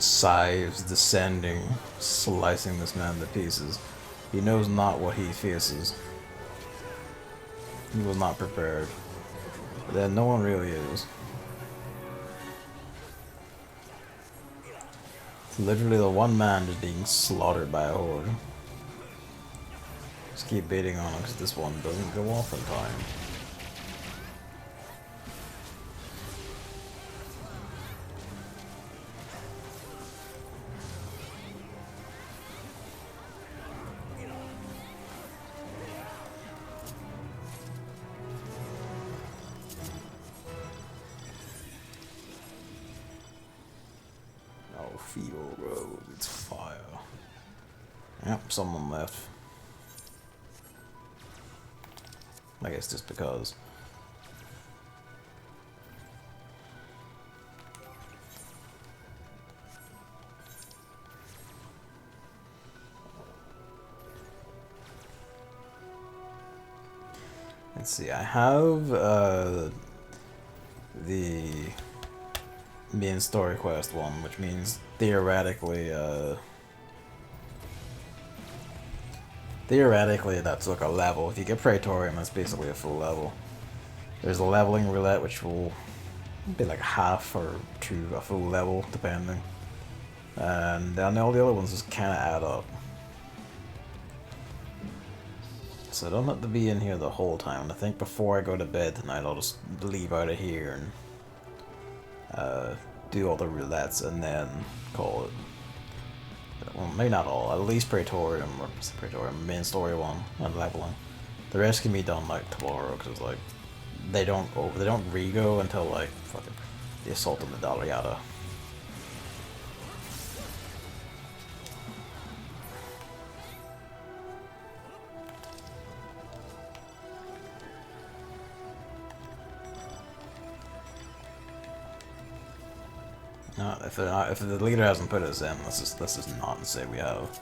Scythes descending, slicing this man to pieces. He knows not what he faces. He was not prepared. But then no one really is. It's literally the one man just being slaughtered by a horde. Just keep baiting on him because this one doesn't go off in time. Feeble road, it's fire. Yep, someone left. I guess just because. Let's see, I have the main story quest one, which means theoretically that's like a level. If you get Praetorium, that's basically a full level. There's a leveling roulette, which will be like half or to a full level, depending. And then all the other ones just kind of add up. So I don't have to be in here the whole time. And I think before I go to bed tonight, I'll just leave out of here and do all the roulettes and then call it. Well, maybe not all. At least Praetorium, or Praetorium, main story one, and leveling. The rest can be done like tomorrow, because like they don't re-go until like fucking the assault of Medalliata. No, if the leader hasn't put us in, let's just not say we have.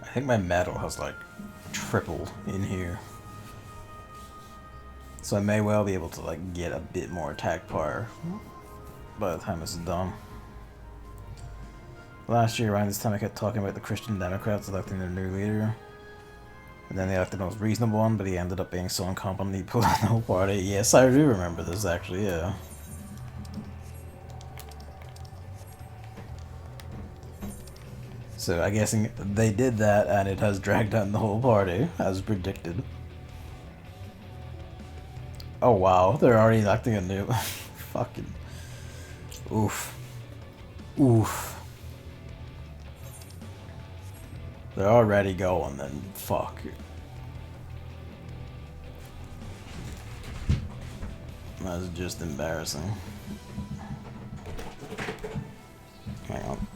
I think my metal has like tripled in here, so I may well be able to like get a bit more attack power by the time this is done. Last year around this time I kept talking about the Christian Democrats electing their new leader. And then they elected the most reasonable one, but he ended up being so incompetent he pulled out the whole party. Yes, I do remember this actually, yeah. So I'm guessing they did that and it has dragged down the whole party, as predicted. Oh wow, they're already electing a new... Fucking... Oof. Oof. They're already going, then fuck. That's just embarrassing. Hang on.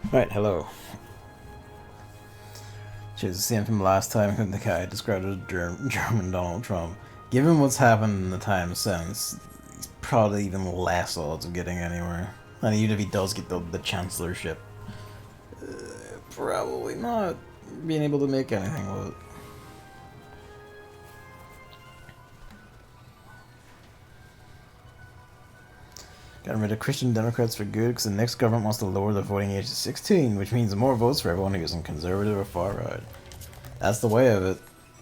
Right, hello. She's the same from last time. The guy described as German Donald Trump. Given what's happened in the time since, he's probably even less odds of getting anywhere. And even if he does get the chancellorship, probably not being able to make anything with it. Got rid of Christian Democrats for good because the next government wants to lower the voting age to 16, which means more votes for everyone who isn't conservative or far right. That's the way of it.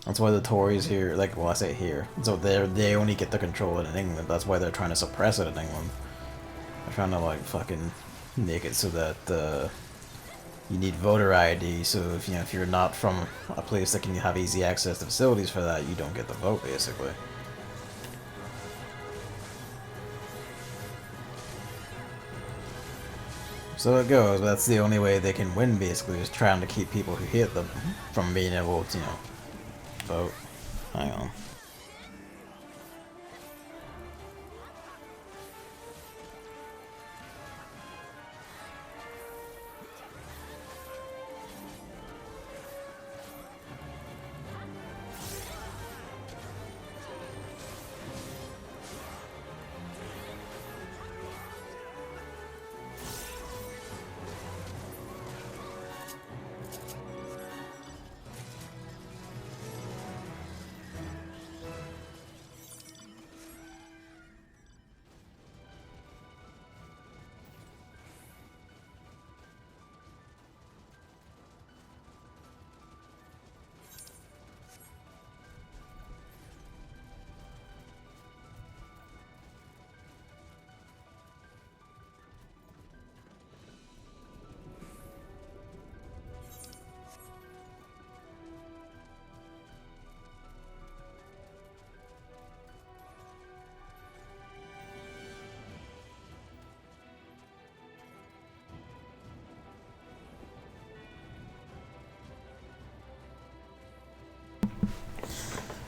That's why the Tories here, like, well, I say here, so they only get the control it in England. That's why they're trying to suppress it in England. They're trying to, like, fucking make it so that you need voter ID. So if you're not from a place that can have easy access to facilities for that, you don't get the vote, basically. So it goes. That's the only way they can win, basically, is trying to keep people who hate them from being able to, vote. Hang on.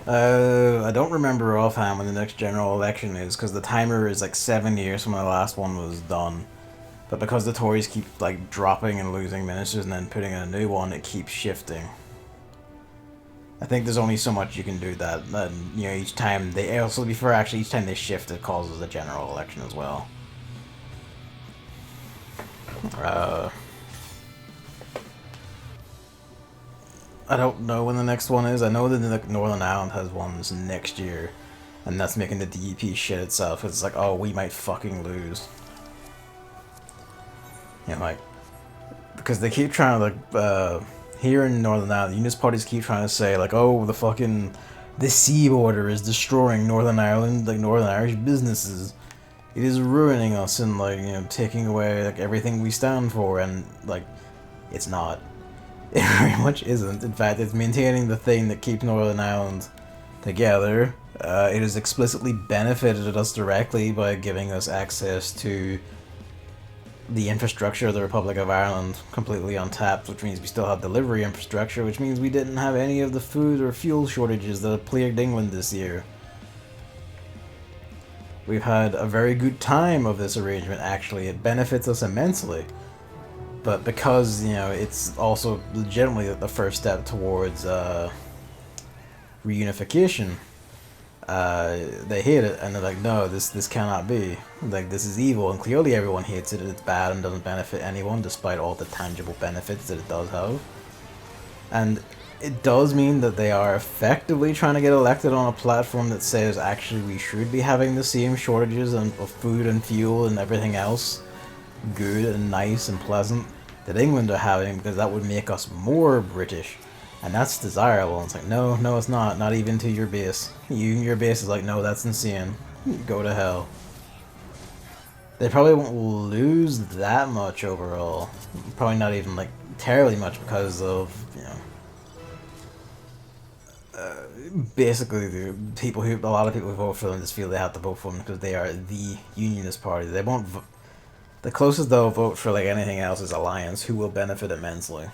I don't remember offhand when the next general election is, because the timer is like 7 years from when the last one was done. But because the Tories keep like dropping and losing ministers and then putting in a new one, it keeps shifting. I think there's only so much you can do that. And, you know, each time they also before actually each time they shift, it causes a general election as well. I don't know when the next one is. I know that Northern Ireland has ones next year, and that's making the DEP shit itself. It's like, oh, we might fucking lose. You know, like, because they keep trying to, like, here in Northern Ireland, the unionist parties keep trying to say, like, oh, the sea border is destroying Northern Ireland, like, Northern Irish businesses. It is ruining us and, like, you know, taking away, like, everything we stand for, and, like, it's not. It very much isn't. In fact, it's maintaining the thing that keeps Northern Ireland together. It has explicitly benefited us directly by giving us access to the infrastructure of the Republic of Ireland completely untapped, which means we still have delivery infrastructure, which means we didn't have any of the food or fuel shortages that have plagued England this year. We've had a very good time of this arrangement, actually. It benefits us immensely. But because, you know, it's also legitimately the first step towards reunification, they hate it, and they're like, no, this cannot be. Like, this is evil, and clearly everyone hates it, and it's bad and doesn't benefit anyone, despite all the tangible benefits that it does have. And it does mean that they are effectively trying to get elected on a platform that says, actually, we should be having the same shortages of food and fuel and everything else good and nice and pleasant that England are having, because that would make us more British, and that's desirable. And it's like, no, it's not even to your base. Your base is like, no, that's insane, go to hell. They probably won't lose that much overall, probably not even like terribly much, because of, you know, basically the people who, a lot of people who vote for them just feel they have to vote for them because they are the unionist party. They won't the closest they'll vote for like anything else is Alliance, who will benefit immensely.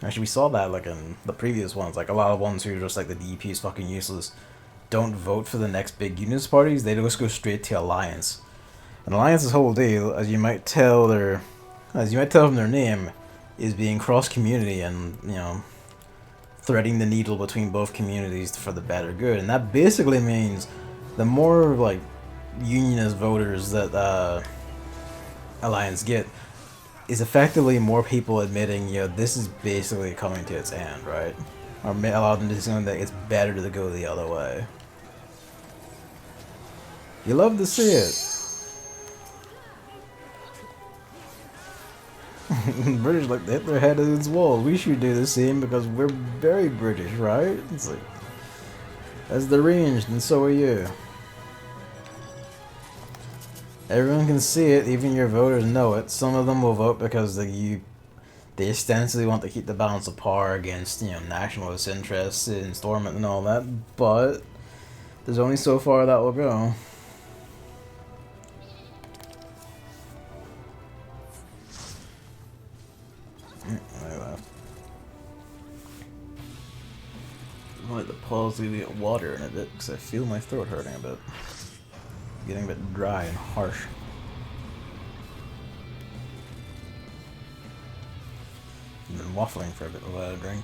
Actually, we saw that like in the previous ones. Like a lot of ones who are just like the DEP is fucking useless, don't vote for the next big unionist parties. They just go straight to Alliance. And Alliance's whole deal, as you might tell from their name, is being cross-community and, you know, threading the needle between both communities for the better good. And that basically means the more like unionist voters that Alliance get is effectively more people admitting, you know, this is basically coming to its end, right? Or a lot of them just saying that it's better to go the other way. You love to see it. British like hit their head against walls. We should do the same because we're very British, right? It's like, that's the range, and so are you. Everyone can see it, even your voters know it. Some of them will vote because they ostensibly want to keep the balance of power against, you know, nationalist interests in Stormont and all that, but there's only so far that will go. I left. I like to pause to get water in a bit because I feel my throat hurting a bit. Getting a bit dry and harsh. I've been waffling for a bit without a drink.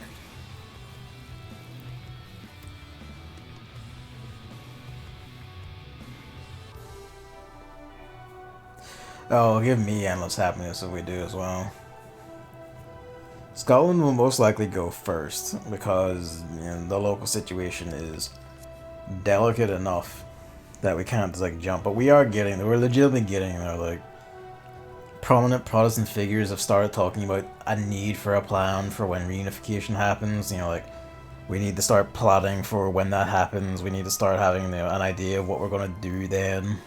Oh, give me endless happiness if we do as well. Scotland will most likely go first because, you know, the local situation is delicate enough that we can't just like jump, but we're legitimately getting there. Like, prominent Protestant figures have started talking about a need for a plan for when reunification happens. You know, like, we need to start plotting for when that happens. We need to start having, you know, an idea of what we're gonna do then.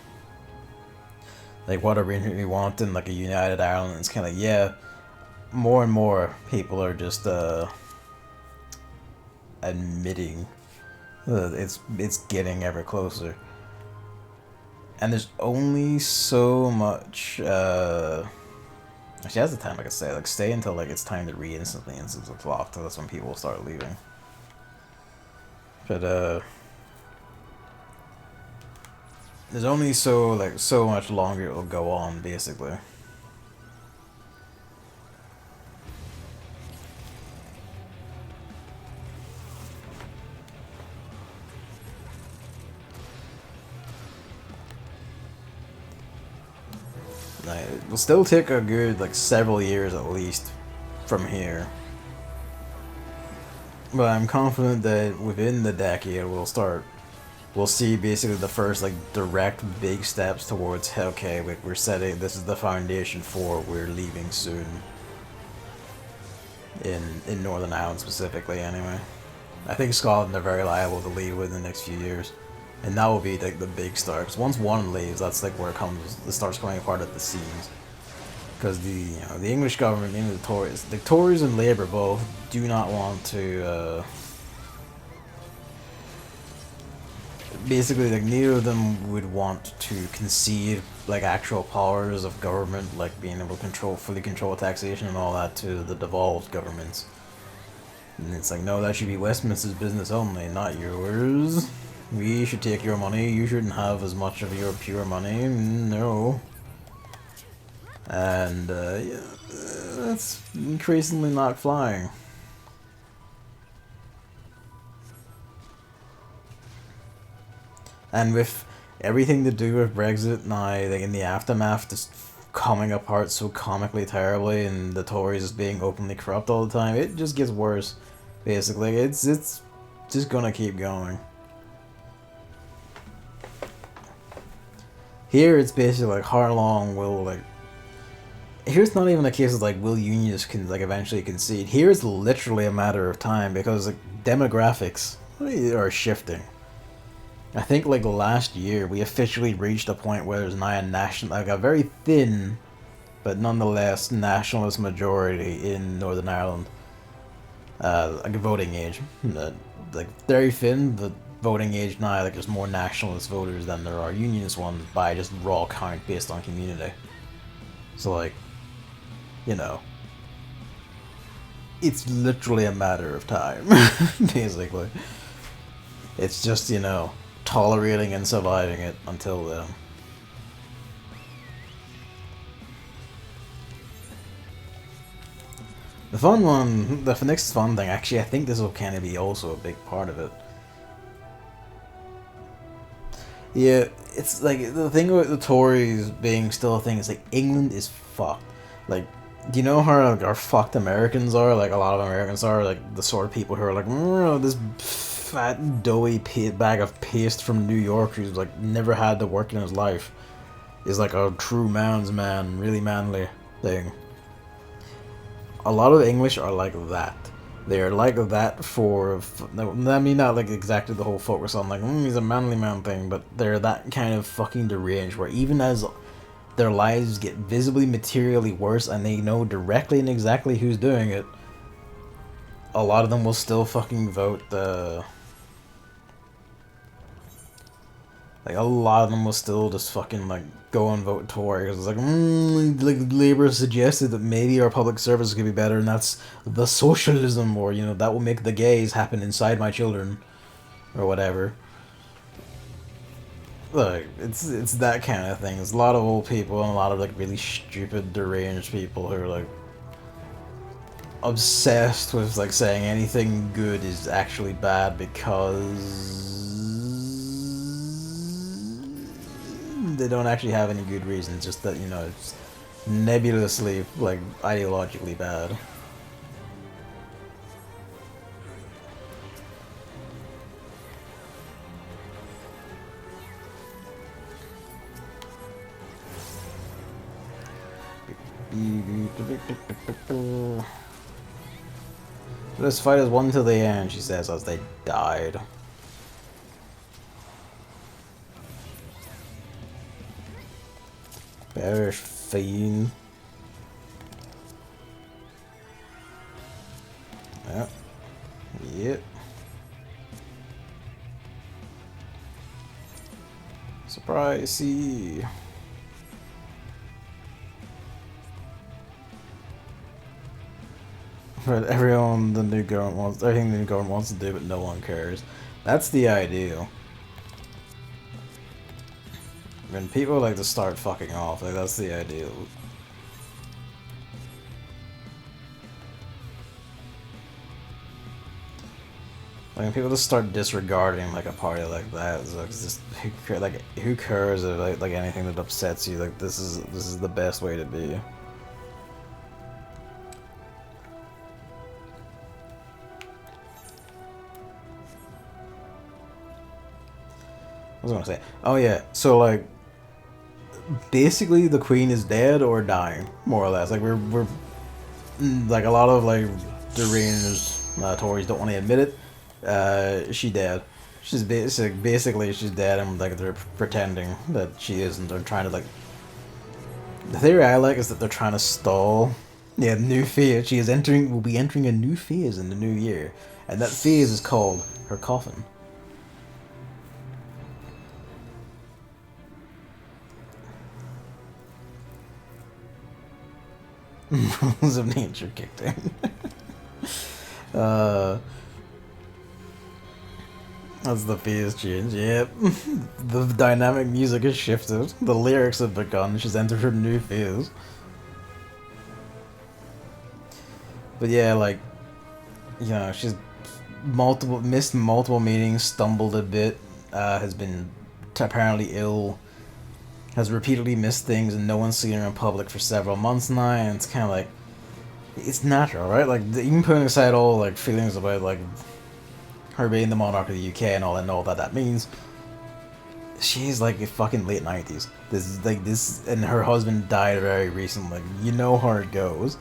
Like, what arrangement we want in like a united Ireland. It's kind of, yeah, more and more people are just admitting it's getting ever closer. And there's only so much, actually that's the time I could say, like, stay until, like, it's time to re-instantly instance it's locked, that's when people will start leaving. But, There's only so much longer it will go on, basically. It will still take a good several years at least from here. But I'm confident that within the decade we'll see basically the first direct big steps towards okay, we're setting, this is the foundation for we're leaving soon. In Northern Ireland specifically anyway. I think Scotland are very liable to leave within the next few years. And that will be the big start. 'Cause once one leaves, that's where it starts coming apart at the seams. Because the English government and the Tories and Labour both do not want to basically neither of them would want to concede actual powers of government, being able to fully control taxation and all that to the devolved governments. And it's no, that should be Westminster's business only, not yours. We should take your money, you shouldn't have as much of your pure money, no. And, yeah, that's increasingly not flying. And with everything to do with Brexit now, in the aftermath, just coming apart so comically terribly, and the Tories just being openly corrupt all the time, it just gets worse. Basically, it's just gonna keep going. Here, it's basically how long will Here's not even a case of will unions eventually concede. Here, it's literally a matter of time because demographics are shifting. I think last year we officially reached a point where there's now a very thin, but nonetheless nationalist majority in Northern Ireland. Voting age, very thin, but voting age now there's more nationalist voters than there are unionist ones by just raw count based on community. So it's literally a matter of time, basically. It's just tolerating and surviving it until then. The fun one, the next fun thing, actually, I think this will kind of be also a big part of it. Yeah, it's the thing about the Tories being still a thing is England is fucked. Do you know how our fucked Americans are? A lot of Americans are the sort of people who are this fat doughy bag of paste from New York who's never had to work in his life is a true man's man, really manly thing. A lot of English are like that. They're like that I mean, not exactly the whole focus on he's a manly man thing, but they're that kind of fucking deranged where even as their lives get visibly materially worse and they know directly and exactly who's doing it, a lot of them will still fucking vote a lot of them will still just fucking go and vote Tory because it's Labour suggested that maybe our public service could be better, and that's the socialism, or that will make the gays happen inside my children, or whatever. It's that kind of thing. There's a lot of old people and a lot of really stupid, deranged people who are obsessed with saying anything good is actually bad because they don't actually have any good reasons, just that it's nebulously ideologically bad. This fight is won till the end, she says as they died. Bearish fiend. Yep. Yep. Surprise, see. But everything the new government wants to do, but no one cares. That's the ideal. When people like to start fucking off, like that's the ideal. Like when people just start disregarding like a party like that, it's like, it's just who cares if like anything that upsets you? Like this is the best way to be. What was I gonna say? Oh yeah, so like basically the queen is dead or dying, more or less. Like we're like a lot of like deranged Tories don't want to admit it. She dead. She's basically she's dead, and like they're pretending that she isn't. They're trying to like. The theory I like is that they're trying to stall. Yeah, new phase. She is entering. Will be entering a new phase in the new year, and that phase is called her coffin. Rules of nature kicked in. That's the phase change, yep. The dynamic music has shifted. The lyrics have begun. She's entered her new phase. But yeah, like, you know, she's missed multiple meetings, stumbled a bit, has been apparently ill, has repeatedly missed things, and no one's seen her in public for several months now, and it's kind of like, it's natural, right? Like, even putting aside all, like, feelings about, like, her being the monarch of the UK and all that means, she's like a fucking late 90s. This is like this, and her husband died very recently. You know how it goes.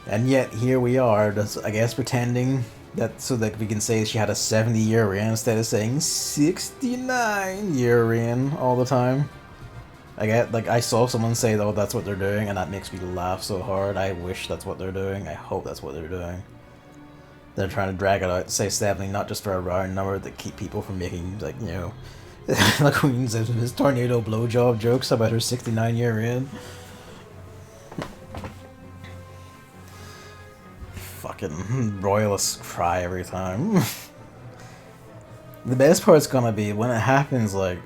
And yet here we are, just, I guess, pretending that so that we can say she had a 70-year reign instead of saying 69-year reign all the time. I get like I saw someone say, "Oh, that's what they're doing," and that makes me laugh so hard. I wish that's what they're doing. I hope that's what they're doing. They're trying to drag it out, say 70, not just for a round number that keep people from making, like, you know, the Queen's his tornado blowjob jokes about her 69-year reign. Fucking royalists cry every time. The best part's gonna be when it happens, like,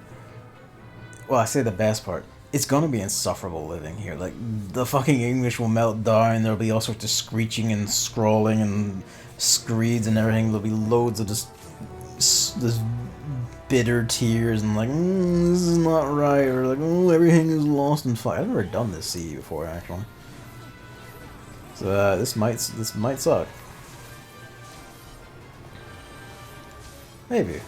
well, I say the best part. It's gonna be insufferable living here. Like, the fucking English will melt down, there'll be all sorts of screeching and scrawling and screeds and everything. There'll be loads of just bitter tears and like, this is not right, or like, oh, everything is lost in fire. I've never done this CE before, actually. So this might suck. Maybe.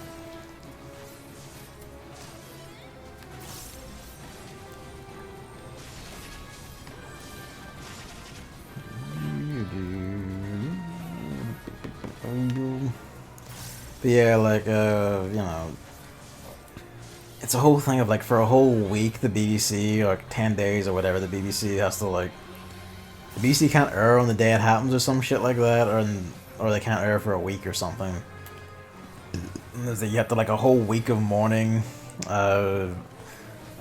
But yeah, like, you know, it's a whole thing of, like, for a whole week, the BBC, or 10 days or whatever, the BBC has to, like, the BBC can't air on the day it happens or some shit like that, or they can't air for a week or something. You have to, like, a whole week of mourning. I'm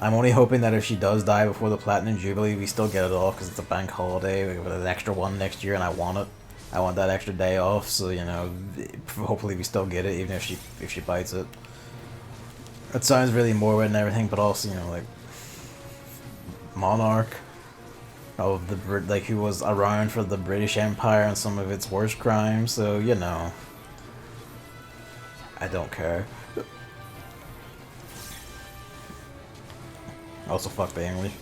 only hoping that if she does die before the Platinum Jubilee, we still get it off, because it's a bank holiday, we have an extra one next year, and I want it. I want that extra day off, so, you know, hopefully we still get it, even if she bites it. It sounds really morbid and everything, but also, you know, like, monarch of the like, who was around for the British Empire and some of its worst crimes, so, you know, I don't care. Also, fuck the English.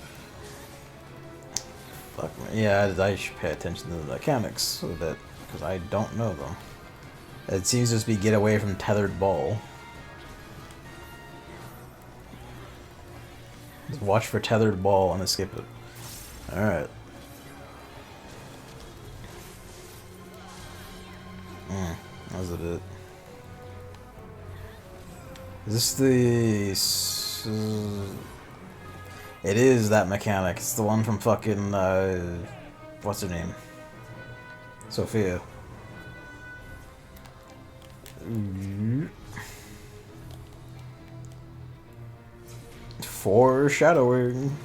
Fuck me. Yeah, I should pay attention to the mechanics a bit, because I don't know them. It seems to just be get away from tethered ball. Just watch for tethered ball and escape it. Alright. That was a bit. Is this the... It is that mechanic. It's the one from fucking, what's her name? Sophia. Foreshadowing.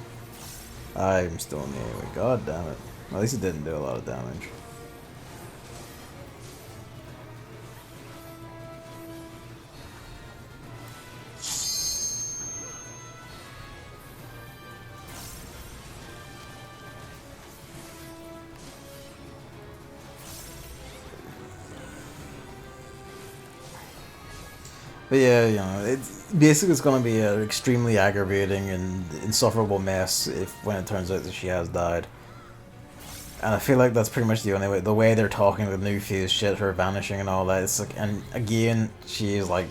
I'm still in the air. God damn it. At least it didn't do a lot of damage. But yeah, you know, it's gonna be an extremely aggravating and insufferable mess if when it turns out that she has died. And I feel like that's pretty much the only way. The way they're talking, the new phase shit, her vanishing and all that. It's like, and again, she is like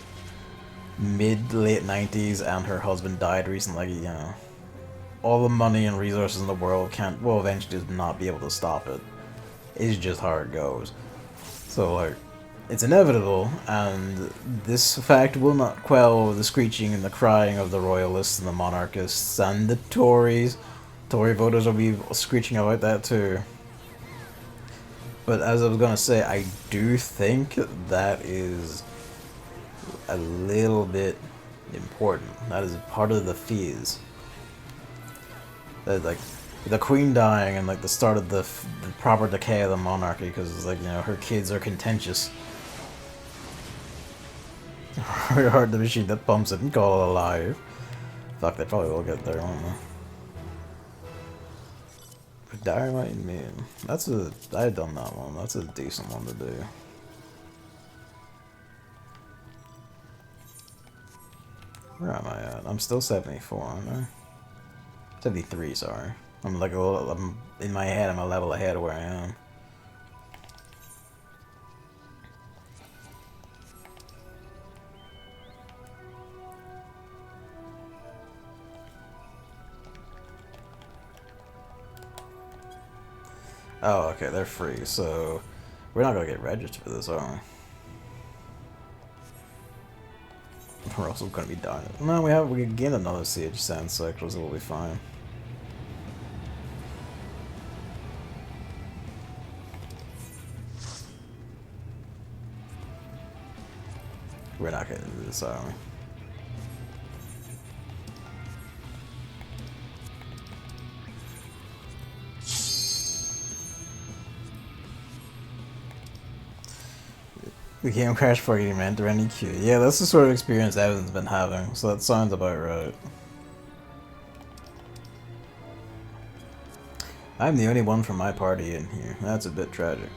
mid-late 90s, and her husband died recently. You know, all the money and resources in the world will eventually just not be able to stop it. It's just how it goes. So like, it's inevitable, and this fact will not quell the screeching and the crying of the royalists and the monarchists and the Tories. Tory voters will be screeching about that too. But as I was gonna say, I do think that is a little bit important. That is part of the fees. That like the queen dying and like the start of the proper decay of the monarchy, because like, you know, her kids are contentious. Very hard the machine that pumps it and call it alive. Fuck, they probably will get there, won't they? Dynamite Man. I've done that one. That's a decent one to do. Where am I at? I'm still 74, aren't I? 73, sorry. I'm like in my head, I'm a level ahead of where I am. Oh, okay, they're free, so we're not gonna get registered for this, are we? We're also gonna be done. No, we can gain another siege sense sector, so we'll be fine. We're not getting into this, are we? The game crashed before getting enter any queue. Yeah, that's the sort of experience Evan's been having, so that sounds about right. I'm the only one from my party in here. That's a bit tragic.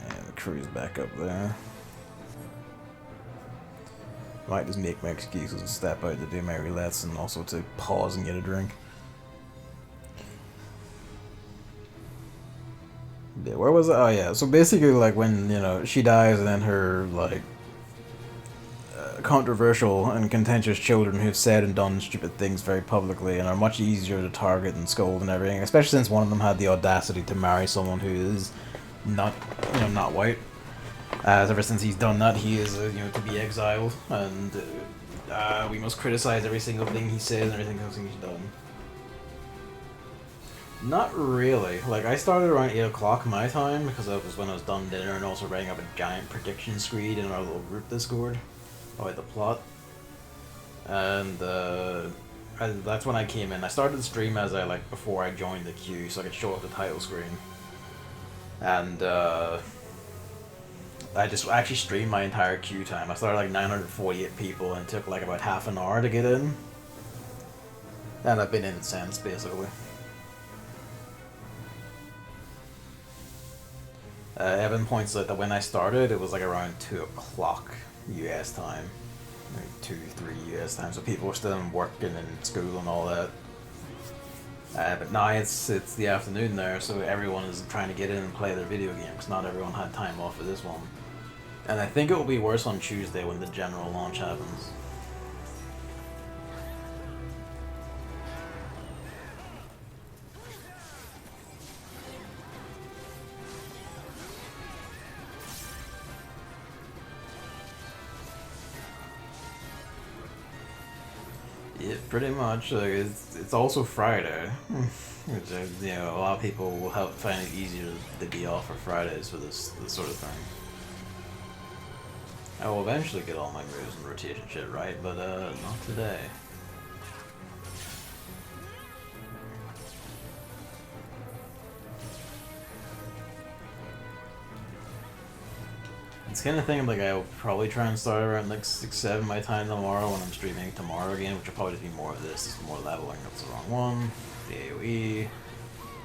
And the crew's back up there. Might just make my excuses and step out to do my roulettes and also to pause and get a drink. Yeah, where was it? Oh yeah, so basically like when, you know, she dies and then her like controversial and contentious children who've said and done stupid things very publicly and are much easier to target and scold and everything, especially since one of them had the audacity to marry someone who is not, you know, not white. As ever since he's done that, he is, you know, to be exiled, and we must criticize every single thing he says and everything else he's done. Not really. Like, I started around 8 o'clock my time, because that was when I was done dinner and also writing up a giant prediction screed in our little group Discord about the plot. And that's when I came in. I started the stream as before I joined the queue, so I could show up the title screen. And I just actually streamed my entire queue time. I started like 948 people and it took like about half an hour to get in. And I've been in since, basically. Evan points out that when I started, it was like around 2 o'clock US time. Like 2, 3 US time, so people were still in work and in school and all that. But now it's the afternoon there, so everyone is trying to get in and play their video game, because not everyone had time off for this one. And I think it will be worse on Tuesday when the general launch happens. Yeah, pretty much. Like, it's also Friday, which you know, a lot of people will find it easier to be off for Fridays for this sort of thing. I will eventually get all my moves and rotation shit right, but not today. It's kind of thing like I'll probably try and start around like 6, 7 my time tomorrow when I'm streaming tomorrow again, which will probably just be more of this. Just more leveling. That's the wrong one. The AoE.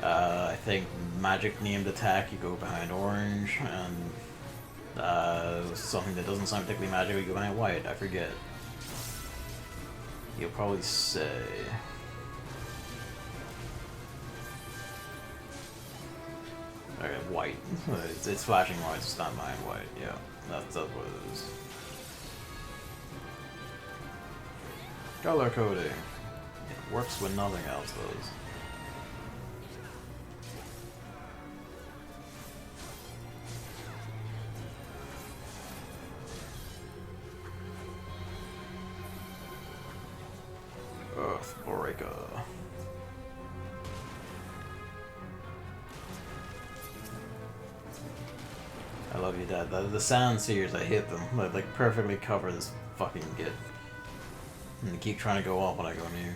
I think magic named attack, you go behind orange, and something that doesn't sound particularly magical, you go behind white. I forget. You'll probably say. Okay, white. It's flashing white, it's not behind white. Yeah, that's what it is. Color coding. It works when nothing else does. Earthbreaker. I love you, Dad. The sound seers, I hit them. Like perfectly cover this fucking git. And they keep trying to go off when I go near.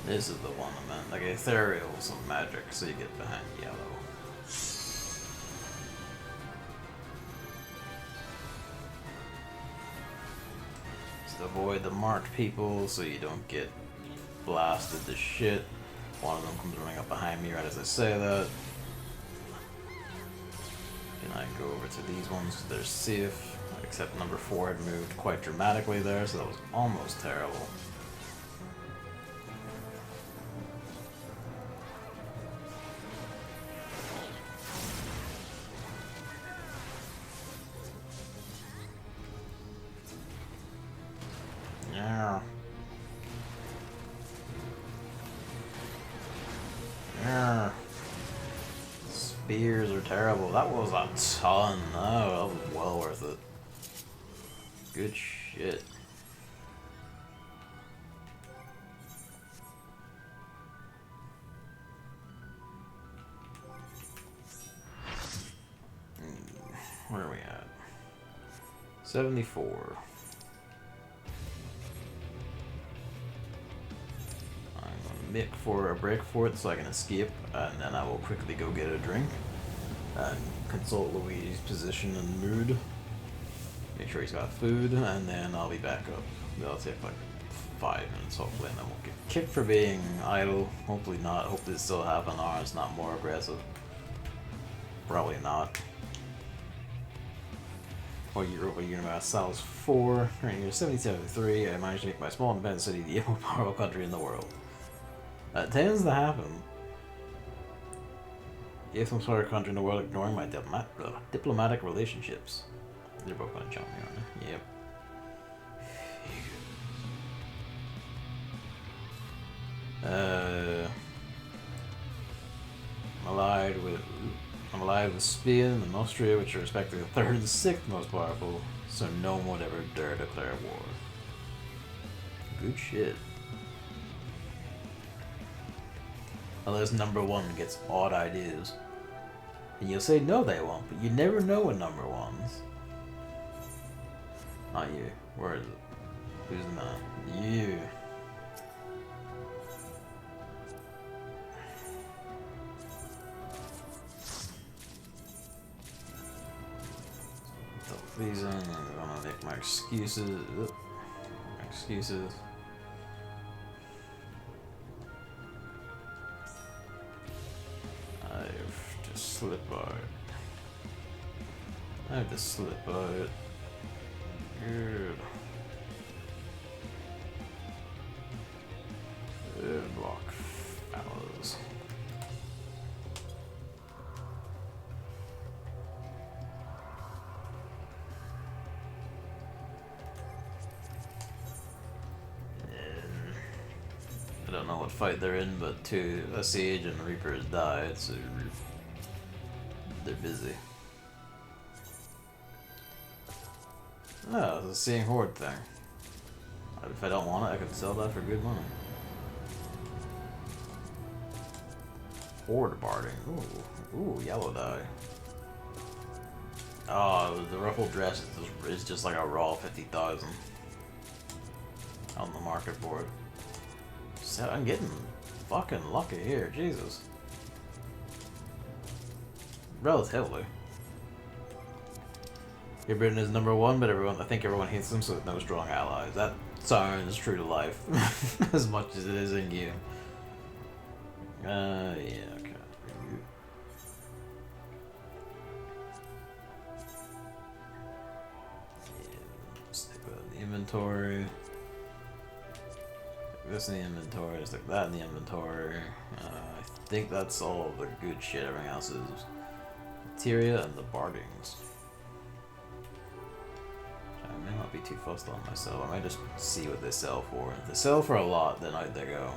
This is the one I meant. Like ethereal, some magic, so you get behind yellow. Just avoid the marked people so you don't get blasted to shit. One of them comes running up behind me right as I say that. Can I go over to these ones because they're safe? Except number 4 had moved quite dramatically there, so that was almost terrible. Yeah. Yeah. Spears are terrible. That was a ton. Oh, that was well worth it. Good shit. Where are we at? 74. Mick for a break for it so I can escape, and then I will quickly go get a drink and consult Luigi's position and mood. Make sure he's got food, and then I'll be back up. That'll take like 5 minutes hopefully, and then we'll get kicked for being idle. Hopefully not. Hopefully it's still half an hour. It's not more aggressive. Probably not. Or Europa Universalis 4. During year 7073, I managed to make my small independent city the most powerful country in the world. That tends to happen. If some sort of country in the world ignoring my diplomatic relationships. They're both gonna jump me, aren't they? Yep. I'm allied with Spain and Austria, which are respectively the 3rd and 6th most powerful, so no one would ever dare declare war. Good shit. Unless number 1 gets odd ideas. And you'll say no they won't, but you never know with number 1s. Not you. Where is it? Who's not? You. These in, I'm gonna make my excuses. Excuses. I have to slip out. I have to slip out. Good. Good block, fellas. I don't know what fight they're in, but a Sage and Reaper has died, so they're busy. Oh, it's a Seeing Horde thing. If I don't want it, I could sell that for good money. Horde barding. Ooh, yellow die. Oh, the ruffled dress is just like a raw 50,000 on the market board. So I'm getting fucking lucky here, Jesus. Relatively. Great Britain is #1, but I think everyone hates them, so with no strong allies. That sounds true to life, as much as it is in game. Yeah, okay. Stick that in the inventory. Stick this in the inventory. Stick that in the inventory. I think that's all the good shit. Everything else is materia and the bardings. I may not be too fussed on myself. I might just see what they sell for. If they sell for a lot, then out they go.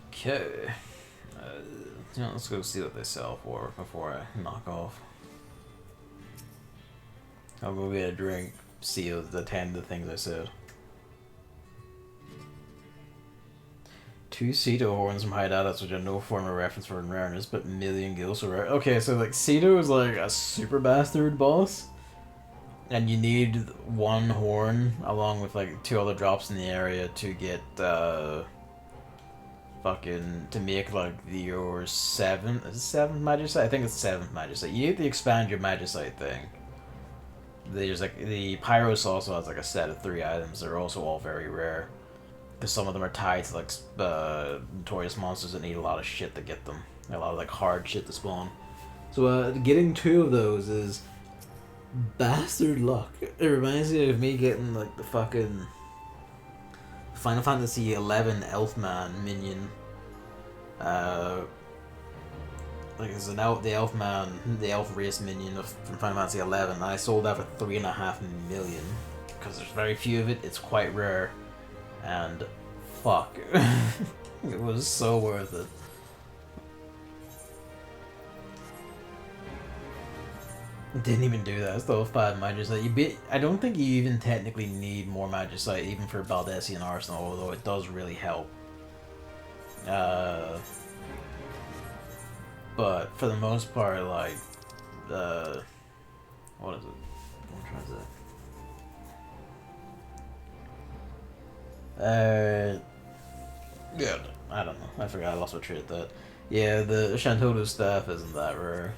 Okay. Let's go see what they sell for before I knock off. I'll go get a drink, see the 10 of the things I said. 2 Ceto horns from hideouts, which are no form of reference for rareness, but million gills are rare. Okay, so like Ceto is like a super bastard boss, and you need 1 horn along with like 2 other drops in the area to get fucking to make like your 7th magicite? I think it's 7th magicite. You need to expand your magicite thing. There's like the Pyros also has like a set of 3 items. They're also all very rare because some of them are tied to like notorious monsters that need a lot of shit to get them. A lot of like hard shit to spawn. So getting 2 of those is bastard luck. It reminds me of me getting like the fucking Final Fantasy XI Elfman minion. Like it's the Elfman, the Elf race minion from Final Fantasy XI. And I sold that for 3.5 million because there's very few of it. It's quite rare, and fuck, it was so worth it. Didn't even do that. Still 5 Magicite. I don't think you even technically need more Magicite, even for Baldessian Arsenal, although it does really help. But for the most part, like, what is it? I'm trying to say. Yeah, I don't know. I forgot. I lost my train of thought. Yeah, the Shantoto staff isn't that rare.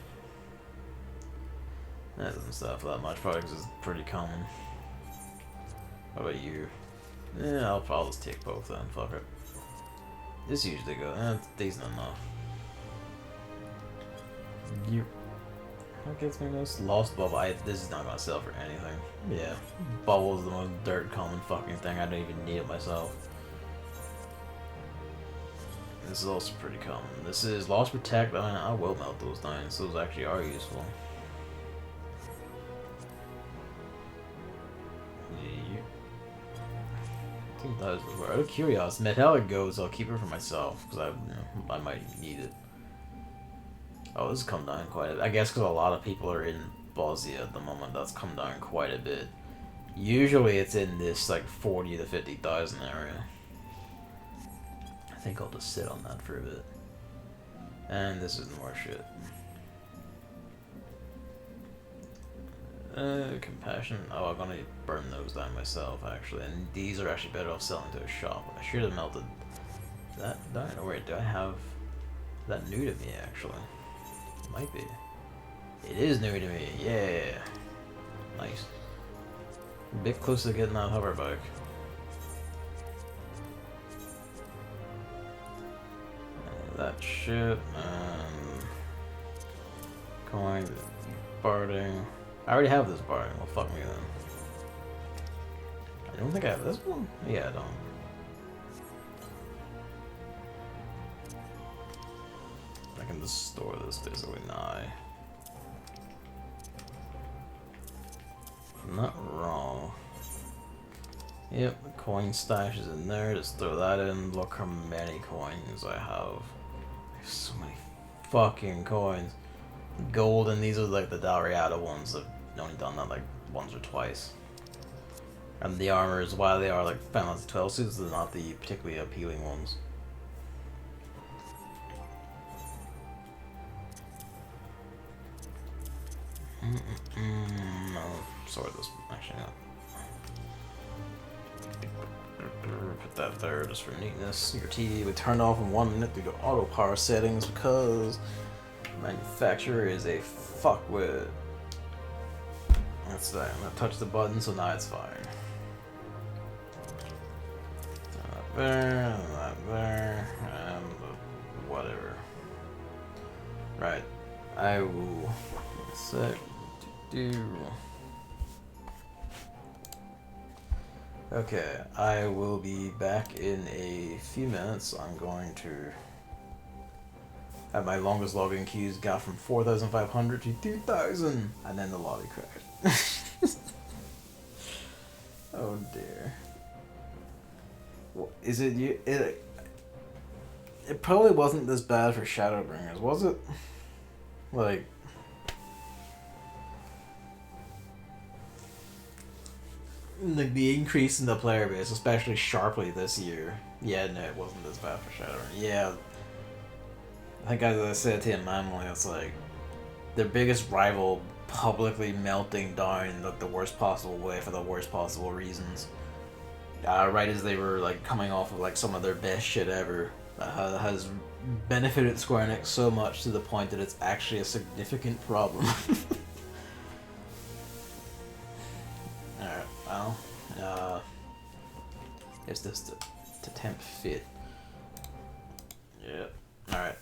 That doesn't stuff that much, probably because it's pretty common. What about you? Yeah, I'll probably just take both then, fuck it. This usually goes, it's decent enough. You... What gets me this? Lost Bubble, this is not gonna sell for anything. Yeah, Bubble is the most dirt common fucking thing, I don't even need it myself. This is also pretty common. This is Lost Protect, I will melt those down, so those actually are useful. Out of curiosity, metallic goes. I'll keep it for myself because I might need it. Oh, this has come down quite a bit. I guess because a lot of people are in Bosnia at the moment. That's come down quite a bit. Usually, it's in this like 40 to 50,000 area. I think I'll just sit on that for a bit. And this is more shit. Compassion. Oh, I'm gonna burn those down myself, actually. And these are actually better off selling to a shop. I should have melted that down. Oh, wait, do I have that new to me, actually? It might be. It is new to me, yeah. Nice. A bit close to getting that hover bike. That shit, coin, barding. I already have this barding, well fuck me then. I don't think I have this one? Yeah, I don't. I can just store this basically nigh. I'm not wrong. Yep, the coin stash is in there, just throw that in, look how many coins I have. So many fucking coins. Gold, and these are like the Dalriada ones. I've only done that like once or twice. And the armors, while they are like Final Fantasy 12 suits, they're not the particularly appealing ones. No, sort this actually not. Put that there just for neatness. Your TV would turn off in 1 minute due to auto power settings because manufacturer is a fuckwit. That's that. I'm gonna touch the button, so now it's fine. That there, that there, and whatever. Right. I will set do. Okay, I will be back in a few minutes. I'm going to have my longest login queues got from 4,500 to 2,000, and then the lobby crashed. Oh dear. Well, is it you? It probably wasn't this bad for Shadowbringers, was it? Like, the increase in the player base, especially sharply this year. Yeah, no, it wasn't this bad for Shadowrun. Yeah, I think as I said to him, Emily, it's like their biggest rival publicly melting down in the worst possible way for the worst possible reasons. Right as they were like coming off of like some of their best shit ever, has benefited Square Enix so much to the point that it's actually a significant problem. Alright, well, is this to tempt fit? Yeah. Alright.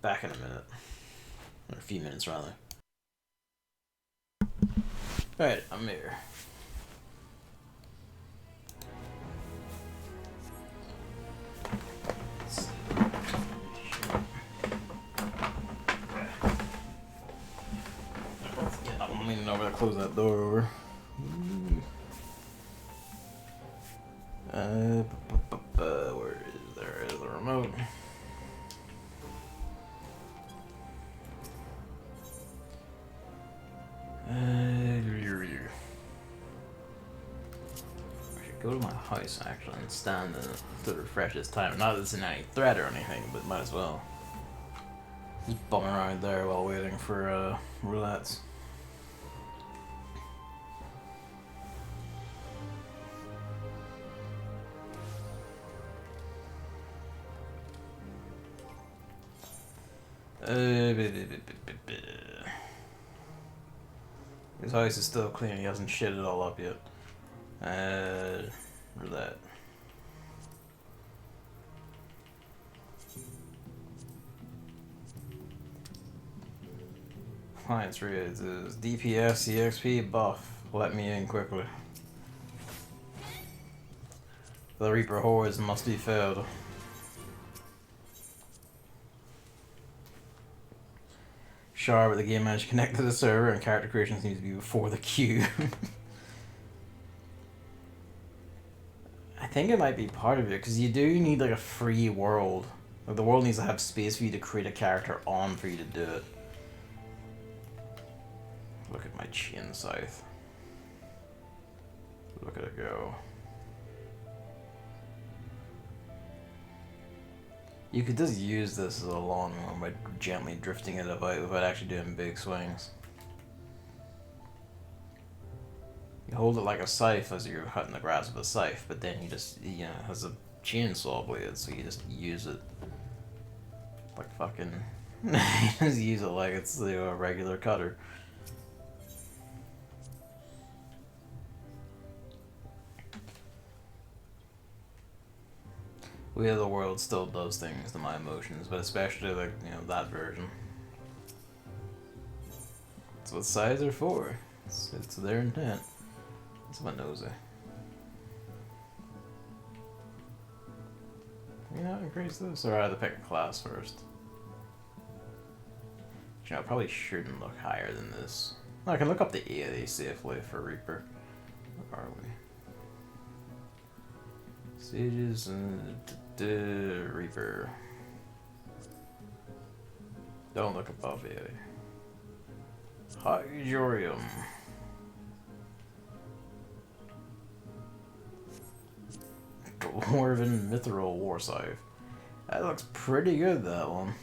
Back in a minute. Or a few minutes, rather. Alright, I'm here. I'm leaning over to close that door over. Where is there is the remote? I should go to my house actually and stand to refresh this time. Not that it's in any threat or anything, but might as well. Just bum around there while waiting for roulettes. His house is still clean, he hasn't shit it all up yet. Roulette. Clients reads is DPS EXP buff. Let me in quickly. The Reaper hordes must be fed. Sure, but the game managed to connect to the server and character creation seems to be before the queue. I think it might be part of it, because you do need like a free world. Like, the world needs to have space for you to create a character on for you to do it. Look at my chin scythe. Look at it go. You could just use this as a lawnmower by gently drifting it about without actually doing big swings. You hold it like a scythe as you're cutting the grass with a scythe, but then you just, you know, it has a chainsaw blade, so you just use it like fucking... you just use it like it's the regular cutter. We of the World still does things to my emotions, but especially like, you know, that version. That's what sides are for. It's their intent. That's what nosy. Yeah, increase this, or I have to pick a class first. You know, I probably shouldn't look higher than this. No, I can look up the 80 safely for Reaper. Where are we? Sages and Reaper. Don't look above it. Hyorium. Dwarven Mithril War Scythe. That looks pretty good, that one.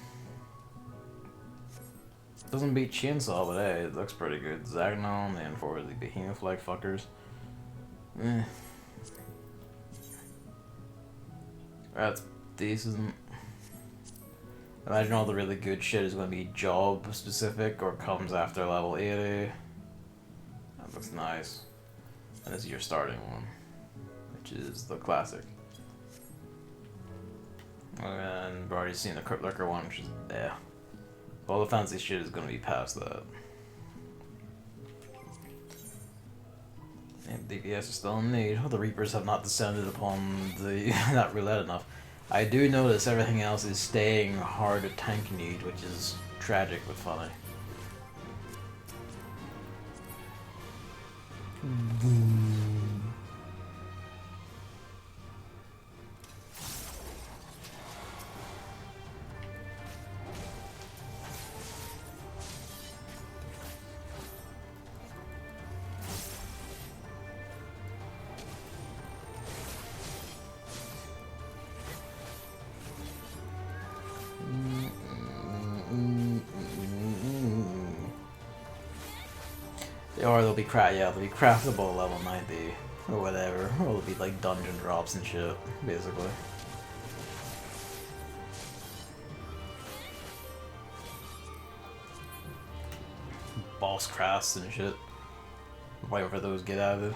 Doesn't beat Chainsaw, but hey, it looks pretty good. Zadnor and for the behemoth-like fuckers. That's decent. Imagine all the really good shit is going to be job specific or comes after level 80. That looks nice. And this is your starting one, which is the classic. And we've already seen the Crypt Lurker one, which is all the fancy shit is going to be past that. And DPS is still in need. The Reapers have not descended upon the that roulette enough. I do notice everything else is staying hard to tank need, which is tragic but funny. Or they'll be craftable at level 90 or whatever. Or they'll be like dungeon drops and shit, basically. Boss crafts and shit. Whatever those get out of it.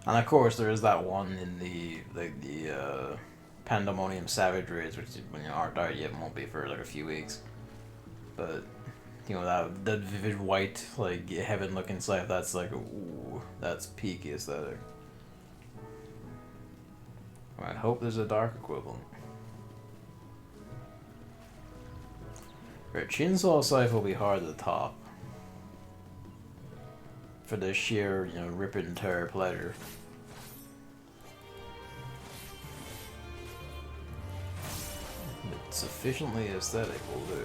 And of course there is that one in the Pandemonium Savage Raids, which when you aren't out yet won't be for like a few weeks. But you know that vivid white like heaven looking scythe, that's like ooh, that's peak aesthetic. I hope there's a dark equivalent. Right, Chainsaw Scythe will be hard at the top. For the sheer, you know, rip and tear pleasure. But sufficiently aesthetic will do.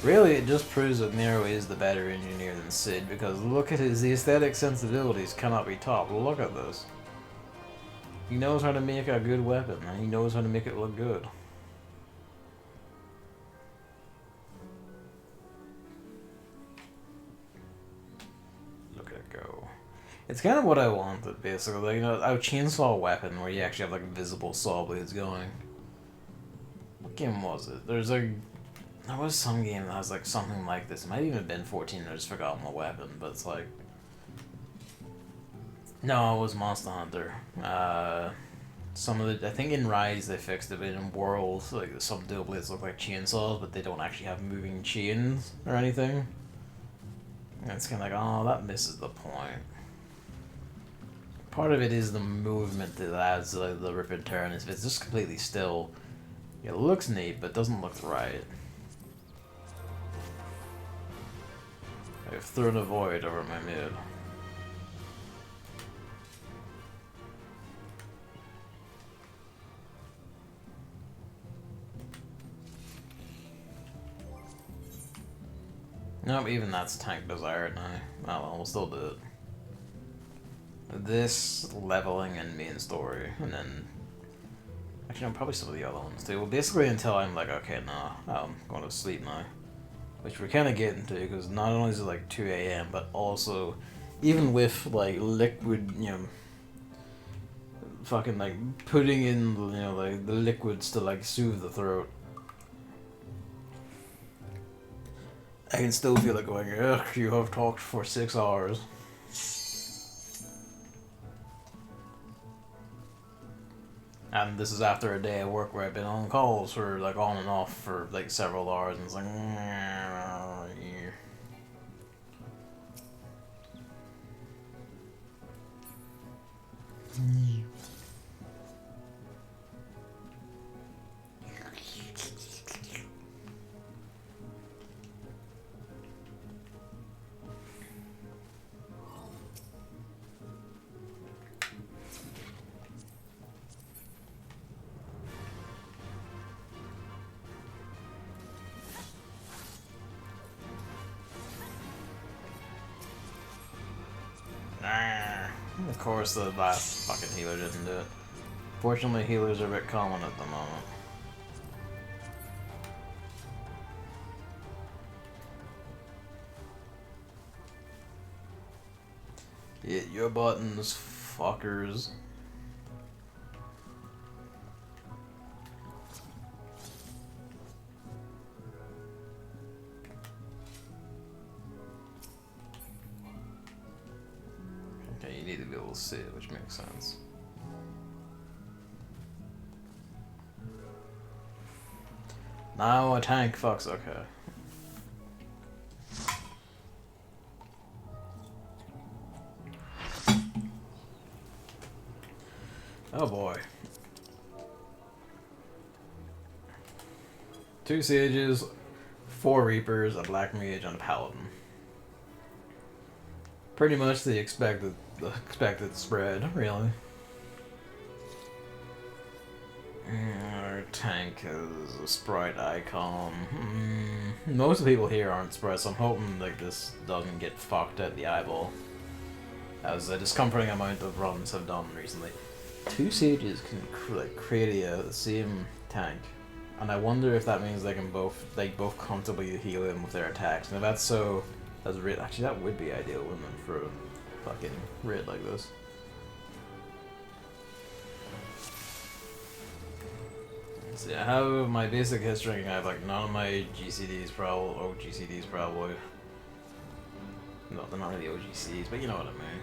Really, it just proves that Nero is the better engineer than Sid, because look at his aesthetic sensibilities cannot be topped. Look at this. He knows how to make a good weapon, and he knows how to make it look good. It's kind of what I wanted, basically. Like, you know, a chainsaw weapon where you actually have like visible saw blades going. What game was it? There was some game that has like something like this. It might even have been 14. I just forgotten the weapon, but it's like no, it was Monster Hunter. Some of the I think in Rise they fixed it, but in Worlds like some dual blades look like chainsaws, but they don't actually have moving chains or anything. And it's kind of like, oh, that misses the point. Part of it is the movement that adds the rip and tear, and if it's just completely still, it looks neat, but doesn't look right. I've thrown a void over my mid. Nope, even that's tank desired now. Oh well, we'll still do it. This, leveling, and main story, and then actually no, probably some of the other ones too. Well, basically until I'm like, okay, no, I'm going to sleep now, which we're kind of getting to, because not only is it like 2 a.m., but also even with like liquid, you know, fucking like putting in, you know, like the liquids to like soothe the throat, I can still feel it going, ugh, you have talked for 6 hours. And this is after a day of work where I've been on calls for like on and off for like several hours, and it's like, yeah. Of course, the last fucking healer didn't do it. Fortunately, healers are a bit common at the moment. Hit your buttons, fuckers. Okay, you need to be able to see it, which makes sense. Now a tank fucks, okay. Oh boy. 2 sages, 4 reapers, a black mage, and a paladin. Pretty much the expected spread, really. Our tank is a sprite icon. Most of the people here aren't sprites, so I'm hoping like this doesn't get fucked at the eyeball, as a discomforting amount of runs have done recently. 2 sages can create the same tank, and I wonder if that means they can both comfortably heal him with their attacks. And if that's so, actually that would be ideal, wouldn't it, for a fucking raid like this. See, I have my basic history, and I have like none of my GCDs probably. No, they're not really OGCs, but you know what I mean.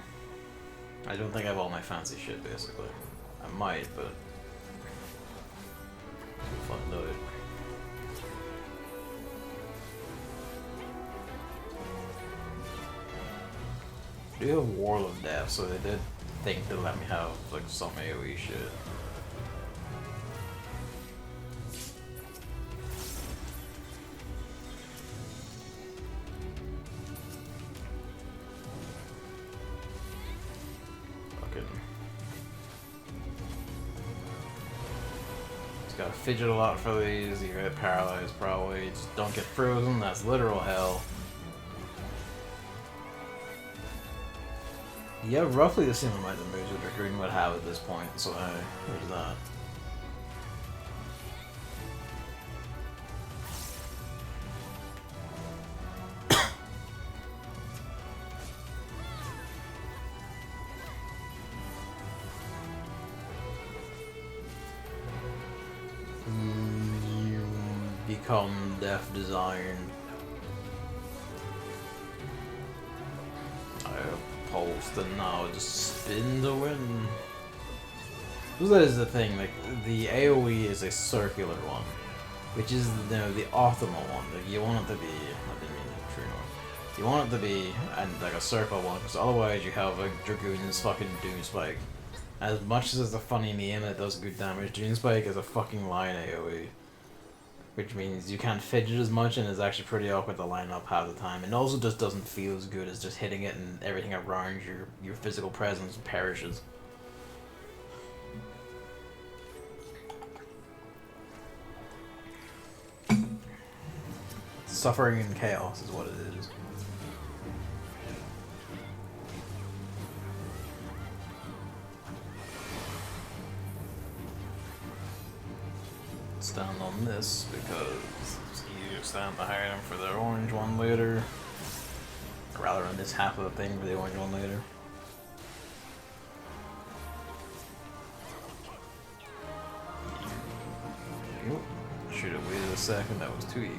I don't think I have all my fancy shit, basically. I might, but... fuck no. I do have Wall of Death, so they did think to let me have like some AoE shit. Gotta fidget a lot for these, you get paralyzed probably, just don't get frozen, that's literal hell. You have roughly the same amount of moves that Dragoon would have at this point, so there's that. Become death designed. I pulsed and now just spin to win. Because that is the thing, like the AoE is a circular one, which is the optimal one. Like you want it to be, I didn't mean true north. You want it to be like a circle one, because otherwise you have a Dragoon's fucking Doom Spike. As much as it's a funny name and it does good damage, Doom Spike is a fucking line AoE. Which means you can't fidget as much and it's actually pretty awkward to line up half the time. And also just doesn't feel as good as just hitting it and everything around your physical presence perishes. Suffering and chaos is what it is. Stand on this because it's easier to stand behind them for their orange one later. Or rather on this half of the thing for the orange one later. Should have waited a second, that was too eager.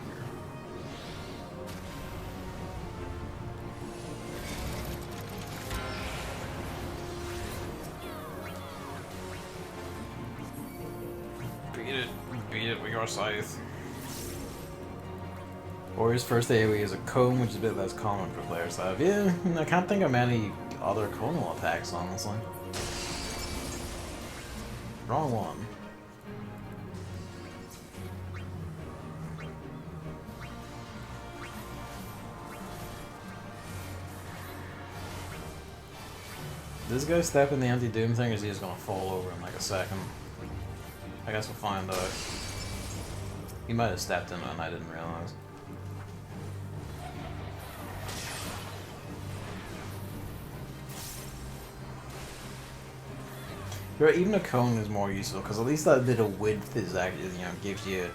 Beat it with your scythe. Warrior's first AoE is a comb, which is a bit less common for players that have. Yeah, I can't think of many other conal attacks, honestly. Wrong one. This guy step in the anti-doom thing, or is he just gonna fall over in like a second? I guess we'll find out. He might have stepped in it and I didn't realize. But even a cone is more useful, because at least that bit of width is actually, you know, gives you...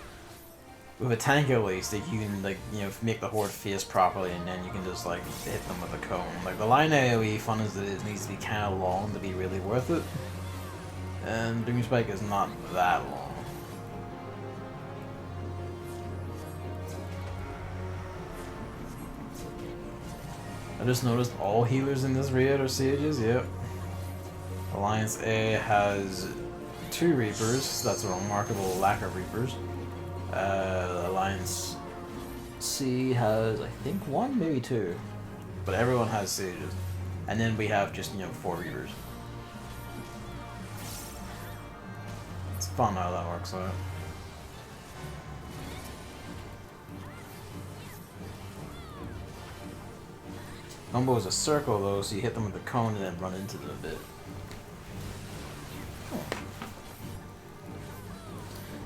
With a tank at least, that you can, like, you know, make the horde fierce properly, and then you can just, like, hit them with a cone. Like, the line AoE, fun as it is, needs to be kind of long to be really worth it. And Doomspike is not that long. I just noticed all healers in this raid are sages, yep. Alliance A has 2 Reapers, that's a remarkable lack of Reapers. Alliance C has, I think, 1, maybe 2. But everyone has sages. And then we have just, you know, 4 Reapers. It's fun how that works out. Combo is a circle though, so you hit them with the cone and then run into them a bit.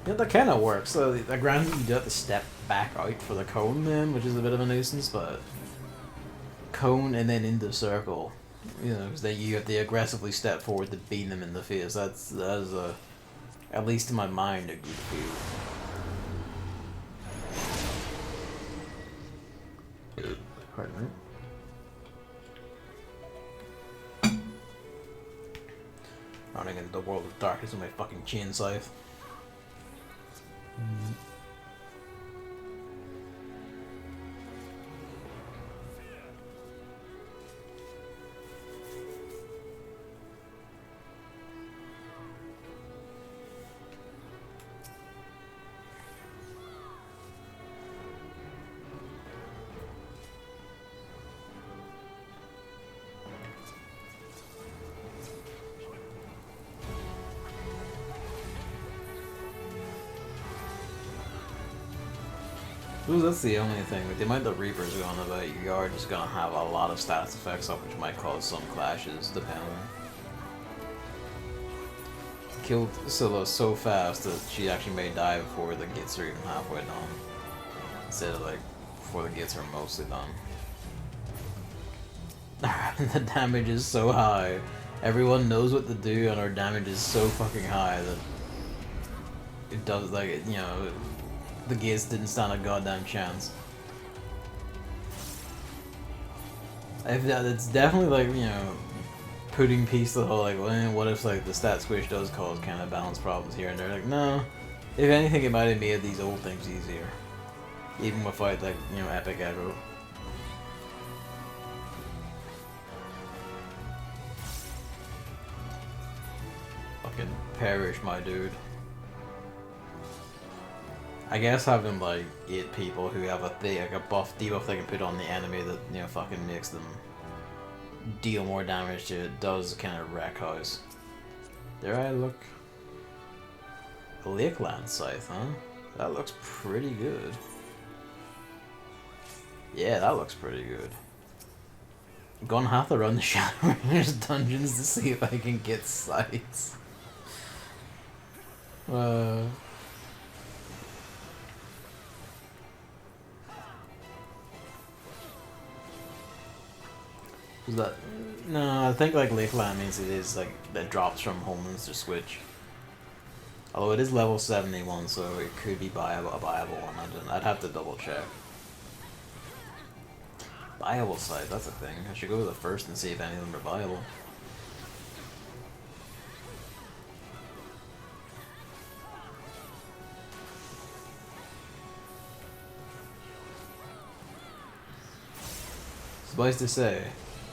Yeah, that kind of works. So, granted, you do have to step back out for the cone then, which is a bit of a nuisance, but cone and then into circle, you know, because then you have to aggressively step forward to beat them in the face. That is a, at least in my mind, a good feel. Pardon me. Running into the world of darkness with my fucking chain scythe. Ooh, that's the only thing. With the amount of Reapers going about, you are just gonna have a lot of status effects up, which might cause some clashes, depending. Killed Scylla so fast that she actually may die before the Gits are even halfway done. Instead of, like, before the Gits are mostly done. The damage is so high. Everyone knows what to do, and our damage is so fucking high that it does, like, you know, the Gates didn't stand a goddamn chance. It's definitely, like, you know, putting piece to the whole, like, well, what if, like, the stat squish does cause kind of balance problems here and there. Like, no. If anything, it might have made these old things easier. Even without, like, you know, epic aggro. Fucking perish, my dude. I guess having, like, 8 people who have like a buff, debuff they can put on the enemy that, you know, fucking makes them deal more damage to it does kind of wreck house. There I look. A Lakeland Scythe, huh? That looks pretty good. Yeah, that looks pretty good. I'm gonna have to run the Shadowbringers dungeons to see if I can get scythes. Is that... No, I think like Lakeland means it is like that drops from Homelands to Switch. Although it is level 71, so it could be a viable one. I'd have to double check. Viable site, that's a thing. I should go to the first and see if any of them are viable. Suffice to say,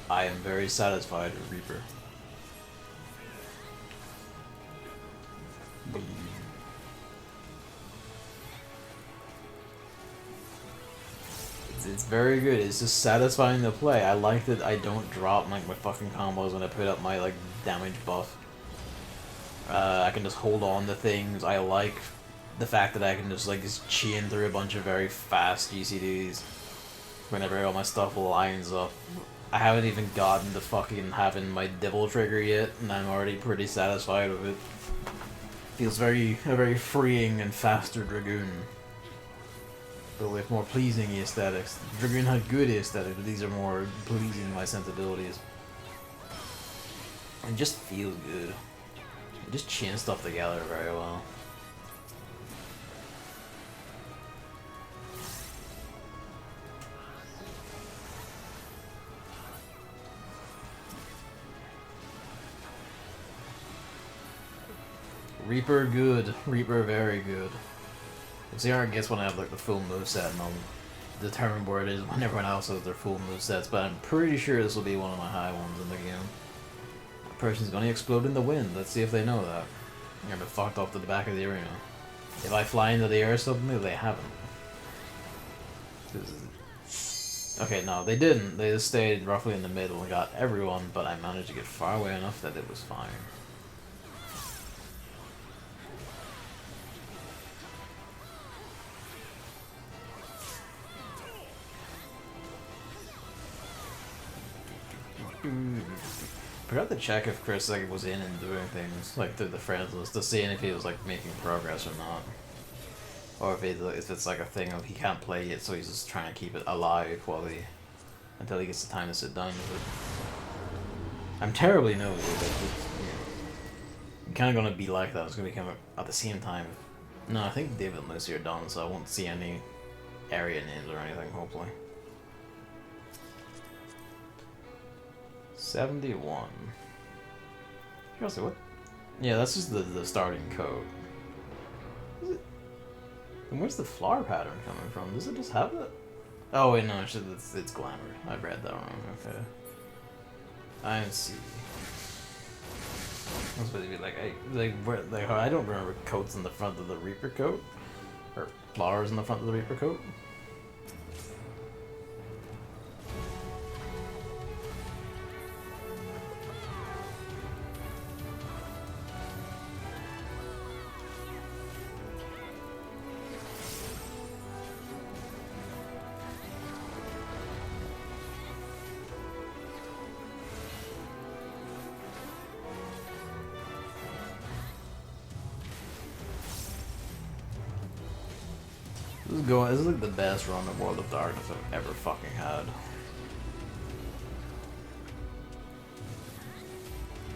I am very satisfied with Reaper. It's very good. It's just satisfying to play. I like that I don't drop like my fucking combos when I put up my like damage buff. I can just hold on to things. I like the fact that I can just chain through a bunch of very fast GCDs whenever all my stuff lines up. I haven't even gotten to fucking having my Devil trigger yet, and I'm already pretty satisfied with it. Feels a very freeing and faster Dragoon. But with more pleasing aesthetics. Dragoon had good aesthetics, but these are more pleasing to my sensibilities. It just feels good. You just chain stuff together very well. Reaper good. Reaper very good. See, I guess when I have like the full moveset and I'll determine where it is when everyone else has their full movesets, but I'm pretty sure this will be one of my high ones in the game. The person's gonna explode in the wind. Let's see if they know that. You're gonna be fucked off to the back of the arena. If I fly into the air suddenly, they haven't. Okay, no, they didn't. They just stayed roughly in the middle and got everyone, but I managed to get far away enough that it was fine. Forgot to check if Chris like was in and doing things like through the friends list to see if he was like making progress or not, or if it's like a thing of he can't play it, so he's just trying to keep it alive while until he gets the time to sit down with it. I'm terribly nosy, but it's kind of gonna be like that. It's gonna become at the same time. No, I think David and Lucy are done, so I won't see any area names or anything. Hopefully. 71. Seriously, what? Yeah, that's just the starting code. Is it? And where's the flower pattern coming from? Does it just have that? Oh wait, no, it's glamour. I read that wrong. Okay. I see. I'm supposed to be like, I don't remember coats in the front of the Reaper coat, or flowers in the front of the Reaper coat. This is like the best run of World of Darkness I've ever fucking had.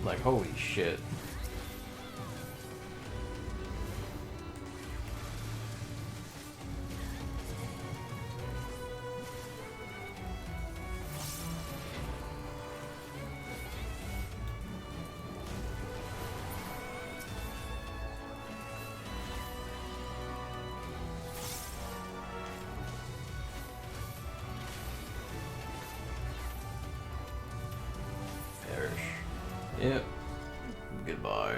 Like, holy shit. Yep. Goodbye.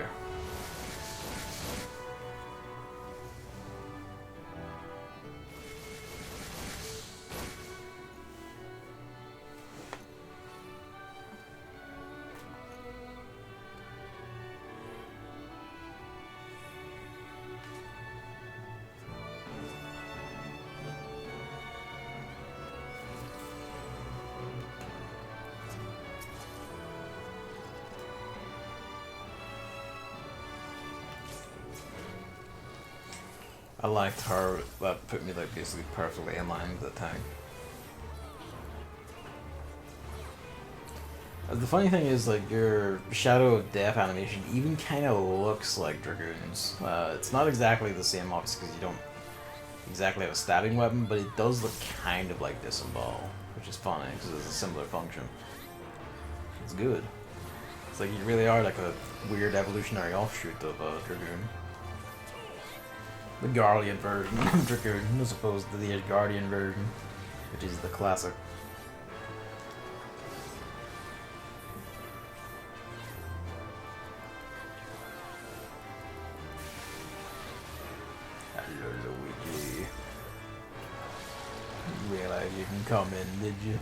I liked her, that put me like basically perfectly in line with the tank. The funny thing is, like, your Shadow of Death animation even kind of looks like Dragoon's. It's not exactly the same, obviously, because you don't exactly have a stabbing weapon, but it does look kind of like Disembowel, which is funny, because it's a similar function. It's good. It's like you really are like a weird evolutionary offshoot of Dragoon. The Guardian version of Dragoon, as opposed to the Guardian version, which is the classic. Hello, Luigi. You realize you can come in, did you?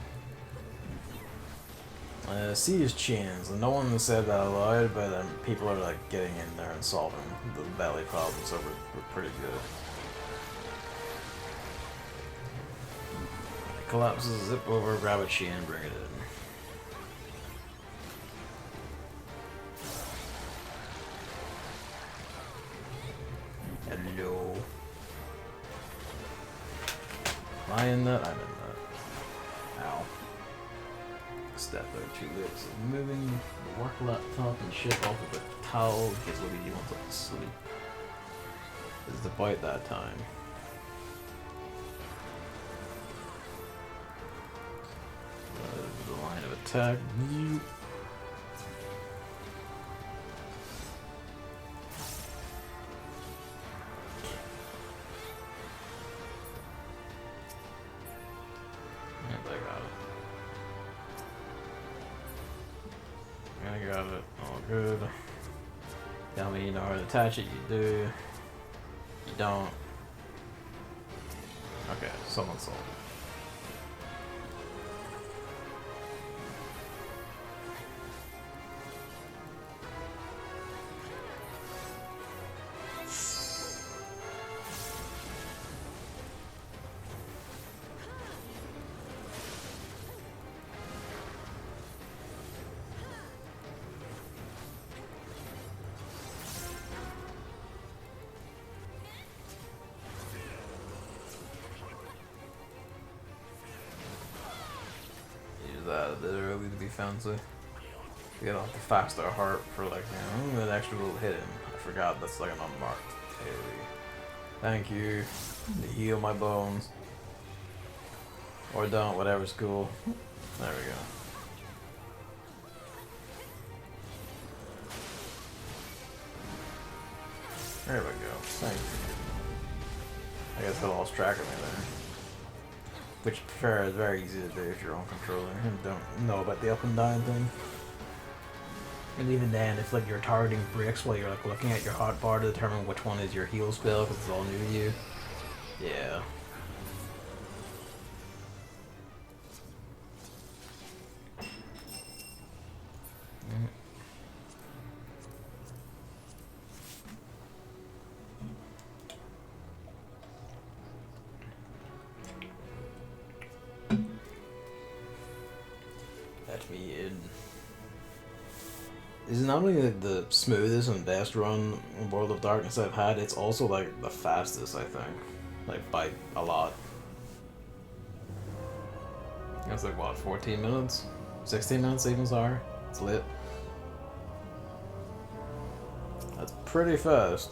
Siege chains. No one said that aloud, but people are like getting in there and solving the belly problem, so we're pretty good. Collapses, zip over, grab a chain, bring it in. Hello. Am I in that? I'm in that. Ow. Step there, 2 licks. Moving the work laptop and shit off of the towel in case Luigi wants to sleep. It's about that time. The line of attack. I got it. All good. Tell me you know how to attach it, you do. You don't. Okay, someone solved it. That a bit early to be fancy. Get off the faster heart for like, you know, an extra little hit in. I forgot that's like an unmarked AoE. Thank you. To heal my bones. Or don't, whatever's cool. There we go. There we go. Thank you. I guess I lost track of me there. Which, fair, is very easy to do if you're on controller and don't know about the up and down thing. And even then, if like you're targeting bricks while you're like looking at your hotbar to determine which one is your heal spell because it's all new to you. Yeah. Let me in. This is not only like the smoothest and best run in World of Darkness I've had, it's also like the fastest, I think. Like by a lot. It's like what, 14 minutes? 16 minutes even, sorry. It's lit. That's pretty fast.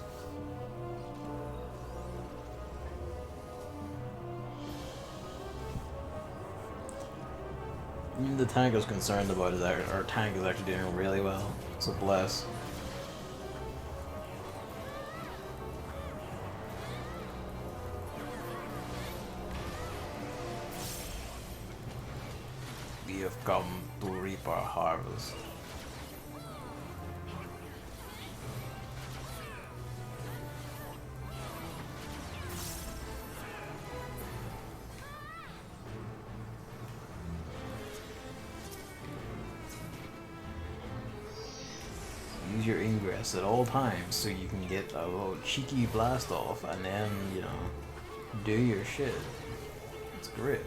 The tank I was concerned about is that our tank is actually doing really well, so bless. We have come to reap our harvest. Use your ingress at all times so you can get a little cheeky blast off and then, you know, do your shit. It's great.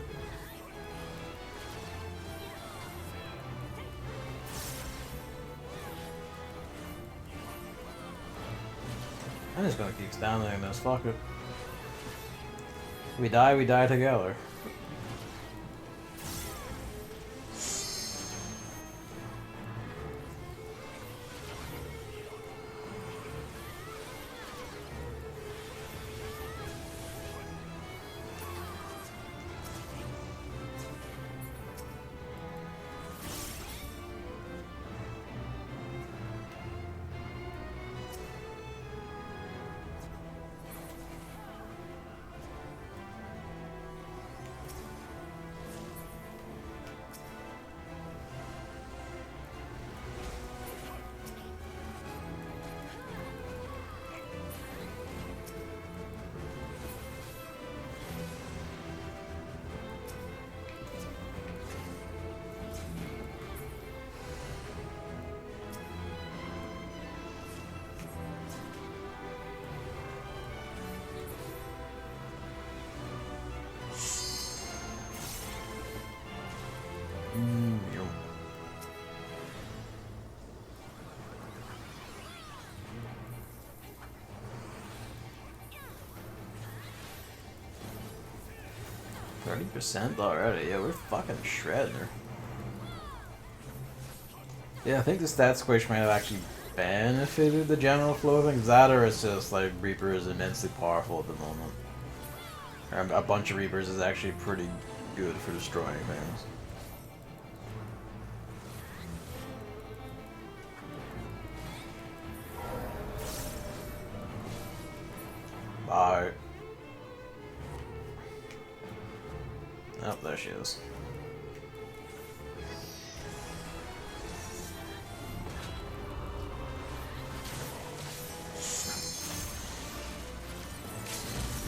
I'm just gonna keep standing in this, fuck it. We die together. 30% already? Yeah, we're fucking shredding her. Yeah, I think the stat squish might have actually benefited the general flow of things. That or it's just like Reaper is immensely powerful at the moment. Or a bunch of Reapers is actually pretty good for destroying things. Bye. Oh, there she is.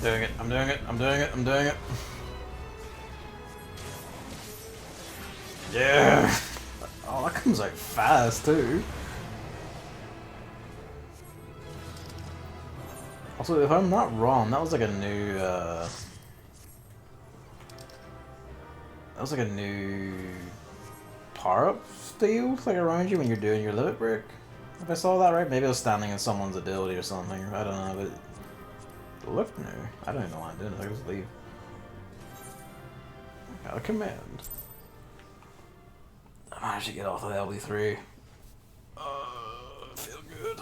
Doing it, I'm doing it, I'm doing it, I'm doing it. Yeah! Oh, that comes like fast too. Also, if I'm not wrong, that was like a new, that was like a new power-up field, like around you when you're doing your limit break. If I saw that right, maybe it was standing in someone's ability or something. I don't know, but it looked new. I don't even know why I'm doing it. I just leave. Got a command. I managed to get off of LB3. Feel good.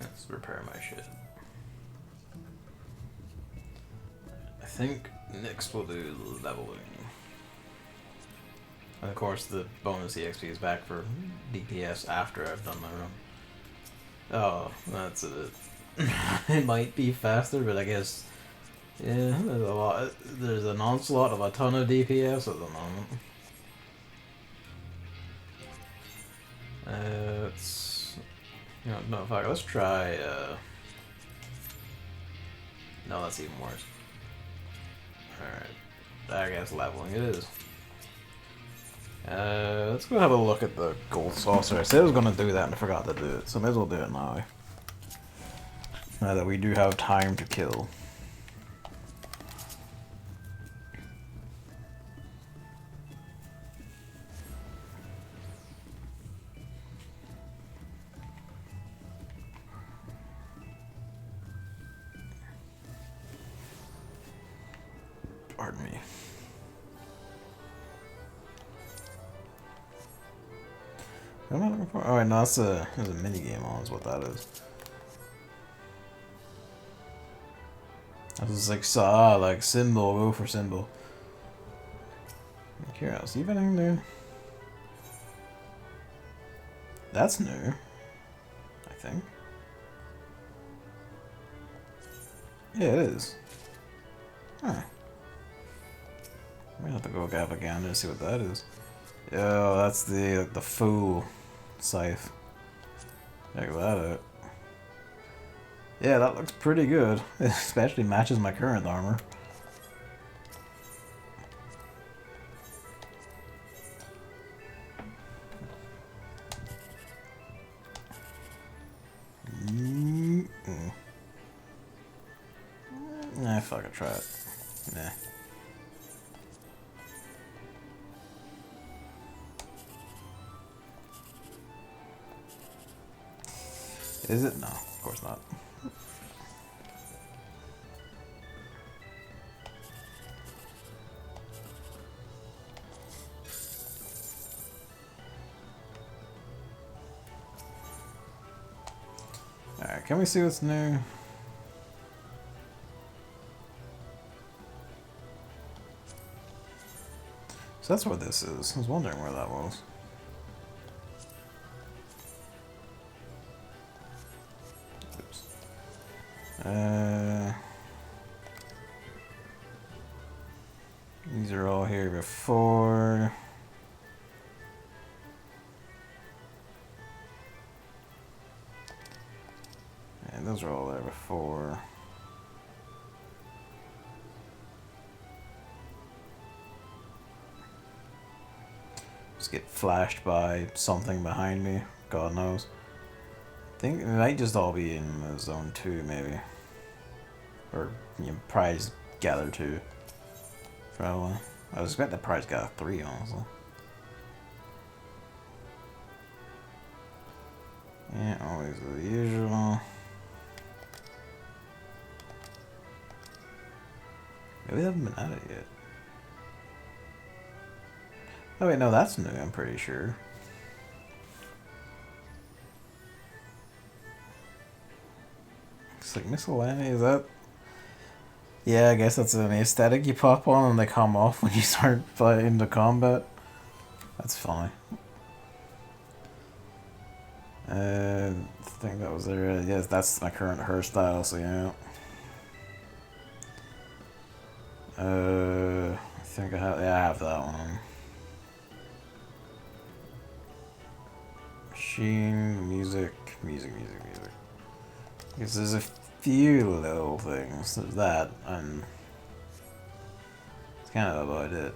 Let's repair my shit. I think next we'll do leveling. And of course the bonus EXP is back for DPS after I've done my run. Oh, that's it. It might be faster, but I guess yeah, there's an onslaught of a ton of DPS at the moment. Let's no fuck, let's try no, that's even worse. Alright. I guess leveling it is. Let's go have a look at the gold saucer. I said I was gonna do that and I forgot to do it, so may as well do it now. Now that we do have time to kill. Pardon me. What am I looking for? Oh, wait, no, there's a mini game on, is what that is. I was like, like symbol, go for symbol. Here, I'll see if anything new. That's new, I think. Yeah, it is. Huh. I'm gonna have to go gap again to see what that is. Yo, that's the fool scythe. Check that out. Yeah, that looks pretty good. It especially matches my current armor. Nah, fuck it, try it. Nah. Is it? No, of course not. Alright, can we see what's new? So that's what this is. I was wondering where that was. Oops. These are all here before. And those are all there before. Just get flashed by something behind me. God knows. I think it might just all be in zone 2, maybe. Or, prize gather 2. Probably. I was expecting the prize gather 3, honestly. Yeah, always the usual. We haven't been at it yet. Oh wait, no, that's new, I'm pretty sure. It's like miscellaneous, is that? Yeah, I guess that's an aesthetic you pop on and they come off when you start fighting the combat. That's funny. I think that was there. Yes, that's my current hairstyle, so yeah. I think I have, yeah, I have that one. Machine, music. Because there's a few little things. There's that, and it's kind of about it.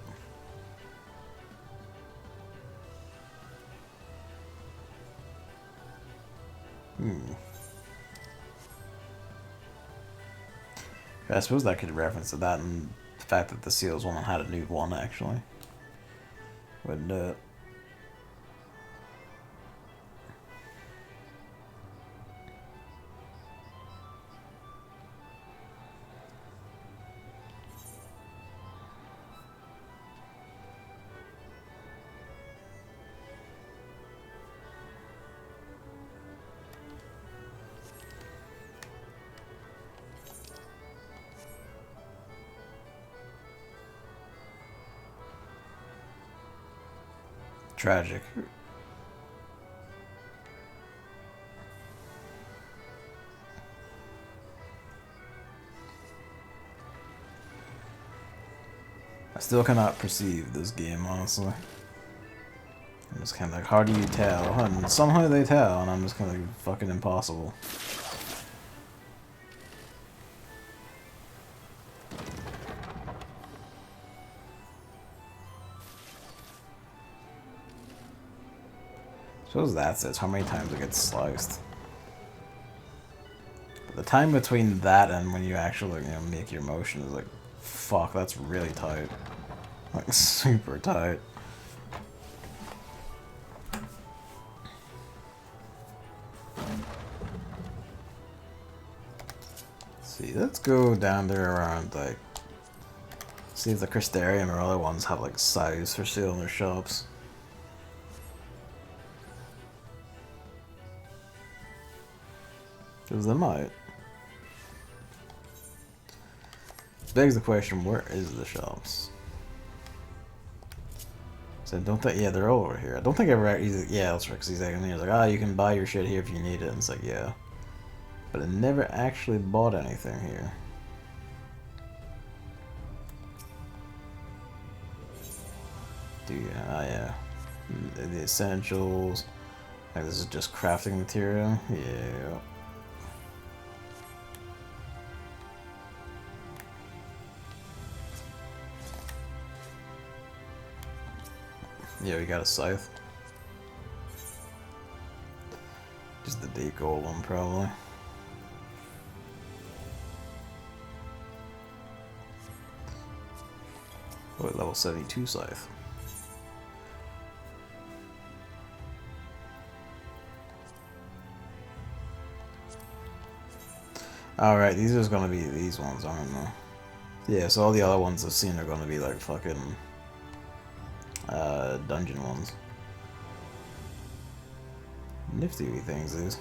I suppose that could reference to that and the fact that the Seals woman had a new one, actually. Wouldn't it? Tragic. I still cannot perceive this game, honestly. I'm just kind of like, how do you tell? And somehow they tell, and I'm just kind of like, fucking impossible. I suppose that's it. How many times it gets sliced. But the time between that and when you actually, make your motion is like, fuck, that's really tight. Like, super tight. Let's see, let's go down there around, like, see if the Crystarium or other ones have, like, size for sale in their shops. Because they might. Begs the question, where is the shops? So I don't think, yeah, they're all over here. I don't think I ever, yeah, that's right, because he's like, ah, you can buy your shit here if you need it, and it's like, yeah. But I never actually bought anything here. Yeah. The essentials. Like, this is just crafting material. Yeah. Yeah, we got a scythe. Just the deep gold one, probably. Oh, level 72 scythe. Alright, these are gonna be these ones, aren't they? Yeah, so all the other ones I've seen are gonna be like fucking dungeon ones. Nifty wee things, these.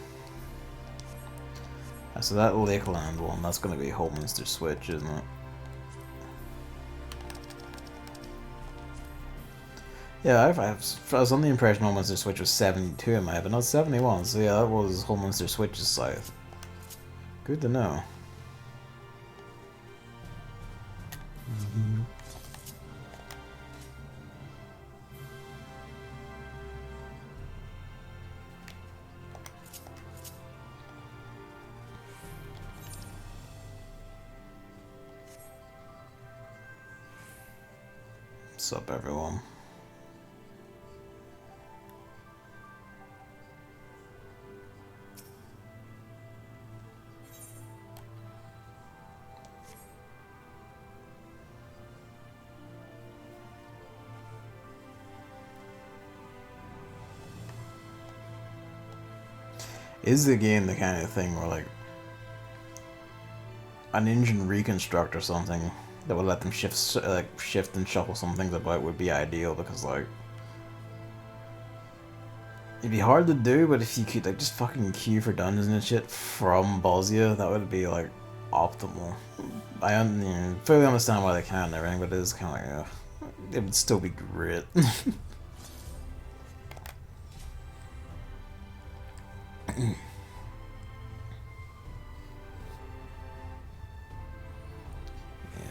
So that Lakeland one, that's gonna be Holminster Switch, isn't it? Yeah, I was on the impression Holminster Switch was 72 in my head, but not 71, so yeah, that was Holminster Switch's scythe. Good to know. What's up, everyone? Is the game the kind of thing where, like, an engine reconstruct or something that would let them shift and shuffle some things about would be ideal, because like it'd be hard to do, but if you could like just fucking queue for dungeons and shit from Bosnia, that would be like optimal. I fully understand why they can't and everything, but it is kind of like, it would still be great. Yeah,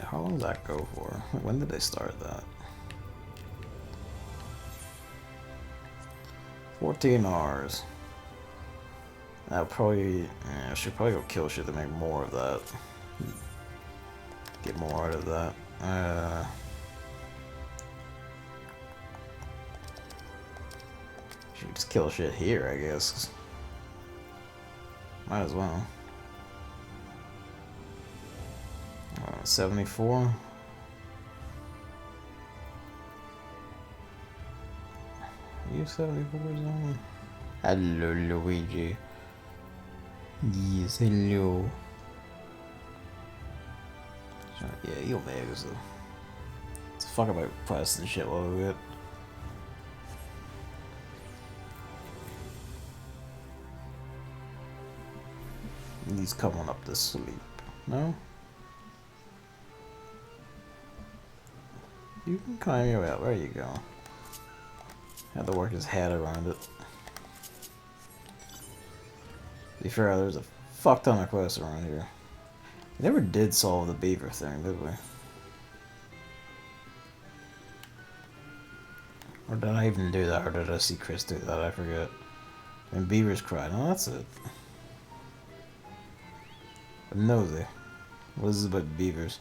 how long does that go for? When did they start that? 14 hours. I should probably go kill shit to make more of that. Get more out of that. Should just kill shit here, I guess. Might as well. 74. You 74 zone? Hello, Luigi. Yes, hello. Yeah, he'll make us though. Let's fuck about press and shit a little bit. He's coming up to sleep. No? You can climb your way out. There you go. Had to work his head around it. To be fair, there's a fuck ton of quests around here. We never did solve the beaver thing, did we? Or did I even do that, or did I see Chris do that? I forget. And beavers cried. Oh, that's it. I'm nosy. What is this about beavers?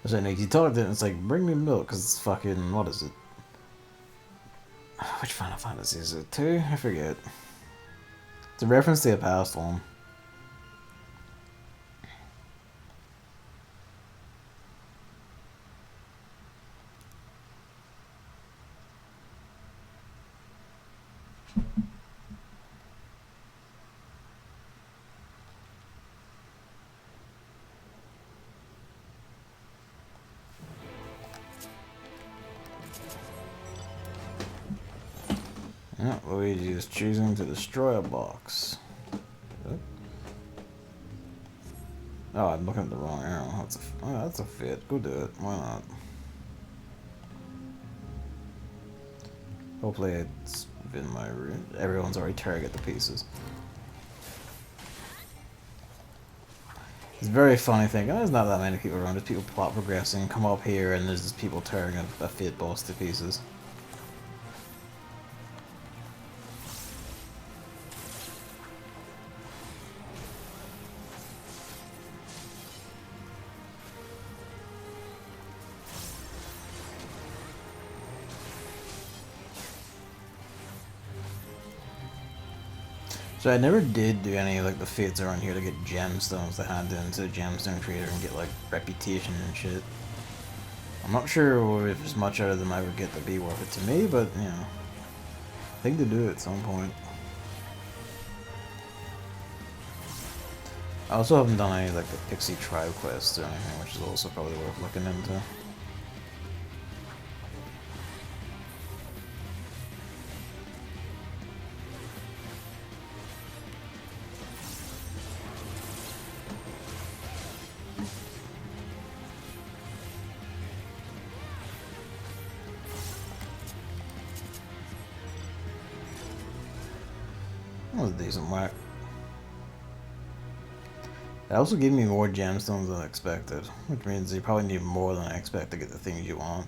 So like, you talk to it, it's like, bring me milk, because it's fucking, what is it? Which Final Fantasy is it? 2? I forget. It's a reference to a past one. Yeah, Luigi is choosing to destroy a box. Oh, I'm looking at the wrong arrow. That's a fit. Go do it. Why not? Hopefully it's been my route. Everyone's already targeted the pieces. It's a very funny thing. There's not that many people around. There's people plot progressing, come up here, and there's just people tearing a fit boss to pieces. So I never did do any like the fates around here to get gemstones to hand into the gemstone trader and get like reputation and shit. I'm not sure if there's much out of them I would get to be worth it to me, but you know, thing to do at some point. I also haven't done any like the Pixie Tribe Quests or anything, which is also probably worth looking into. That was a decent whack. It also gave me more gemstones than expected, which means you probably need more than I expect to get the things you want.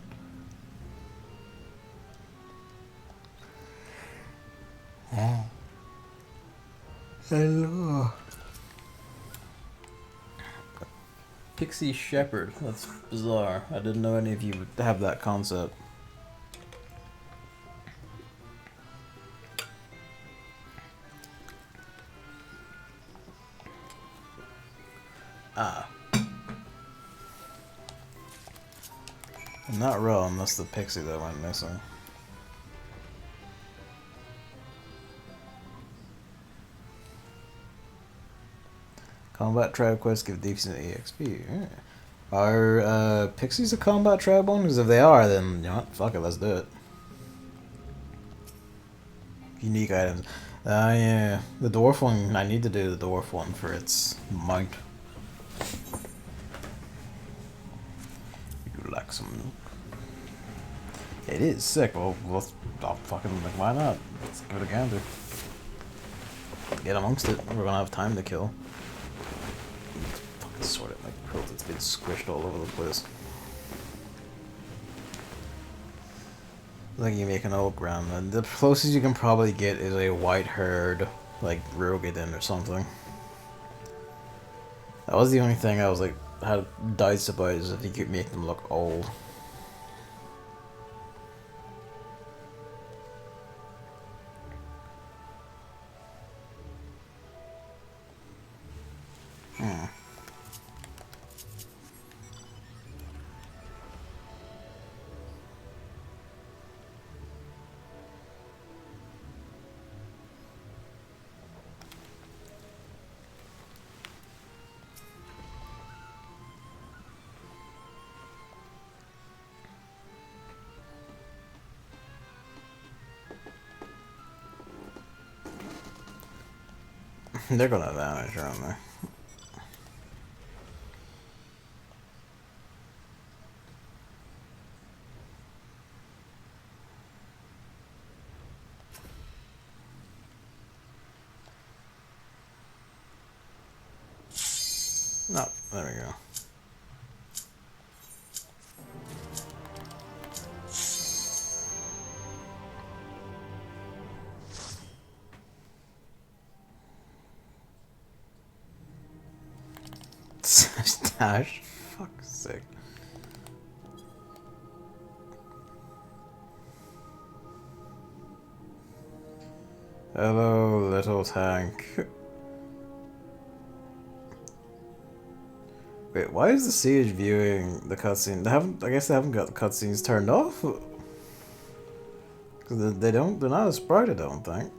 Hello. Pixie Shepherd. That's bizarre. I didn't know any of you would have that concept. Ah. I'm not wrong, that's the pixie that went missing. Combat tribe quests give decent EXP. Yeah. Are pixies a combat tribe one? Because if they are, then you know what? Fuck it, let's do it. Unique items. Yeah. The dwarf one, I need to do the dwarf one for its mount. You like some milk? It is sick. Well, I'll fucking, like, why not? Let's give it a gander. Get amongst it. We're gonna have time to kill. Fucking sort it like quilt. It's been squished all over the place. Like you make an old grandma. The closest you can probably get is a white herd, like Rogadin or something. That was the only thing I was like had doubts about, is if you could make them look old. They're gonna vanish, aren't they? No, there we go. Stash? Fuck's sake. Hello, little tank. Wait, why is the siege viewing the cutscene? They haven't. I guess they haven't got the cutscenes turned off. Because they don't. They're not as bright, I don't think.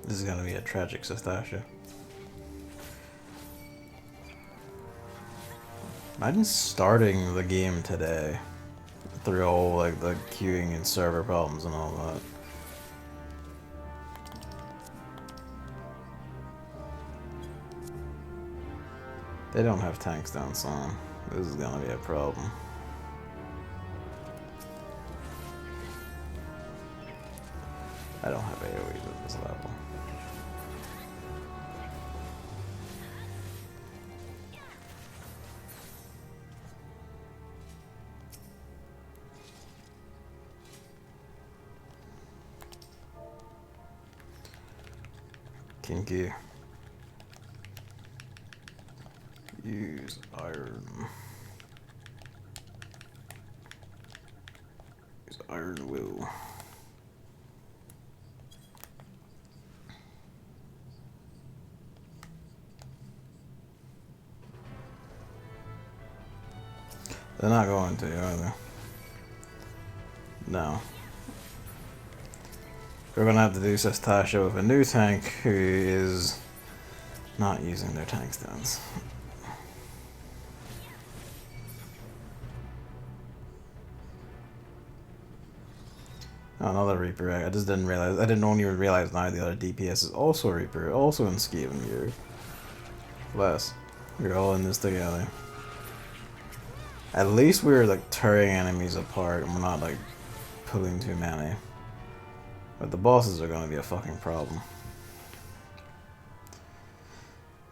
This is gonna be a tragic Sastasha. Imagine starting the game today through all like the queuing and server problems and all that. They don't have tanks down some. This is gonna be a problem. I don't have AoEs at this level. Kinky. Use iron. Use iron will. They're not going to, are they? No. We're gonna have to do Sastasha with a new tank who is not using their tank stance. Oh, another Reaper. I just didn't realize. I didn't even realize now the other DPS is also a Reaper, also in Skaven gear. Bless. We're all in this together. At least we're like tearing enemies apart and we're not like pulling too many. But the bosses are gonna be a fucking problem.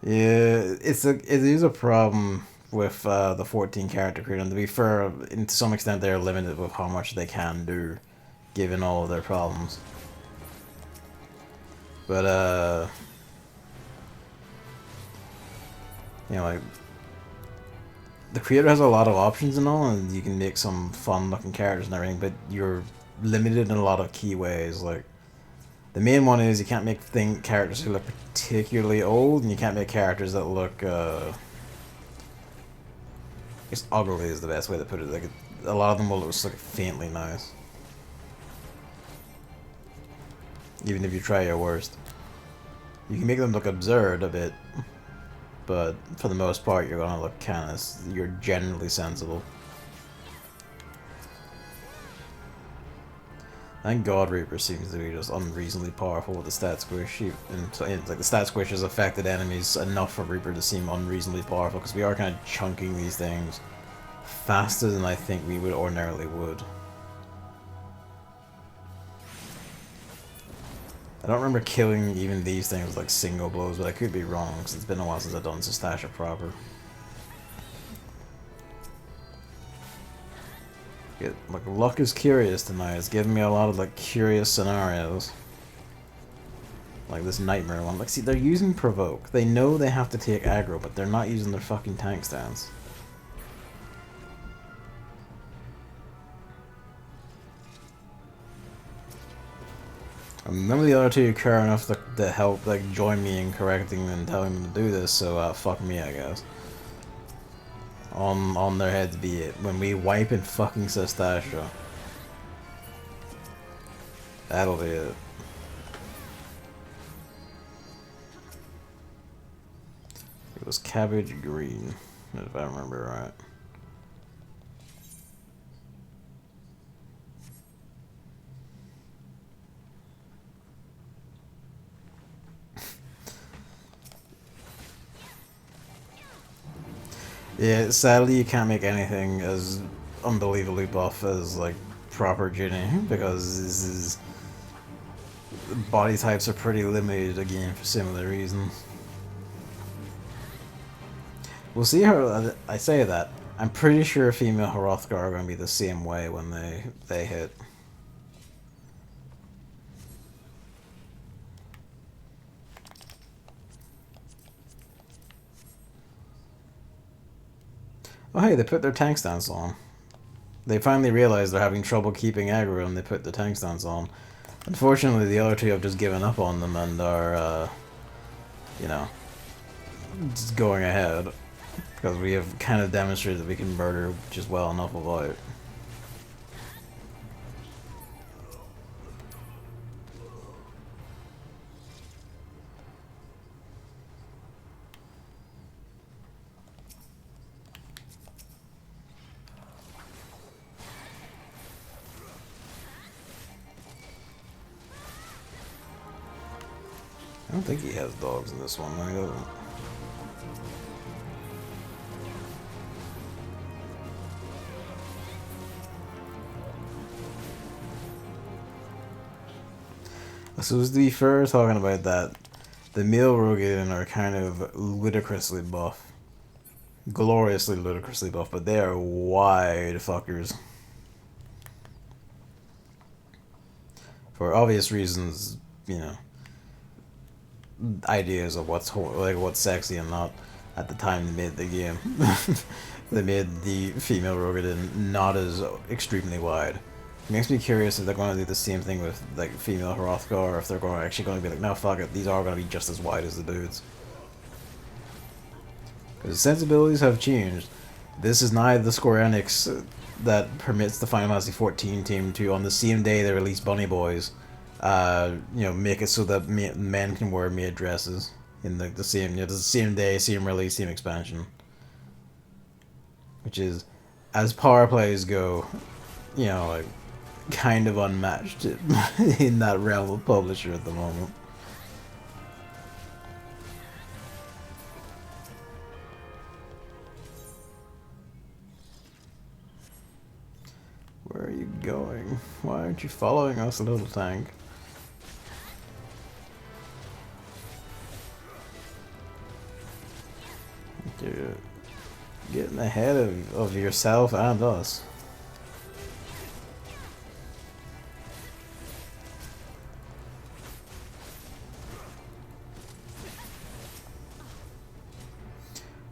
Yeah, it is a problem with the 14 character crew, and to be fair, to some extent they're limited with how much they can do, given all of their problems. But you know, like the creator has a lot of options and all, and you can make some fun looking characters and everything, but you're limited in a lot of key ways. Like The main one is you can't make characters who look particularly old, and you can't make characters that look, I guess ugly is the best way to put it. Like, a lot of them will just look faintly nice. Even if you try your worst. You can make them look absurd a bit, but for the most part you're gonna look you're generally sensible. Thank God Reaper seems to be just unreasonably powerful with the stat squish. Like the stat squish has affected enemies enough for Reaper to seem unreasonably powerful, because we are kind of chunking these things faster than I think we would ordinarily would. I don't remember killing even these things with like single blows, but I could be wrong because it's been a while since I've done Stasha proper. Like, luck is curious tonight. It's giving me a lot of like curious scenarios. Like this nightmare one. Like, see, they're using provoke. They know they have to take aggro, but they're not using their fucking tank stance. None of the other two care enough to help, like, join me in correcting and telling them to do this, so fuck me, I guess. On their heads be it. When we wipe in fucking Stasha, that'll be it. It was cabbage green, if I remember right. Yeah, sadly you can't make anything as unbelievably buff as, like, proper Ginny, because this is... body types are pretty limited again for similar reasons. We'll see how... I say that. I'm pretty sure female Hrothgar are going to be the same way when they hit. Oh hey, they put their tank stance on. They finally realized they're having trouble keeping aggro and they put the tank stance on. Unfortunately, the other two have just given up on them and are, you know, just going ahead. Because we have kind of demonstrated that we can murder just well enough without it. I don't think he has dogs in this one, he doesn't. So to be fair, talking about that, the male Rogan are kind of ludicrously buff. Gloriously ludicrously buff, but they are wide fuckers. For obvious reasons, you know. Ideas of what's sexy and not. At the time they made the game, they made the female Rogadin not as extremely wide. It makes me curious if they're going to do the same thing with like female Hrothgar, or if they're actually going to be like, no, fuck it, these are going to be just as wide as the dudes. Because the sensibilities have changed. This is not the Square Enix that permits the Final Fantasy XIV team to, on the same day they release Bunny Boys, you know, make it so that men can wear maid dresses in the same, you know, the same day, same release, same expansion. Which is, as power plays go, you know, like, kind of unmatched in that realm of publisher at the moment. Where are you going? Why aren't you following us, little tank? You're getting ahead of yourself and us.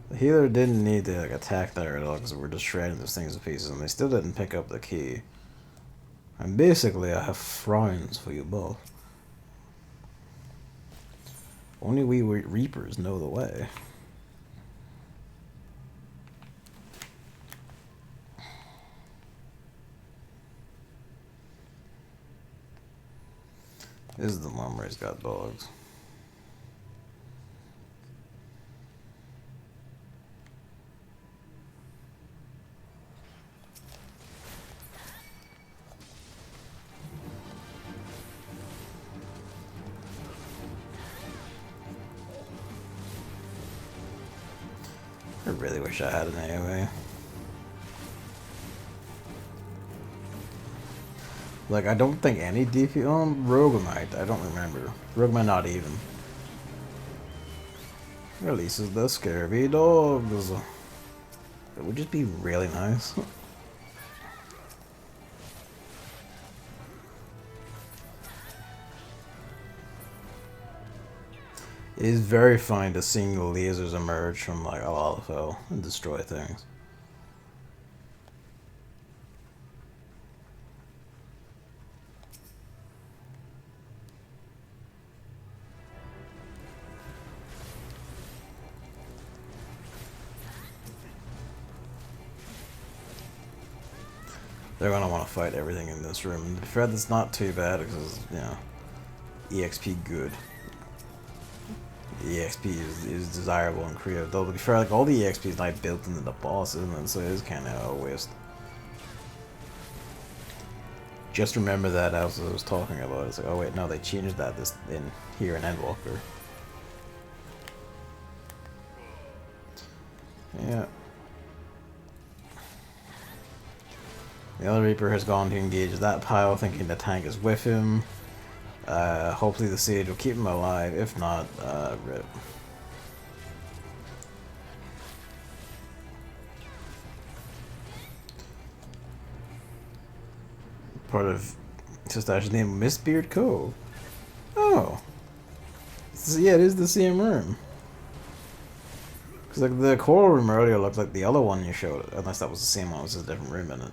The healer didn't need to like attack there at all because we're just shredding those things to pieces, and they still didn't pick up the key. And basically, I have frowns for you both. Only we Reapers know the way. This is the one where he's got dogs. I really wish I had an AoE. Like, I don't think any DP... Rogue might. I don't remember. Rogue might not even. Releases the scurvy dogs. It would just be really nice. It is very fun to seeing the lasers emerge from like a lot of hell and destroy things. They're gonna want to fight everything in this room. The thread that's not too bad because, you know, EXP good. The EXP is desirable and creative. Though to be fair, like all the EXP is like built into the boss, isn't it? So it is kind of a waste. Just remember that as I was talking about. It's like, oh wait, no, they changed that this in here in Endwalker. Yeah. The other Reaper has gone to engage that pile, thinking the tank is with him. Hopefully the Sage will keep him alive. If not, rip. Part of Sistash's name, Mistbeard Cove. Oh. Yeah, it is the same room. Because like the coral room earlier looked like the other one you showed, unless that was the same one, it was just a different room in it.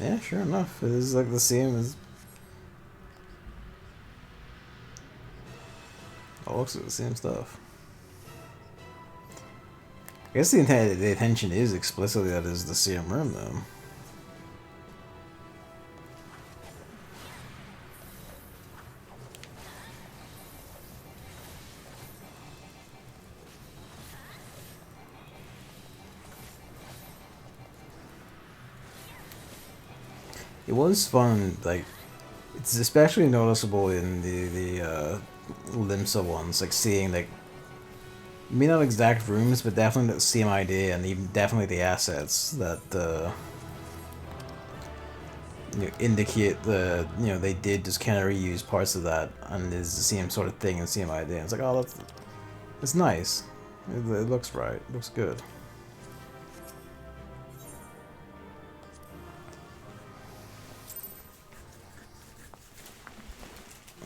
Yeah, sure enough. It is like the same as... It looks like the same stuff. I guess the intention is explicitly that it's the same room, though. It was fun, like, it's especially noticeable in the Limsa ones, like seeing, like, maybe not exact rooms, but definitely the same idea, and even definitely the assets that you know, indicate the, you know, they did just kind of reuse parts of that, and it's the same sort of thing and same idea. And it's like, oh, that's nice. It looks right. It looks good.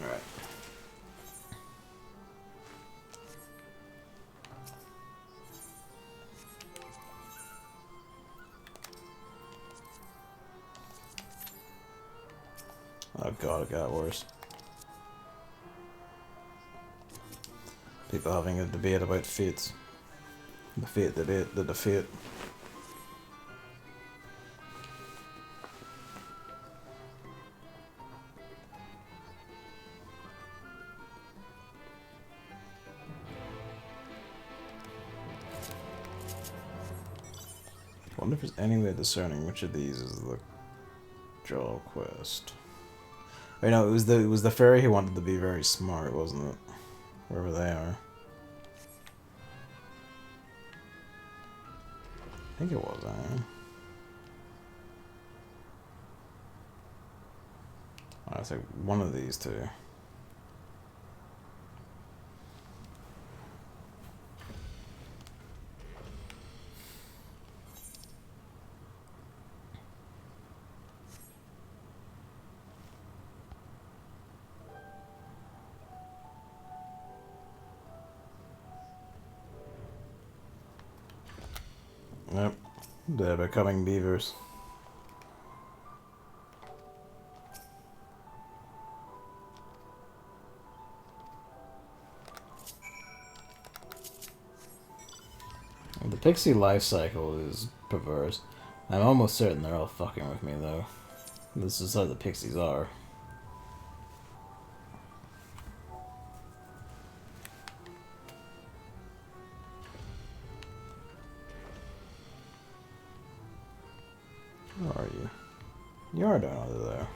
Alright. Oh god, it got worse. People having a debate about fates. The fate debate, the fate. I wonder if there's any way of discerning which of these is the draw quest. I know it was the fairy who wanted to be very smart, wasn't it? Wherever they are. I think it was, I think one of these two. Yep. They're becoming beavers. The pixie life cycle is perverse. I'm almost certain they're all fucking with me, though. This is how the pixies are. Where are you? You are down over there.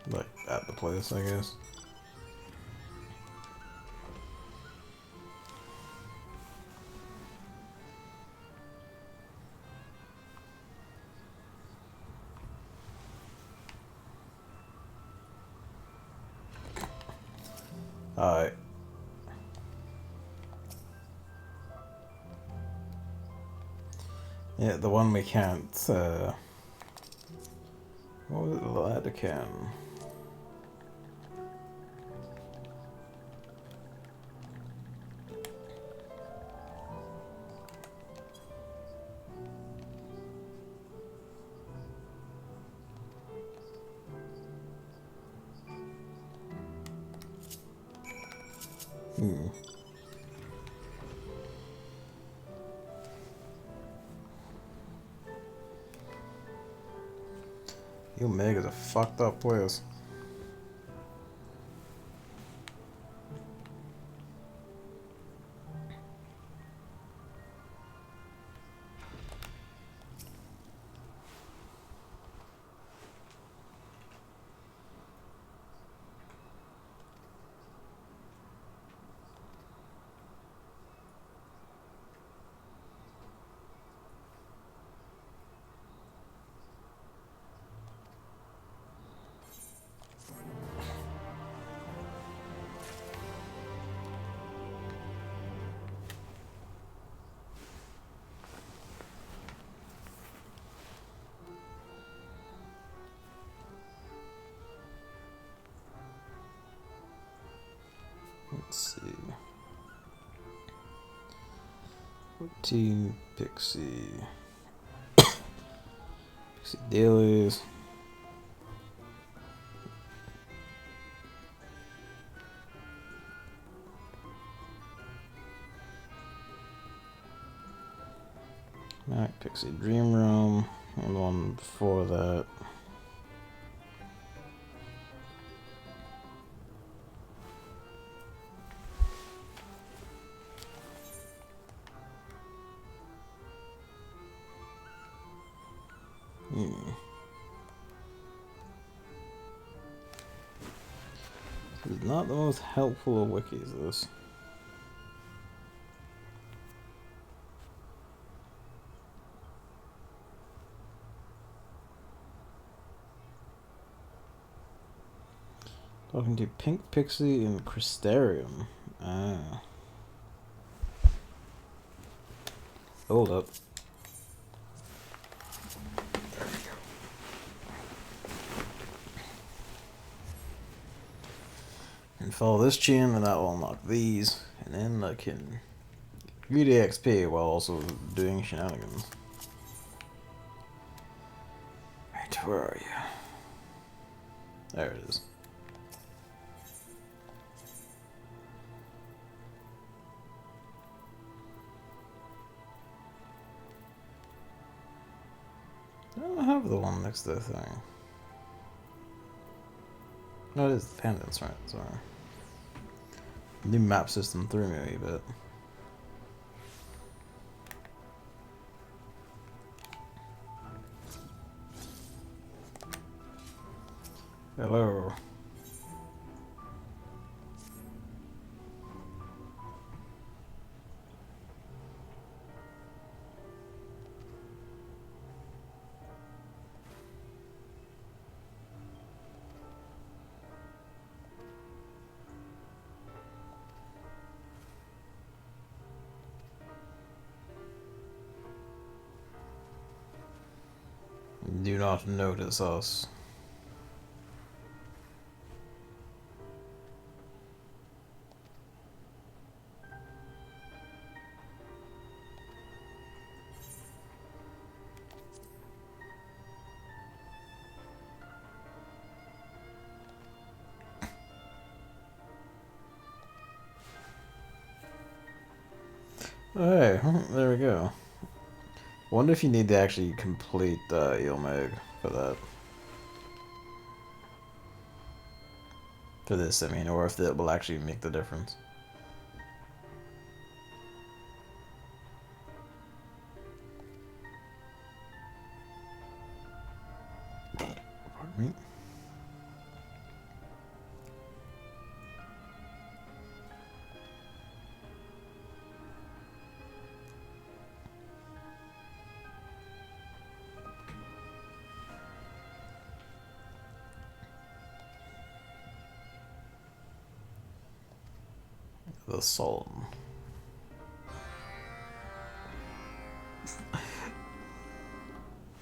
Like, at the place, I guess. Alright. Yeah, the one we can't, what was it? Ladicam. Omega's a fucked up place. Let's see. 14 Pixie. Pixie dailies. Alright, Pixie Dream Room. And one before that. This is not the most helpful of wikis, this. Talking to Pink Pixie and Crystarium. Ah. Hold up. And follow this chain, and that will unlock these. And then I can get XP while also doing shenanigans. Right, where are you? There it is. I don't have the one next to the thing. No, it is the pendants, right? Sorry. New map system threw me a wee bit. Hello. not notice us. Hey, there we go. Wonder if you need to actually complete Eelmeg for that. For this, I mean, or if that will actually make the difference. Pardon me. The Sultan.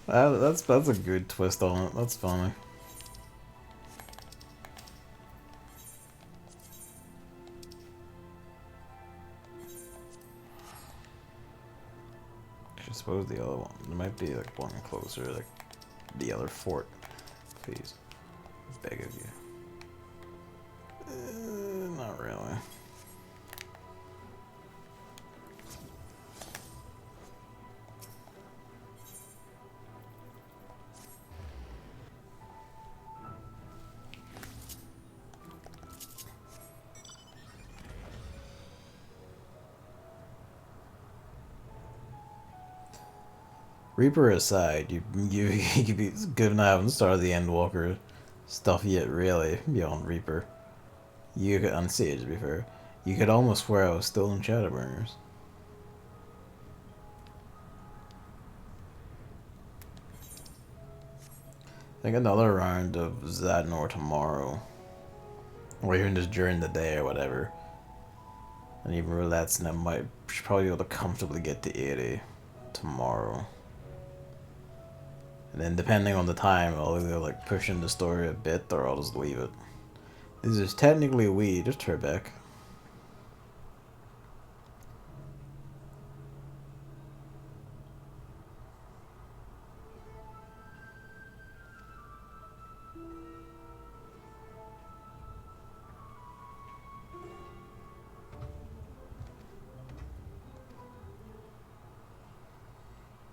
That's a good twist on it. That's funny. I suppose the other one. There might be like one closer, like the other fort. Please, beg of you. Not really. Reaper aside, you could be good enough. I haven't started the Endwalker stuff yet, really, beyond Reaper. You could, on Sage, to be fair, you could almost swear I was still in Shadowbringers. I think another round of Zadnor tomorrow. Or even just during the day or whatever. And even roulettes, and I might should probably be able to comfortably get to 80 tomorrow. And then depending on the time, I'll either like push in the story a bit or I'll just leave it. This is technically we, just her back.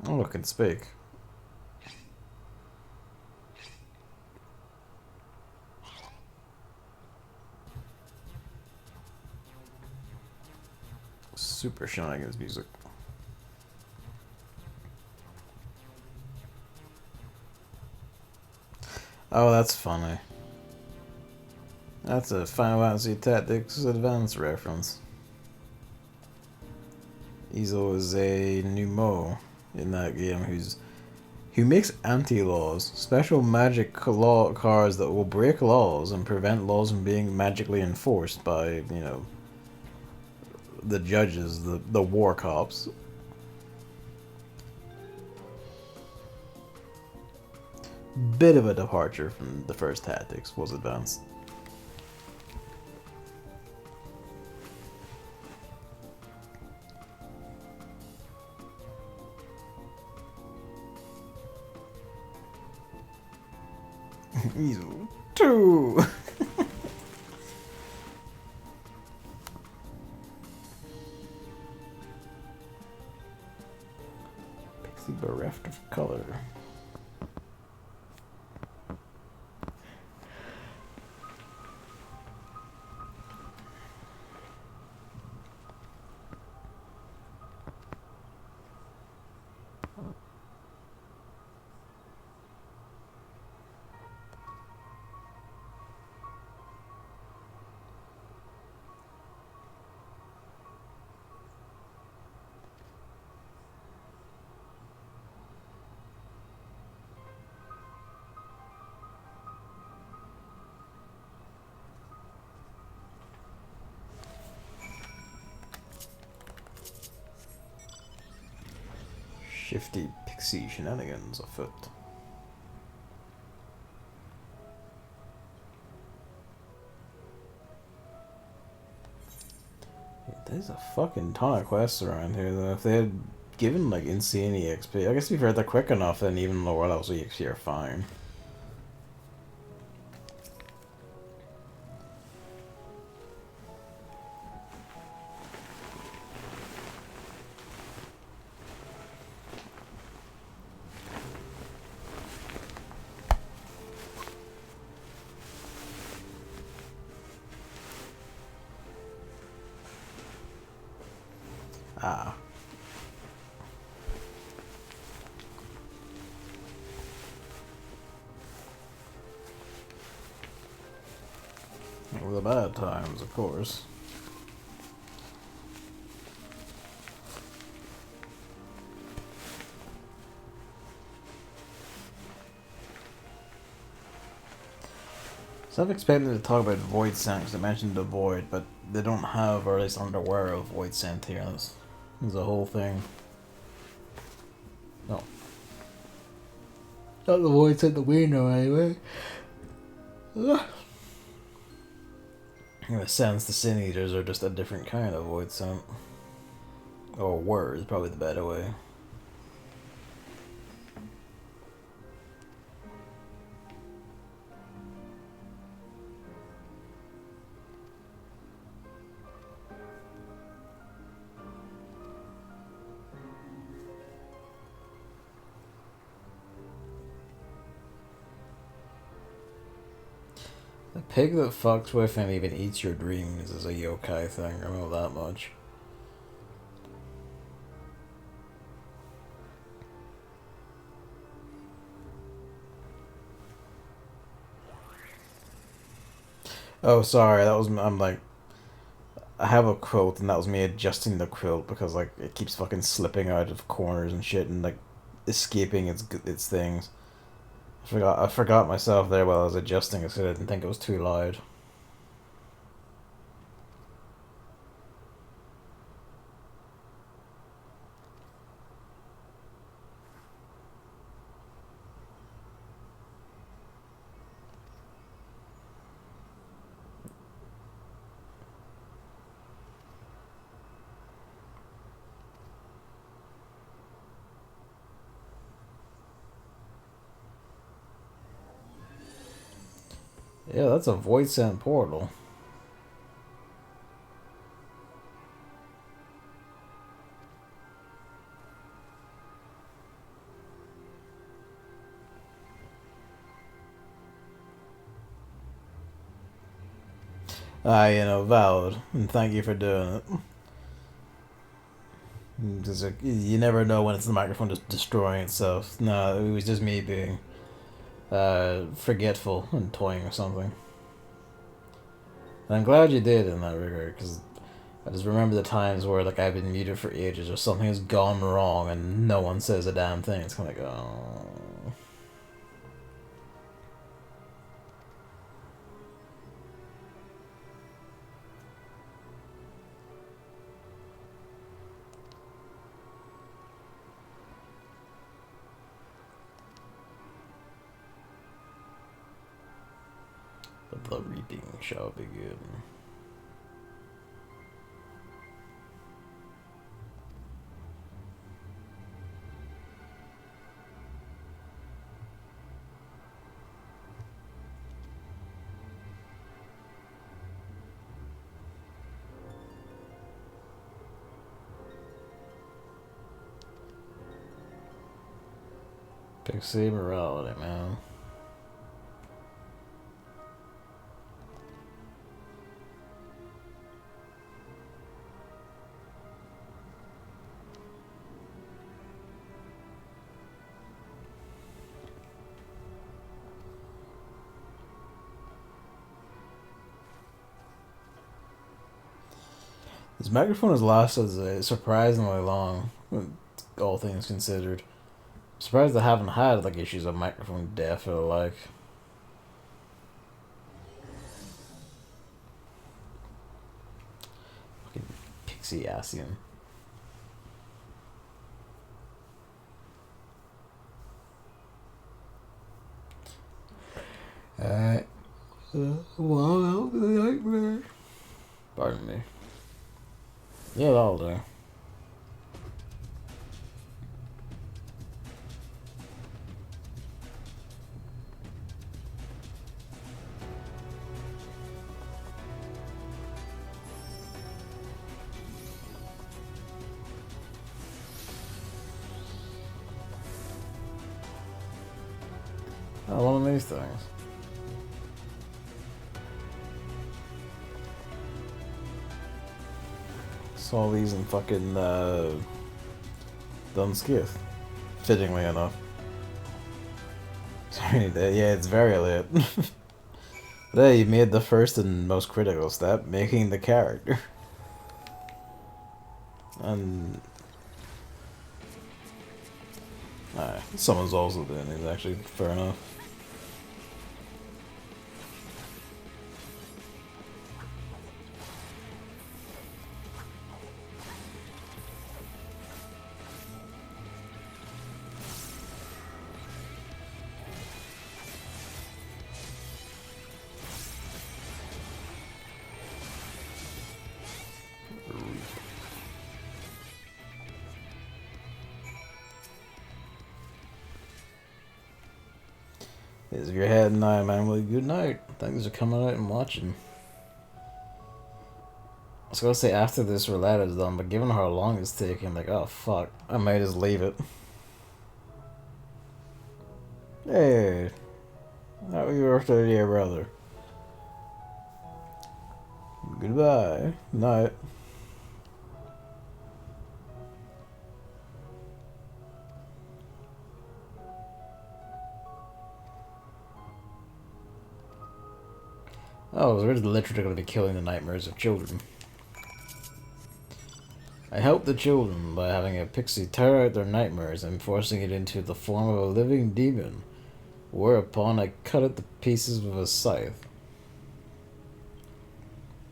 Oh, I can speak. Super shenanigans music. Oh, that's funny. That's a Final Fantasy Tactics Advance reference. Ezel is a Numo in that game who makes anti-laws, special magic law cards that will break laws and prevent laws from being magically enforced by, you know, the judges, the war cops. Bit of a departure from the first Tactics was Advanced. Ezel 2. Pixie bereft of color. Shifty pixie shenanigans afoot. There's a fucking ton of quests around here, though. If they had given, like, insane EXP... I guess if they're quick enough, then even lower levels of EXP are fine. Ah. Over the bad times, of course. So I've expected to talk about Void Scent because I mentioned the Void, but they don't have, or at least aren't aware of Void Scent here. There's a whole thing. No. Not the Void Scent that we know, anyway. In a sense, the Sin Eaters are just a different kind of Void Scent. Or were, is probably the better way. The pig that fucks with and even eats your dreams is a yokai thing, I know that much. Oh, sorry, that was... I'm like... I have a quilt, and that was me adjusting the quilt because, like, it keeps fucking slipping out of corners and shit and, like, escaping its things. I forgot myself there while I was adjusting it, so I didn't think it was too loud. Yeah, that's a Void Scent portal. Valid. And thank you for doing it. Because you never know when it's the microphone just destroying itself. No, it was just me being forgetful and toying or something. And I'm glad you did in that regard, because I just remember the times where, like, I've been muted for ages or something has gone wrong and no one says a damn thing. It's kind of like, oh... The reaping shall begin. Pixie morality, man. This microphone has lasted surprisingly long, all things considered. I'm surprised I haven't had like issues of microphone death or like. Fucking Pixie Asian. Alright. Well, nightmare. Pardon me. Yeah, that'll do. Oh, one of these things. Saw these in fucking Dunskith. Fittingly enough. Sorry, yeah, it's very lit. There, you made the first and most critical step, making the character. And someone's also doing these, actually. Fair enough. If you're heading out, man, well, good night. Thanks for coming out and watching. I was gonna say after this roulette is done, but given how long it's taking, like, oh fuck, I might just leave it. Hey, how was your birthday, dear brother? Goodbye. Night. Oh, we're literally going to be killing the nightmares of children. I help the children by having a pixie tear out their nightmares and forcing it into the form of a living demon, whereupon I cut it to pieces with a scythe.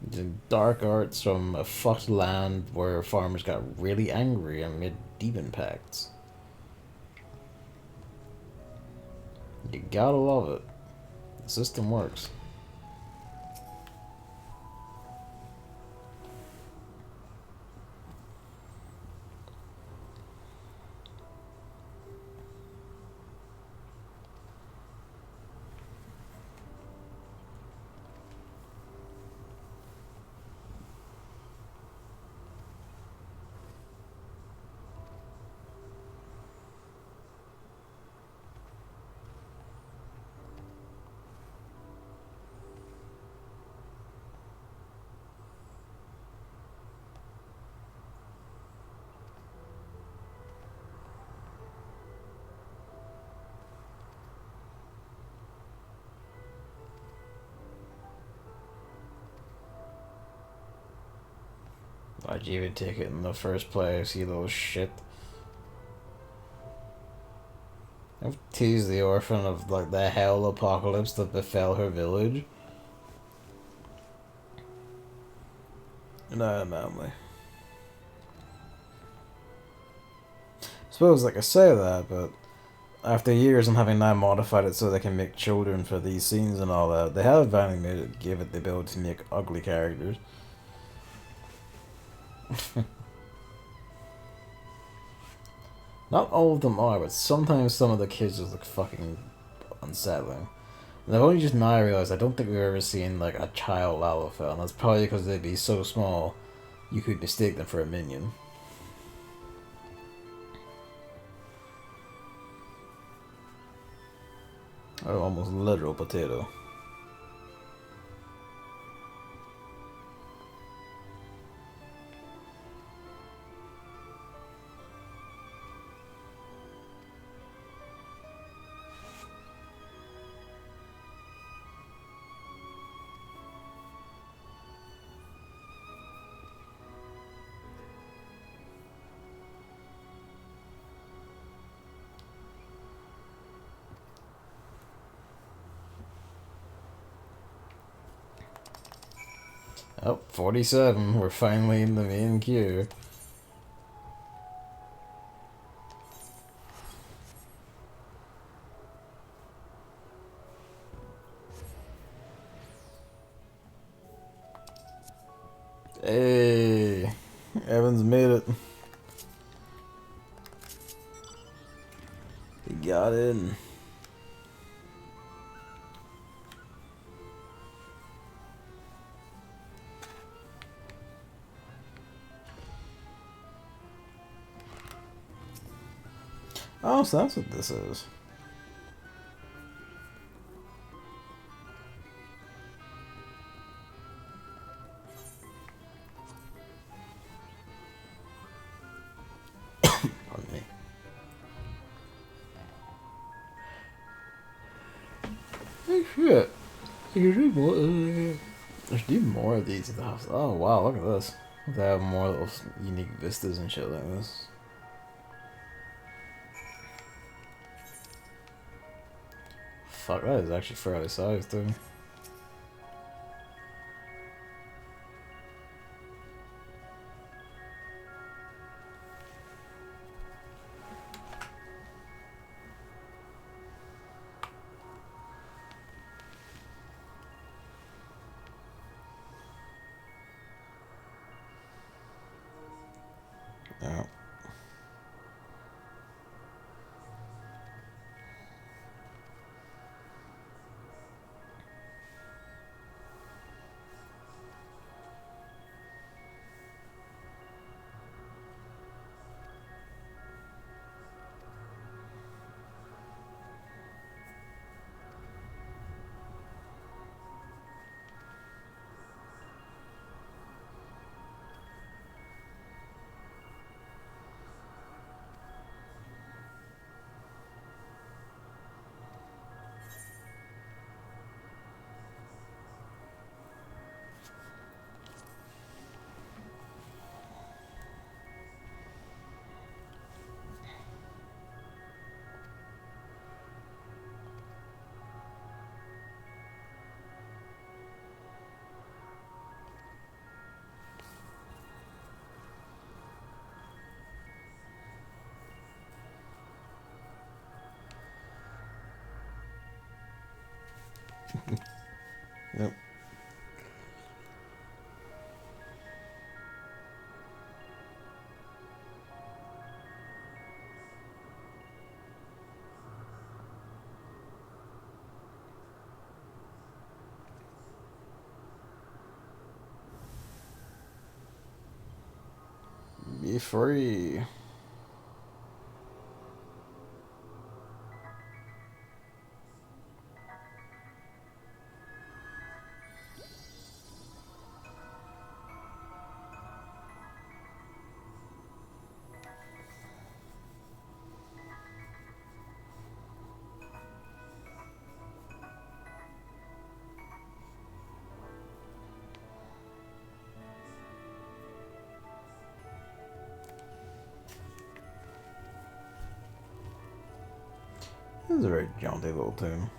The dark arts from a fucked land where farmers got really angry and made demon pacts. You gotta love it. The system works. Why'd you even take it in the first place, you little shit? I've teased the orphan of, like, the hell apocalypse that befell her village. No, manly. I suppose, like, I say that, but after years and having now modified it so they can make children for these scenes and all that, they have finally made it, give it the ability to make ugly characters. Not all of them are, but sometimes some of the kids just look fucking unsettling. And I've only just now realized I don't think we've ever seen, like, a child Lalafell, and that's probably because they'd be so small you could mistake them for a minion. Oh, almost literal potato. Oh, 47. We're finally in the main queue. Hey. Evans made it. He got in. Oh, so that's what this is. Pardon me. Hey, shit. There's even more of these stuff. Oh, wow, look at this. They have more little unique vistas and shit like this. Fuck, that is actually fairly sized, too. Yeah. Yep. Be free. This is a very jaunty little tune.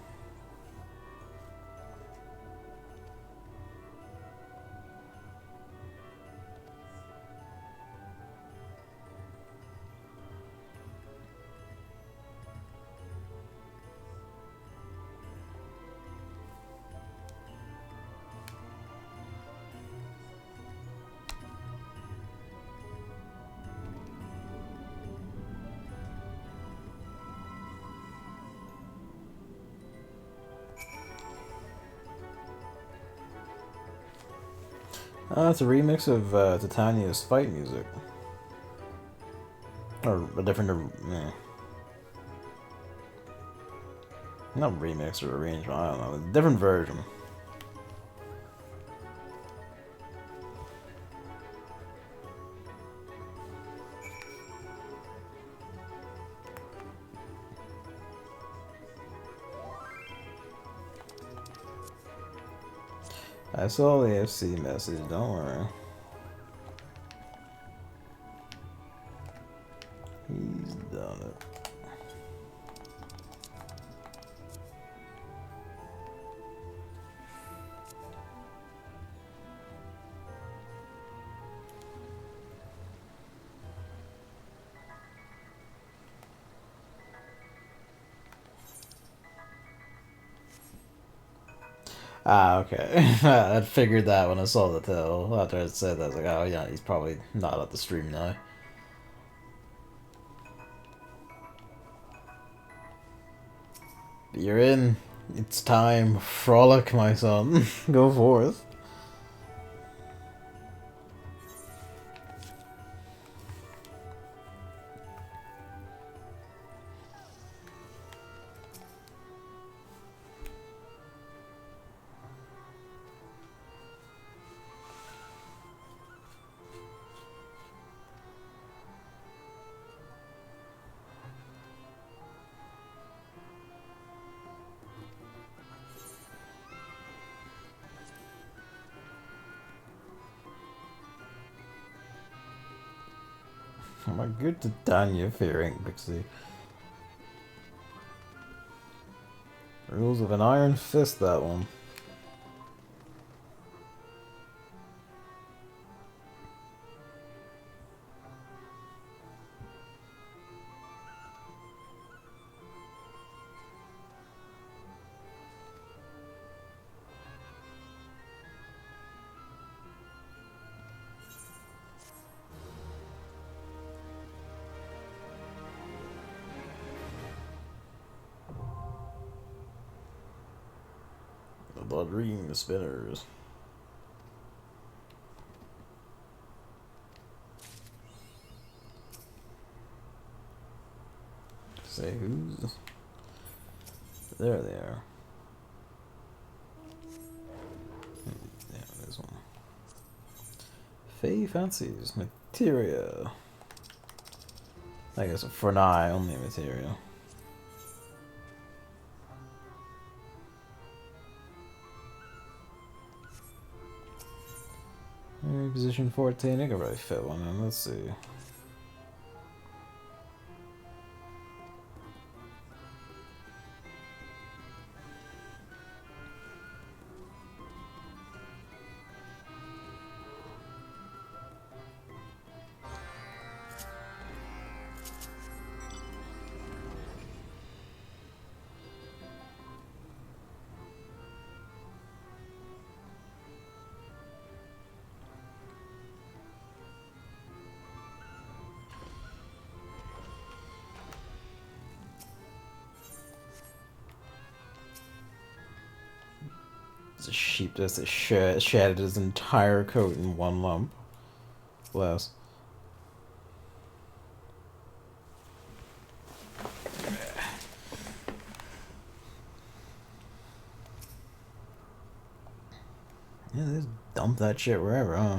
It's a remix of Titania's fight music. Or a different... not remix or arrangement, I don't know. A different version. I saw the FC message, don't worry. He's done it. Ah, okay. I figured that when I saw the tail. After I said that, I was like, oh yeah, he's probably not at the stream now. But you're in. It's time. Frolic, my son. Go forth. Am I good to Tanya fearing, Pixie? Rules of an Iron Fist, that one. The dream spinners. Say who's... There they are. Yeah, there's one. Faye fancies. Materia. I guess for now, only material. Position 14, I could probably fit one in. Let's see. It's a sheep just shattered his entire coat in one lump. Bless. Yeah, just dump that shit wherever, huh?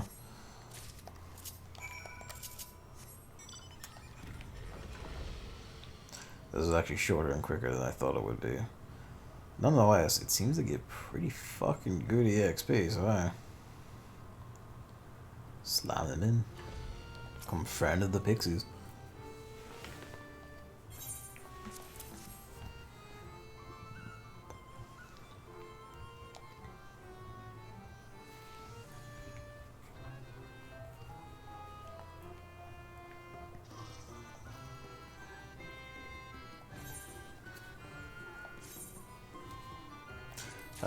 This is actually shorter and quicker than I thought it would be. Nonetheless, it seems to get pretty fucking good EXP, so I slam them in. Become friend of the Pixies.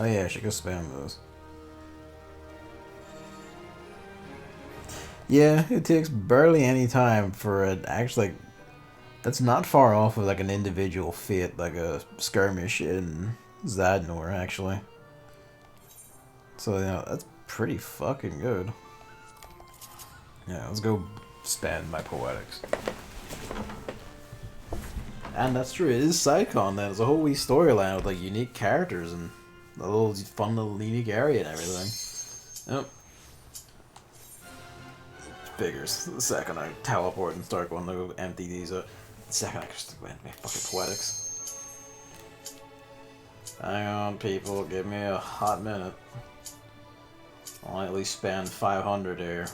Oh yeah, I should go spam those. Yeah, it takes barely any time for it. Actually, that's not far off of like an individual feat, like a skirmish in Zadnor, actually. So, you know, that's pretty fucking good. Yeah, let's go spend my poetics. And that's true, it is SciCon then. There's a whole wee storyline with like unique characters and a little fun little unique area and everything. Yep. Figures. The second I teleport and start going to go empty these out. The second I just went my fucking poetics. Hang on, people, give me a hot minute. I'll at least spend 500 here.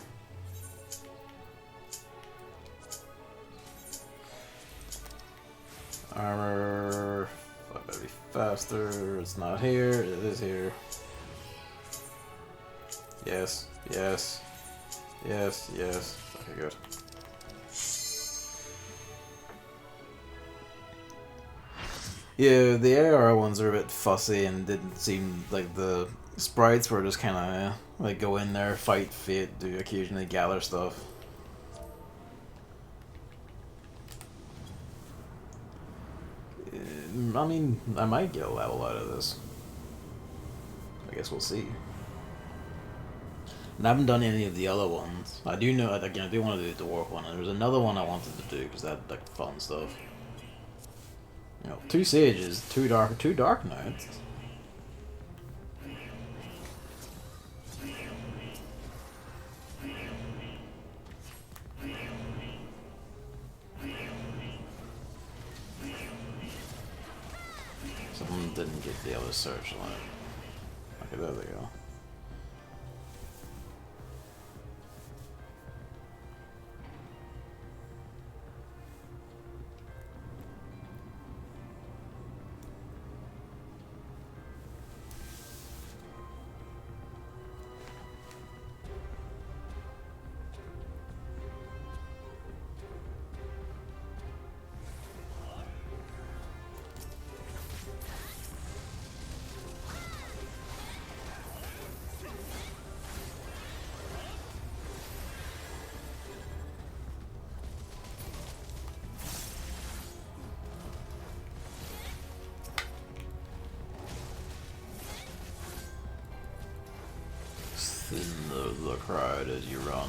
Armor. Fuck, better be faster. It's not here. It is here. Yes. Yes. Yes. Yes. Okay, good. Yeah, the AR ones are a bit fussy and didn't seem like the Sprites were just kind of like go in there, fight fate, do occasionally gather stuff. I mean, I might get a level out of this. I guess we'll see. And I haven't done any of the other ones. I do know, again, I do want to do the dwarf one, and there's another one I wanted to do because that like fun stuff. You know, 2 sages, 2 dark knights. Someone didn't get the other searchlight. Okay, there they go. In the crowd as you run.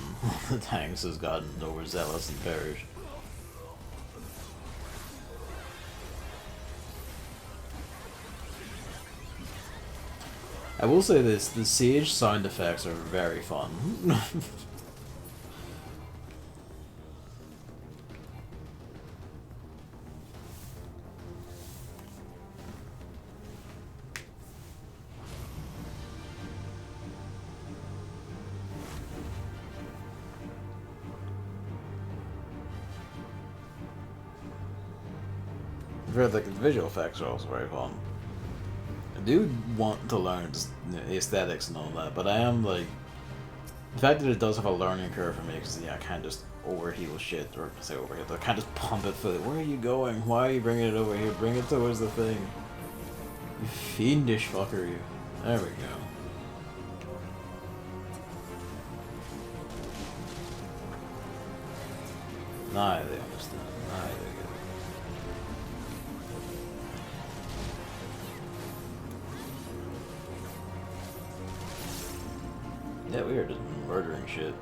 The tanks has gotten overzealous and perished. I will say this, the siege sound effects are very fun. Like the visual effects are also very fun. I do want to learn just, the aesthetics and all that, but I am like, the fact that it does have a learning curve for me, because yeah, I can't just overheal shit, or say overheal, I can't just pump it for it. Where are you going? Why are you bringing it over here? Bring it towards the thing. You fiendish fucker, you. There we go. Nah, they understand. Nah, they get it. Yeah, we are just murdering shit.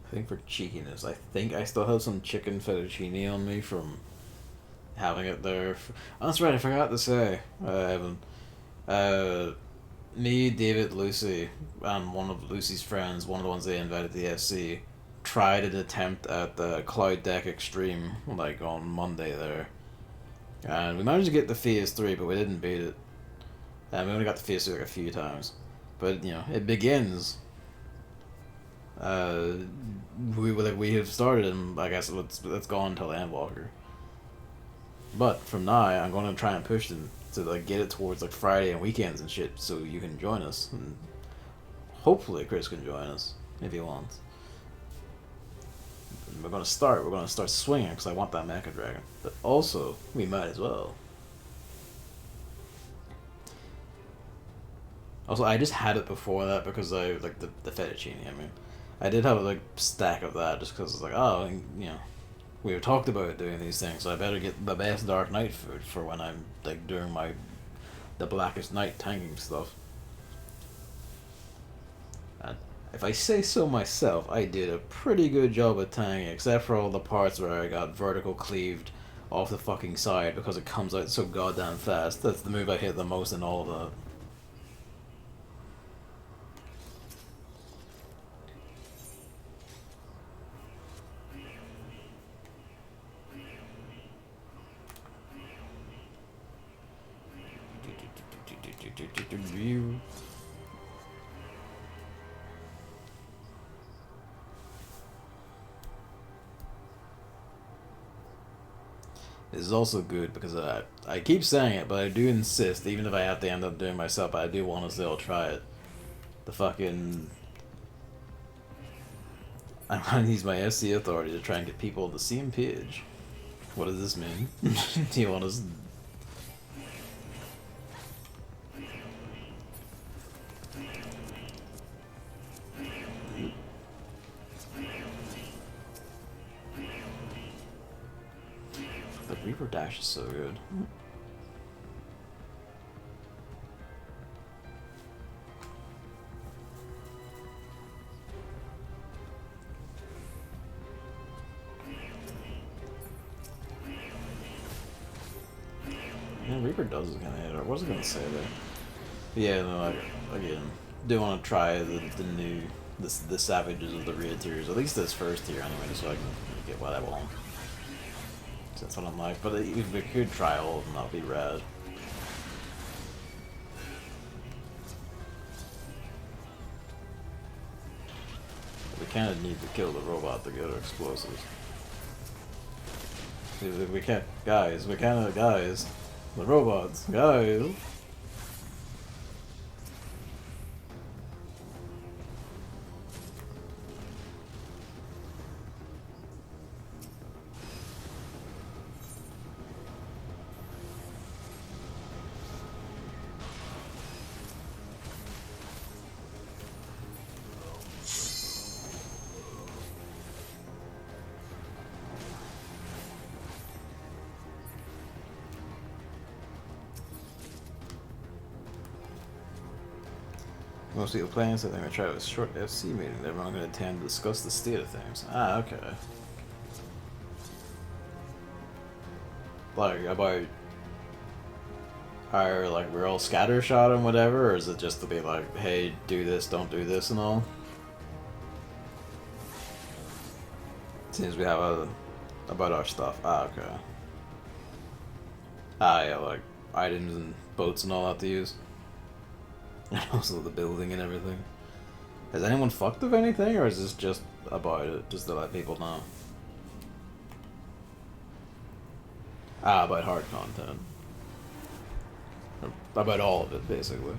I think for cheekiness, I think I still have some chicken fettuccine on me from having it there. Oh, that's right, I forgot to say, Evan. Me, David, Lucy, and one of Lucy's friends, one of the ones they invited to the SC, tried an attempt at the Cloud Deck Extreme, like on Monday there. And we managed to get the phase 3, but we didn't beat it. And we only got the phase 2 like a few times. But, you know, it begins. Uh, we have started, and I guess let's go on until Endwalker. But from now, I'm going to try and push them to like get it towards like Friday and weekends and shit, so you can join us. And hopefully, Chris can join us if he wants. We're gonna start. We're gonna start swinging because I want that Mecha Dragon. But also, we might as well. Also, I just had it before that because I like the fettuccine. I mean, I did have a like stack of that just because it's like, oh, you know, we have talked about doing these things, so I better get the best Dark Knight food for when I'm like doing the Blackest Night tanking stuff. And if I say so myself, I did a pretty good job at tanking, except for all the parts where I got vertical cleaved off the fucking side because it comes out so goddamn fast. That's the move I hit the most in all of that. This is also good because I keep saying it, but I do insist, even if I have to end up doing it myself, I do want to still try it. The fucking... I'm going to use my SC authority to try and get people to see him page. What does this mean? Do you want us... The Reaper Dash is so good. Yeah, Reaper does kind of hit. What was I gonna say there? But yeah, no, again, do want to try the new the Savages of the Red tiers, at least this first tier anyway, so I can get what I want. That's what I'm like. But if we could try all of them, that'd be rad. We kind of need to kill the robot to get our explosives. We can't, guys. We kind of guys. The robots, guys. Most people playing so they're going to try a short FC meeting. Everyone going to attend to discuss the state of things. Ah, okay. Like, about... Are, like, we're all scattershot and whatever, or is it just to be like, hey, do this, don't do this and all? Seems we have about our stuff. Ah, okay. Ah, yeah, like, items and boats and all that to use. And also the building and everything. Has anyone fucked with anything, or is this just about it, just to let people know? Ah, about hard content. Or about all of it, basically.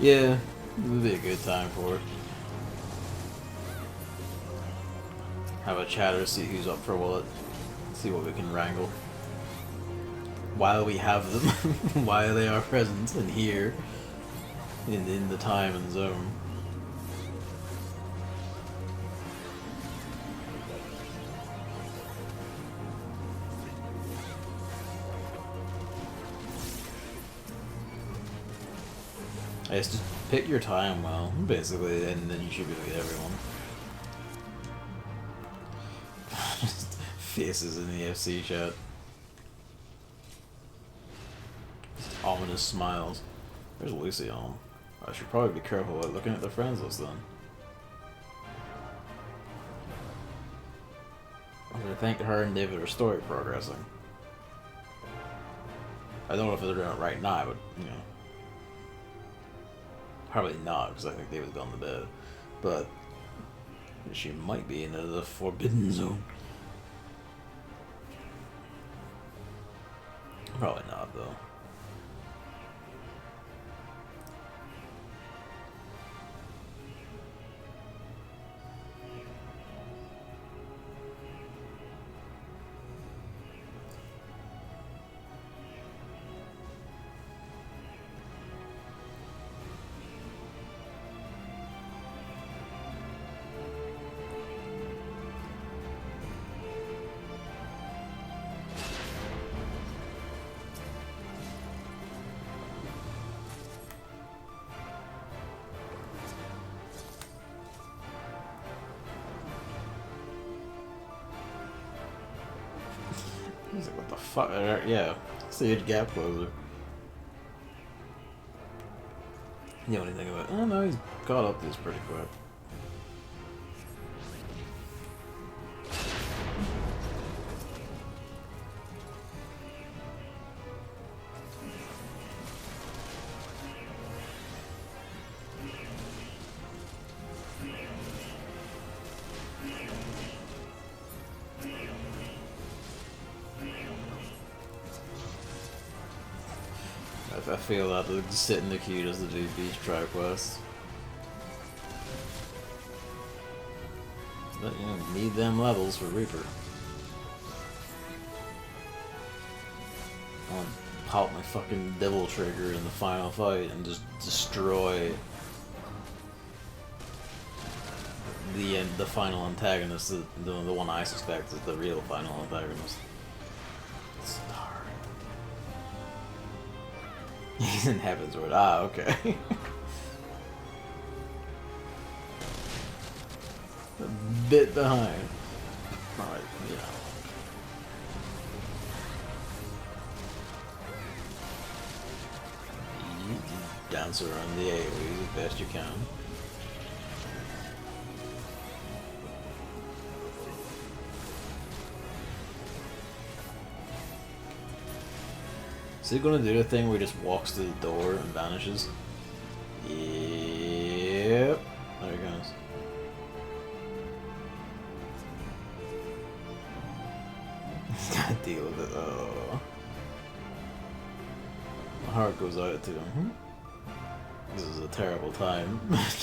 Yeah, it would be a good time for it. Have a chatter, see who's up for what, see what we can wrangle. While we have them, while they are present and here, in the time and zone. I guess just pick your time well, basically, and then you should be able to get everyone. Just faces in the FC chat. Just ominous smiles. There's Lucy on. I should probably be careful about looking at the friends list then. I think her and David are story progressing. I don't know if they're doing it right now, but, you know. Probably not, because I think David's gone to bed. But she might be into the forbidden zone. Probably not, though. He's like, what the fuck? Yeah, stage gap closer. The only thing about oh no, he's got up this pretty quick. I feel that would sit in the queue just to do Pixie Tribe Quests. But you know, need them levels for Reaper. I'll pop my fucking devil trigger in the final fight and just destroy the final antagonist, the one I suspect is the real final antagonist. He's in Heaven's Word. Ah, okay. A bit behind. Alright, yeah. You dance around the AoEs as best you can. Is he gonna do the thing where he just walks to the door and vanishes? Yep. There he goes. He's gotta deal with it. Oh. My heart goes out to him. This is a terrible time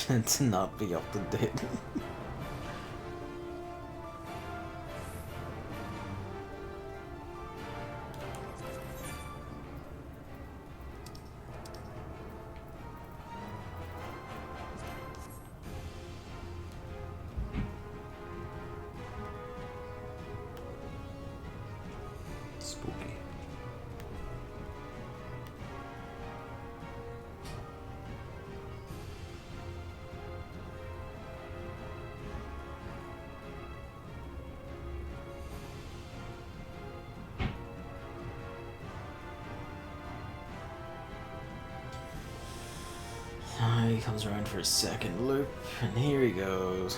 to not be up to date. Spooky. He comes around for a second loop, and here he goes.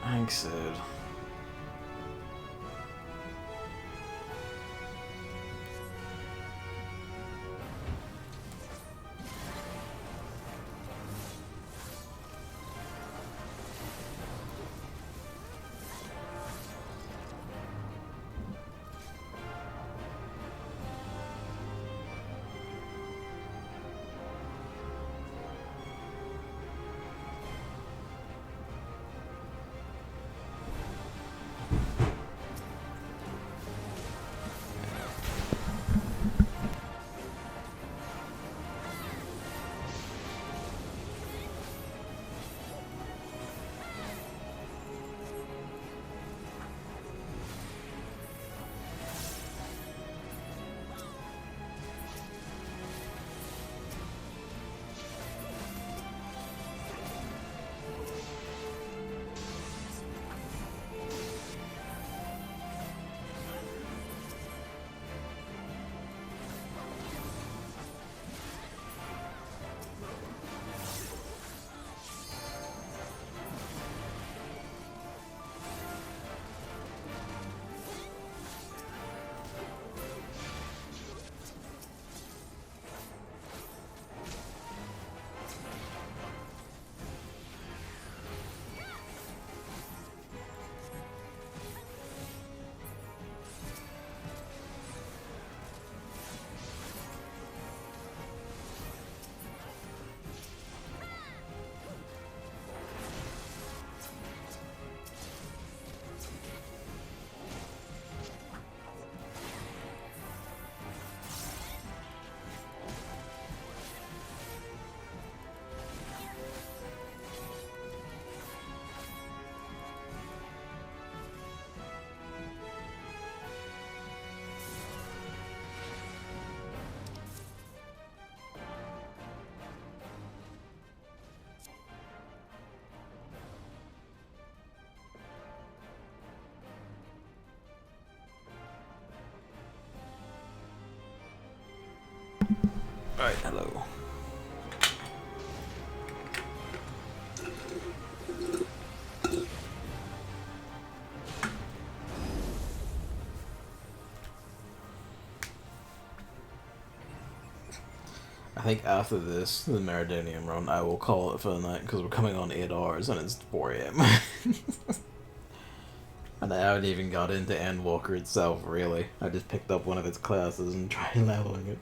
Thanks, Sid. Alright, hello. I think after this, the Meridanian run, I will call it for the night because we're coming on 8 hours and it's 4 a.m. And I haven't even got into Endwalker itself, really. I just picked up one of its classes and tried leveling it.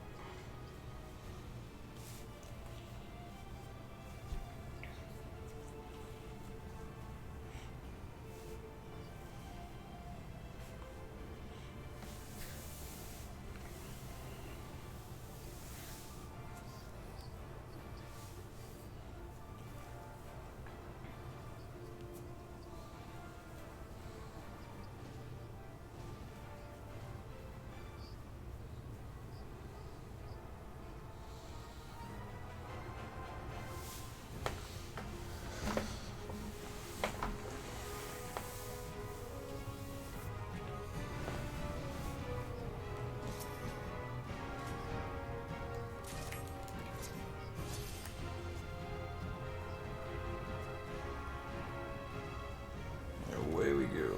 Away we go.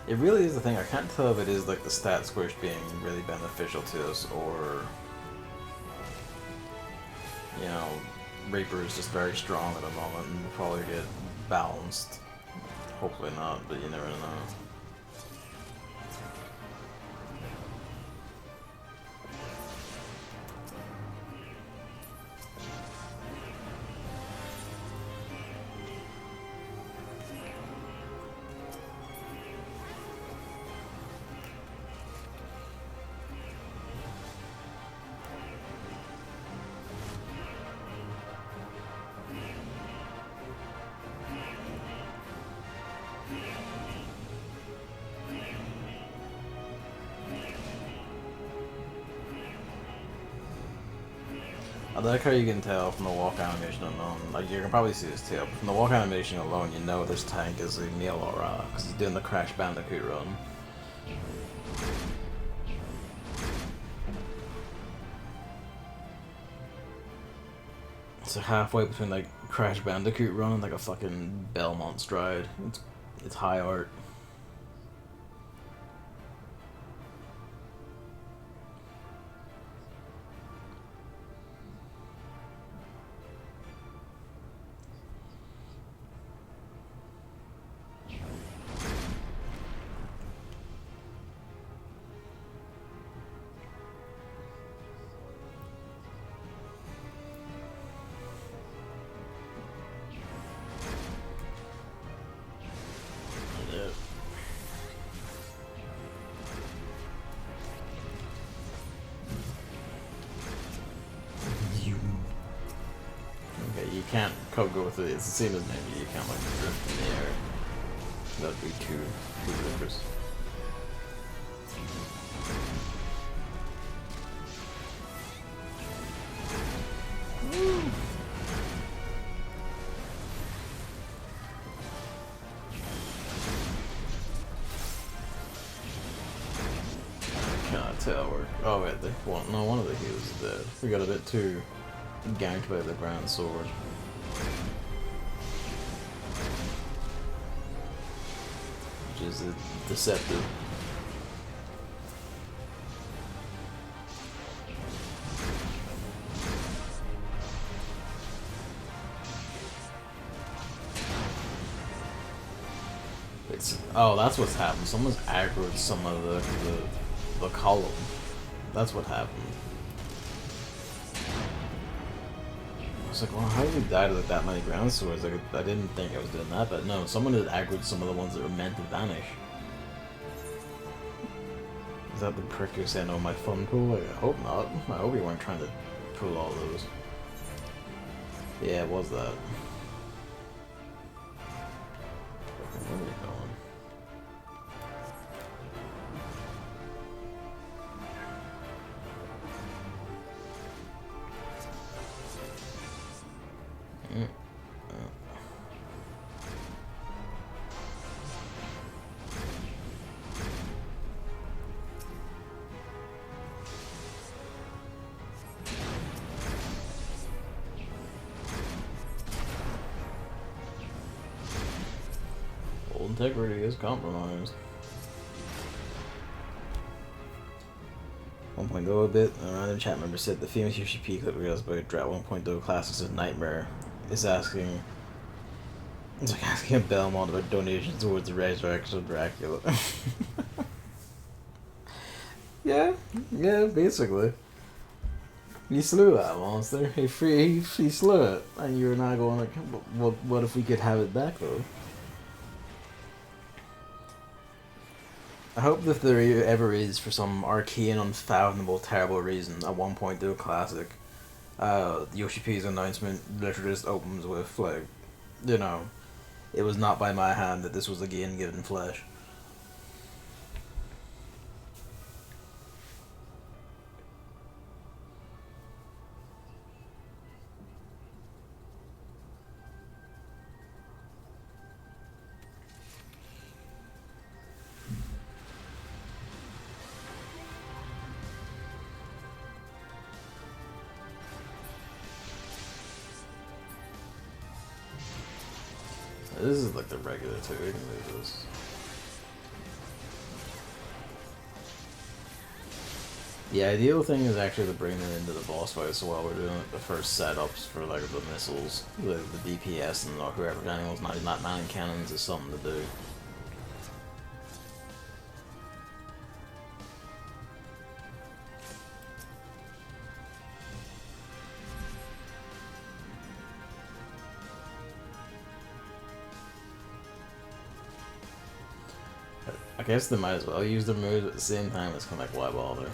It really is the thing. I can't tell if it is like the stat squish being really beneficial to us, or you know, Reaper is just very strong at the moment and will probably get balanced. Hopefully not, but you never know. I like how you can tell from the walk animation alone. Like, you can probably see his tail, but from the walk animation alone, you know this tank is a Neil Aura, because he's doing the Crash Bandicoot run. So halfway between like Crash Bandicoot run and like a fucking Belmont stride. It's high art. You can't go with it. It's the same as maybe you can't like drift in the air. That'd be too dangerous. Cannot tell where. Oh wait, one of the healers is dead. We got a bit too ganked by the grand sword. Which is deceptive. Oh, that's what's happened. Someone's aggroed some of the column. That's what happened. I was like, well, how did we die to like that many ground swords? Like, I didn't think I was doing that, but no, someone had aggroed some of the ones that were meant to vanish. Is that the prick who said, "Oh, my fun pool"? Like, I hope not. I hope you weren't trying to pull all those. Yeah, it was that. Where are we going? integrity is compromised. 1.0 a bit. A random chat member said the famous UCP clip we about Drat 1.0 classics is Nightmare is asking. It's like asking a Belmont about donations towards the resurrection of Dracula. yeah, basically. He slew that monster. He slew it, and you're not going like, what if we could have it back though? I hope that there ever is, for some arcane, unfathomable, terrible reason, a 1.0 classic, Yoshi P's announcement literally just opens with, like, you know, it was not by my hand that this was again given flesh. This is like the regular too, we can do this. The ideal thing is actually to bring them into the boss fight, so while we're doing the first setups for like the missiles, the DPS and whoever anyone's not manning cannons is something to do. I guess they might as well use their moves at the same time. It's kind of like, why bother?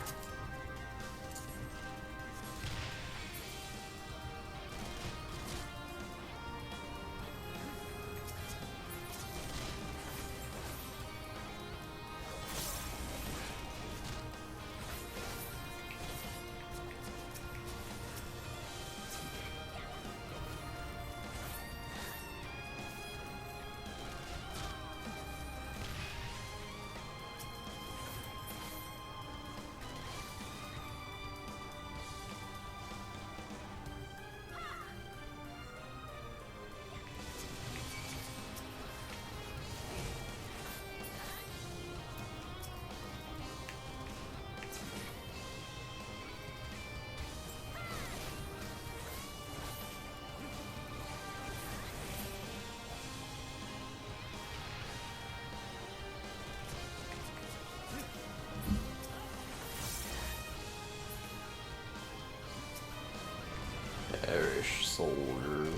Irish soldiers.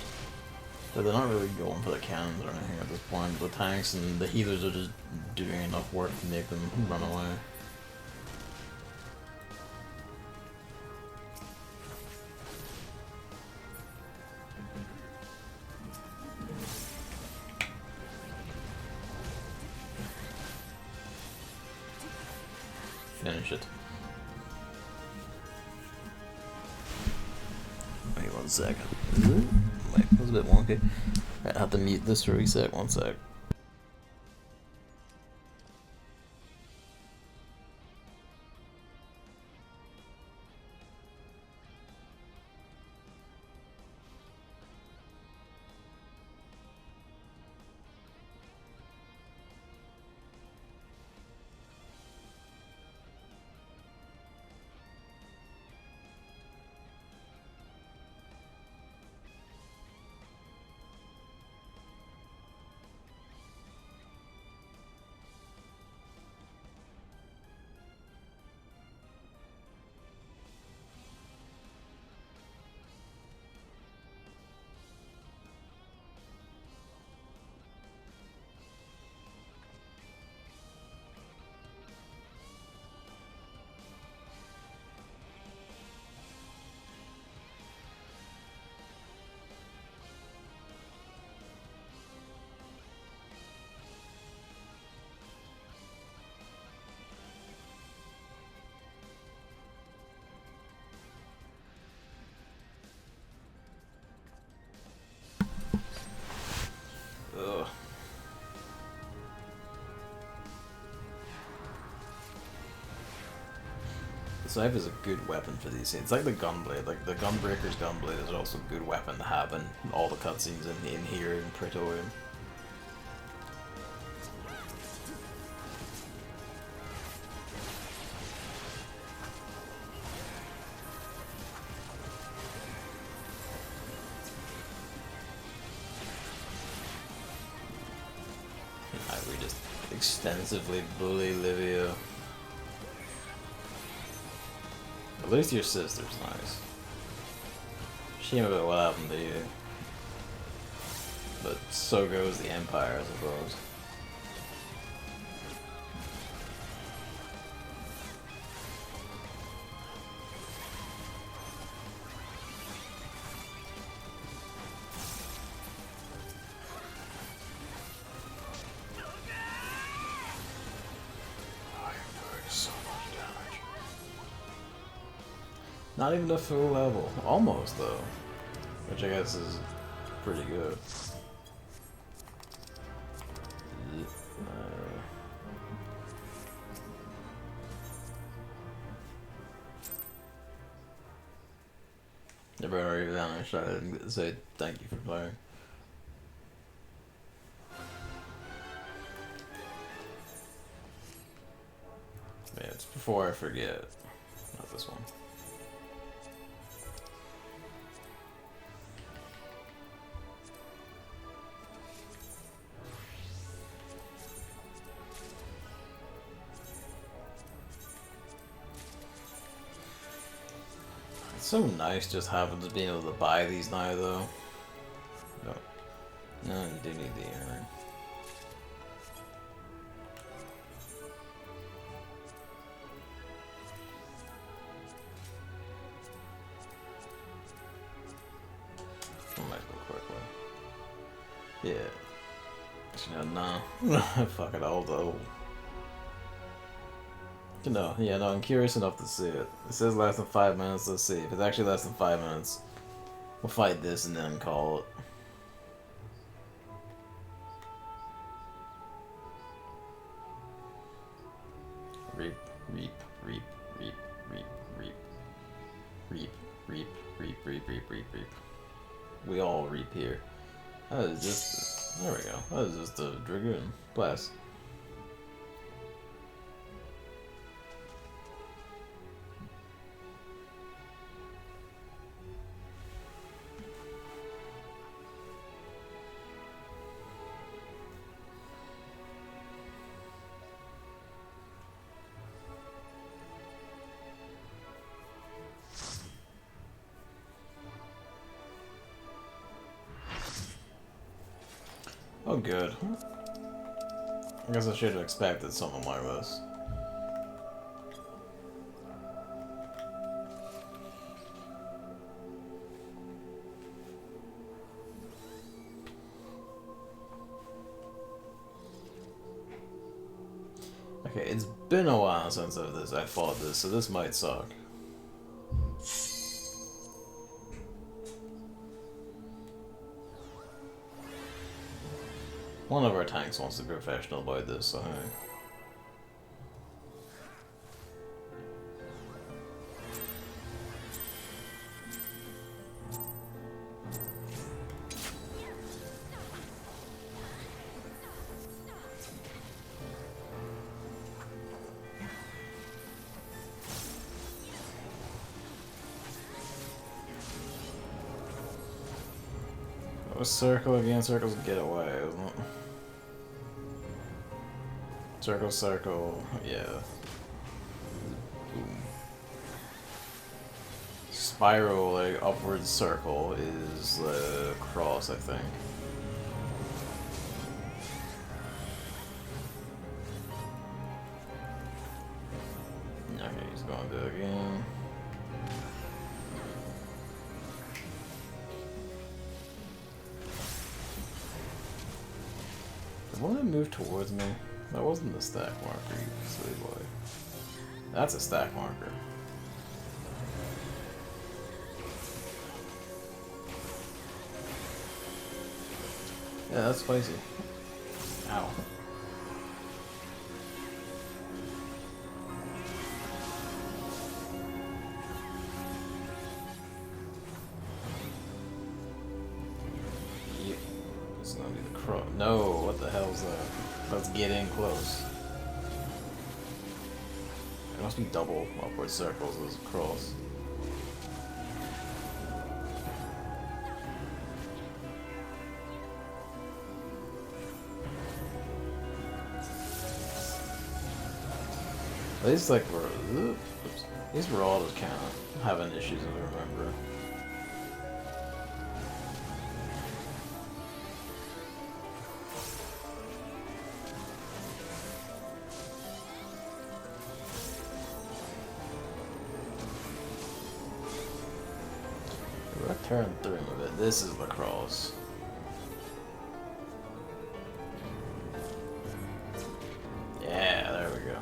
But they're not really going for the cannons or anything at this point. The tanks and the healers are just doing enough work to make them run away. Finish it. Wait 1 second. Wait, that was a bit wonky. I have to mute this to reset. 1 sec. Ugh. The scythe is a good weapon for these scenes. It's like the gunblade. Like the gunbreaker's gunblade is also a good weapon to have in all the cutscenes in here in Praetorium. extensively bully Livia. At least your sister's nice. Shame about what happened to you. But so goes the Empire, I suppose. Not even a full level. Almost, though. Which I guess is pretty good. Never already vanished. I didn't say thank you for playing. Yeah, it's before I forget. Not this one. It's so nice just having to being able to buy these now, though. No, no, you do need the iron. I might go quickly. Yeah. Actually, no. Fuck it, I'll do. No, yeah, no, I'm curious enough to see it. It says less than 5 minutes, let's see. If it's actually less than 5 minutes, we'll fight this and then call it. Reap, reap, reap, reap, reap, reap. Reap, reap, reap, reap, reap, reap, reap. We all reap here. That is just... There we go. That is just a Dragoon. Blast. Oh, good. I guess I should have expected something like this. Okay, it's been a while since I fought this, so this might suck. One of our tanks wants to be professional about this, so hey. That was circle again, circles get away, isn't it? Circle, circle, yeah. Boom. Spiral, like upward circle, is the cross, I think. Okay, he's going to do it again. Did one move towards me? That wasn't the stack marker, you silly boy. That's a stack marker. Yeah, that's spicy. Ow. Yep. It's gonna be the crow. No, what the hell's that? Let's get in close. It must be double upward circles as a cross. At least like we're these we're all just kind of having issues if I remember. We're turn 3 of it. This is lacrosse. Yeah, there we go.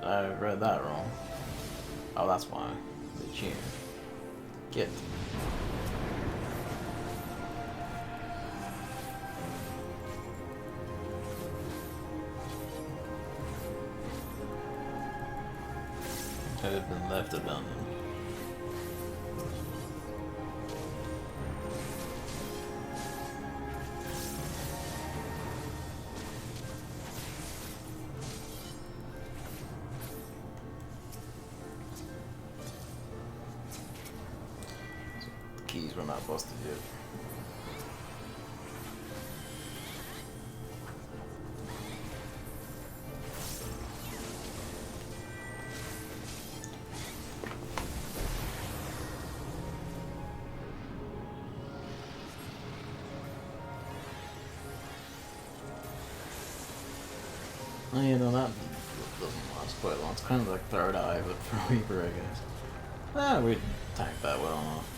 I read that wrong. Oh, that's why. They cheated. Get. Could have been left abandoned. Keys were not busted yet. Oh, you know, that doesn't last quite long. It's kind of like Third Eye, but for Reaper, I guess. Ah, we tanked that well enough.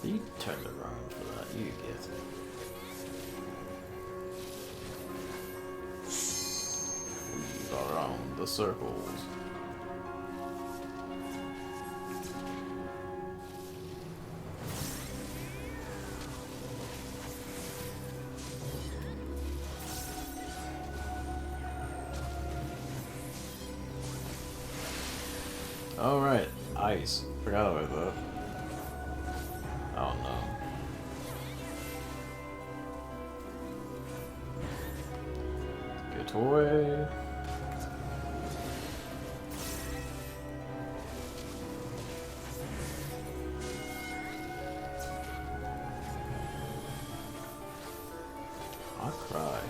You turned around for that, you get it. Weave around the circles. Alright, ice. Forgot about that. Oh no. Get away. I'll cry.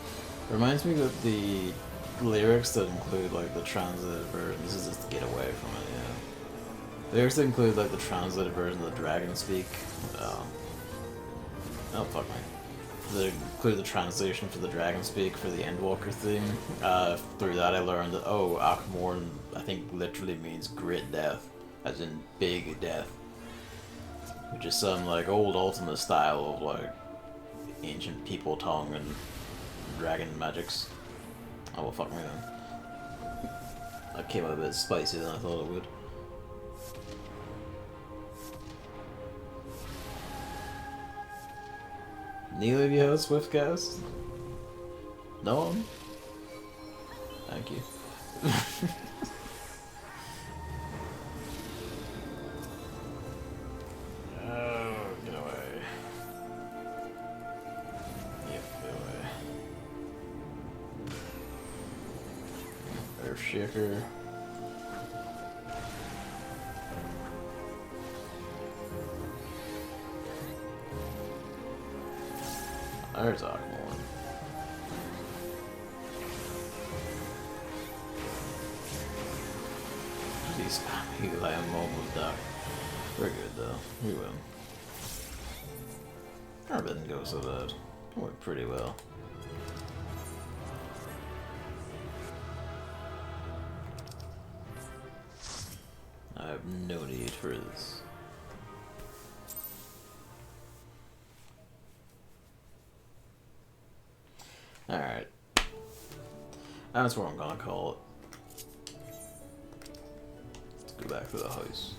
Reminds me of the lyrics that include like the translated version. This is just to get away from it, yeah. Lyrics that include like the translated version of the Dragon speak. Oh fuck me. They include the translation for the Dragon speak for the Endwalker thing. Through that I learned that Akmorn I think literally means great death, as in big death. Which is some like old Ultima style of like ancient people tongue and dragon magics. Oh well fuck me then. That came out a bit spicier than I thought it would. Neither of you have a swift cast? No one? Thank you. Oh, get away. Yep, get away. Earthshaker. There's Akmorn. He's spamming like a mobile duck. We're good though. We win. That didn't go so bad. It went pretty well. I have no need for this. Alright. That's what I'm gonna call it. Let's go back to the house.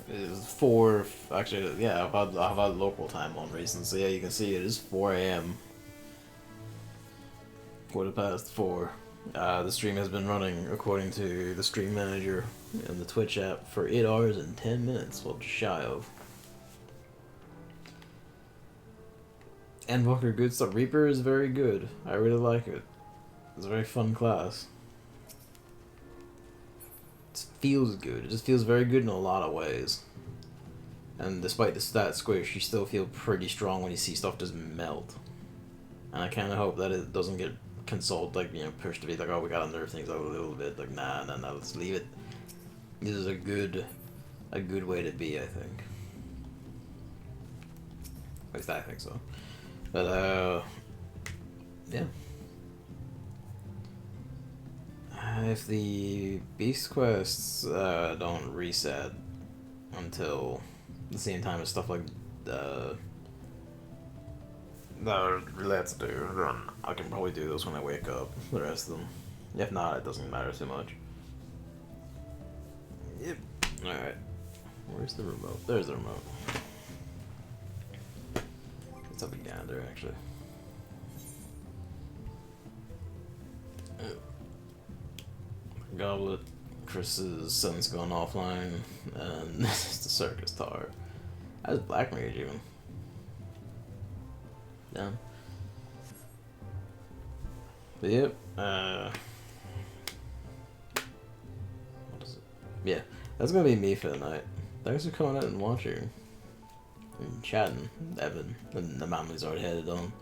It is 4... Actually, yeah, I've had local time on recently, so yeah, you can see it is 4 AM. 4:15. The stream has been running, according to the stream manager in the Twitch app, for 8 hours and 10 minutes, well, just shy of. Endwalker good stuff. Reaper is very good. I really like it. It's a very fun class. It feels good. It just feels very good in a lot of ways. And despite the stat squish, you still feel pretty strong when you see stuff just melt. And I kind of hope that it doesn't get consoled, like, you know, pushed to be like, oh, we gotta nerf things out a little bit. Like, nah, let's leave it. This is a good way to be, I think. At least I think so. But, yeah. If the beast quests don't reset until the same time as stuff like the roulettes do, then I can probably do those when I wake up, the rest of them. If not, it doesn't matter too much. Yep. Alright. Where's the remote? There's the remote. Let's have a gander, actually. Goblet, Chris's son's gone offline, and this is the circus tower. That was Black Mage even. Damn. But yep, what is it? Yeah, that's gonna be me for the night. Thanks for coming out and watching. And chatting, Evan, and the man who's already headed on.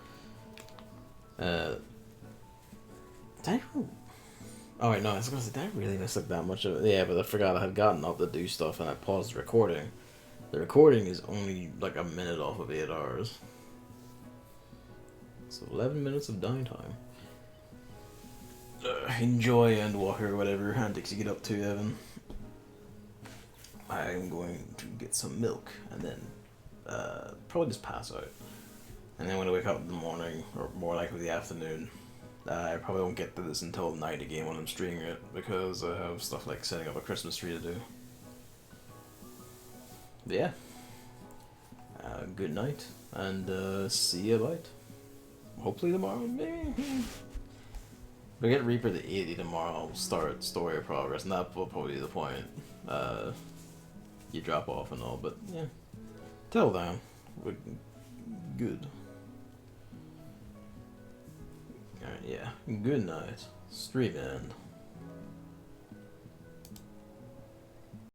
Oh wait, no, I was gonna say, did I really miss like that much of it? Yeah, but I forgot I had gotten up to do stuff and I paused the recording. The recording is only like a minute off of 8 hours. So 11 minutes of downtime. Enjoy Endwalker or whatever antics you get up to, Evan. I'm going to get some milk and then probably just pass out. And then when I wake up in the morning, or more likely the afternoon, I probably won't get to this until night again when I'm streaming it, because I have stuff like setting up a Christmas tree to do. But yeah. Good night, and see you later. Hopefully tomorrow, maybe? If I get Reaper to 80 tomorrow, I'll start story progress, and that will probably be the point. You drop off and all, but yeah. Till then, we're good. Alright, yeah. Good night. Stream end.